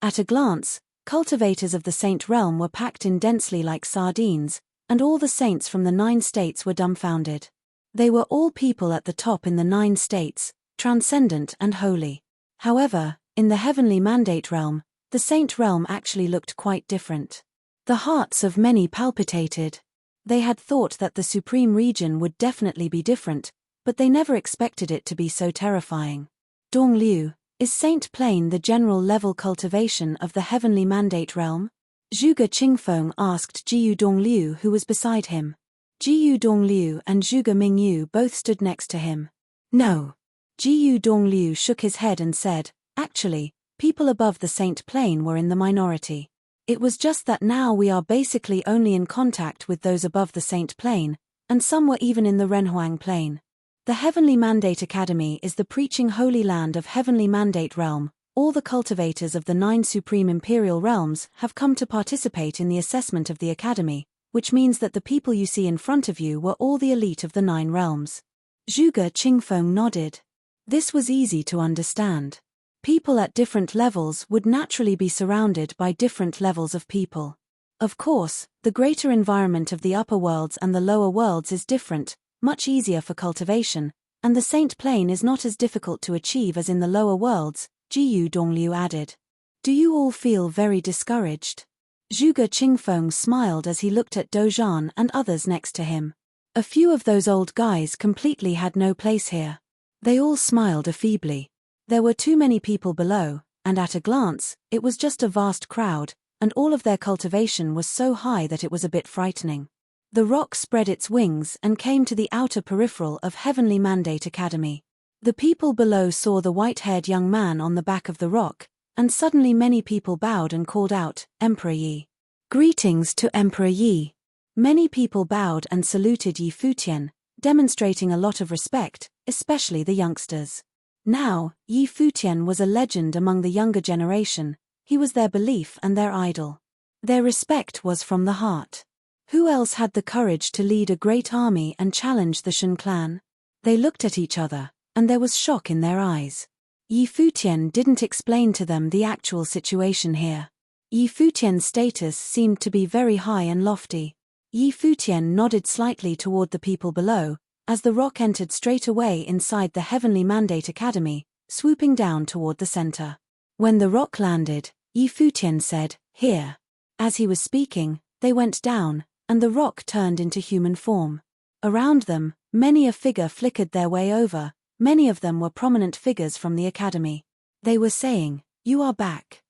At a glance, cultivators of the Saint Realm were packed in densely like sardines, and all the saints from the 9 states were dumbfounded. They were all people at the top in the 9 states, transcendent and holy. However, in the Heavenly Mandate Realm, the Saint Realm actually looked quite different. The hearts of many palpitated. They had thought that the Supreme Region would definitely be different, but they never expected it to be so terrifying. Dongliu, is Saint Plane the general level cultivation of the Heavenly Mandate Realm? Zhuge Qingfeng asked Jiyu Dongliu, who was beside him. Jiyu Dongliu and Zhuge Mingyu both stood next to him. No. Jiyu Dongliu shook his head and said, actually, people above the Saint Plane were in the minority. It was just that now we are basically only in contact with those above the Saint Plane, and some were even in the Renhuang Plane. The Heavenly Mandate Academy is the preaching holy land of Heavenly Mandate Realm. All the cultivators of the 9 supreme imperial realms have come to participate in the assessment of the academy, which means that the people you see in front of you were all the elite of the 9 realms. Zhuge Qingfeng nodded. This was easy to understand. People at different levels would naturally be surrounded by different levels of people. Of course, the greater environment of the upper worlds and the lower worlds is different, much easier for cultivation, and the Saint Plane is not as difficult to achieve as in the lower worlds, Jiyu Dongliu added. Do you all feel very discouraged? Zhuge Qingfeng smiled as he looked at Dozhan and others next to him. A few of those old guys completely had no place here. They all smiled feebly. There were too many people below, and at a glance, it was just a vast crowd, and all of their cultivation was so high that it was a bit frightening. The rock spread its wings and came to the outer peripheral of Heavenly Mandate Academy. The people below saw the white-haired young man on the back of the rock, and suddenly many people bowed and called out, Emperor Yi. Greetings to Emperor Yi. Many people bowed and saluted Yi Futian, demonstrating a lot of respect, especially the youngsters. Now, Yi Futian was a legend among the younger generation. He was their belief and their idol. Their respect was from the heart. Who else had the courage to lead a great army and challenge the Shun clan? They looked at each other, and there was shock in their eyes. Yi Futian didn't explain to them the actual situation here. Yi Futian's status seemed to be very high and lofty. Yi Futian nodded slightly toward the people below, as the rock entered straight away inside the Heavenly Mandate Academy, swooping down toward the center. When the rock landed, Yi Futian said, Here. As he was speaking, they went down, and the rock turned into human form. Around them, many a figure flickered their way over. Many of them were prominent figures from the academy. They were saying, You are back.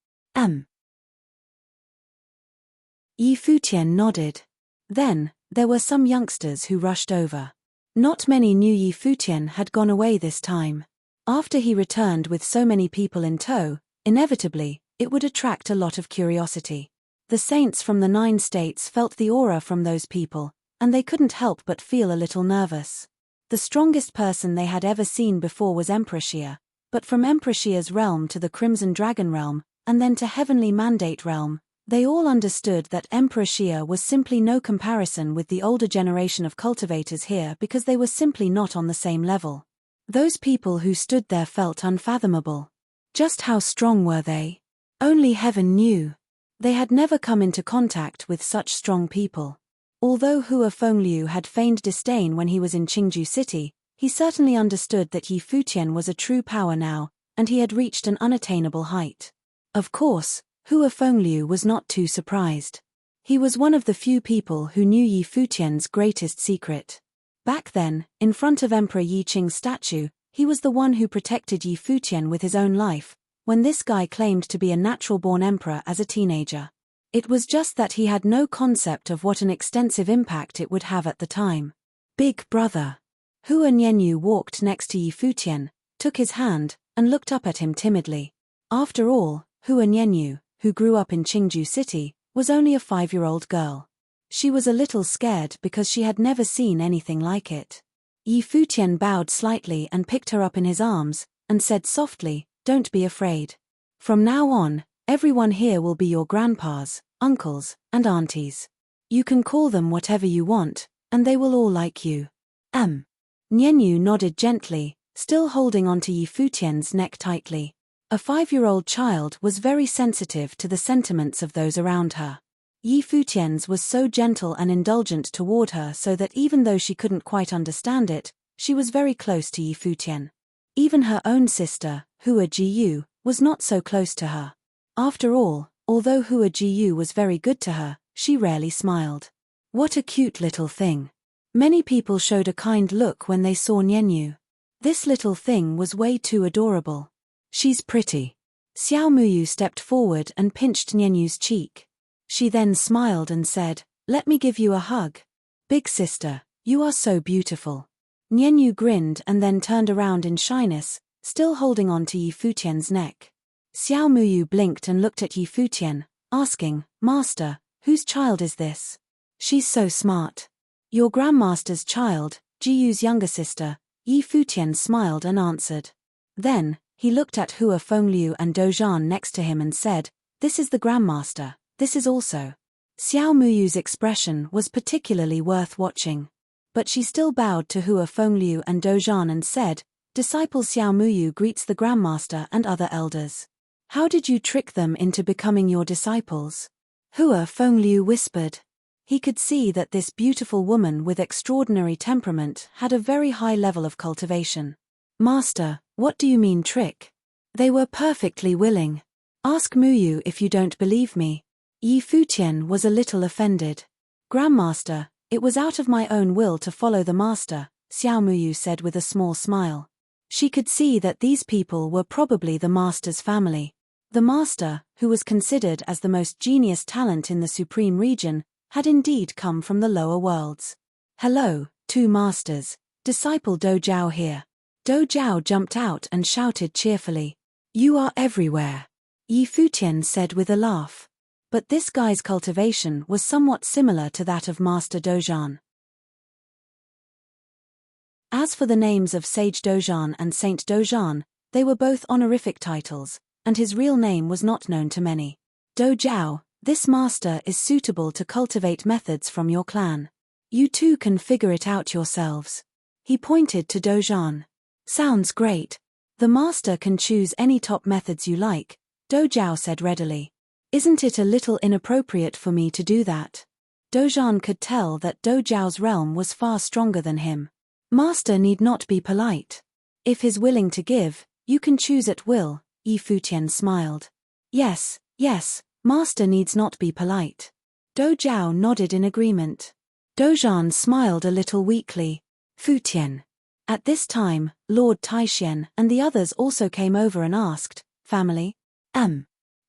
Yi Futian nodded. Then, there were some youngsters who rushed over. Not many knew Yi Futian had gone away this time. After he returned with so many people in tow, inevitably, it would attract a lot of curiosity. The saints from the 9 states felt the aura from those people, and they couldn't help but feel a little nervous. The strongest person they had ever seen before was Emperor Xia, but from Emperor Xia's realm to the Crimson Dragon realm, and then to Heavenly Mandate realm, they all understood that Emperor Xia was simply no comparison with the older generation of cultivators here because they were simply not on the same level. Those people who stood there felt unfathomable. Just how strong were they? Only heaven knew. They had never come into contact with such strong people. Although Hua Fengliu had feigned disdain when he was in Qingju City, he certainly understood that Yi Futian was a true power now, and he had reached an unattainable height. Of course, Hua Fengliu was not too surprised. He was one of the few people who knew Yi Futian's greatest secret. Back then, in front of Emperor Yi Qing's statue, he was the one who protected Yi Futian with his own life, when this guy claimed to be a natural-born emperor as a teenager. It was just that he had no concept of what an extensive impact it would have at the time. Big brother. Hua Nianyu walked next to Yi Futian, took his hand, and looked up at him timidly. After all, Hua Nianyu, who grew up in Qingju City, was only a 5-year-old girl. She was a little scared because she had never seen anything like it. Yi Futian bowed slightly and picked her up in his arms, and said softly, "Don't be afraid. From now on, everyone here will be your grandpas, uncles, and aunties. You can call them whatever you want, and they will all like you." Nianyu nodded gently, still holding onto Yi Futian's neck tightly. A 5-year-old child was very sensitive to the sentiments of those around her. Yi Futian's was so gentle and indulgent toward her so that even though she couldn't quite understand it, she was very close to Yi Futian. Even her own sister, Hua Jiyu, was not so close to her. After all, although Hua Jiyu was very good to her, she rarely smiled. What a cute little thing. Many people showed a kind look when they saw Nianyu. This little thing was way too adorable. She's pretty. Xiao Muyu stepped forward and pinched Nianyu's cheek. She then smiled and said, "Let me give you a hug. Big sister, you are so beautiful." Nianyu grinned and then turned around in shyness, still holding on to Yi Futian's neck. Xiao Muyu blinked and looked at Yi Futian, asking, "Master, whose child is this? She's so smart." "Your grandmaster's child, Jiyu's younger sister," Yi Futian smiled and answered. Then, he looked at Hua Fengliu and Dozhan next to him and said, "This is the grandmaster, this is also." Xiao Muyu's expression was particularly worth watching. But she still bowed to Hua Fengliu and Dozhan and said, "Disciple Xiao Muyu greets the grandmaster and other elders. How did you trick them into becoming your disciples?" Hua Fengliu whispered. He could see that this beautiful woman with extraordinary temperament had a very high level of cultivation. "Master, what do you mean trick? They were perfectly willing. Ask Muyu if you don't believe me." Yi Futian was a little offended. "Grandmaster, it was out of my own will to follow the master," Xiao Muyu said with a small smile. She could see that these people were probably the master's family. The master, who was considered as the most genius talent in the Supreme Region, had indeed come from the lower worlds. "Hello, two masters, disciple Do Zhao here." Do Zhao jumped out and shouted cheerfully. "You are everywhere," Yi Futian said with a laugh. But this guy's cultivation was somewhat similar to that of Master Dozhan. As for the names of Sage Dozhan and Saint Dozhan, they were both honorific titles, and his real name was not known to many. "Do Zhao, this master is suitable to cultivate methods from your clan. You two can figure it out yourselves." He pointed to Dozhan. "Sounds great. The master can choose any top methods you like," Do Zhao said readily. "Isn't it a little inappropriate for me to do that?" Dozhan could tell that Do Zhao's realm was far stronger than him. "Master need not be polite. If he's willing to give, you can choose at will," Yi Futian smiled. Yes, master needs not be polite." Do Zhao nodded in agreement. Dozhan smiled a little weakly. "Futian." At this time, Lord Taishan and the others also came over and asked, "Family?"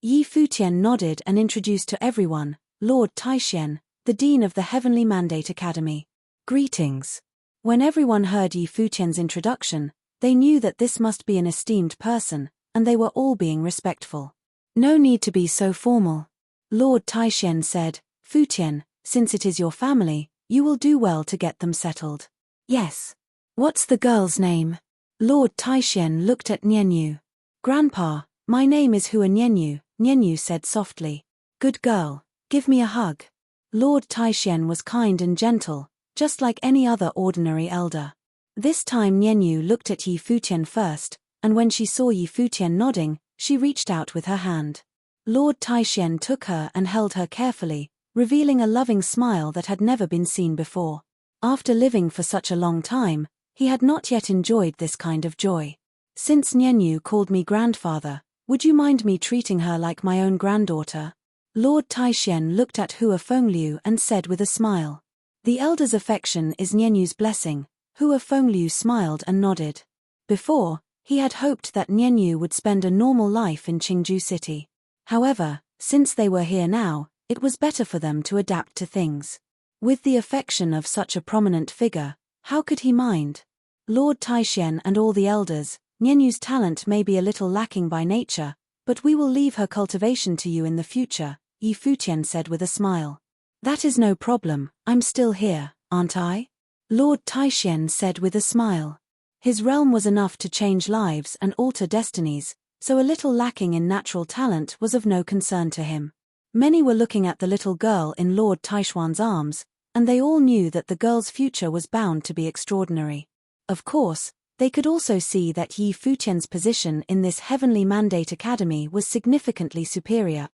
Yi Futian nodded and introduced to everyone, Lord Taishan, the Dean of the Heavenly Mandate Academy. "Greetings." When everyone heard Yi Futian's introduction, they knew that this must be an esteemed person, and they were all being respectful. "No need to be so formal." Lord Taishan said, "Futian, since it is your family, you will do well to get them settled." "Yes." "What's the girl's name?" Lord Taishan looked at Nianyu. "Grandpa, my name is Hua Nianyu," Nianyu said softly. "Good girl, give me a hug." Lord Taishan was kind and gentle, just like any other ordinary elder. This time Nianyu looked at Yi Futian first, and when she saw Yi Futian nodding, she reached out with her hand. Lord Taishan took her and held her carefully, revealing a loving smile that had never been seen before. After living for such a long time, he had not yet enjoyed this kind of joy. "Since Nianyu called me grandfather, would you mind me treating her like my own granddaughter?" Lord Taishan looked at Hua Fengliu and said with a smile. The elder's affection is Nyenyu's blessing. Hua Fengliu smiled and nodded. Before, he had hoped that Nyenyu would spend a normal life in Qingju City. However, since they were here now, it was better for them to adapt to things. With the affection of such a prominent figure, how could he mind? Lord Taishen and all the elders, Nyenyu's talent may be a little lacking by nature, but we will leave her cultivation to you in the future, Yi Futian said with a smile. That is no problem, I'm still here, aren't I? Lord Taishen said with a smile. His realm was enough to change lives and alter destinies, so a little lacking in natural talent was of no concern to him. Many were looking at the little girl in Lord Taishuan's arms, and they all knew that the girl's future was bound to be extraordinary. Of course, they could also see that Yi Futian's position in this Heavenly Mandate Academy was significantly superior.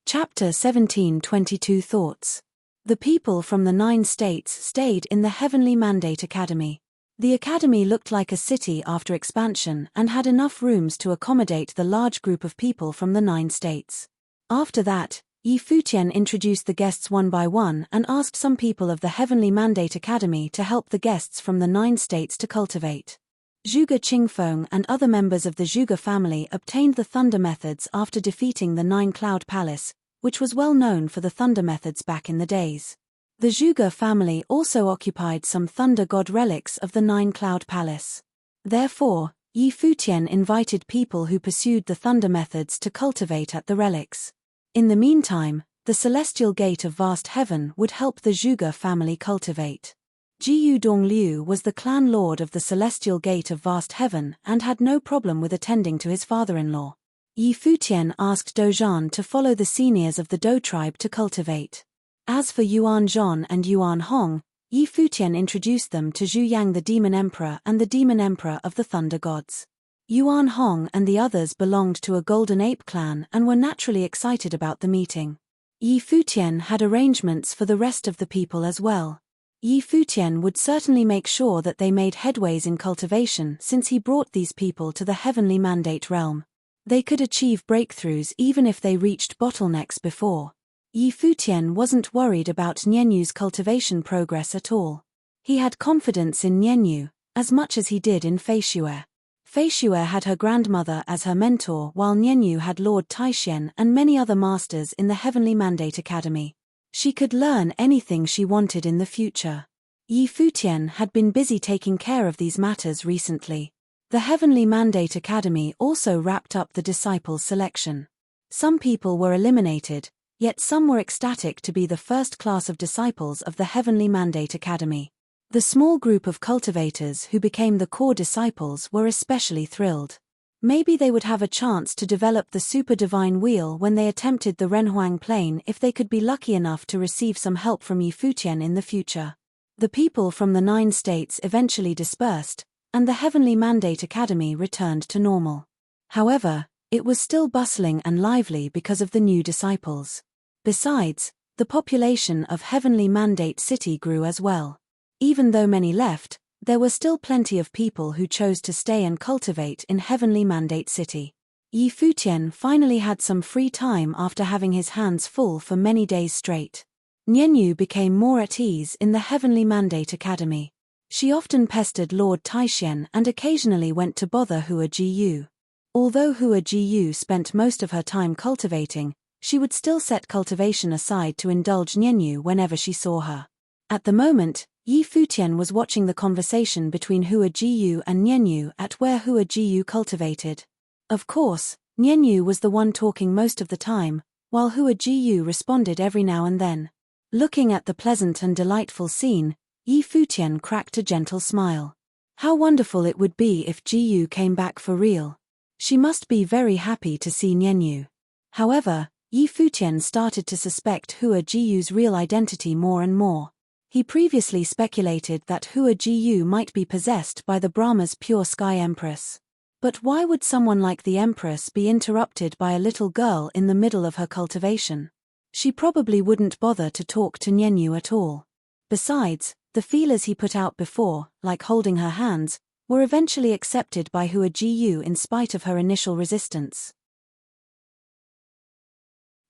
Chapter 17:22 Thoughts. The people from the 9 states stayed in the Heavenly Mandate Academy. The academy looked like a city after expansion and had enough rooms to accommodate the large group of people from the 9 states. After that, Yi Futian introduced the guests one by one and asked some people of the Heavenly Mandate Academy to help the guests from the 9 states to cultivate. Zhuge Qingfeng and other members of the Zhuge family obtained the thunder methods after defeating the 9 Cloud Palace, which was well known for the thunder methods back in the days. The Zhuge family also occupied some thunder god relics of the 9 Cloud Palace. Therefore, Yi Futian invited people who pursued the thunder methods to cultivate at the relics. In the meantime, the celestial gate of vast heaven would help the Zhuge family cultivate. Jiyu Dongliu was the clan lord of the celestial gate of vast heaven and had no problem with attending to his father-in-law. Yi Futian asked Dozhan to follow the seniors of the Dou tribe to cultivate. As for Yuan Zhon and Yuan Hong, Yi Futian introduced them to Zhu Yang the Demon Emperor and the Demon Emperor of the Thunder Gods. Yuan Hong and the others belonged to a Golden Ape clan and were naturally excited about the meeting. Yi Futian had arrangements for the rest of the people as well. Yi Futian would certainly make sure that they made headways in cultivation since he brought these people to the Heavenly Mandate realm. They could achieve breakthroughs even if they reached bottlenecks before. Yi Futian wasn't worried about Nyenyu's cultivation progress at all. He had confidence in Nyenyu, as much as he did in Feishue. Feishue had her grandmother as her mentor while Nyenyu had Lord Taishen and many other masters in the Heavenly Mandate Academy. She could learn anything she wanted in the future. Yi Futian had been busy taking care of these matters recently. The Heavenly Mandate Academy also wrapped up the disciples' selection. Some people were eliminated, yet some were ecstatic to be the first class of disciples of the Heavenly Mandate Academy. The small group of cultivators who became the core disciples were especially thrilled. Maybe they would have a chance to develop the super divine wheel when they attempted the Renhuang plane if they could be lucky enough to receive some help from Yi Futian in the future. The people from the 9 states eventually dispersed, and the Heavenly Mandate Academy returned to normal. However, it was still bustling and lively because of the new disciples. Besides, the population of Heavenly Mandate City grew as well. Even though many left, there were still plenty of people who chose to stay and cultivate in Heavenly Mandate City. Yi Futian finally had some free time after having his hands full for many days straight. Nyenyu became more at ease in the Heavenly Mandate Academy. She often pestered Lord Taishen and occasionally went to bother Hua Jiyu. Although Hua Jiyu spent most of her time cultivating, she would still set cultivation aside to indulge Nyenyu whenever she saw her. At the moment, Yi Futian was watching the conversation between Hua Jiyu and Nyenyu at where Hua Jiyu cultivated. Of course, Nyenyu was the one talking most of the time, while Hua Jiyu responded every now and then. Looking at the pleasant and delightful scene, Yi Futian cracked a gentle smile. How wonderful it would be if Jiyu came back for real. She must be very happy to see Nyenyu. However, Yi Futian started to suspect Hua Jiyu's real identity more and more. He previously speculated that Hua Jiyu might be possessed by the Brahma's pure sky empress. But why would someone like the empress be interrupted by a little girl in the middle of her cultivation? She probably wouldn't bother to talk to Nyenyu at all. Besides, the feelers he put out before, like holding her hands, were eventually accepted by Hua Jiyu in spite of her initial resistance.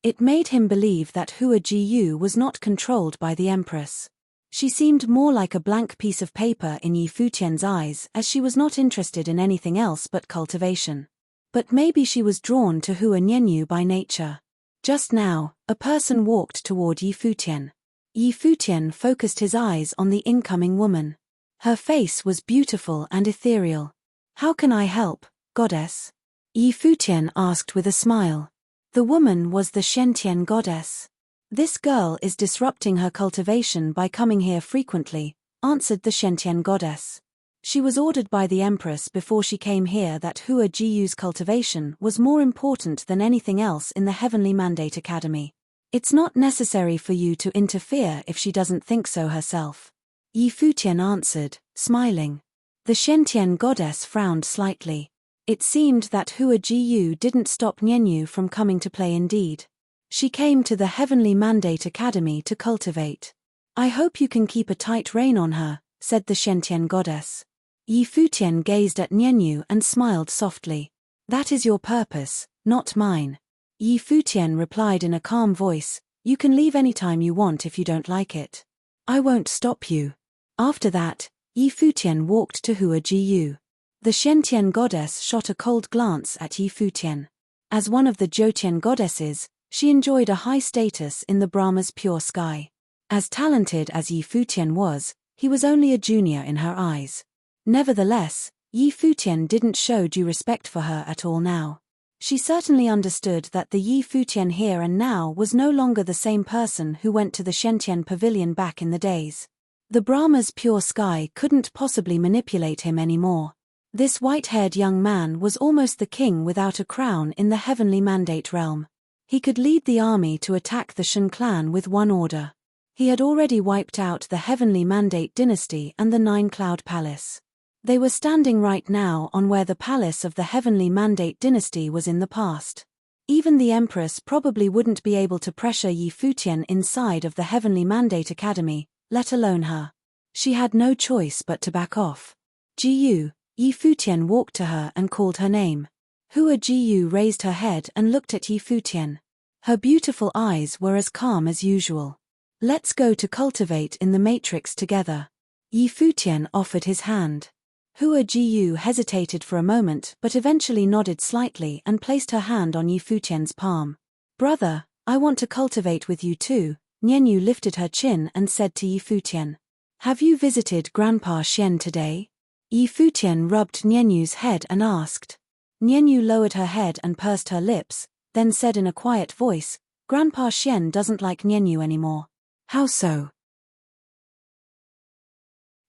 It made him believe that Hua Jiyu was not controlled by the Empress. She seemed more like a blank piece of paper in Yi Futian's eyes, as she was not interested in anything else but cultivation. But maybe she was drawn to Hua Nianyu by nature. Just now, a person walked toward Yi Futian. Yi Futian focused his eyes on the incoming woman. Her face was beautiful and ethereal. "How can I help, goddess?" Yi Futian asked with a smile. The woman was the Shentian goddess. "This girl is disrupting her cultivation by coming here frequently," answered the Shentian goddess. She was ordered by the Empress before she came here that Hua Jiyu's cultivation was more important than anything else in the Heavenly Mandate Academy. "It's not necessary for you to interfere if she doesn't think so herself," Yi Futian answered, smiling. The Shentian goddess frowned slightly. It seemed that Hua Jiyu didn't stop Nianyu from coming to play indeed. She came to the Heavenly Mandate Academy to cultivate. "I hope you can keep a tight rein on her," said the Shentian goddess. Yi Futian gazed at Nianyu and smiled softly. "That is your purpose, not mine." Yi Futian replied in a calm voice, "You can leave anytime you want if you don't like it. I won't stop you." After that, Yi Futian walked to Hua Jiyu. The Shentian goddess shot a cold glance at Yi Futian. As one of the Jotian goddesses, she enjoyed a high status in the Brahma's pure sky. As talented as Yi Futian was, he was only a junior in her eyes. Nevertheless, Yi Futian didn't show due respect for her at all now. She certainly understood that the Yi Futian here and now was no longer the same person who went to the Shentian pavilion back in the days. The Brahma's pure sky couldn't possibly manipulate him anymore. This white-haired young man was almost the king without a crown in the Heavenly Mandate realm. He could lead the army to attack the Shen clan with one order. He had already wiped out the Heavenly Mandate dynasty and the Nine-Cloud Palace. They were standing right now on where the palace of the Heavenly Mandate dynasty was in the past. Even the Empress probably wouldn't be able to pressure Yi Futian inside of the Heavenly Mandate Academy, let alone her. She had no choice but to back off. "Jiyu," Yi Futian walked to her and called her name. Hua Jiyu raised her head and looked at Yi Futian. Her beautiful eyes were as calm as usual. "Let's go to cultivate in the matrix together." Yi Futian offered his hand. Hua Jiyu hesitated for a moment but eventually nodded slightly and placed her hand on Yi Futian's palm. "Brother, I want to cultivate with you too." Nianyu lifted her chin and said to Yi Futian. "Have you visited Grandpa Xian today?" Yi Futian rubbed Nianyu's head and asked. Nianyu lowered her head and pursed her lips, then said in a quiet voice, "Grandpa Xian doesn't like Nianyu anymore." "How so?"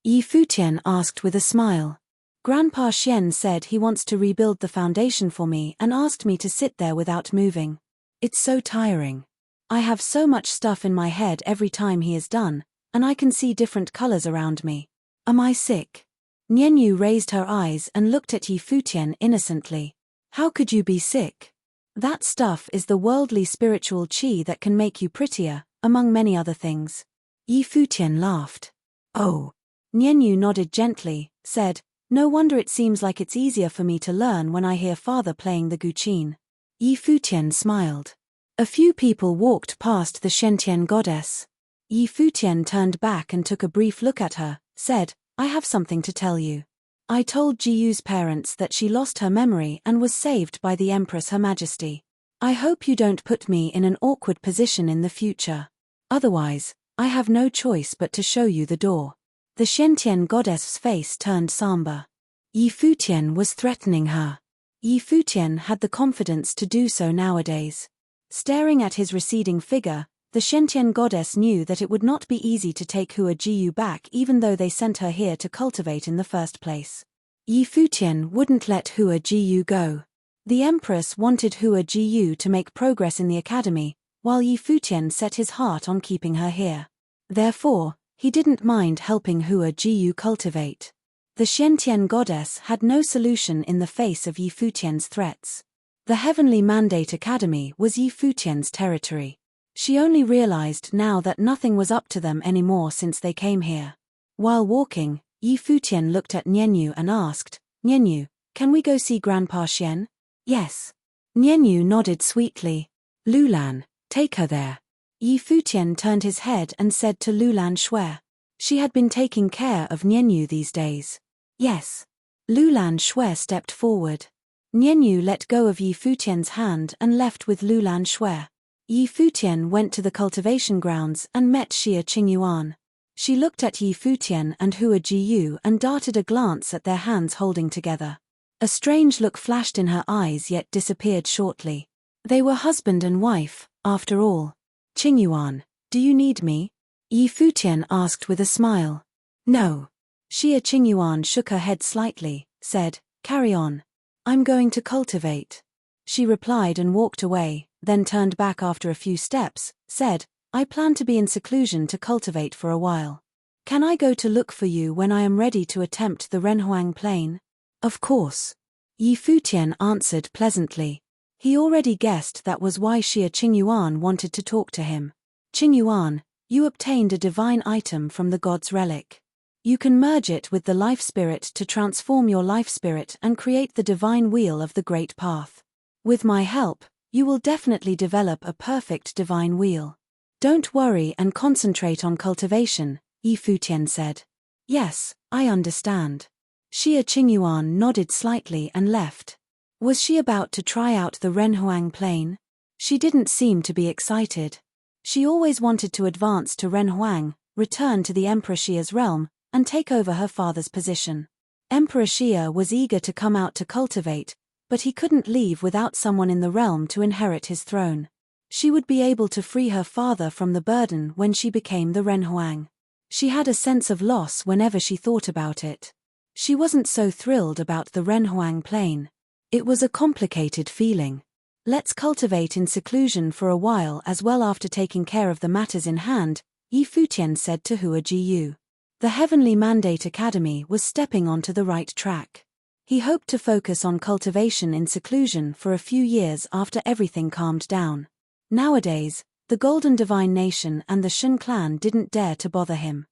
Yi Futian asked with a smile. "Grandpa Xian said he wants to rebuild the foundation for me and asked me to sit there without moving. It's so tiring. I have so much stuff in my head every time he is done, and I can see different colors around me. Am I sick?" Nianyu raised her eyes and looked at Yi Futian innocently. "How could you be sick? That stuff is the worldly spiritual qi that can make you prettier, among many other things." Yi Futian laughed. "Oh." Nianyu nodded gently, said, "No wonder it seems like it's easier for me to learn when I hear father playing the guqin." Yi Futian smiled. A few people walked past the Shentian goddess. Yi Futian turned back and took a brief look at her, said, "I have something to tell you. I told Jiyu's parents that she lost her memory and was saved by the Empress Her Majesty. I hope you don't put me in an awkward position in the future. Otherwise, I have no choice but to show you the door." The Shentian goddess's face turned somber. Yi Futian was threatening her. Yi Futian had the confidence to do so nowadays. Staring at his receding figure, the Shentian goddess knew that it would not be easy to take Hua Jiyu back even though they sent her here to cultivate in the first place. Yi Futian wouldn't let Hua Jiyu go. The Empress wanted Hua Jiyu to make progress in the academy, while Yi Futian set his heart on keeping her here. Therefore, he didn't mind helping Hua Jiyu cultivate. The Shentian goddess had no solution in the face of Yi Futian's threats. The Heavenly Mandate Academy was Yi Futian's territory. She only realized now that nothing was up to them anymore since they came here. While walking, Yi Futian looked at Nianyu and asked, "Nianyu, can we go see Grandpa Xian?" "Yes." Nianyu nodded sweetly. "Lulan, Take her there. Yi Futian turned his head and said to Lulan Shui. She had been taking care of Nianyu these days. Yes. Lulan Shui stepped forward. Nianyu let go of Yi Futian's hand and left with Lulan Shui. Yi Futian went to the cultivation grounds and met Xia Qingyuan. She looked at Yi Futian and Hua Jiyu and darted a glance at their hands holding together. A strange look flashed in her eyes yet disappeared shortly. They were husband and wife, after all. Qingyuan, do you need me? Yi Futian asked with a smile. No. Xia Qingyuan shook her head slightly, said, carry on. I'm going to cultivate. She replied and walked away, then turned back after a few steps, said, I plan to be in seclusion to cultivate for a while. Can I go to look for you when I am ready to attempt the Renhuang Plain? Of course. Yi Futian answered pleasantly. He already guessed that was why Xia Qingyuan wanted to talk to him. Qingyuan, you obtained a divine item from the god's relic. You can merge it with the life spirit to transform your life spirit and create the divine wheel of the great path. With my help, you will definitely develop a perfect divine wheel. Don't worry and concentrate on cultivation, Yi Futian said. Yes, I understand. Xia Qingyuan nodded slightly and left. Was she about to try out the Renhuang Plain? She didn't seem to be excited. She always wanted to advance to Renhuang, return to the Emperor Xia's realm, and take over her father's position. Emperor Xia was eager to come out to cultivate, but he couldn't leave without someone in the realm to inherit his throne. She would be able to free her father from the burden when she became the Renhuang. She had a sense of loss whenever she thought about it. She wasn't so thrilled about the Renhuang Plain. It was a complicated feeling. Let's cultivate in seclusion for a while as well after taking care of the matters in hand, Yi Futian said to Hua Jiyu. The Heavenly Mandate Academy was stepping onto the right track. He hoped to focus on cultivation in seclusion for a few years after everything calmed down. Nowadays, the Golden Divine Nation and the Shen clan didn't dare to bother him.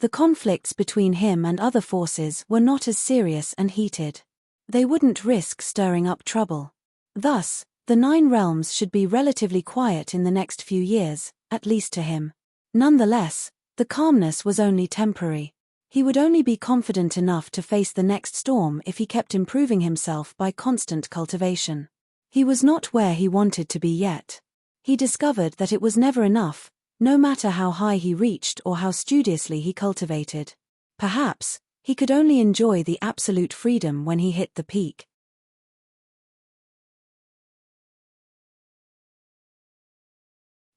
The conflicts between him and other forces were not as serious and heated. They wouldn't risk stirring up trouble. Thus, the 9 realms should be relatively quiet in the next few years, at least to him. Nonetheless, the calmness was only temporary. He would only be confident enough to face the next storm if he kept improving himself by constant cultivation. He was not where he wanted to be yet. He discovered that it was never enough, no matter how high he reached or how studiously he cultivated. Perhaps, he could only enjoy the absolute freedom when he hit the peak.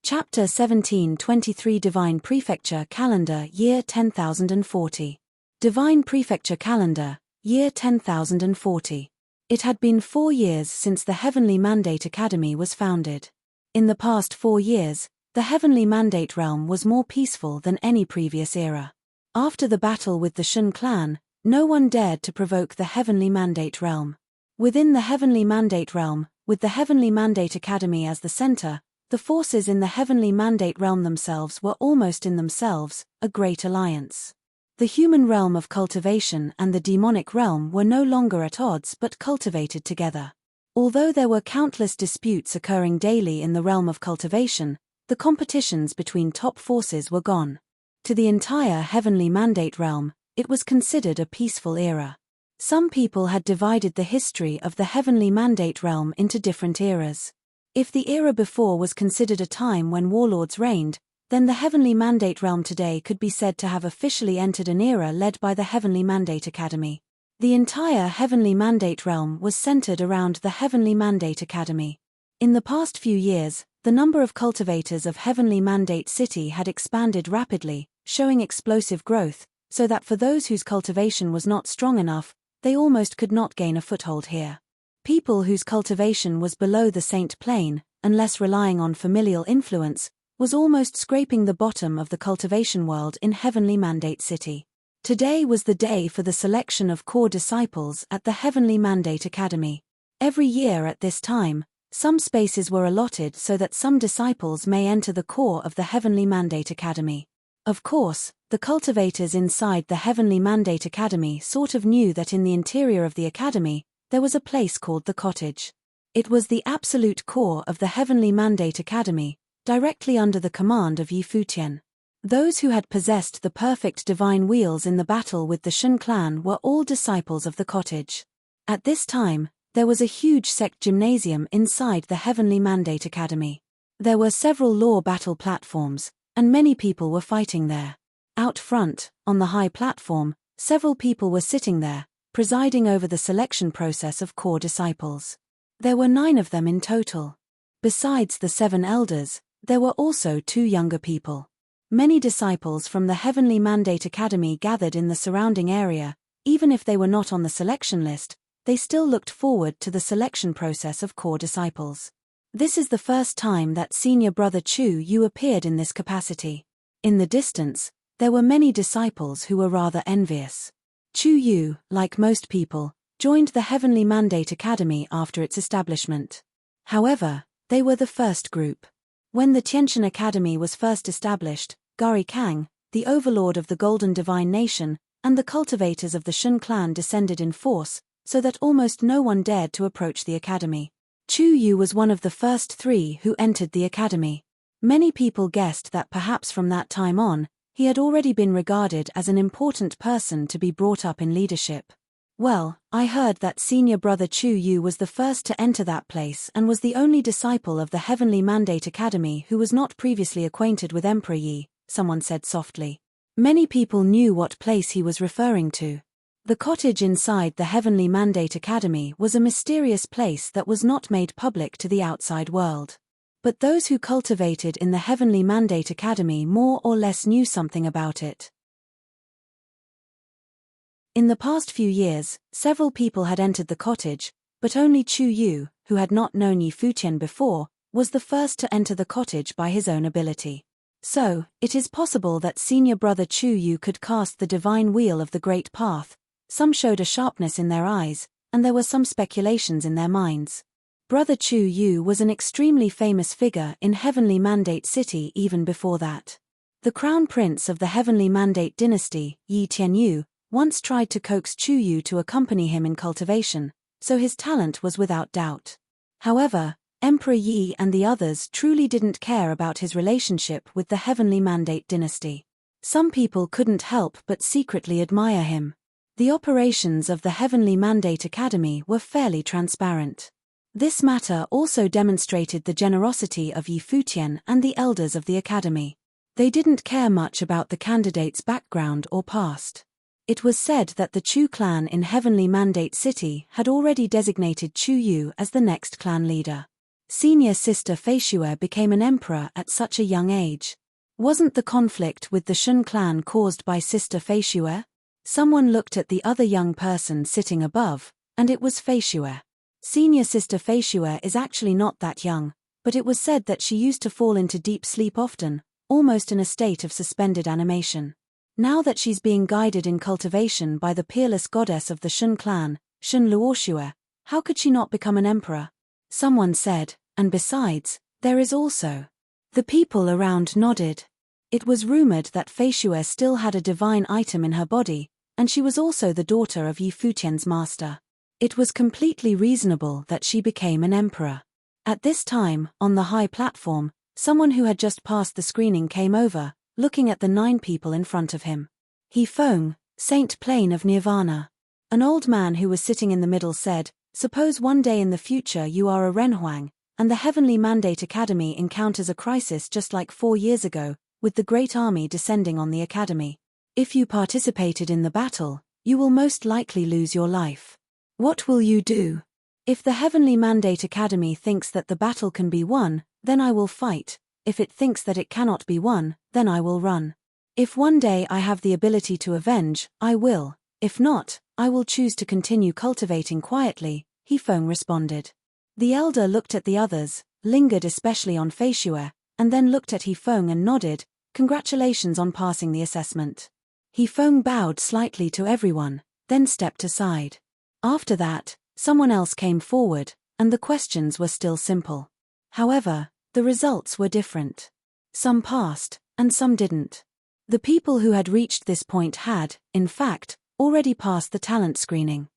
Chapter 1723 Divine Prefecture Calendar Year 10,040. Divine Prefecture Calendar, Year 10,040. It had been 4 years since the Heavenly Mandate Academy was founded. In the past 4 years, the Heavenly Mandate Realm was more peaceful than any previous era. After the battle with the Shen clan, no one dared to provoke the Heavenly Mandate Realm. Within the Heavenly Mandate Realm, with the Heavenly Mandate Academy as the center, the forces in the Heavenly Mandate Realm themselves were almost in themselves a great alliance. The human realm of cultivation and the demonic realm were no longer at odds but cultivated together. Although there were countless disputes occurring daily in the realm of cultivation, the competitions between top forces were gone. To the entire Heavenly Mandate Realm, it was considered a peaceful era. Some people had divided the history of the Heavenly Mandate Realm into different eras. If the era before was considered a time when warlords reigned, then the Heavenly Mandate Realm today could be said to have officially entered an era led by the Heavenly Mandate Academy. The entire Heavenly Mandate Realm was centered around the Heavenly Mandate Academy. In the past few years, the number of cultivators of Heavenly Mandate City had expanded rapidly, showing explosive growth, so that for those whose cultivation was not strong enough, they almost could not gain a foothold here. People whose cultivation was below the Saint Plane, unless relying on familial influence, was almost scraping the bottom of the cultivation world in Heavenly Mandate City. Today was the day for the selection of core disciples at the Heavenly Mandate Academy. Every year at this time, some spaces were allotted so that some disciples may enter the core of the Heavenly Mandate Academy. Of course, the cultivators inside the Heavenly Mandate Academy sort of knew that in the interior of the academy, there was a place called the cottage. It was the absolute core of the Heavenly Mandate Academy, directly under the command of Yi Futian. Those who had possessed the perfect divine wheels in the battle with the Shen clan were all disciples of the cottage. At this time, there was a huge sect gymnasium inside the Heavenly Mandate Academy. There were several law battle platforms, and many people were fighting there. Out front, on the high platform, several people were sitting there, presiding over the selection process of core disciples. There were 9 of them in total. Besides the 7 elders, there were also 2 younger people. Many disciples from the Heavenly Mandate Academy gathered in the surrounding area. Even if they were not on the selection list, they still looked forward to the selection process of core disciples. This is the first time that senior brother Chu Yu appeared in this capacity. In the distance, there were many disciples who were rather envious. Chu Yu, like most people, joined the Heavenly Mandate Academy after its establishment. However, they were the first group. When the Tiantian Academy was first established, Gari Kang, the overlord of the Golden Divine Nation, and the cultivators of the Shen clan descended in force, so that almost no one dared to approach the academy. Chu Yu was one of the first 3 who entered the academy. Many people guessed that perhaps from that time on, he had already been regarded as an important person to be brought up in leadership. Well, I heard that senior brother Chu Yu was the first to enter that place and was the only disciple of the Heavenly Mandate Academy who was not previously acquainted with Emperor Yi, someone said softly. Many people knew what place he was referring to. The cottage inside the Heavenly Mandate Academy was a mysterious place that was not made public to the outside world. But those who cultivated in the Heavenly Mandate Academy more or less knew something about it. In the past few years, several people had entered the cottage, but only Chu Yu, who had not known Yi Futian before, was the first to enter the cottage by his own ability. So, it is possible that senior brother Chu Yu could cast the divine wheel of the Great Path. Some showed a sharpness in their eyes, and there were some speculations in their minds. Brother Chu Yu was an extremely famous figure in Heavenly Mandate City even before that. The crown prince of the Heavenly Mandate dynasty, Yi Tianyu, once tried to coax Chu Yu to accompany him in cultivation, so his talent was without doubt. However, Emperor Yi and the others truly didn't care about his relationship with the Heavenly Mandate dynasty. Some people couldn't help but secretly admire him. The operations of the Heavenly Mandate Academy were fairly transparent. This matter also demonstrated the generosity of Yi Futian and the elders of the academy. They didn't care much about the candidate's background or past. It was said that the Chu clan in Heavenly Mandate City had already designated Chu Yu as the next clan leader. Senior sister Feishue became an emperor at such a young age. Wasn't the conflict with the Shen clan caused by sister Feishue? Someone looked at the other young person sitting above, and it was Feishue. Senior sister Feishue is actually not that young, but it was said that she used to fall into deep sleep often, almost in a state of suspended animation. Now that she's being guided in cultivation by the peerless goddess of the Shen clan, Shen Luoshue, how could she not become an emperor? Someone said, and besides, there is also. The people around nodded. It was rumored that Feishue still had a divine item in her body, and she was also the daughter of Yi Futian's master. It was completely reasonable that she became an emperor. At this time, on the high platform, someone who had just passed the screening came over, looking at the 9 people in front of him. He Feng, Saint Plane of Nirvana. An old man who was sitting in the middle said, "Suppose one day in the future you are a Renhuang, and the Heavenly Mandate Academy encounters a crisis just like 4 years ago, with the great army descending on the academy. If you participated in the battle, you will most likely lose your life. What will you do? If the Heavenly Mandate Academy thinks that the battle can be won, then I will fight. If it thinks that it cannot be won, then I will run. If one day I have the ability to avenge, I will. If not, I will choose to continue cultivating quietly," He Feng responded. The elder looked at the others, lingered especially on Feishue, and then looked at He Feng and nodded, "Congratulations on passing the assessment." He Feng bowed slightly to everyone, then stepped aside. After that, someone else came forward, and the questions were still simple. However, the results were different. Some passed, and some didn't. The people who had reached this point had, in fact, already passed the talent screening.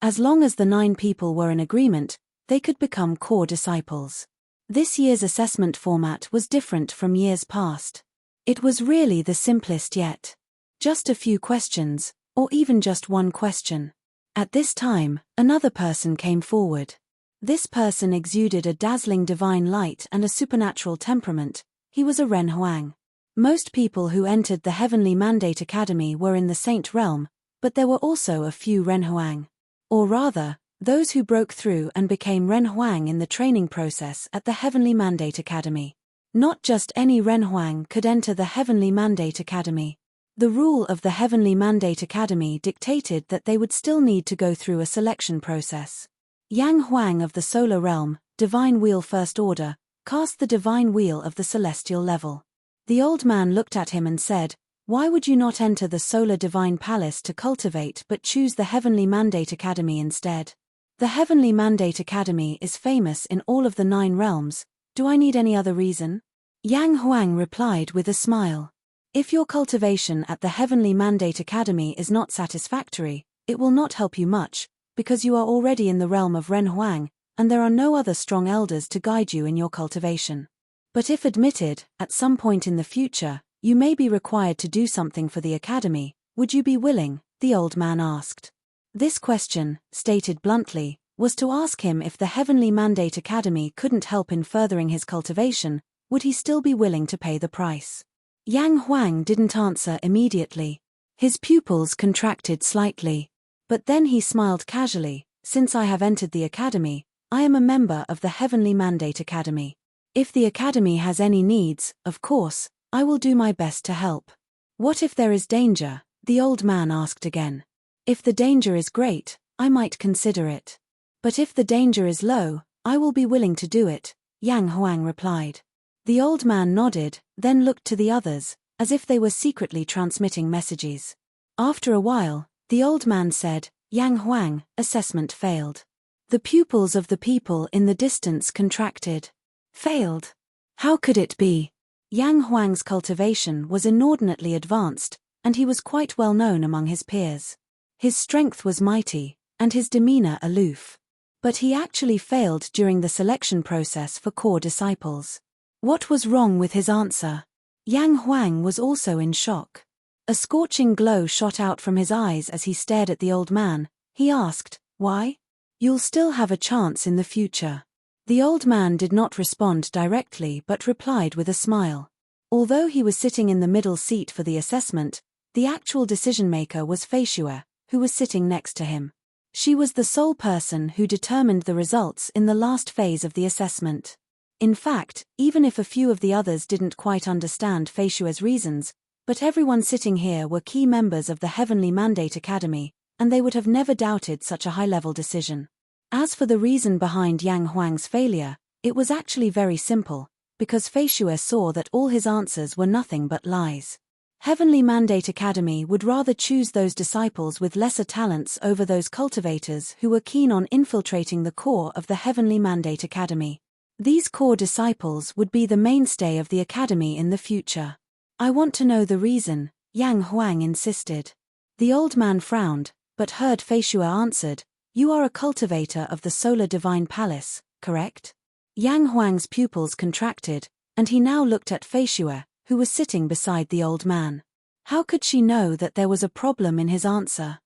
As long as the 9 people were in agreement, they could become core disciples. This year's assessment format was different from years past. It was really the simplest yet. Just a few questions, or even just one question. At this time, another person came forward. This person exuded a dazzling divine light and a supernatural temperament. He was a Ren Huang. Most people who entered the Heavenly Mandate Academy were in the Saint realm, but there were also a few Ren Huang. Or rather, those who broke through and became Ren Huang in the training process at the Heavenly Mandate Academy. Not just any Ren Huang could enter the Heavenly Mandate Academy. The rule of the Heavenly Mandate Academy dictated that they would still need to go through a selection process. Yang Huang of the Solar Realm, Divine Wheel First Order, cast the Divine Wheel of the Celestial level. The old man looked at him and said, "Why would you not enter the Solar Divine Palace to cultivate but choose the Heavenly Mandate Academy instead? The Heavenly Mandate Academy is famous in all of the 9 realms. Do I need any other reason?" Yang Huang replied with a smile. "If your cultivation at the Heavenly Mandate Academy is not satisfactory, it will not help you much, because you are already in the realm of Ren Huang, and there are no other strong elders to guide you in your cultivation. But if admitted, at some point in the future, you may be required to do something for the academy, would you be willing?" the old man asked. This question, stated bluntly, was to ask him if the Heavenly Mandate Academy couldn't help in furthering his cultivation, would he still be willing to pay the price? Yang Huang didn't answer immediately. His pupils contracted slightly. But then he smiled casually. "Since I have entered the academy, I am a member of the Heavenly Mandate Academy. If the academy has any needs, of course, I will do my best to help." "What if there is danger?" the old man asked again. "If the danger is great, I might consider it. But if the danger is low, I will be willing to do it," Yang Huang replied. The old man nodded, then looked to the others, as if they were secretly transmitting messages. After a while, the old man said, "Yang Huang, assessment failed." The pupils of the people in the distance contracted. Failed? How could it be? Yang Huang's cultivation was inordinately advanced, and he was quite well known among his peers. His strength was mighty, and his demeanor aloof. But he actually failed during the selection process for core disciples. What was wrong with his answer? Yang Huang was also in shock. A scorching glow shot out from his eyes as he stared at the old man. He asked, "Why?" "You'll still have a chance in the future." The old man did not respond directly but replied with a smile. Although he was sitting in the middle seat for the assessment, the actual decision-maker was Futian, who was sitting next to him. She was the sole person who determined the results in the last phase of the assessment. In fact, even if a few of the others didn't quite understand Futian's reasons, but everyone sitting here were key members of the Heavenly Mandate Academy, and they would have never doubted such a high-level decision. As for the reason behind Yang Huang's failure, it was actually very simple, because Futian saw that all his answers were nothing but lies. Heavenly Mandate Academy would rather choose those disciples with lesser talents over those cultivators who were keen on infiltrating the core of the Heavenly Mandate Academy. These core disciples would be the mainstay of the academy in the future. "I want to know the reason," Yang Huang insisted. The old man frowned, but heard Futian answered, "You are a cultivator of the Solar Divine Palace, correct?" Yang Huang's pupils contracted, and he now looked at Futian, who was sitting beside the old man. How could she know that there was a problem in his answer?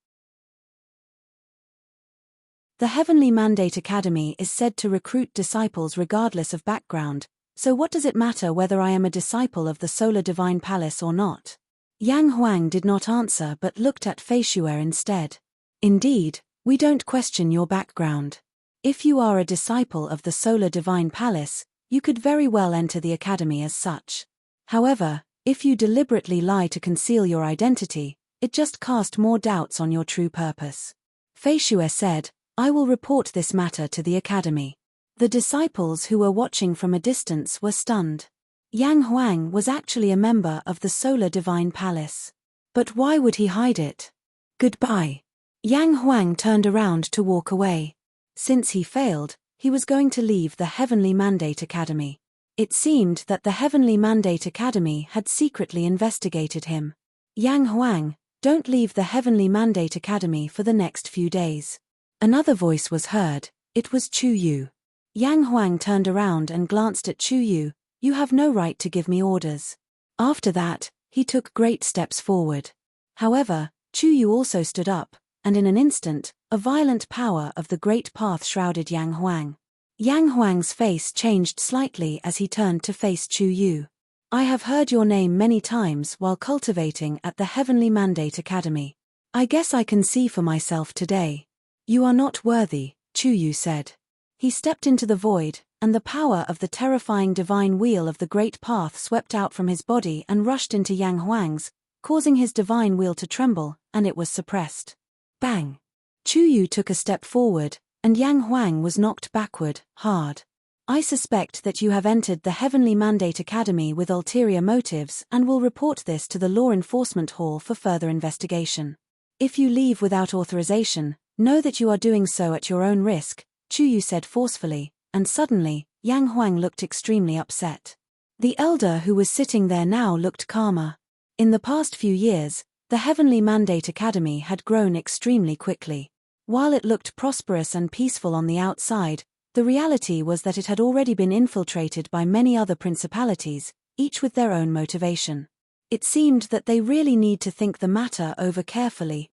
The Heavenly Mandate Academy is said to recruit disciples regardless of background, so what does it matter whether I am a disciple of the Solar Divine Palace or not? Yang Huang did not answer but looked at Futian instead. "Indeed, we don't question your background. If you are a disciple of the Solar Divine Palace, you could very well enter the academy as such. However, if you deliberately lie to conceal your identity, it just cast more doubts on your true purpose." Futian said, "I will report this matter to the academy." The disciples who were watching from a distance were stunned. Yang Huang was actually a member of the Solar Divine Palace. But why would he hide it? "Goodbye." Yang Huang turned around to walk away. Since he failed, he was going to leave the Heavenly Mandate Academy. It seemed that the Heavenly Mandate Academy had secretly investigated him. "Yang Huang, don't leave the Heavenly Mandate Academy for the next few days. Another voice was heard. It was Chu Yu. Yang Huang turned around and glanced at Chu Yu. You have no right to give me orders. After that, he took great steps forward. However, Chu Yu also stood up, and in an instant, a violent power of the great path shrouded Yang Huang. Yang Huang's face changed slightly as he turned to face Chu Yu. I have heard your name many times while cultivating at the Heavenly Mandate Academy. I guess I can see for myself today. You are not worthy, Chu Yu said. He stepped into the void, and the power of the terrifying divine wheel of the great path swept out from his body and rushed into Yang Huang's, causing his divine wheel to tremble, and it was suppressed. Bang! Chu Yu took a step forward, and Yang Huang was knocked backward, hard. I suspect that you have entered the Heavenly Mandate Academy with ulterior motives and will report this to the Law Enforcement Hall for further investigation. If you leave without authorization, know that you are doing so at your own risk, Chu Yu said forcefully, and suddenly, Yang Huang looked extremely upset. The elder who was sitting there now looked calmer. In the past few years, the Heavenly Mandate Academy had grown extremely quickly. While it looked prosperous and peaceful on the outside, the reality was that it had already been infiltrated by many other principalities, each with their own motivation. It seemed that they really need to think the matter over carefully.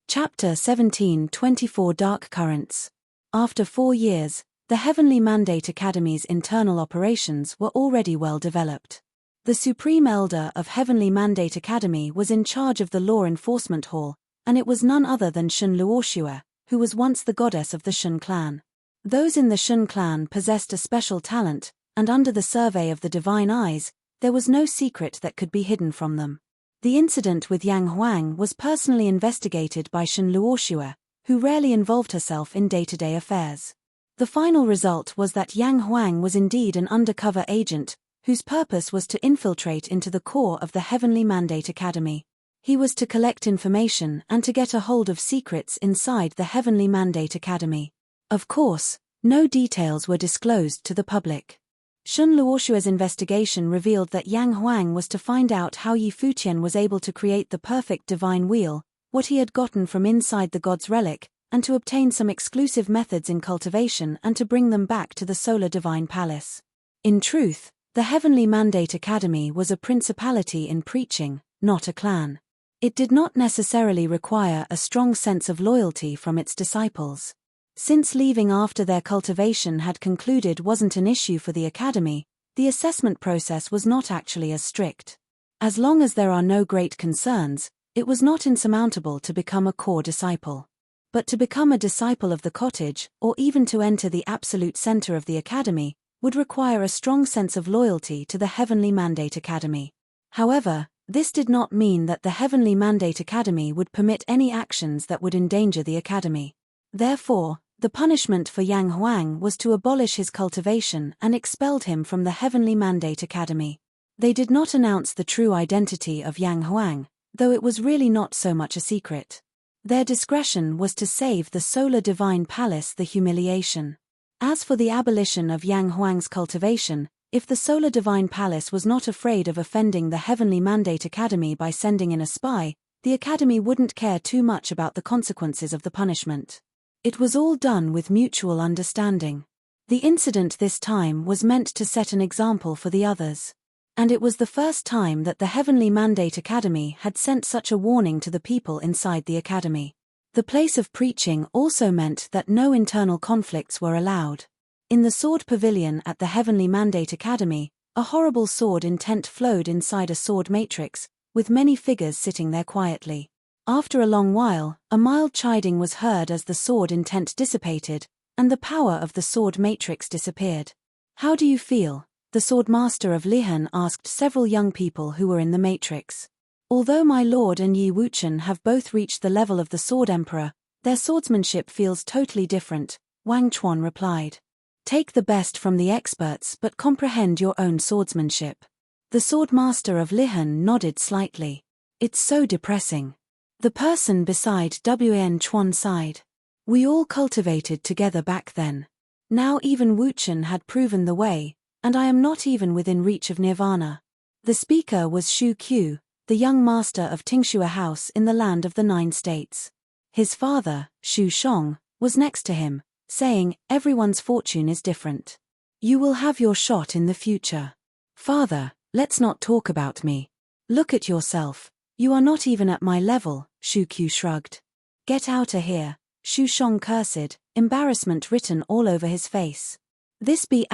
Chapter 17:24 Dark Currents. After 4 years, the Heavenly Mandate Academy's internal operations were already well developed. The Supreme Elder of Heavenly Mandate Academy was in charge of the Law Enforcement Hall, and it was none other than Shun Luoxue, who was once the goddess of the Shun clan. Those in the Shun clan possessed a special talent, and under the survey of the divine eyes, there was no secret that could be hidden from them. The incident with Yang Huang was personally investigated by Shun Luoxue, who rarely involved herself in day-to-day affairs. The final result was that Yang Huang was indeed an undercover agent, whose purpose was to infiltrate into the core of the Heavenly Mandate Academy. He was to collect information and to get a hold of secrets inside the Heavenly Mandate Academy. Of course, no details were disclosed to the public. Shun Luoxue's investigation revealed that Yang Huang was to find out how Futian was able to create the perfect divine wheel, what he had gotten from inside the god's relic, and to obtain some exclusive methods in cultivation and to bring them back to the Solar Divine Palace. In truth, the Heavenly Mandate Academy was a principality in preaching, not a clan. It did not necessarily require a strong sense of loyalty from its disciples. Since leaving after their cultivation had concluded wasn't an issue for the academy, the assessment process was not actually as strict. As long as there are no great concerns, it was not insurmountable to become a core disciple. But to become a disciple of the cottage, or even to enter the absolute center of the academy, would require a strong sense of loyalty to the Heavenly Mandate Academy. However, this did not mean that the Heavenly Mandate Academy would permit any actions that would endanger the academy. Therefore, the punishment for Yang Huang was to abolish his cultivation and expelled him from the Heavenly Mandate Academy. They did not announce the true identity of Yang Huang, though it was really not so much a secret. Their discretion was to save the Solar Divine Palace the humiliation. As for the abolition of Yang Huang's cultivation, if the Solar Divine Palace was not afraid of offending the Heavenly Mandate Academy by sending in a spy, the academy wouldn't care too much about the consequences of the punishment. It was all done with mutual understanding. The incident this time was meant to set an example for the others. And it was the first time that the Heavenly Mandate Academy had sent such a warning to the people inside the academy. The place of preaching also meant that no internal conflicts were allowed. In the sword pavilion at the Heavenly Mandate Academy, a horrible sword intent flowed inside a sword matrix, with many figures sitting there quietly. After a long while, a mild chiding was heard as the sword intent dissipated, and the power of the sword matrix disappeared. How do you feel? The sword master of Lihan asked several young people who were in the matrix. Although my lord and Yi Wuchen have both reached the level of the sword emperor, their swordsmanship feels totally different, Wang Chuan replied. Take the best from the experts but comprehend your own swordsmanship. The sword master of Lihan nodded slightly. It's so depressing. The person beside Wan Chuan sighed. We all cultivated together back then. Now even Wuchen had proven the way, and I am not even within reach of nirvana. The speaker was Shu Qiu, the young master of Tingxue House in the land of the 9 states. His father, Xu Shong, was next to him, saying, "Everyone's fortune is different. You will have your shot in the future. Father, let's not talk about me. Look at yourself. You are not even at my level," Xu Qiu shrugged. "Get outta here," Xu Shong cursed, embarrassment written all over his face. This B*****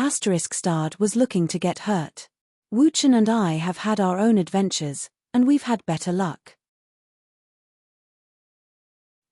was looking to get hurt. Wuchen and I have had our own adventures, and we've had better luck.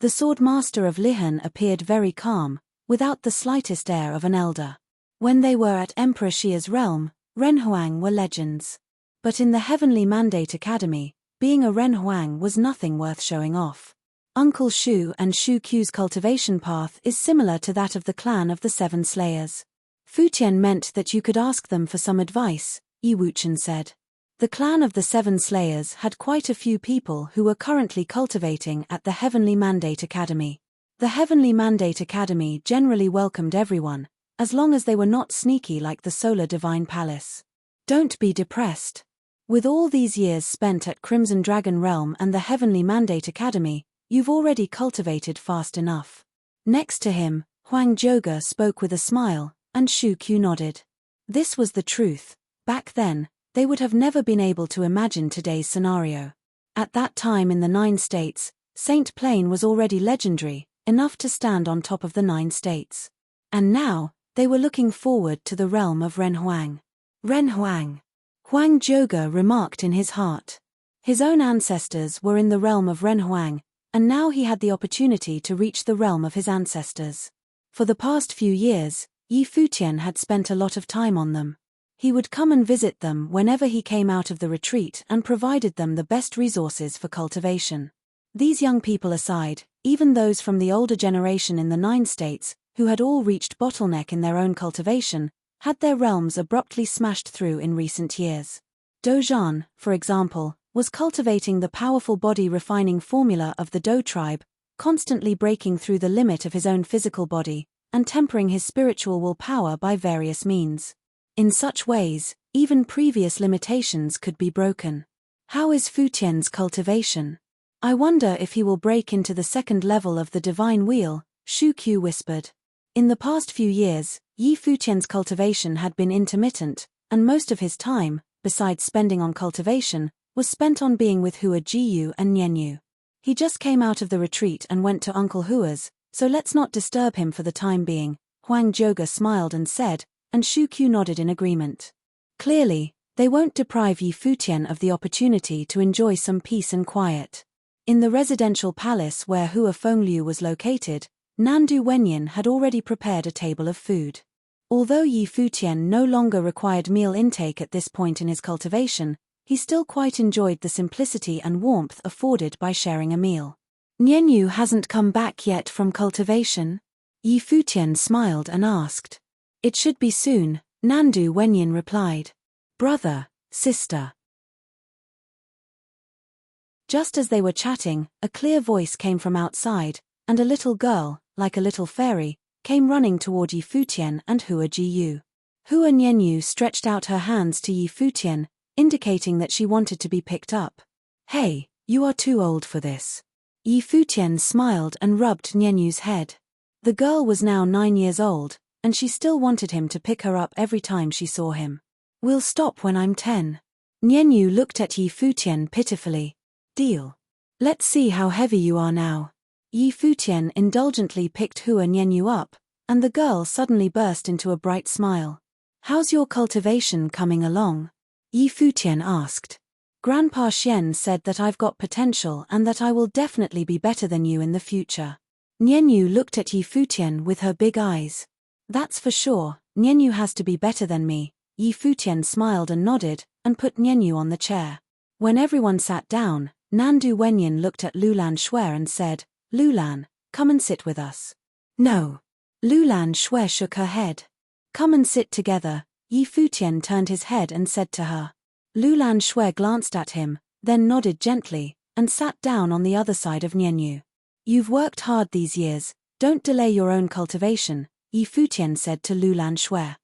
The sword master of Lihan appeared very calm, without the slightest air of an elder. When they were at Emperor Xia's realm, Renhuang were legends. But in the Heavenly Mandate Academy, being a Renhuang was nothing worth showing off. Uncle Shu and Shu Qiu's cultivation path is similar to that of the clan of the 7 Slayers. Futian meant that you could ask them for some advice, Yi Wuchen said. The clan of the 7 Slayers had quite a few people who were currently cultivating at the Heavenly Mandate Academy. The Heavenly Mandate Academy generally welcomed everyone, as long as they were not sneaky like the Solar Divine Palace. Don't be depressed. With all these years spent at Crimson Dragon Realm and the Heavenly Mandate Academy, you've already cultivated fast enough. Next to him, Huang Zhouge spoke with a smile, and Xu Qiu nodded. This was the truth. Back then, they would have never been able to imagine today's scenario. At that time in the 9 states, Saint Plain was already legendary, enough to stand on top of the 9 states. And now, they were looking forward to the realm of Renhuang. Renhuang. Huang Zhouge remarked in his heart. His own ancestors were in the realm of Renhuang, and now he had the opportunity to reach the realm of his ancestors. For the past few years, Yi Futian had spent a lot of time on them. He would come and visit them whenever he came out of the retreat and provided them the best resources for cultivation. These young people aside, even those from the older generation in the 9 states, who had all reached bottleneck in their own cultivation, had their realms abruptly smashed through in recent years. Dozhan, for example, was cultivating the powerful body refining formula of the Dou tribe, constantly breaking through the limit of his own physical body, and tempering his spiritual willpower by various means. In such ways, even previous limitations could be broken. How is Futian's cultivation? I wonder if he will break into the 2nd level of the divine wheel, Xu Qiu whispered. In the past few years, Yi Futian's cultivation had been intermittent, and most of his time, besides spending on cultivation, was spent on being with Hua Jiyu and Nianyu. He just came out of the retreat and went to Uncle Hua's, so let's not disturb him for the time being, Huang Zhouge smiled and said, and Xu Qiu nodded in agreement. Clearly, they won't deprive Yi Futian of the opportunity to enjoy some peace and quiet. In the residential palace where Hua Fengliu was located, Nandu Wenyin had already prepared a table of food. Although Yi Futian no longer required meal intake at this point in his cultivation, he still quite enjoyed the simplicity and warmth afforded by sharing a meal. Nianyu hasn't come back yet from cultivation? Yi Futian smiled and asked. It should be soon, Nandu Wenyin replied. Brother, sister. Just as they were chatting, a clear voice came from outside, and a little girl, like a little fairy, came running toward Yi Futian and Hua Jiyu. Hua Nianyu stretched out her hands to Yi Futian, indicating that she wanted to be picked up. Hey, you are too old for this. Yi Futian smiled and rubbed Nianyu's head. The girl was now 9 years old, and she still wanted him to pick her up every time she saw him. We'll stop when I'm 10. Nianyu looked at Yi Futian pitifully. Deal. Let's see how heavy you are now. Yi Futian indulgently picked Hua Nianyu up, and the girl suddenly burst into a bright smile. How's your cultivation coming along? Yi Futian asked. Grandpa Xian said that I've got potential and that I will definitely be better than you in the future. Nianyu looked at Yi Futian with her big eyes. That's for sure, Nianyu has to be better than me. Yi Futian smiled and nodded, and put Nianyu on the chair. When everyone sat down, Nandu Wenyin looked at Lulan Shui and said, Lulan, come and sit with us. No. Lulan Shui shook her head. Come and sit together. Yi Futian turned his head and said to her. Lulan Shui glanced at him, then nodded gently, and sat down on the other side of Nianyu. You've worked hard these years, don't delay your own cultivation, Yi Futian said to Lulan Shui.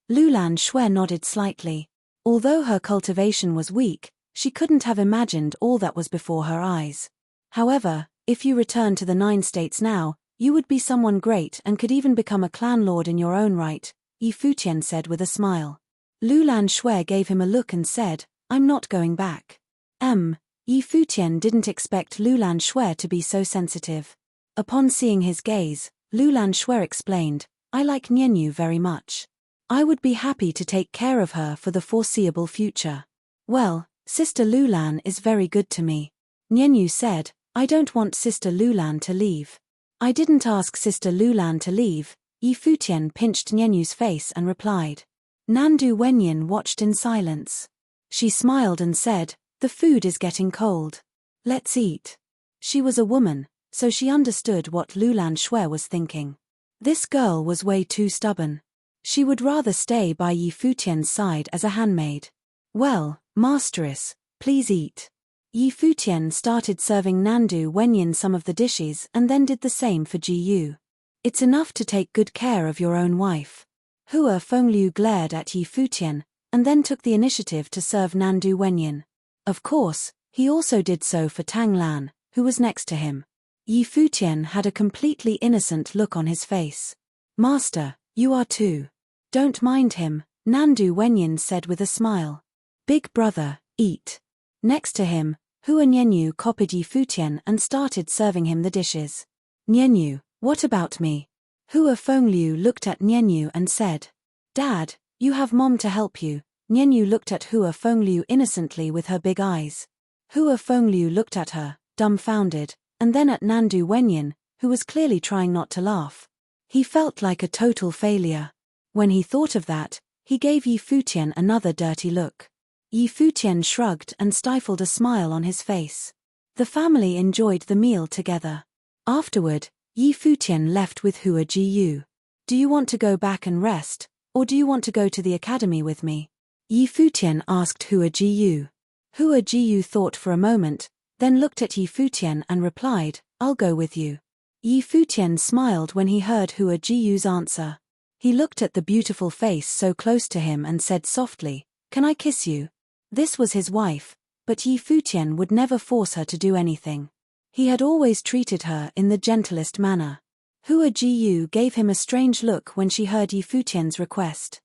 Lulan Shui nodded slightly. Although her cultivation was weak, She couldn't have imagined all that was before her eyes. However, if you return to the 9 states now, you would be someone great and could even become a clan lord in your own right, Futian said with a smile. Lulan Shui gave him a look and said, I'm not going back. Futian didn't expect Lulan Shui to be so sensitive. Upon seeing his gaze, Lulan Shui explained, I like Nianyu very much. I would be happy to take care of her for the foreseeable future. Well, Sister Lulan is very good to me. Nianyu said, I don't want Sister Lulan to leave. I didn't ask Sister Lulan to leave, Futian pinched Nianyu's face and replied. Nandu Wenyin watched in silence. She smiled and said, the food is getting cold. Let's eat. She was a woman, so she understood what Lulan Shui was thinking. This girl was way too stubborn. She would rather stay by Futian's side as a handmaid. Well, Masteress, please eat. Futian started serving Nandu Wenyin some of the dishes and then did the same for Jiyu. It's enough to take good care of your own wife. Hua Fengliu glared at Futian, and then took the initiative to serve Nandu Wenyin. Of course, he also did so for Tang Lan, who was next to him. Futian had a completely innocent look on his face. Master, you are too. Don't mind him, Nandu Wenyin said with a smile. Big brother, eat. Next to him, Hua Nianyu copied Futian and started serving him the dishes. Nianyu, what about me? Hua Fengliu looked at Nianyu and said. Dad, you have Mom to help you. Nianyu looked at Hua Fengliu innocently with her big eyes. Hua Fengliu looked at her, dumbfounded, and then at Nandu Wenyin, who was clearly trying not to laugh. He felt like a total failure. When he thought of that, he gave Futian another dirty look. Futian shrugged and stifled a smile on his face. The family enjoyed the meal together. Afterward, Futian left with Hua Jiyu. Do you want to go back and rest, or do you want to go to the academy with me? Futian asked Hua Jiyu. Hua Jiyu thought for a moment, then looked at Futian and replied, I'll go with you. Futian smiled when he heard Hua Jiyu's answer. He looked at the beautiful face so close to him and said softly, Can I kiss you? This was his wife, but Futian would never force her to do anything. He had always treated her in the gentlest manner. Hua Jiyu gave him a strange look when she heard Futian's request.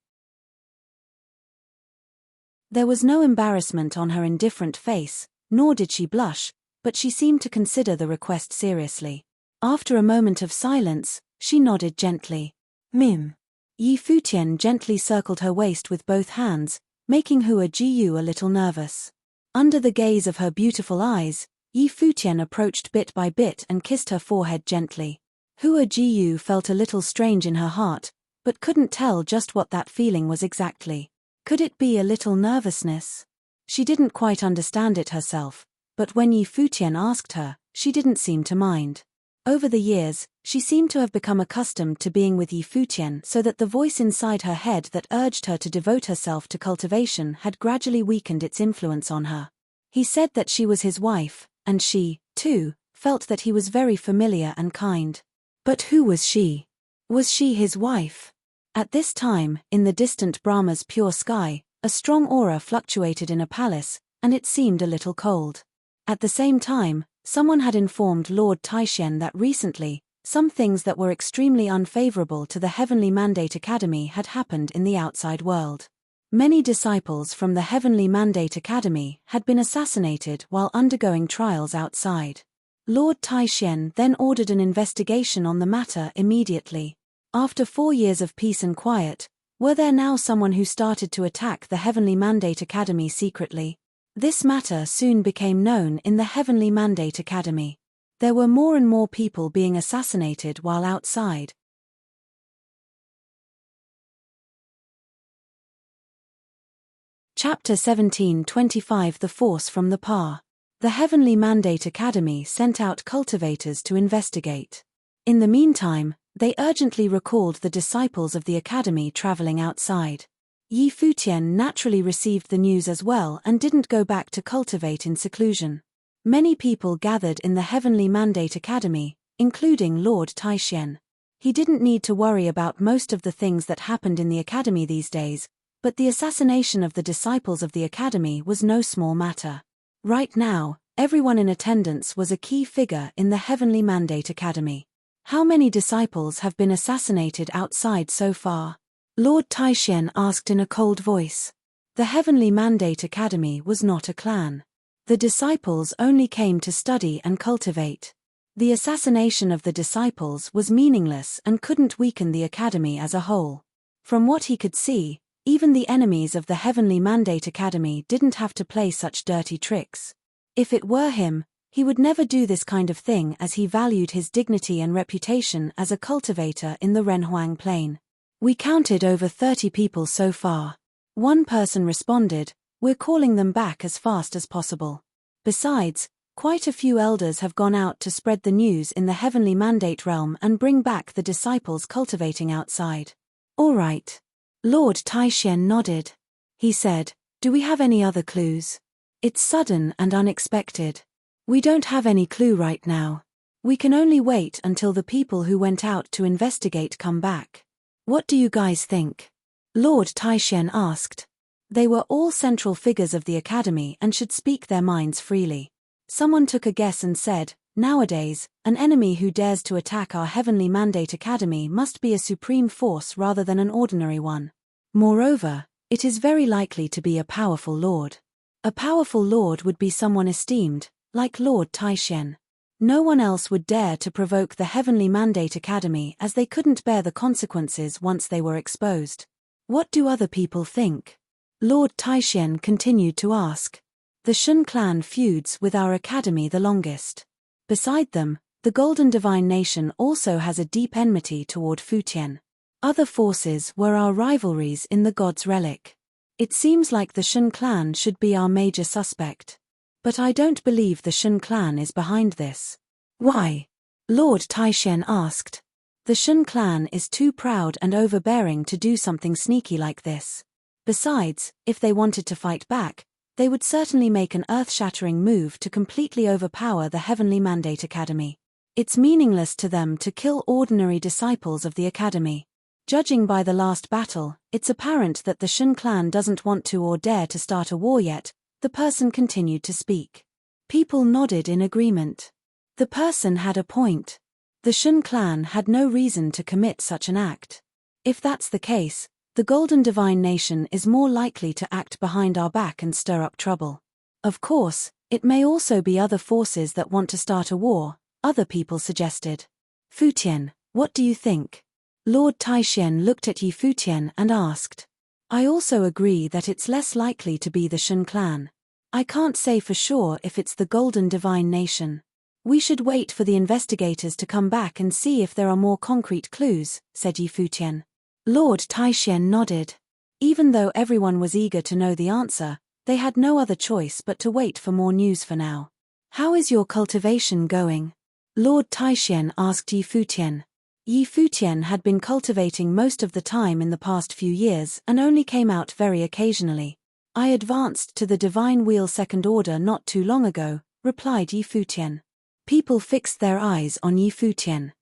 There was no embarrassment on her indifferent face, nor did she blush, but she seemed to consider the request seriously. After a moment of silence, she nodded gently. Mim. Futian gently circled her waist with both hands, making Hua Jiyu a little nervous. Under the gaze of her beautiful eyes, Futian approached bit by bit and kissed her forehead gently. Hua Jiyu felt a little strange in her heart, but couldn't tell just what that feeling was exactly. Could it be a little nervousness? She didn't quite understand it herself, but when Futian asked her, she didn't seem to mind. Over the years, she seemed to have become accustomed to being with Futian, so that the voice inside her head that urged her to devote herself to cultivation had gradually weakened its influence on her. He said that she was his wife, and she, too, felt that he was very familiar and kind. But who was she? Was she his wife? At this time, in the distant Brahma's pure sky, a strong aura fluctuated in a palace, and it seemed a little cold. At the same time, someone had informed Lord Taishen that recently, some things that were extremely unfavorable to the Heavenly Mandate Academy had happened in the outside world. Many disciples from the Heavenly Mandate Academy had been assassinated while undergoing trials outside. Lord Taishen then ordered an investigation on the matter immediately. After 4 years of peace and quiet, were there now someone who started to attack the Heavenly Mandate Academy secretly? This matter soon became known in the Heavenly Mandate Academy. There were more and more people being assassinated while outside. Chapter 17:25 The Force from the Pa. The Heavenly Mandate Academy sent out cultivators to investigate. In the meantime, they urgently recalled the disciples of the academy traveling outside. Futian naturally received the news as well and didn't go back to cultivate in seclusion. Many people gathered in the Heavenly Mandate Academy, including Lord Taishen. He didn't need to worry about most of the things that happened in the academy these days, But the assassination of the disciples of the academy was no small matter. Right now, everyone in attendance was a key figure in the Heavenly Mandate Academy. How many disciples have been assassinated outside so far? Lord Taishen asked in a cold voice. The Heavenly Mandate Academy was not a clan. The disciples only came to study and cultivate. The assassination of the disciples was meaningless and couldn't weaken the academy as a whole. From what he could see, even the enemies of the Heavenly Mandate Academy didn't have to play such dirty tricks. If it were him, he would never do this kind of thing, as he valued his dignity and reputation as a cultivator in the Renhuang Plain. We counted over 30 people so far. One person responded, "We're calling them back as fast as possible." Besides, quite a few elders have gone out to spread the news in the Heavenly Mandate realm and bring back the disciples cultivating outside. All right. Lord Taishen nodded. He said, "Do we have any other clues? It's sudden and unexpected. We don't have any clue right now. We can only wait until the people who went out to investigate come back. What do you guys think?" Lord Taishen asked. They were all central figures of the academy and should speak their minds freely. Someone took a guess and said, "Nowadays, an enemy who dares to attack our Heavenly Mandate Academy must be a supreme force rather than an ordinary one. Moreover, it is very likely to be a powerful lord. A powerful lord would be someone esteemed, like Lord Taishen. No one else would dare to provoke the Heavenly Mandate Academy, as they couldn't bear the consequences once they were exposed." What do other people think? Lord Taishen continued to ask. The Shun clan feuds with our academy the longest. Beside them, the Golden Divine Nation also has a deep enmity toward Futian. Other forces were our rivalries in the God's Relic. It seems like the Shun clan should be our major suspect. But I don't believe the Shun clan is behind this. Why? Lord Taishen asked. The Shun clan is too proud and overbearing to do something sneaky like this. Besides, if they wanted to fight back, they would certainly make an earth-shattering move to completely overpower the Heavenly Mandate Academy. It's meaningless to them to kill ordinary disciples of the academy. Judging by the last battle, it's apparent that the Shun clan doesn't want to or dare to start a war yet. The person continued to speak. People nodded in agreement. The person had a point. The Shun clan had no reason to commit such an act. If that's the case, the Golden Divine Nation is more likely to act behind our back and stir up trouble. Of course, it may also be other forces that want to start a war, other people suggested. Futian, what do you think? Lord Taishen looked at Yi Futian and asked. I also agree that it's less likely to be the Shun clan. I can't say for sure if it's the Golden Divine Nation. We should wait for the investigators to come back and see if there are more concrete clues, said Yi Futian. Lord Taishen nodded. Even though everyone was eager to know the answer, they had no other choice but to wait for more news for now. How is your cultivation going? Lord Taishen asked Yi Futian. Yi Futian had been cultivating most of the time in the past few years and only came out very occasionally. I advanced to the Divine Wheel Second Order not too long ago, replied Yi Futian. People fixed their eyes on Yi Futian.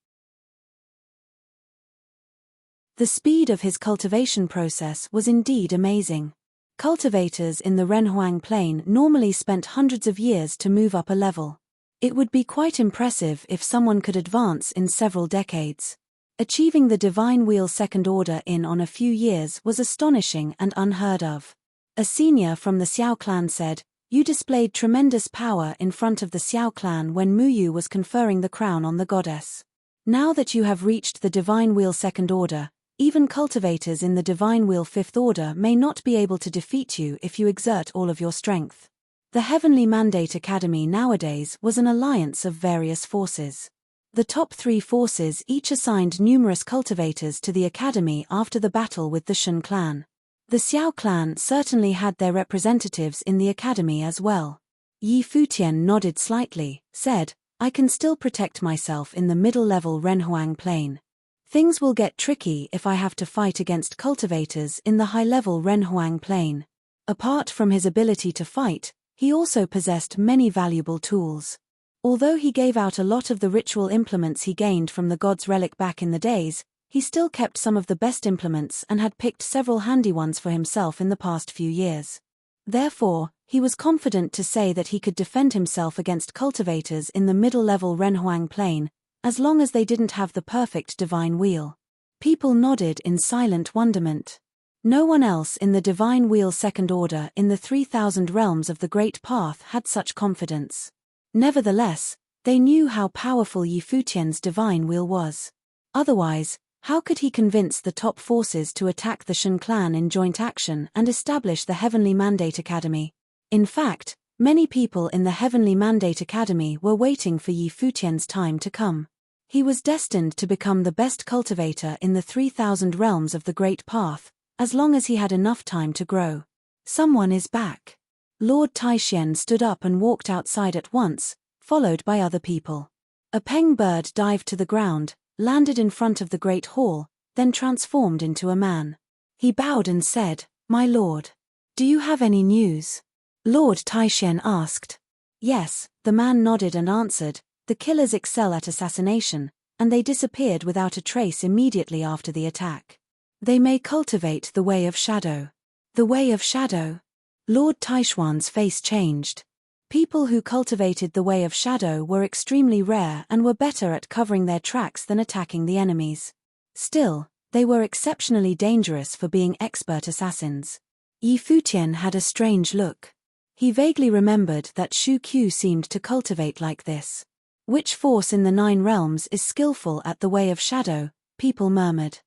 The speed of his cultivation process was indeed amazing. Cultivators in the Renhuang Plain normally spent hundreds of years to move up a level. It would be quite impressive if someone could advance in several decades. Achieving the Divine Wheel Second Order on a few years was astonishing and unheard of. A senior from the Xiao clan said, "You displayed tremendous power in front of the Xiao clan when Muyu was conferring the crown on the goddess. Now that you have reached the Divine Wheel Second Order, even cultivators in the Divine Wheel Fifth Order may not be able to defeat you if you exert all of your strength." The Heavenly Mandate Academy nowadays was an alliance of various forces. The top three forces each assigned numerous cultivators to the academy after the battle with the Shun clan. The Xiao clan certainly had their representatives in the academy as well. Yi Futian nodded slightly, said, "I can still protect myself in the middle-level Renhuang Plain. Things will get tricky if I have to fight against cultivators in the high-level Renhuang Plain." Apart from his ability to fight, he also possessed many valuable tools. Although he gave out a lot of the ritual implements he gained from the God's Relic back in the days, He still kept some of the best implements and had picked several handy ones for himself in the past few years. Therefore, he was confident to say that he could defend himself against cultivators in the middle-level Renhuang Plain, as long as they didn't have the perfect divine wheel. People nodded in silent wonderment. No one else in the divine wheel second order in the 3,000 realms of the Great Path had such confidence. Nevertheless, they knew how powerful Yi Futian's divine wheel was. Otherwise, how could he convince the top forces to attack the Shen clan in joint action and establish the Heavenly Mandate Academy? In fact, many people in the Heavenly Mandate Academy were waiting for Yi Futian's time to come. He was destined to become the best cultivator in the 3,000 realms of the Great Path, as long as he had enough time to grow. Someone is back. Lord Taishen stood up and walked outside at once, followed by other people. A peng bird dived to the ground, landed in front of the Great Hall, then transformed into a man. He bowed and said, "My lord. Do you have any news?" Lord Taishen asked. Yes, the man nodded and answered, "The killers excel at assassination, and they disappeared without a trace immediately after the attack. They may cultivate the way of shadow." The way of shadow? Lord Taishuan's face changed. People who cultivated the way of shadow were extremely rare and were better at covering their tracks than attacking the enemies. Still, they were exceptionally dangerous for being expert assassins. Yi Futian had a strange look. He vaguely remembered that Shu Qiu seemed to cultivate like this. Which force in the 9 realms is skillful at the way of shadow? People murmured.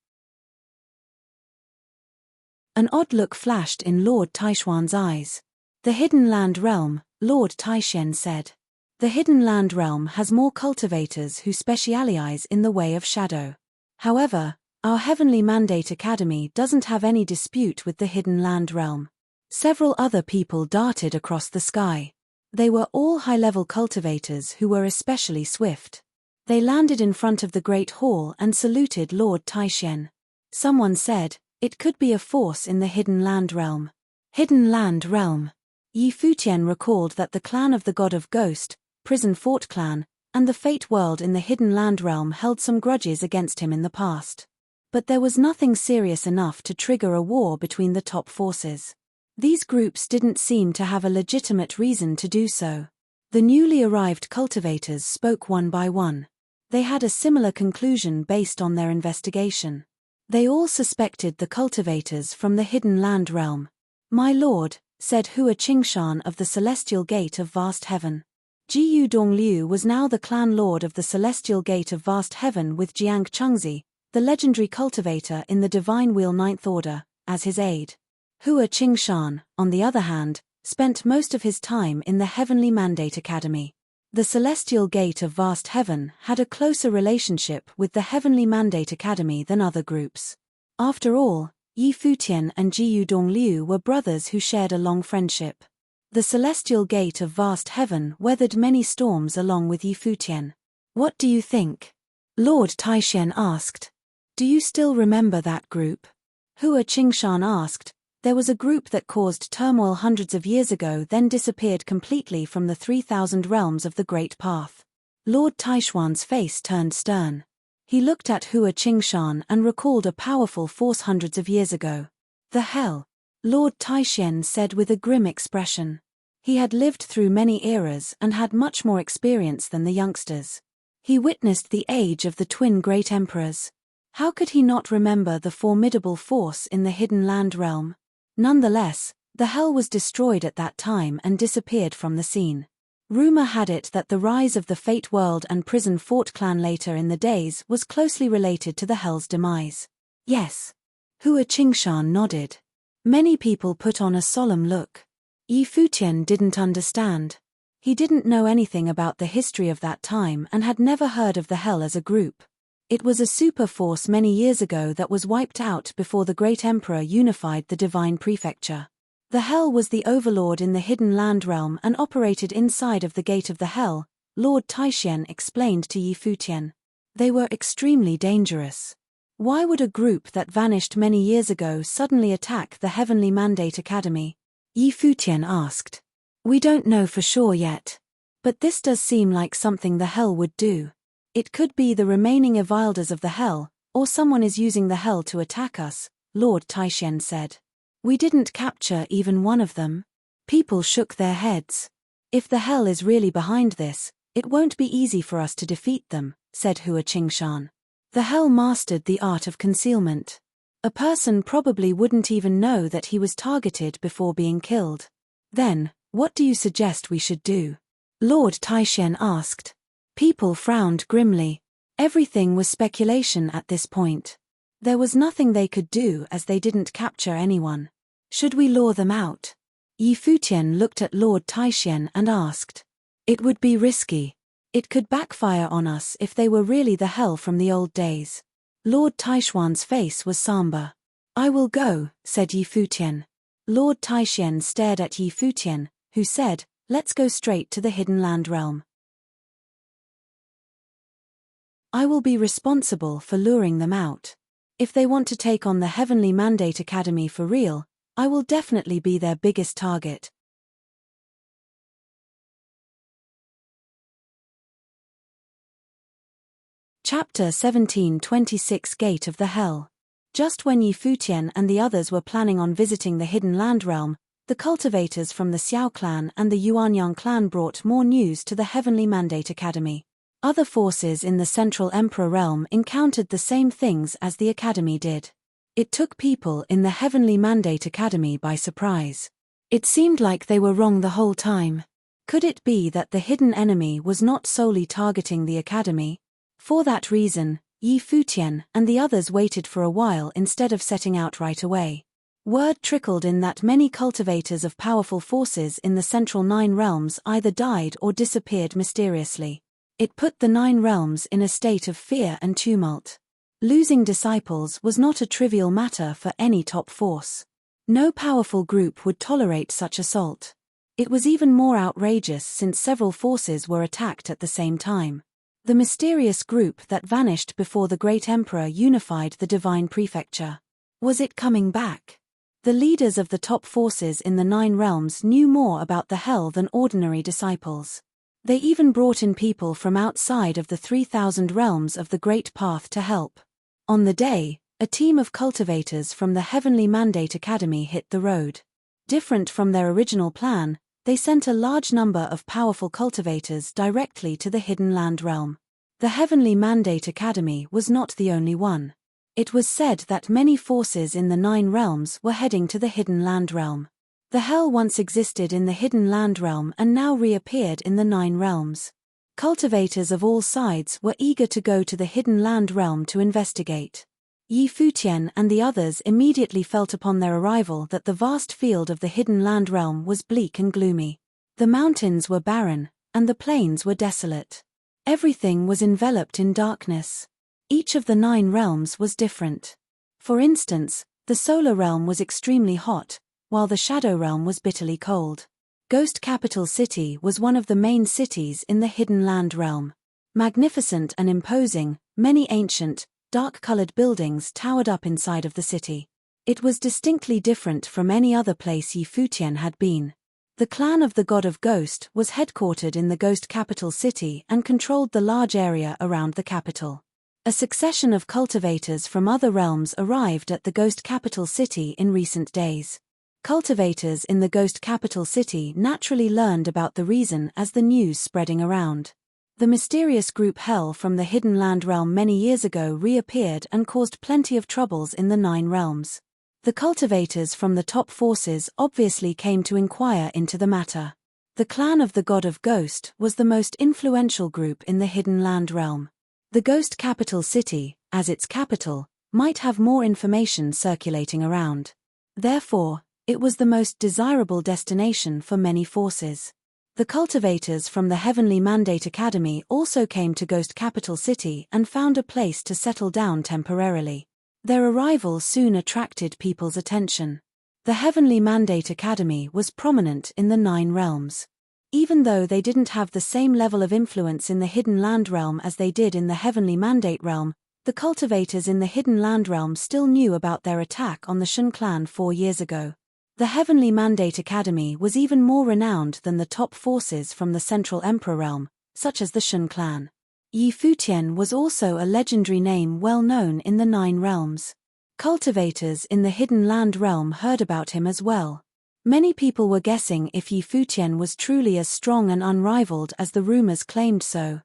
An odd look flashed in Lord Taishuan's eyes. The Hidden Land Realm, Lord Taishen said. The Hidden Land Realm has more cultivators who specialize in the way of shadow. However, our Heavenly Mandate Academy doesn't have any dispute with the Hidden Land Realm. Several other people darted across the sky. They were all high-level cultivators who were especially swift. They landed in front of the Great Hall and saluted Lord Taishen. Someone said, "It could be a force in the Hidden Land Realm." Hidden Land Realm. Yi Futian recalled that the clan of the God of Ghost, Prison Fort clan, and the Fate World in the Hidden Land Realm held some grudges against him in the past. But there was nothing serious enough to trigger a war between the top forces. These groups didn't seem to have a legitimate reason to do so. The newly arrived cultivators spoke one by one. They had a similar conclusion based on their investigation. They all suspected the cultivators from the Hidden Land Realm. "My lord," said Hua Qingshan of the Celestial Gate of Vast Heaven. Jiyu Dongliu was now the clan lord of the Celestial Gate of Vast Heaven with Jiang Chengzi, the legendary cultivator in the Divine Wheel 9th Order, as his aide. Hua Qingshan, on the other hand, spent most of his time in the Heavenly Mandate Academy. The Celestial Gate of Vast Heaven had a closer relationship with the Heavenly Mandate Academy than other groups. After all, Yi Futian and Jiyu Dongliu were brothers who shared a long friendship. The Celestial Gate of Vast Heaven weathered many storms along with Yi Futian. "What do you think?" Lord Taishen asked. "Do you still remember that group?" Hua Qingshan asked. There was a group that caused turmoil hundreds of years ago then disappeared completely from the 3,000 realms of the Great Path. Lord Taishuan's face turned stern. He looked at Hua Qingshan and recalled a powerful force hundreds of years ago. "The hell?" Lord Taishen said with a grim expression. He had lived through many eras and had much more experience than the youngsters. He witnessed the age of the twin great emperors. How could he not remember the formidable force in the Hidden Land Realm? Nonetheless, the hell was destroyed at that time and disappeared from the scene. Rumor had it that the rise of the Fate World and Prison Fort clan later in the days was closely related to the hell's demise. Yes. Hua Qingshan nodded. Many people put on a solemn look. Yi Futian didn't understand. He didn't know anything about the history of that time and had never heard of the hell as a group. It was a super force many years ago that was wiped out before the Great Emperor unified the Divine Prefecture. The Hell was the overlord in the Hidden Land Realm and operated inside of the Gate of the Hell, Lord Taishen explained to Yi Futian. They were extremely dangerous. Why would a group that vanished many years ago suddenly attack the Heavenly Mandate Academy? Yi Futian asked. We don't know for sure yet. But this does seem like something the Hell would do. It could be the remaining Evilders of the Hell, Or someone is using the hell to attack us, Lord Taishen said. We didn't capture even one of them. People shook their heads. If the hell is really behind this, it won't be easy for us to defeat them, said Hua Qingshan. The hell mastered the art of concealment. A person probably wouldn't even know that he was targeted before being killed. Then, what do you suggest we should do? Lord Taishen asked. People frowned grimly. Everything was speculation at this point. There was nothing they could do as they didn't capture anyone. Should we lure them out? Yi Futian looked at Lord Taishen and asked. It would be risky. It could backfire on us if they were really the hell from the old days. Lord Taishuan's face was somber. I will go, said Yi Futian. Lord Taishen stared at Yi Futian, who said, let's go straight to the Hidden Land realm. I will be responsible for luring them out. If they want to take on the Heavenly Mandate Academy for real, I will definitely be their biggest target. Chapter 17:26 Gate of the Hell. Just when Yi Futian and the others were planning on visiting the Hidden Land realm, the cultivators from the Xiao clan and the Yuanyang clan brought more news to the Heavenly Mandate Academy. Other forces in the Central Emperor realm encountered the same things as the Academy did. It took people in the Heavenly Mandate Academy by surprise. It seemed like they were wrong the whole time. Could it be that the hidden enemy was not solely targeting the Academy? For that reason, Yi Futian and the others waited for a while instead of setting out right away. Word trickled in that many cultivators of powerful forces in the Central Nine Realms either died or disappeared mysteriously. It put the Nine Realms in a state of fear and tumult. Losing disciples was not a trivial matter for any top force. No powerful group would tolerate such assault. It was even more outrageous since several forces were attacked at the same time. The mysterious group that vanished before the Great Emperor unified the Divine Prefecture. Was it coming back? The leaders of the top forces in the Nine Realms knew more about the hell than ordinary disciples. They even brought in people from outside of the 3,000 realms of the Great Path to help. On the day, a team of cultivators from the Heavenly Mandate Academy hit the road. Different from their original plan, they sent a large number of powerful cultivators directly to the Hidden Land realm. The Heavenly Mandate Academy was not the only one. It was said that many forces in the Nine Realms were heading to the Hidden Land realm. The hell once existed in the Hidden Land realm and now reappeared in the Nine Realms. Cultivators of all sides were eager to go to the Hidden Land realm to investigate. Yi Futian and the others immediately felt upon their arrival that the vast field of the Hidden Land realm was bleak and gloomy. The mountains were barren, and the plains were desolate. Everything was enveloped in darkness. Each of the Nine Realms was different. For instance, the Solar Realm was extremely hot, while the Shadow Realm was bitterly cold. Ghost Capital City was one of the main cities in the Hidden Land realm. Magnificent and imposing, many ancient, dark-colored buildings towered up inside of the city. It was distinctly different from any other place Yi Futian had been. The clan of the God of Ghost was headquartered in the Ghost Capital City and controlled the large area around the capital. A succession of cultivators from other realms arrived at the Ghost Capital City in recent days. Cultivators in the Ghost Capital City naturally learned about the reason as the news spreading around. The mysterious group Hell from the Hidden Land realm many years ago reappeared and caused plenty of troubles in the Nine Realms. The cultivators from the top forces obviously came to inquire into the matter. The clan of the God of Ghost was the most influential group in the Hidden Land realm. The Ghost Capital City, as its capital, might have more information circulating around. Therefore, it was the most desirable destination for many forces. The cultivators from the Heavenly Mandate Academy also came to Ghost Capital City and found a place to settle down temporarily. Their arrival soon attracted people's attention. The Heavenly Mandate Academy was prominent in the Nine Realms. Even though they didn't have the same level of influence in the Hidden Land realm as they did in the Heavenly Mandate realm, the cultivators in the Hidden Land realm still knew about their attack on the Shun clan 4 years ago. The Heavenly Mandate Academy was even more renowned than the top forces from the Central Emperor realm, such as the Shun clan. Yi Futian was also a legendary name well known in the Nine Realms. Cultivators in the Hidden Land realm heard about him as well. Many people were guessing if Yi Futian was truly as strong and unrivaled as the rumors claimed so.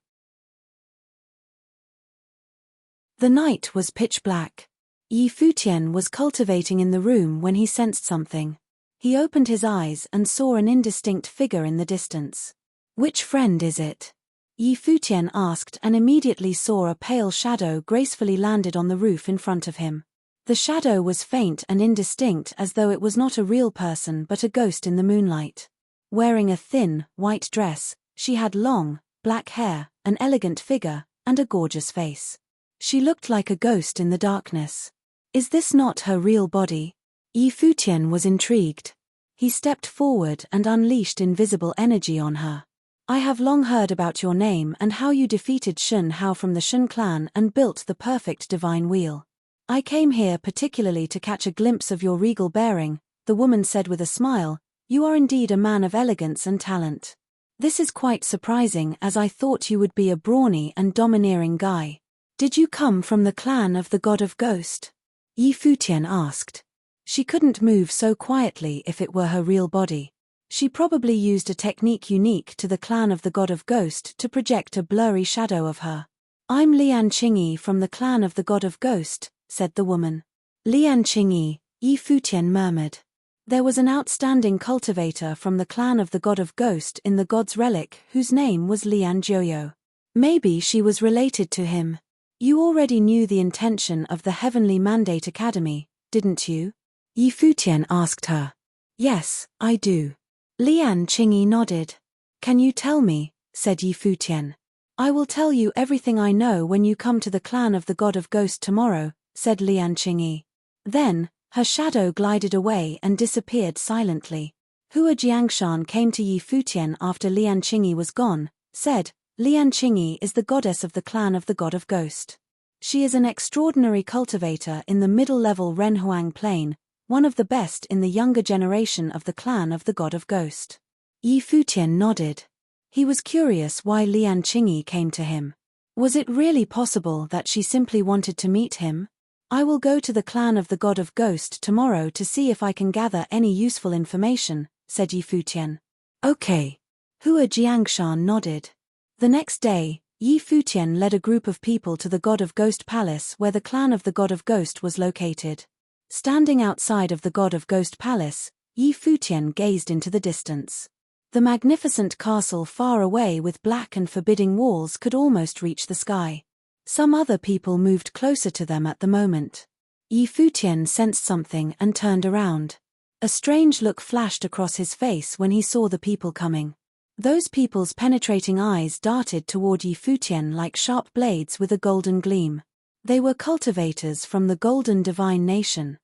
The night was pitch black. Yi Futian was cultivating in the room when he sensed something. He opened his eyes and saw an indistinct figure in the distance. "Which friend is it?" Yi Futian asked, and immediately saw a pale shadow gracefully landed on the roof in front of him. The shadow was faint and indistinct, as though it was not a real person but a ghost in the moonlight. Wearing a thin, white dress, she had long, black hair, an elegant figure, and a gorgeous face. She looked like a ghost in the darkness. Is this not her real body? Yi Futian was intrigued. He stepped forward and unleashed invisible energy on her. "I have long heard about your name and how you defeated Shun Hao from the Shun clan and built the perfect divine wheel. I came here particularly to catch a glimpse of your regal bearing," the woman said with a smile. "You are indeed a man of elegance and talent. This is quite surprising, as I thought you would be a brawny and domineering guy. Did you come from the clan of the God of Ghost?" Yi Futian asked. She couldn't move so quietly if it were her real body. She probably used a technique unique to the clan of the God of Ghost to project a blurry shadow of her. "I'm Lian Qingyi from the clan of the God of Ghost," said the woman. "Lian Qingyi," Yi Futian murmured. There was an outstanding cultivator from the clan of the God of Ghost in the God's Relic whose name was Lian Jiuyo. Maybe she was related to him. "You already knew the intention of the Heavenly Mandate Academy, didn't you?" Yi Futian asked her. "Yes, I do." Lian Qingyi nodded. "Can you tell me?" said Yi Futian. "I will tell you everything I know when you come to the clan of the God of Ghost tomorrow," said Lian Qingyi. Then, her shadow glided away and disappeared silently. Hua Jiangshan came to Yi Futian after Lian Qingyi was gone, said, "Lian Qingyi is the goddess of the clan of the God of Ghost. She is an extraordinary cultivator in the middle-level Renhuang Plain, one of the best in the younger generation of the clan of the God of Ghost." Yi Futian nodded. He was curious why Lian Qingyi came to him. Was it really possible that she simply wanted to meet him? "I will go to the clan of the God of Ghost tomorrow to see if I can gather any useful information," said Yi Futian. "Okay." Hua Jiangshan nodded. The next day, Yi Futian led a group of people to the God of Ghost Palace where the clan of the God of Ghost was located. Standing outside of the God of Ghost Palace, Yi Futian gazed into the distance. The magnificent castle far away with black and forbidding walls could almost reach the sky. Some other people moved closer to them at the moment. Yi Futian sensed something and turned around. A strange look flashed across his face when he saw the people coming. Those people's penetrating eyes darted toward Yi Futian like sharp blades with a golden gleam. They were cultivators from the Golden Divine Nation.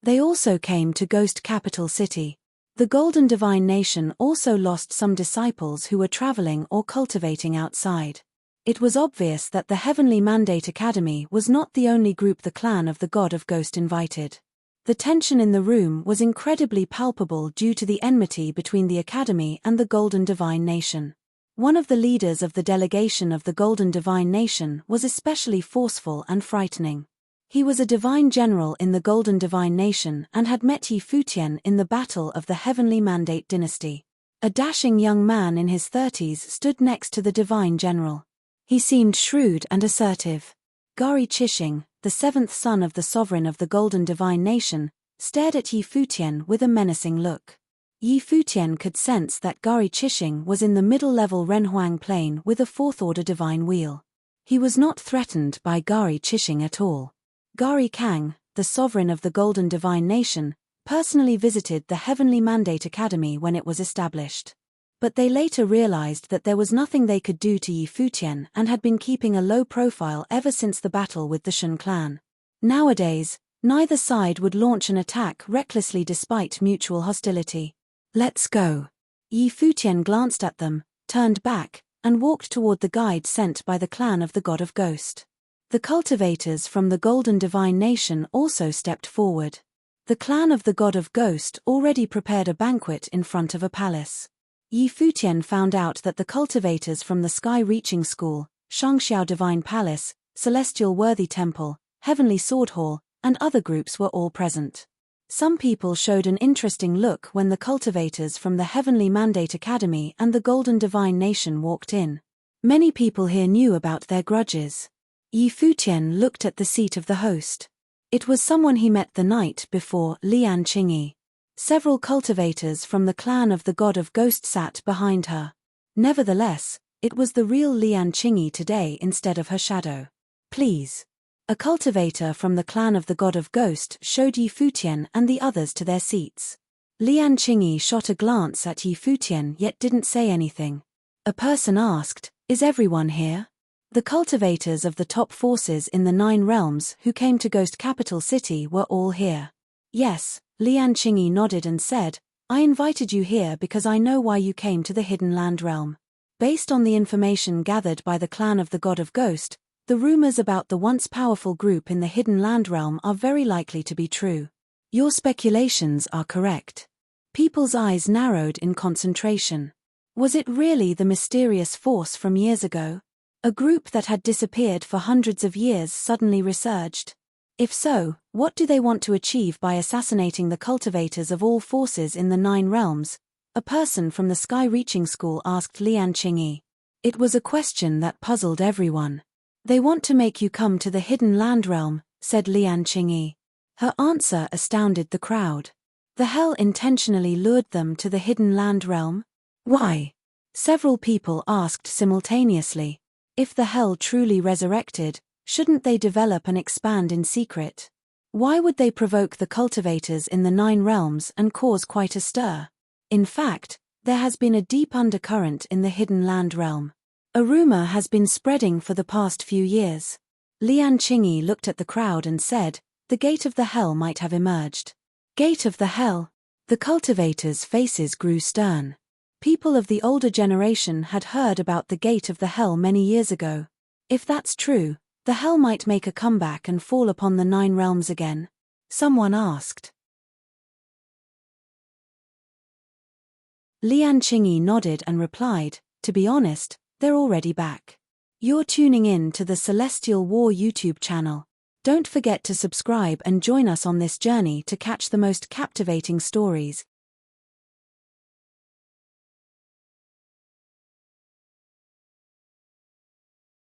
They also came to Ghost Capital City. The Golden Divine Nation also lost some disciples who were traveling or cultivating outside. It was obvious that the Heavenly Mandate Academy was not the only group the clan of the God of Ghost invited. The tension in the room was incredibly palpable due to the enmity between the Academy and the Golden Divine Nation. One of the leaders of the delegation of the Golden Divine Nation was especially forceful and frightening. He was a divine general in the Golden Divine Nation and had met Yi Futian in the Battle of the Heavenly Mandate Dynasty. A dashing young man in his 30s stood next to the divine general. He seemed shrewd and assertive. Gari Chishing, the seventh son of the sovereign of the Golden Divine Nation, stared at Yi Futian with a menacing look. Yi Futian could sense that Gari Chishing was in the middle-level Renhuang Plain with a fourth-order divine wheel. He was not threatened by Gari Chishing at all. Gari Kang, the sovereign of the Golden Divine Nation, personally visited the Heavenly Mandate Academy when it was established. But they later realized that there was nothing they could do to Yi Futian and had been keeping a low profile ever since the battle with the Shun clan. Nowadays, neither side would launch an attack recklessly despite mutual hostility. "Let's go." Yi Futian glanced at them, turned back, and walked toward the guide sent by the clan of the God of Ghost. The cultivators from the Golden Divine Nation also stepped forward. The clan of the God of Ghost already prepared a banquet in front of a palace. Yi Futian found out that the cultivators from the Sky-Reaching School, Shangxiao Divine Palace, Celestial Worthy Temple, Heavenly Sword Hall, and other groups were all present. Some people showed an interesting look when the cultivators from the Heavenly Mandate Academy and the Golden Divine Nation walked in. Many people here knew about their grudges. Yi Futian looked at the seat of the host. It was someone he met the night before, Lian Qingyi. Several cultivators from the clan of the God of Ghost sat behind her. Nevertheless, it was the real Lian Qingyi today instead of her shadow. Please. A cultivator from the clan of the God of Ghost showed Yi Futian and the others to their seats. Lian Qingyi shot a glance at Yi Futian yet didn't say anything. A person asked, "Is everyone here?" The cultivators of the top forces in the 9 realms who came to Ghost Capital City were all here. Yes, Lian Qingyi nodded and said, "I invited you here because I know why you came to the Hidden Land realm. Based on the information gathered by the clan of the God of Ghost, the rumors about the once powerful group in the Hidden Land realm are very likely to be true. Your speculations are correct." People's eyes narrowed in concentration. Was it really the mysterious force from years ago? A group that had disappeared for hundreds of years suddenly resurged? If so, what do they want to achieve by assassinating the cultivators of all forces in the 9 realms? A person from the Sky-Reaching School asked Lian Qingyi. It was a question that puzzled everyone. "They want to make you come to the Hidden Land realm," said Lian Qingyi. Her answer astounded the crowd. The hell intentionally lured them to the Hidden Land realm? Why? Several people asked simultaneously. If the hell truly resurrected, shouldn't they develop and expand in secret? Why would they provoke the cultivators in the 9 realms and cause quite a stir? In fact, there has been a deep undercurrent in the Hidden Land realm. A rumor has been spreading for the past few years. Lian Qingyi looked at the crowd and said, "The gate of the hell might have emerged." Gate of the hell? The cultivators' faces grew stern. People of the older generation had heard about the gate of the hell many years ago. If that's true, the hell might make a comeback and fall upon the 9 realms again? Someone asked. Lian Qingyi nodded and replied, "To be honest, they're already back." You're tuning in to the Celestial War YouTube channel. Don't forget to subscribe and join us on this journey to catch the most captivating stories,